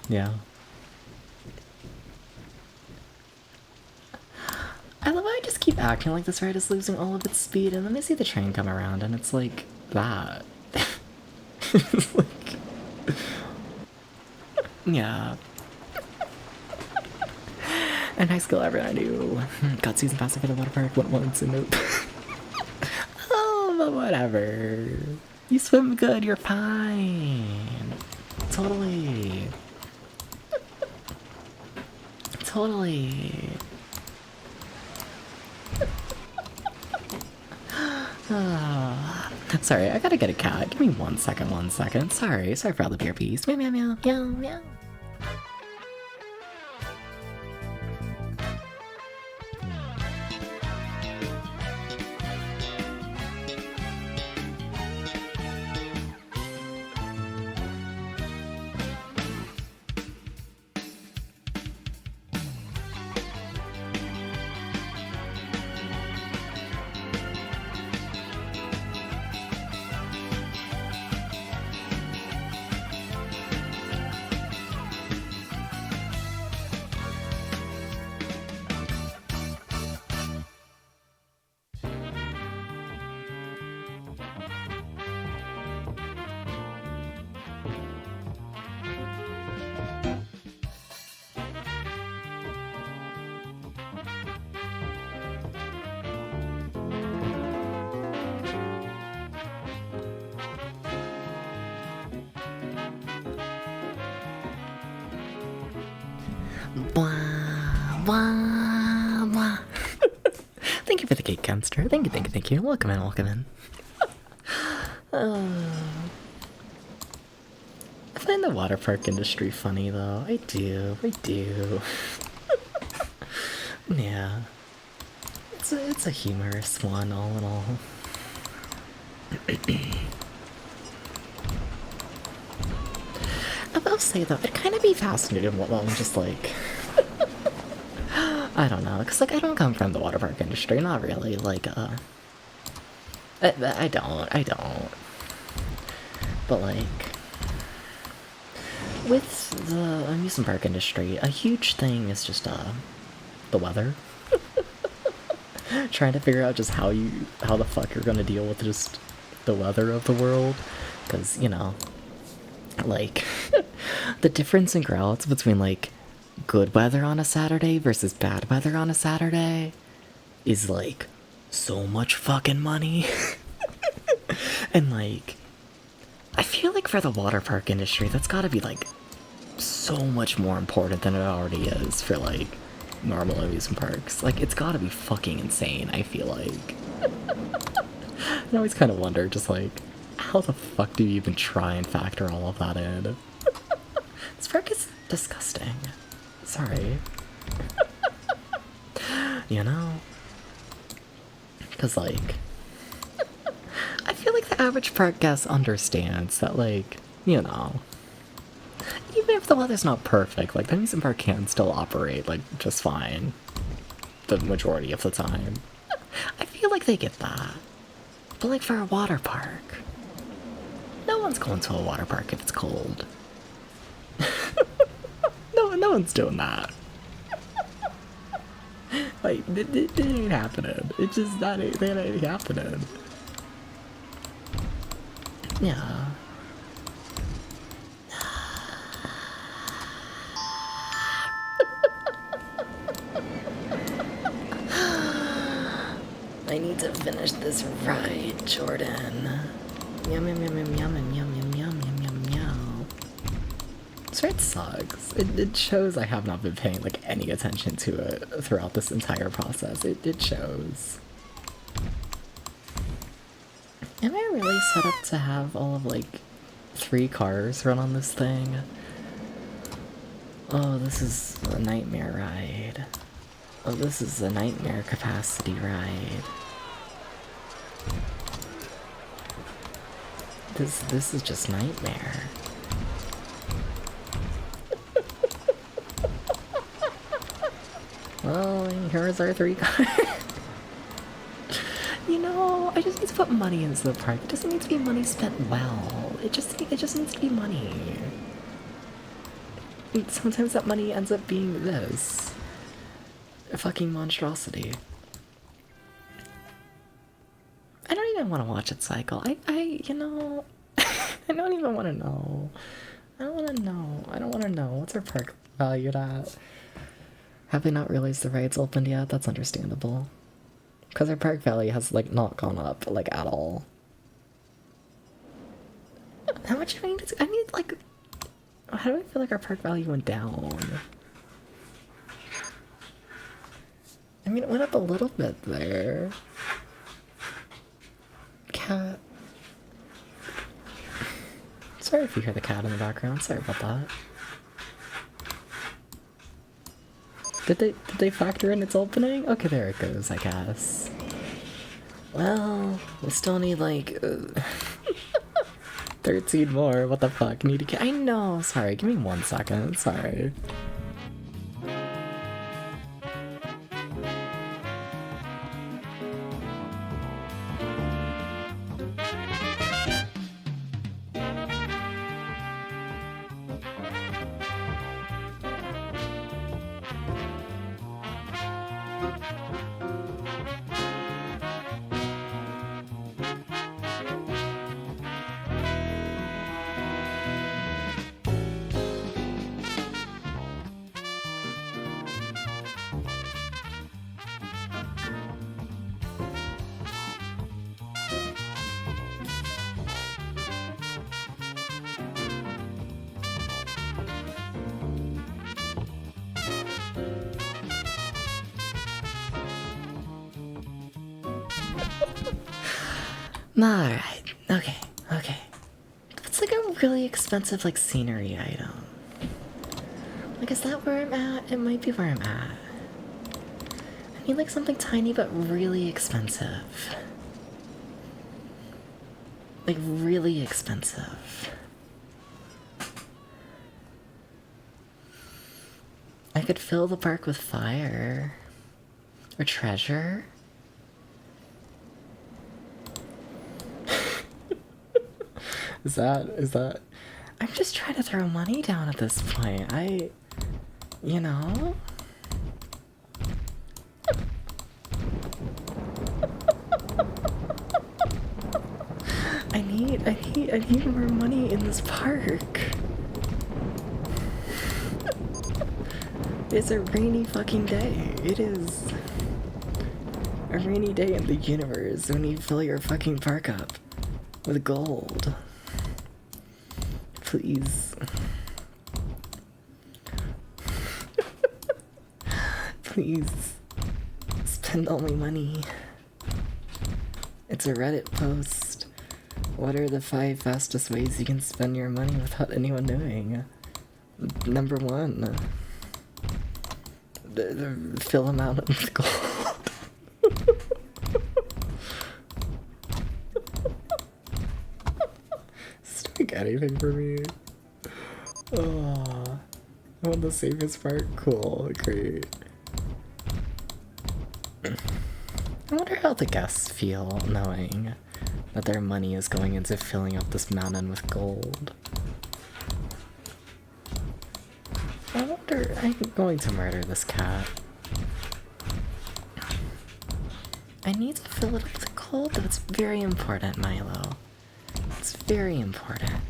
Yeah. I love how I just keep acting like this ride is losing all of its speed, and then I see the train come around, and it's like that. It's like, yeah. In high school, everyone knew. Got season pass for the water park, went once and nope. Oh, but whatever. You swim good, you're fine. Totally. Totally. Sorry, I gotta get a cat. Give me 1 second, 1 second. Sorry for all the beer peas. Meow, meow, meow, meow, meow. Blah, blah, blah. Thank you for the cake, Camster. Thank you. Welcome in. I find the water park industry funny, though. I do. Yeah. It's a humorous one, all in all. I will say, though, I'd kind of be fascinated what one just, like... I don't know, because, like, I don't come from the water park industry, not really, like, I don't. But, like, with the amusement park industry, a huge thing is just, the weather. Trying to figure out just how the fuck you're gonna deal with just the weather of the world, because, you know, like, the difference in crowds between, like, good weather on a Saturday versus bad weather on a Saturday is like so much fucking money. And like, I feel like for the water park industry, that's gotta be like so much more important than it already is for like normal amusement parks. Like, it's gotta be fucking insane, I feel like. I always kind of wonder, just like, how the fuck do you even try and factor all of that in? This park is disgusting. Sorry. You know? Because, like, I feel like the average park guest understands that, like, you know, even if the weather's not perfect, like, the amusement park can still operate, like, just fine. The majority of the time. I feel like they get that. But, like, for a water park, no one's going to a water park if it's cold. No one's doing that. Like, it ain't happening. It just, that ain't happening. Yeah. I need to finish this ride, Jordan. Yum yum yum yum yum yum yum yum yum yum yum. This ride sucks. It shows I have not been paying like any attention to it throughout this entire process. It shows. Am I really set up to have all of like 3 cars run on this thing? Oh, this is a nightmare ride. Oh, this is a nightmare capacity ride. This is just nightmare. Well, here's our 3 cars. You know, I just need to put money into the park. It doesn't need to be money spent well. It just needs to be money. And sometimes that money ends up being this. A fucking monstrosity. I don't even want to watch it cycle. You know, I don't even want to know. I don't want to know. I don't want to know. What's our park valued at? Have they not realized the ride's opened yet? That's understandable. Because our park value has, like, not gone up, like, at all. How much do I need to... I need, like... How do I feel like our park value went down? I mean, it went up a little bit there. Cat. Sorry if you hear the cat in the background. Sorry about that. Did they factor in its opening? Okay, there it goes, I guess. Well, we still need like 13 more. What the fuck? Need to get. I know. Sorry, give me 1 second. Sorry. Alright, okay. It's like a really expensive, like, scenery item. Like, is that where I'm at? It might be where I'm at. I need, like, something tiny but really expensive. Like, really expensive. I could fill the park with fire. Or treasure. Is that... I'm just trying to throw money down at this point. You know? I need more money in this park. is a rainy fucking day. It is a rainy day in the universe when you fill your fucking park up with gold. Please. Please. Spend all my money. It's a Reddit post. What are the 5 fastest ways you can spend your money without anyone knowing? Number 1. Fill them out with gold. Strike anything for me. Oh, I want the safest part. Cool, great. I wonder how the guests feel knowing that their money is going into filling up this mountain with gold. I wonder, I'm going to murder this cat. I need to fill it up with gold. That's very important, Milo. It's very important.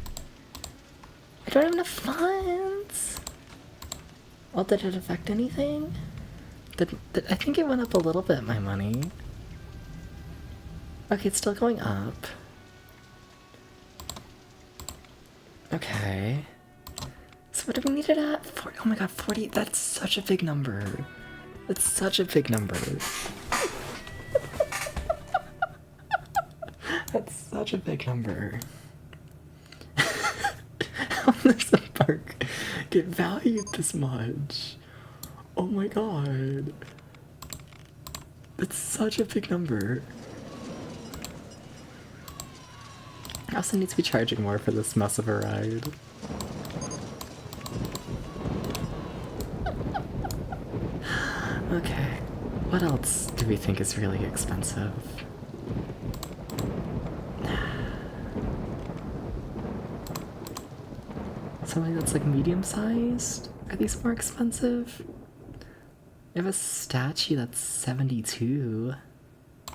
I don't have enough funds. Well, did it affect anything? I think it went up a little bit, my money. Okay, it's still going up. Okay. So what do we need it at? 40, oh my god, 40, that's such a big number. That's such a big number. That's such a big number. How does the park get valued this much? Oh my god. That's such a big number. I also need to be charging more for this mess of a ride. Okay, what else do we think is really expensive? Something that's like medium-sized? Are these more expensive? I have a statue that's 72. I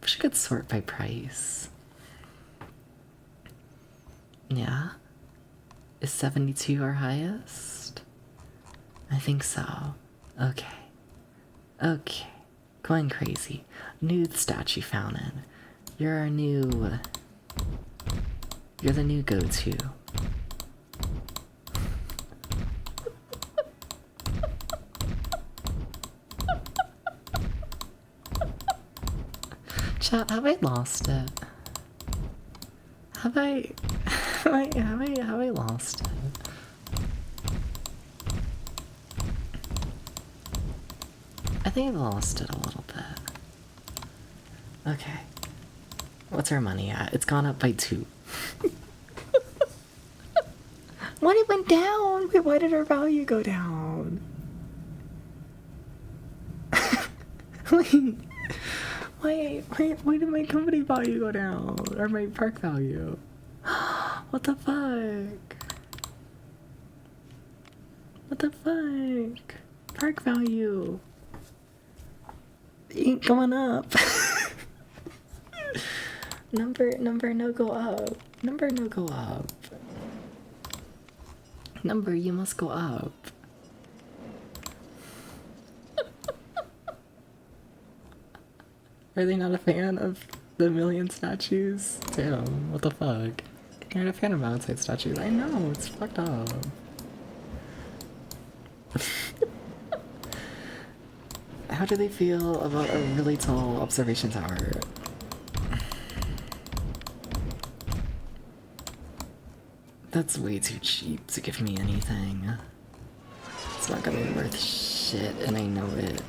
wish I could sort by price. Yeah? Is 72 our highest? I think so. Okay. Okay. Going crazy. Nude statue fountain. You're our new... You're the new go-to. Chat, have I lost it? Have I lost it? I think I've lost it a little bit. Okay. What's our money at? It's gone up by 2. What, it went down? Wait, why did our value go down? Why did my company value go down? Or my park value? What the fuck? What the fuck? Park value. It ain't going up. Number no go up. Number no go up. Number, you must go up. Are they not a fan of the million statues? Damn, what the fuck? You're not a fan of mountain statues. I know, it's fucked up. How do they feel about a really tall observation tower? That's way too cheap to give me anything. It's not gonna be worth shit, and I know it.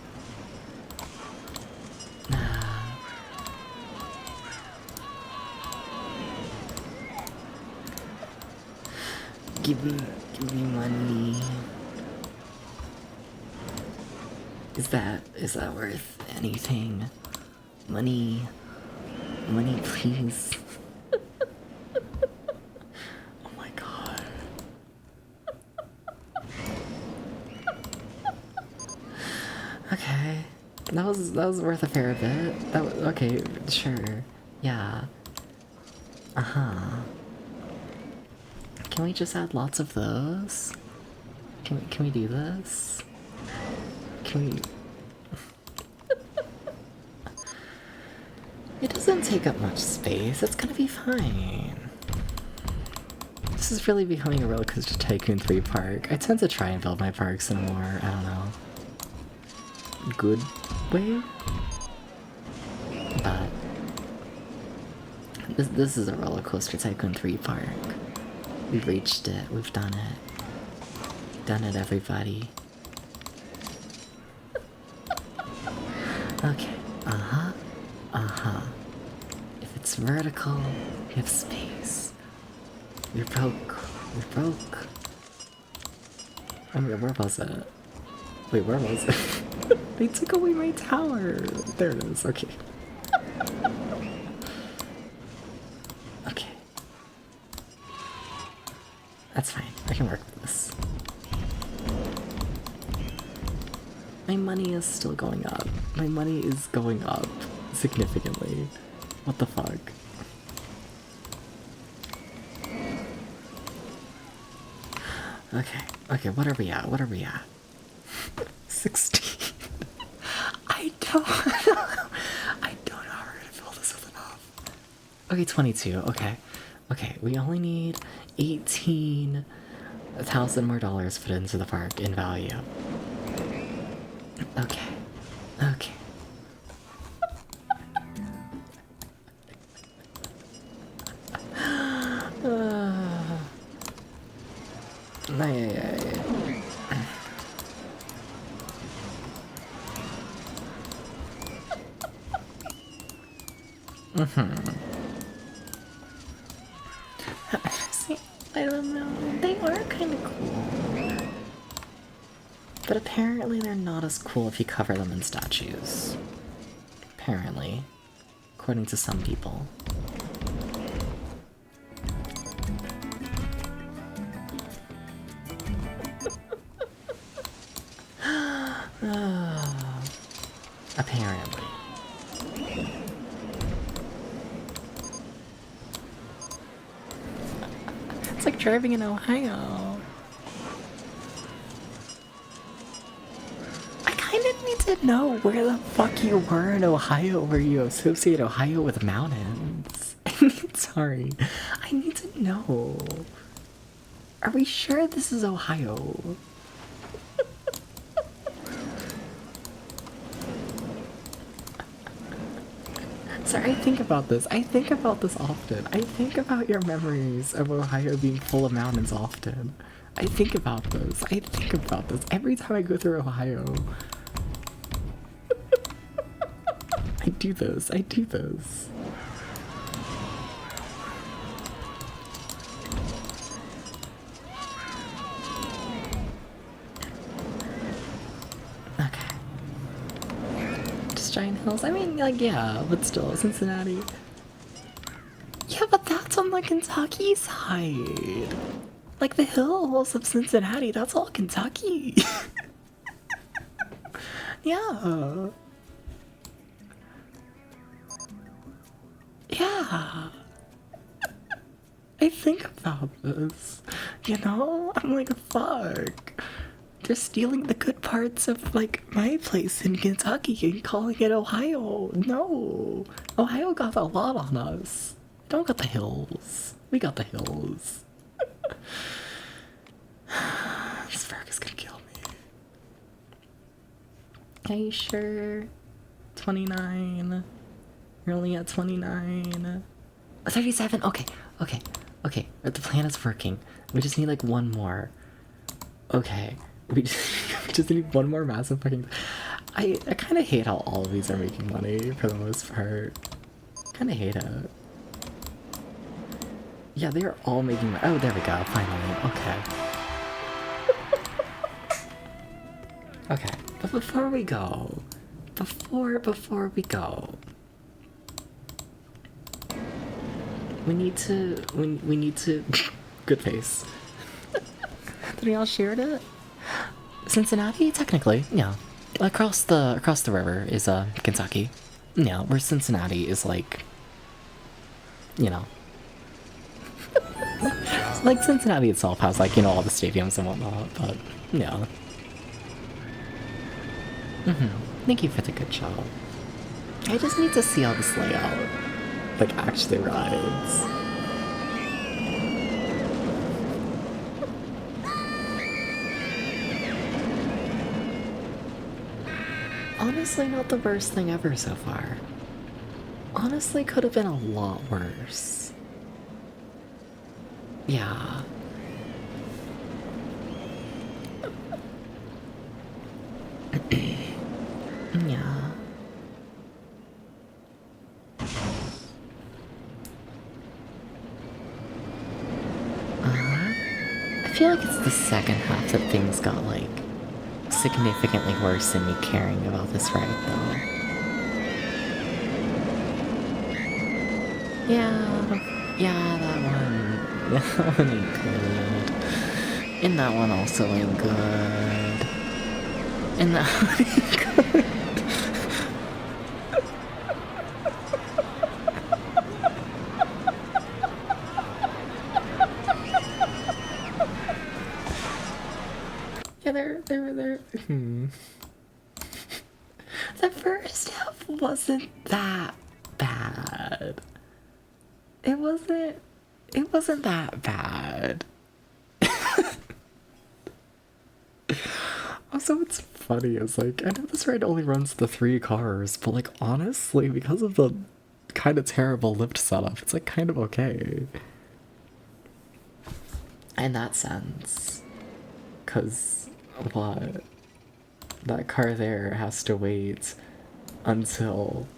Give me money. Is that worth anything? Money, please. Oh my god. Okay, that was worth a fair bit. Okay, sure, yeah. Can we just add lots of those? Can we do this? Can we? It doesn't take up much space. It's gonna be fine. This is really becoming a Roller Coaster Tycoon 3 park. I tend to try and build my parks in a more, I don't know, good way. But this is a Roller Coaster Tycoon 3 park. We've reached it. We've done it. Done it, everybody. Okay. Uh-huh. Uh-huh. If it's vertical, you have space. You're broke. You're broke. I mean, where was it? Wait, where was it? They took away my tower. There it is. Okay. Okay. That's fine. I can work with this. My money is still going up. My money is going up significantly. What the fuck? Okay, okay, what are we at? What are we at? 16. I don't know. I don't know how we're gonna fill this with enough. Okay, 22. Okay. Okay, we only need 18,000 more dollars put into the park in value. Okay. Okay. See, I don't know. They are kind of cool. But apparently they're not as cool if you cover them in statues. Apparently. According to some people. Apparently. It's like driving in Ohio. I kind of need to know where the fuck you were in Ohio where you associate Ohio with mountains. Sorry. I need to know. Are we sure this is Ohio? Sorry, I think about this. I think about this often. I think about your memories of Ohio being full of mountains often. I think about this. I think about this every time I go through Ohio. I do this. I do this. Giant hills. I mean, like, yeah, but still, Cincinnati. Yeah, but that's on the Kentucky side. Like, the hills of Cincinnati, that's all Kentucky. Yeah. Yeah. I think about this. You know? I'm like, fuck. They're stealing the good parts of, like, my place in Kentucky and calling it Ohio. No. Ohio got a lot on us. Don't got the hills. We got the hills. This Ferg is gonna kill me. Are you sure? 29. You're only at 29. 37. Okay. Okay. Okay. The plan is working. We just need, like, one more. Okay. We just need one more massive fucking... I kind of hate how all of these are making money for the most part. Kind of hate it. Yeah, they're all making money. Oh, there we go. Finally. Okay. Okay. But before we go... Before we go... We need to... We need to... Good face. Did we all share it? Cincinnati, technically, yeah. Across the river is Kentucky. Yeah, where Cincinnati is like, you know. Like, Cincinnati itself has, like, you know, all the stadiums and whatnot, but, yeah. Thank you for the good job. I just need to see how this layout, like, actually rides. Honestly, not the worst thing ever so far. Honestly, could have been a lot worse. Yeah. Yeah. I feel like it's the second half that things got, like, significantly worse than me caring about this ride, though. Yeah, that one. That one ain't good. And that one also ain't good. And that one ain't good. Yeah, they're. The first half wasn't that bad. It wasn't that bad. Also, what's funny is, like, I know this ride only runs the 3 cars, but, like, honestly, because of the kind of terrible lift setup, it's, like, kind of okay. In that sense. Because, what? That car there has to wait until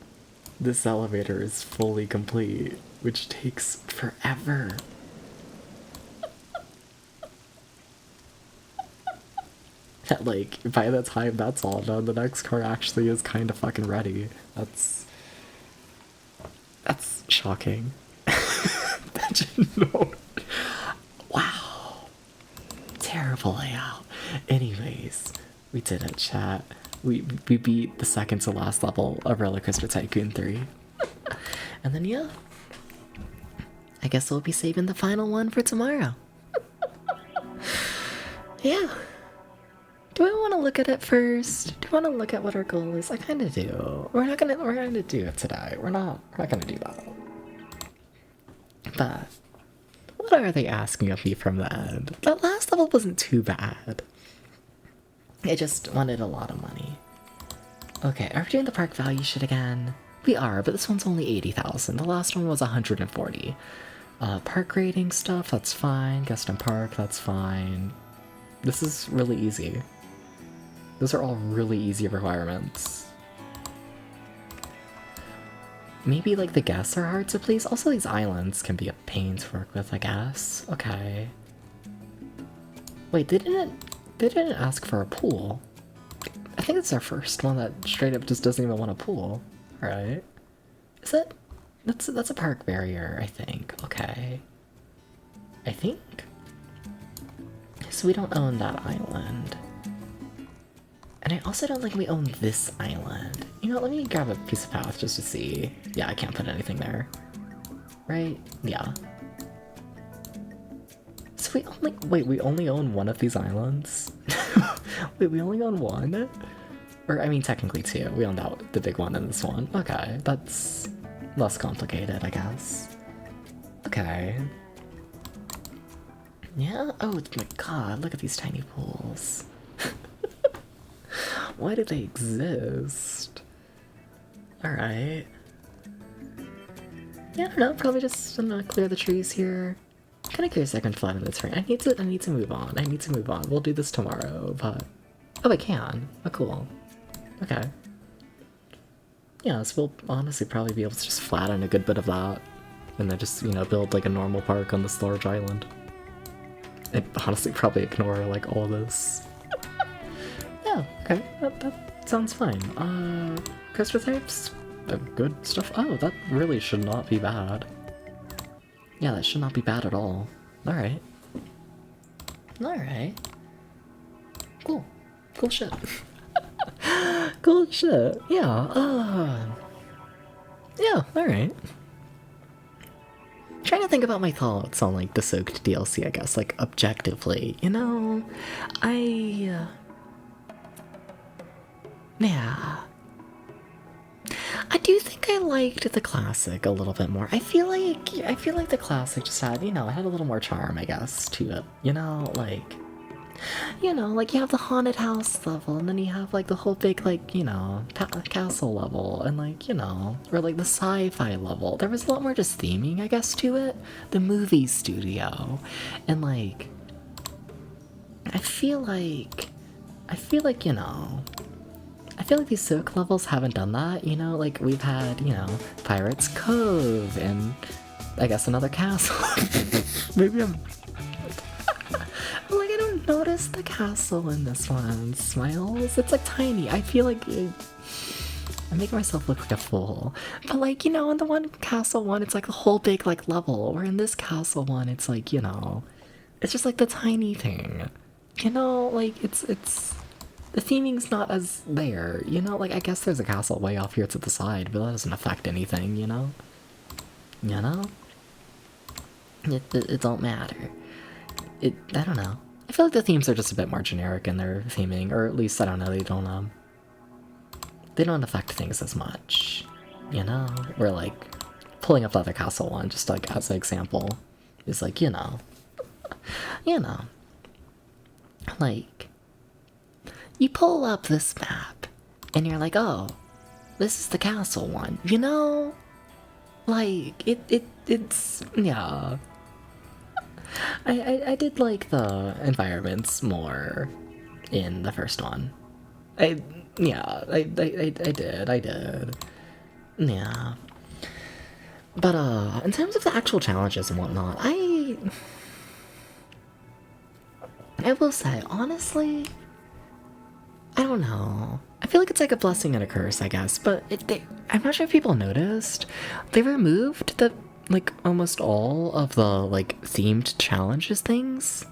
this elevator is fully complete, which takes forever. That, like, by the time that's all done, the next car actually is kind of fucking ready. That's shocking. No. Wow. Terrible layout. Anyways, we did it, chat. We beat the second to last level of Roller Coaster Tycoon 3. And then, yeah. I guess we'll be saving the final one for tomorrow. Yeah. Do I want to look at it first? Do you want to look at what our goal is? I kind of do. We're gonna do it today. We're not gonna do that. But what are they asking of me from the end? That last level wasn't too bad. I just wanted a lot of money. Okay, are we doing the park value shit again? We are, but this one's only 80,000. The last one was 140. Park rating stuff, that's fine. Guest and park, that's fine. This is really easy. Those are all really easy requirements. Maybe, like, the guests are hard to please. Also, these islands can be a pain to work with, I guess. Okay. Wait, they didn't ask for a pool. I think it's our first one that straight up just doesn't even want a pool. Alright. Is it? That's a park barrier, I think. Okay. I think. So we don't own that island. And I also don't think we own this island. You know, let me grab a piece of path just to see. Yeah, I can't put anything there. Right? Yeah. So we only own one of these islands? Wait, we only own one? Or, I mean, technically two. We own the big one and this one. Okay, that's less complicated, I guess. Okay. Yeah? Oh my god, look at these tiny pools. Why do they exist? Alright. Yeah, I don't know, probably just clear the trees here. Kinda curious I can fly in the terrain. I need to move on. I need to move on. We'll do this tomorrow, but... Oh, I can. Oh, cool. Okay. Yeah, so we'll honestly probably be able to just flatten a good bit of that. And then just, you know, build like a normal park on this large island. And honestly probably ignore like all this. Yeah, okay. That sounds fine. Coaster types? Good stuff. Oh, that really should not be bad. Yeah, that should not be bad at all. Alright. Alright. Cool. Cool shit. Cool shit. Yeah, yeah, alright. trying to think about my thoughts on like the Soaked DLC, I guess, like objectively, you know, yeah, I do think I liked the classic a little bit more. I feel like the classic just had, it had a little more charm, I guess, to it. Like you have the haunted house level, and then you have like the whole big like, castle level, and like, or like the sci-fi level. There was a lot more just theming, I guess, to it. The movie studio, and like, I feel like, I feel like these Soak levels haven't done that, like we've had, Pirates Cove and I guess another castle. Maybe I'm like I don't notice the castle in this one. Smiles, it's like tiny. I feel like I'm making myself look like a fool. But like, in the one castle one, it's like a whole big like level. Where in this castle one, it's like, it's just like the tiny thing. Like it's the theming's not as there, like I guess there's a castle way off here to the side, but that doesn't affect anything, It don't matter. I don't know. I feel like the themes are just a bit more generic in their theming, or at least I don't know, they don't affect things as much. Where like pulling up the other castle one, just like as an example, is like, like you pull up this map and you're like, oh, this is the castle one, like it's yeah. I did like the environments more in the first one. I did. Yeah. But in terms of the actual challenges and whatnot, I will say, honestly, I don't know. I feel like it's like a blessing and a curse, I guess, but I'm not sure if people noticed. They removed like almost all of the like themed challenges things.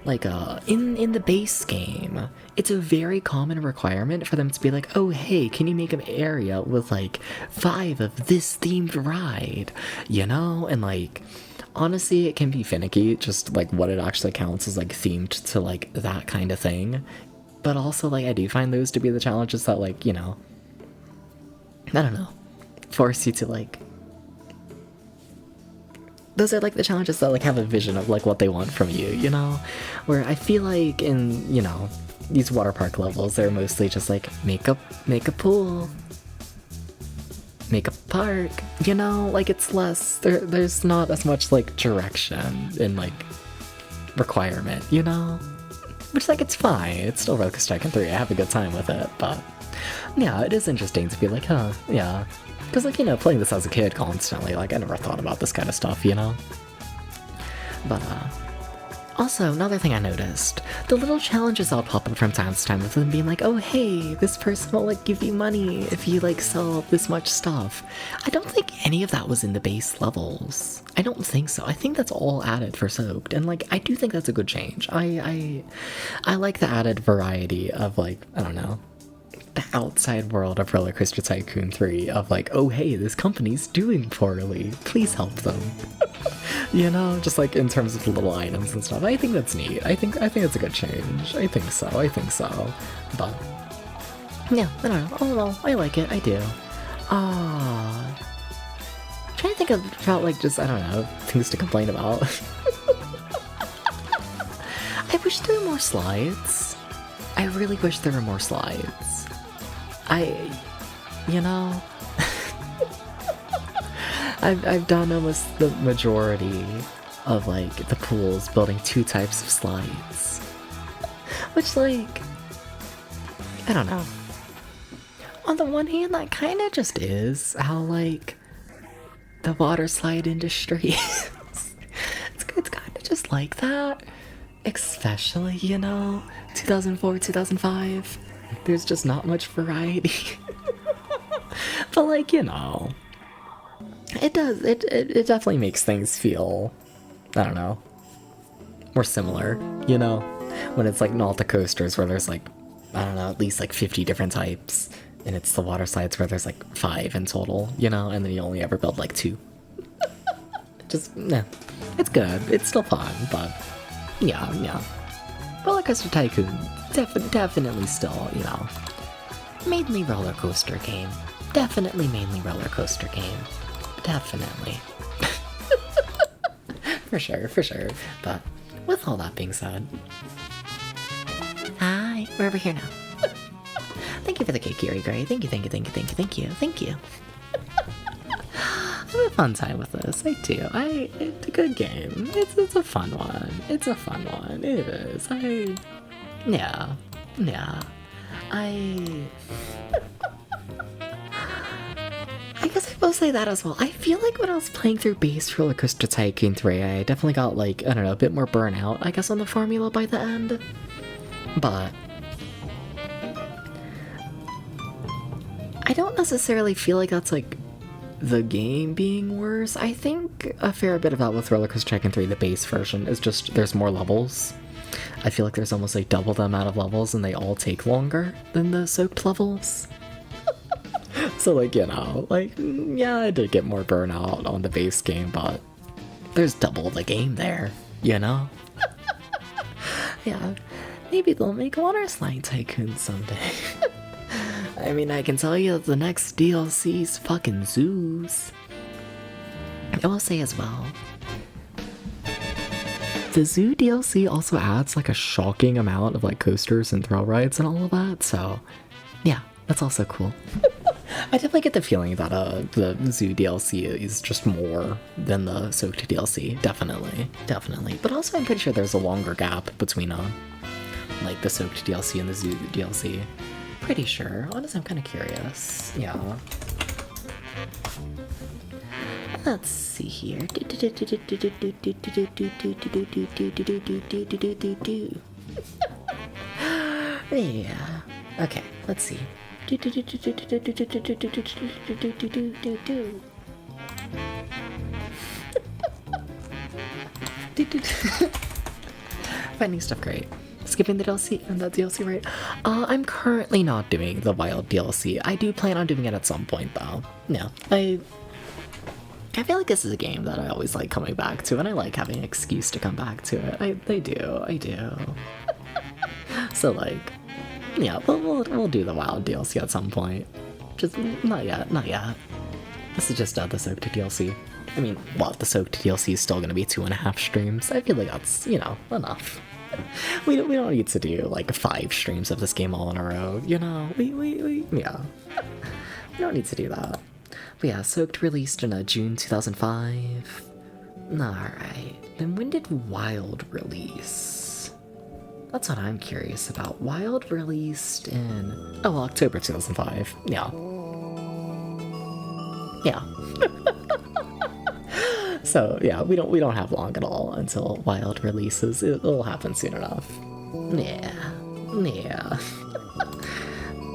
Like in the base game, it's a very common requirement for them to be like, oh hey, can you make an area with like 5 of this themed ride, and like honestly it can be finicky just like what it actually counts as like themed to like that kind of thing. But also like I do find those to be the challenges that like, I don't know, force you to like, those are like the challenges that like have a vision of like what they want from you, where I feel like in, these water park levels, they're mostly just like make a pool, make a park, like it's less, there's not as much like direction and like requirement, which like it's fine, it's still Roller Coaster Tycoon 3, I have a good time with it, but yeah, it is interesting to be like, huh, yeah. Because, like, playing this as a kid constantly, like, I never thought about this kind of stuff, But, also, another thing I noticed, the little challenges all pop up from time to time with them being like, oh, hey, this person will, like, give you money if you, like, sell this much stuff. I don't think any of that was in the base levels. I don't think so. I think that's all added for Soaked, and, like, I do think that's a good change. I like the added variety of, like, I don't know, the outside world of Roller Coaster Tycoon 3 of like, oh hey, this company's doing poorly, please help them. Just like in terms of the little items and stuff. I think that's neat. I think it's a good change. I think so. But yeah, I don't know. Oh, I like it. I do. Trying to think about like just, I don't know, things to complain about. I wish there were more slides. I really wish there were more slides. I've done almost the majority of like the pools building 2 types of slides, which like, I don't know. On the one hand, that kind of just is how like the water slide industry is. It's kind of just like that, especially 2004, 2005. There's just not much variety. But like, it definitely makes things feel, I don't know, more similar, when it's like not the coasters where there's like, I don't know, at least like 50 different types, and it's the water slides where there's like 5 in total, and then you only ever build like 2. Just, nah. It's good. It's still fun, but yeah. Roller Coaster Tycoon, definitely still, you know, mainly roller coaster game. Definitely mainly roller coaster game. Definitely. For sure. But with all that being said, hi, we're over here now. Thank you for the cake, Yuri Gray. Thank you. I have a fun time with this. I do. It's a good game. It's a fun one. It is. Yeah. I guess I will say that as well. I feel like when I was playing through Base Roller Coaster Tycoon 3, I definitely got, like, I don't know, a bit more burnout, I guess, on the formula by the end. But I don't necessarily feel like that's, like, the game being worse. I think a fair bit of that with Roller Coaster Tycoon 3, the base version, is just there's more levels. I feel like there's almost like double the amount of levels and they all take longer than the soaked levels. So like, you know, like, yeah, I did get more burnout on the base game, but there's double the game there, you know? Yeah, maybe they'll make Water Slide Tycoon someday. I mean, I can tell you that the next DLC's fucking zoos. I will say as well, the zoo DLC also adds like a shocking amount of like coasters and thrill rides and all of that, so yeah, that's also cool. I definitely get the feeling that the zoo DLC is just more than the soaked DLC, definitely. But also I'm pretty sure there's a longer gap between like the soaked DLC and the zoo DLC. Pretty sure. Honestly, I'm kind of curious. Yeah. Let's see here. Yeah. Okay, let's see. Finding stuff great. Skipping the DLC and that DLC, right? I'm currently not doing the Wild DLC. I do plan on doing it at some point, though. No, I feel like this is a game that I always like coming back to, and I like having an excuse to come back to it. I do. So like, yeah, we'll do the Wild DLC at some point. Just not yet. This is just the soaked DLC. I mean, well, the soaked DLC is still gonna be 2.5 streams. I feel like that's, you know, enough. We don't need to do like 5 streams of this game all in a row, you know. Yeah. We don't need to do that. But yeah, Soaked released in June 2005. Alright. Then when did Wild release? That's what I'm curious about. Wild released in October 2005. Yeah. So yeah, we don't have long at all until Wild releases. It'll happen soon enough. Yeah.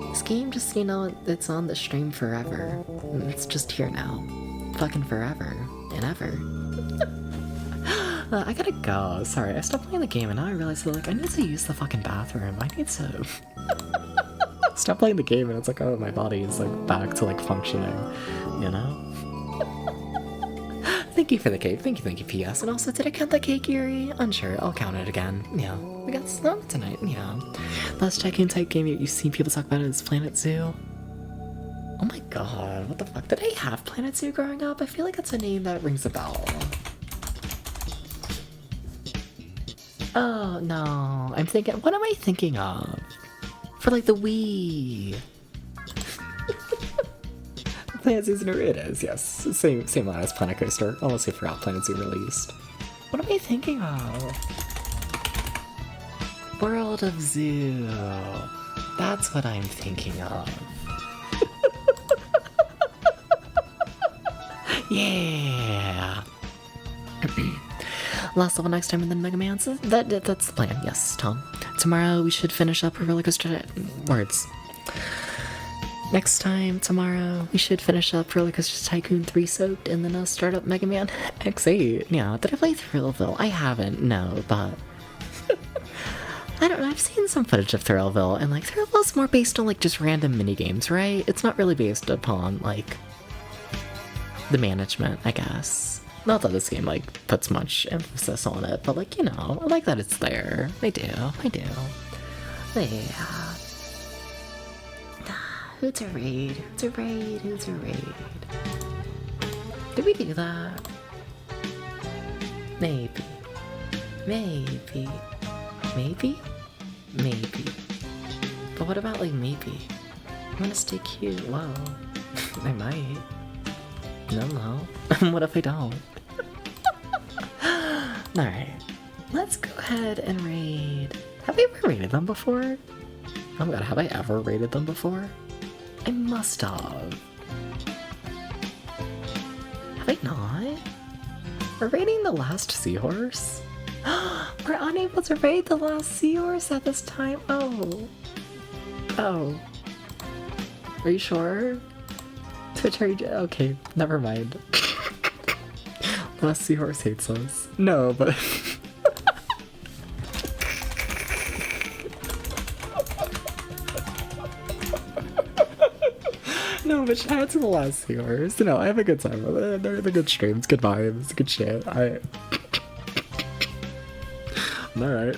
This game just, you know, it's on the stream forever. It's just here now. Fucking forever and ever. I gotta go. Sorry, I stopped playing the game and now I realize that, like, I need to use the fucking bathroom. I need to stop playing the game and it's like, oh, my body is like back to like functioning, you know? Thank you for the cake. Thank you, PS. And also, did I count that cake, Yuri? Unsure. I'll count it again. Yeah. We got snow tonight. Yeah. Last Tycoon type game you've seen people talk about is Planet Zoo. Oh my god. What the fuck? Did I have Planet Zoo growing up? I feel like that's a name that rings a bell. Oh, no. I'm thinking... What am I thinking of? For, like, the Wii. Planet Zoo's new, it is, yes. Same line as Planet Coaster. Almost I forgot Planet Zoo released. What am I thinking of? World of Zoo. That's what I'm thinking of. Yeah. Last level next time and then Mega Man. So that's the plan. Yes, Tom. Tomorrow we should finish up Roller Coaster words. Next time, tomorrow, we should finish up Roller Coaster Tycoon 3 Soaked and then start up Mega Man X8. Yeah, did I play Thrillville? I haven't, no, but... I don't know, I've seen some footage of Thrillville, and like, Thrillville's more based on like just random minigames, right? It's not really based upon like the management, I guess. Not that this game, like, puts much emphasis on it, but, like, you know, I like that it's there. I do. Yeah. Who's a raid? Who's a raid? Who's a raid? Did we do that? Maybe. Maybe. Maybe? Maybe. But what about, like, maybe? I'm gonna stay cute. Whoa. I might. No. What if I don't? Alright. Let's go ahead and raid. Have I ever raided them before? Oh my god, have I ever raided them before? I must have. Have I not? We're raiding the last seahorse? We're unable to raid the last seahorse at this time. Oh. Are you sure? Twitch, are you okay, never mind. Last seahorse hates us. No, but no, but shout out to the last seahorse. No, I have a good time with it. They're the good streams, good vibes, good shit. I'm alright.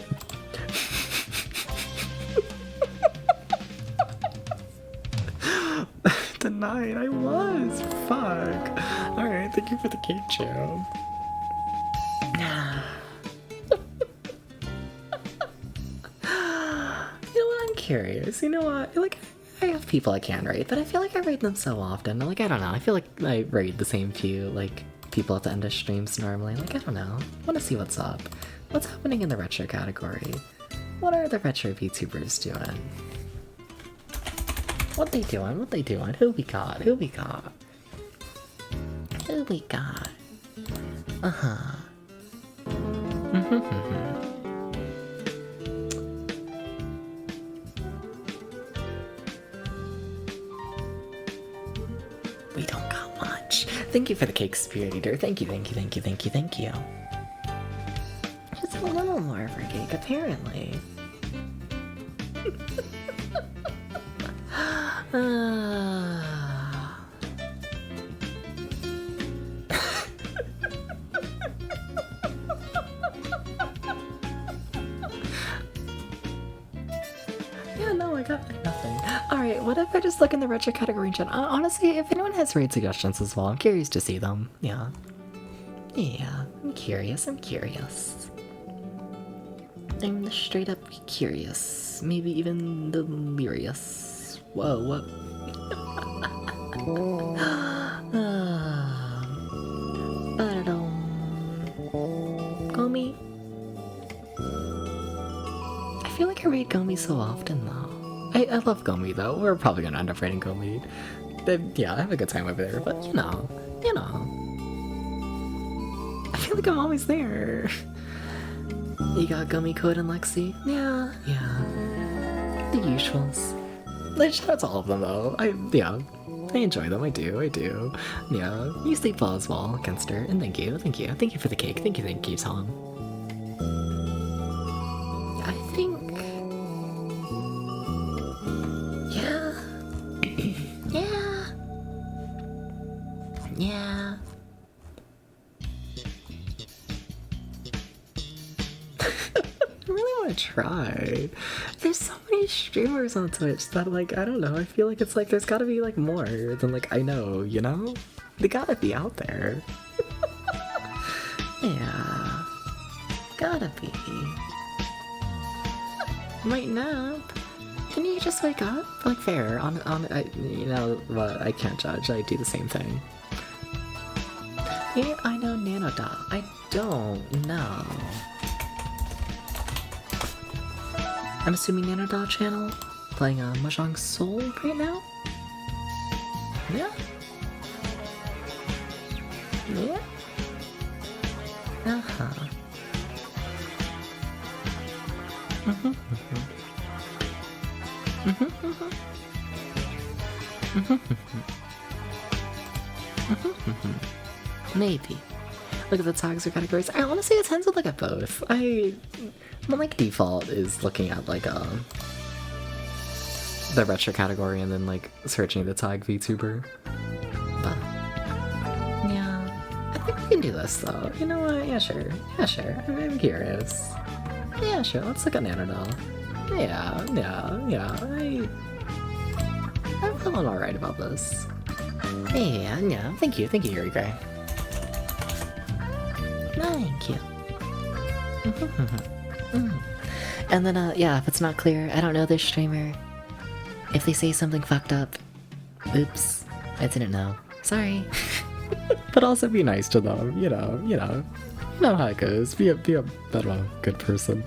Denied, I was. Fuck. Alright, thank you for the cake, Joe. You know what? I'm curious. You know what? Like, I have people I can raid, but I feel like I raid them so often. Like, I don't know. I feel like I raid the same few, like, people at the end of streams normally. Like, I don't know. I want to see what's up. What's happening in the retro category? What are the retro VTubers doing? What they doing? What they doing? Who we got? Who we got? Who we got? Uh-huh. We don't got much. Thank you for the cake, Spirit Eater. Thank you. Just a little more for cake, apparently. Yeah, no, I got nothing. Alright, what if I just look in the retro category in chat? Honestly, if anyone has raid suggestions as well, I'm curious to see them. Yeah. Yeah, I'm curious. I'm straight up curious. Maybe even delirious. Whoa, what? Gomi. I feel like I raid Gomi so often though. I love Gomi though. We're probably gonna end up raiding Gomi. Yeah, I have a good time over there, but you know. I feel like I'm always there. You got Gummy Code and Lexi? Yeah. The usuals. Shout out to all of them though. I enjoy them, I do. Yeah, you sleep well as well against her, and thank you. Thank you for the cake. Thank you, Tom. I think... Yeah. I really want to try. There's so many streamers on Twitch that, like, I don't know, I feel like it's like there's gotta be, like, more than, like, I know, you know? They gotta be out there. Yeah. Gotta be. Might nap. Can you just wake up? Like, fair. You know what, I can't judge, I do the same thing. Yeah, I know Nanodot. I don't know. I'm assuming Nanodot channel playing Mahjong Soul right now? Yeah? Uh-huh. Maybe. Look at the tags or categories. I honestly tend to look at both. My like default is looking at like the retro category and then like searching the tag VTuber. But yeah, I think we can do this though. You know what? Yeah, sure. Yeah, sure. I'm curious. Yeah, sure. Let's look at Nanodol. Yeah. I'm feeling alright about this. Yeah. Thank you, Yuri Gray. Thank you. And then, yeah, if it's not clear, I don't know this streamer. If they say something fucked up, oops, I didn't know. Sorry. But also be nice to them, you know how it goes. Be a better, good person.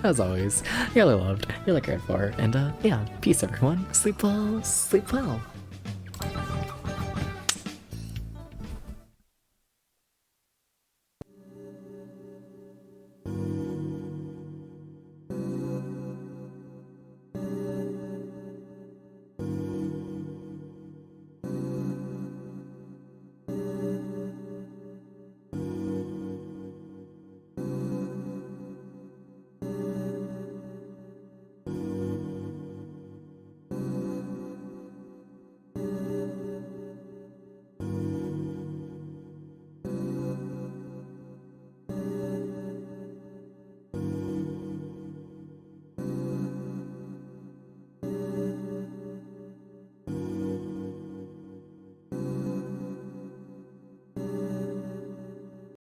As always, you're loved, you're cared for, and yeah, peace everyone. Sleep well, sleep well.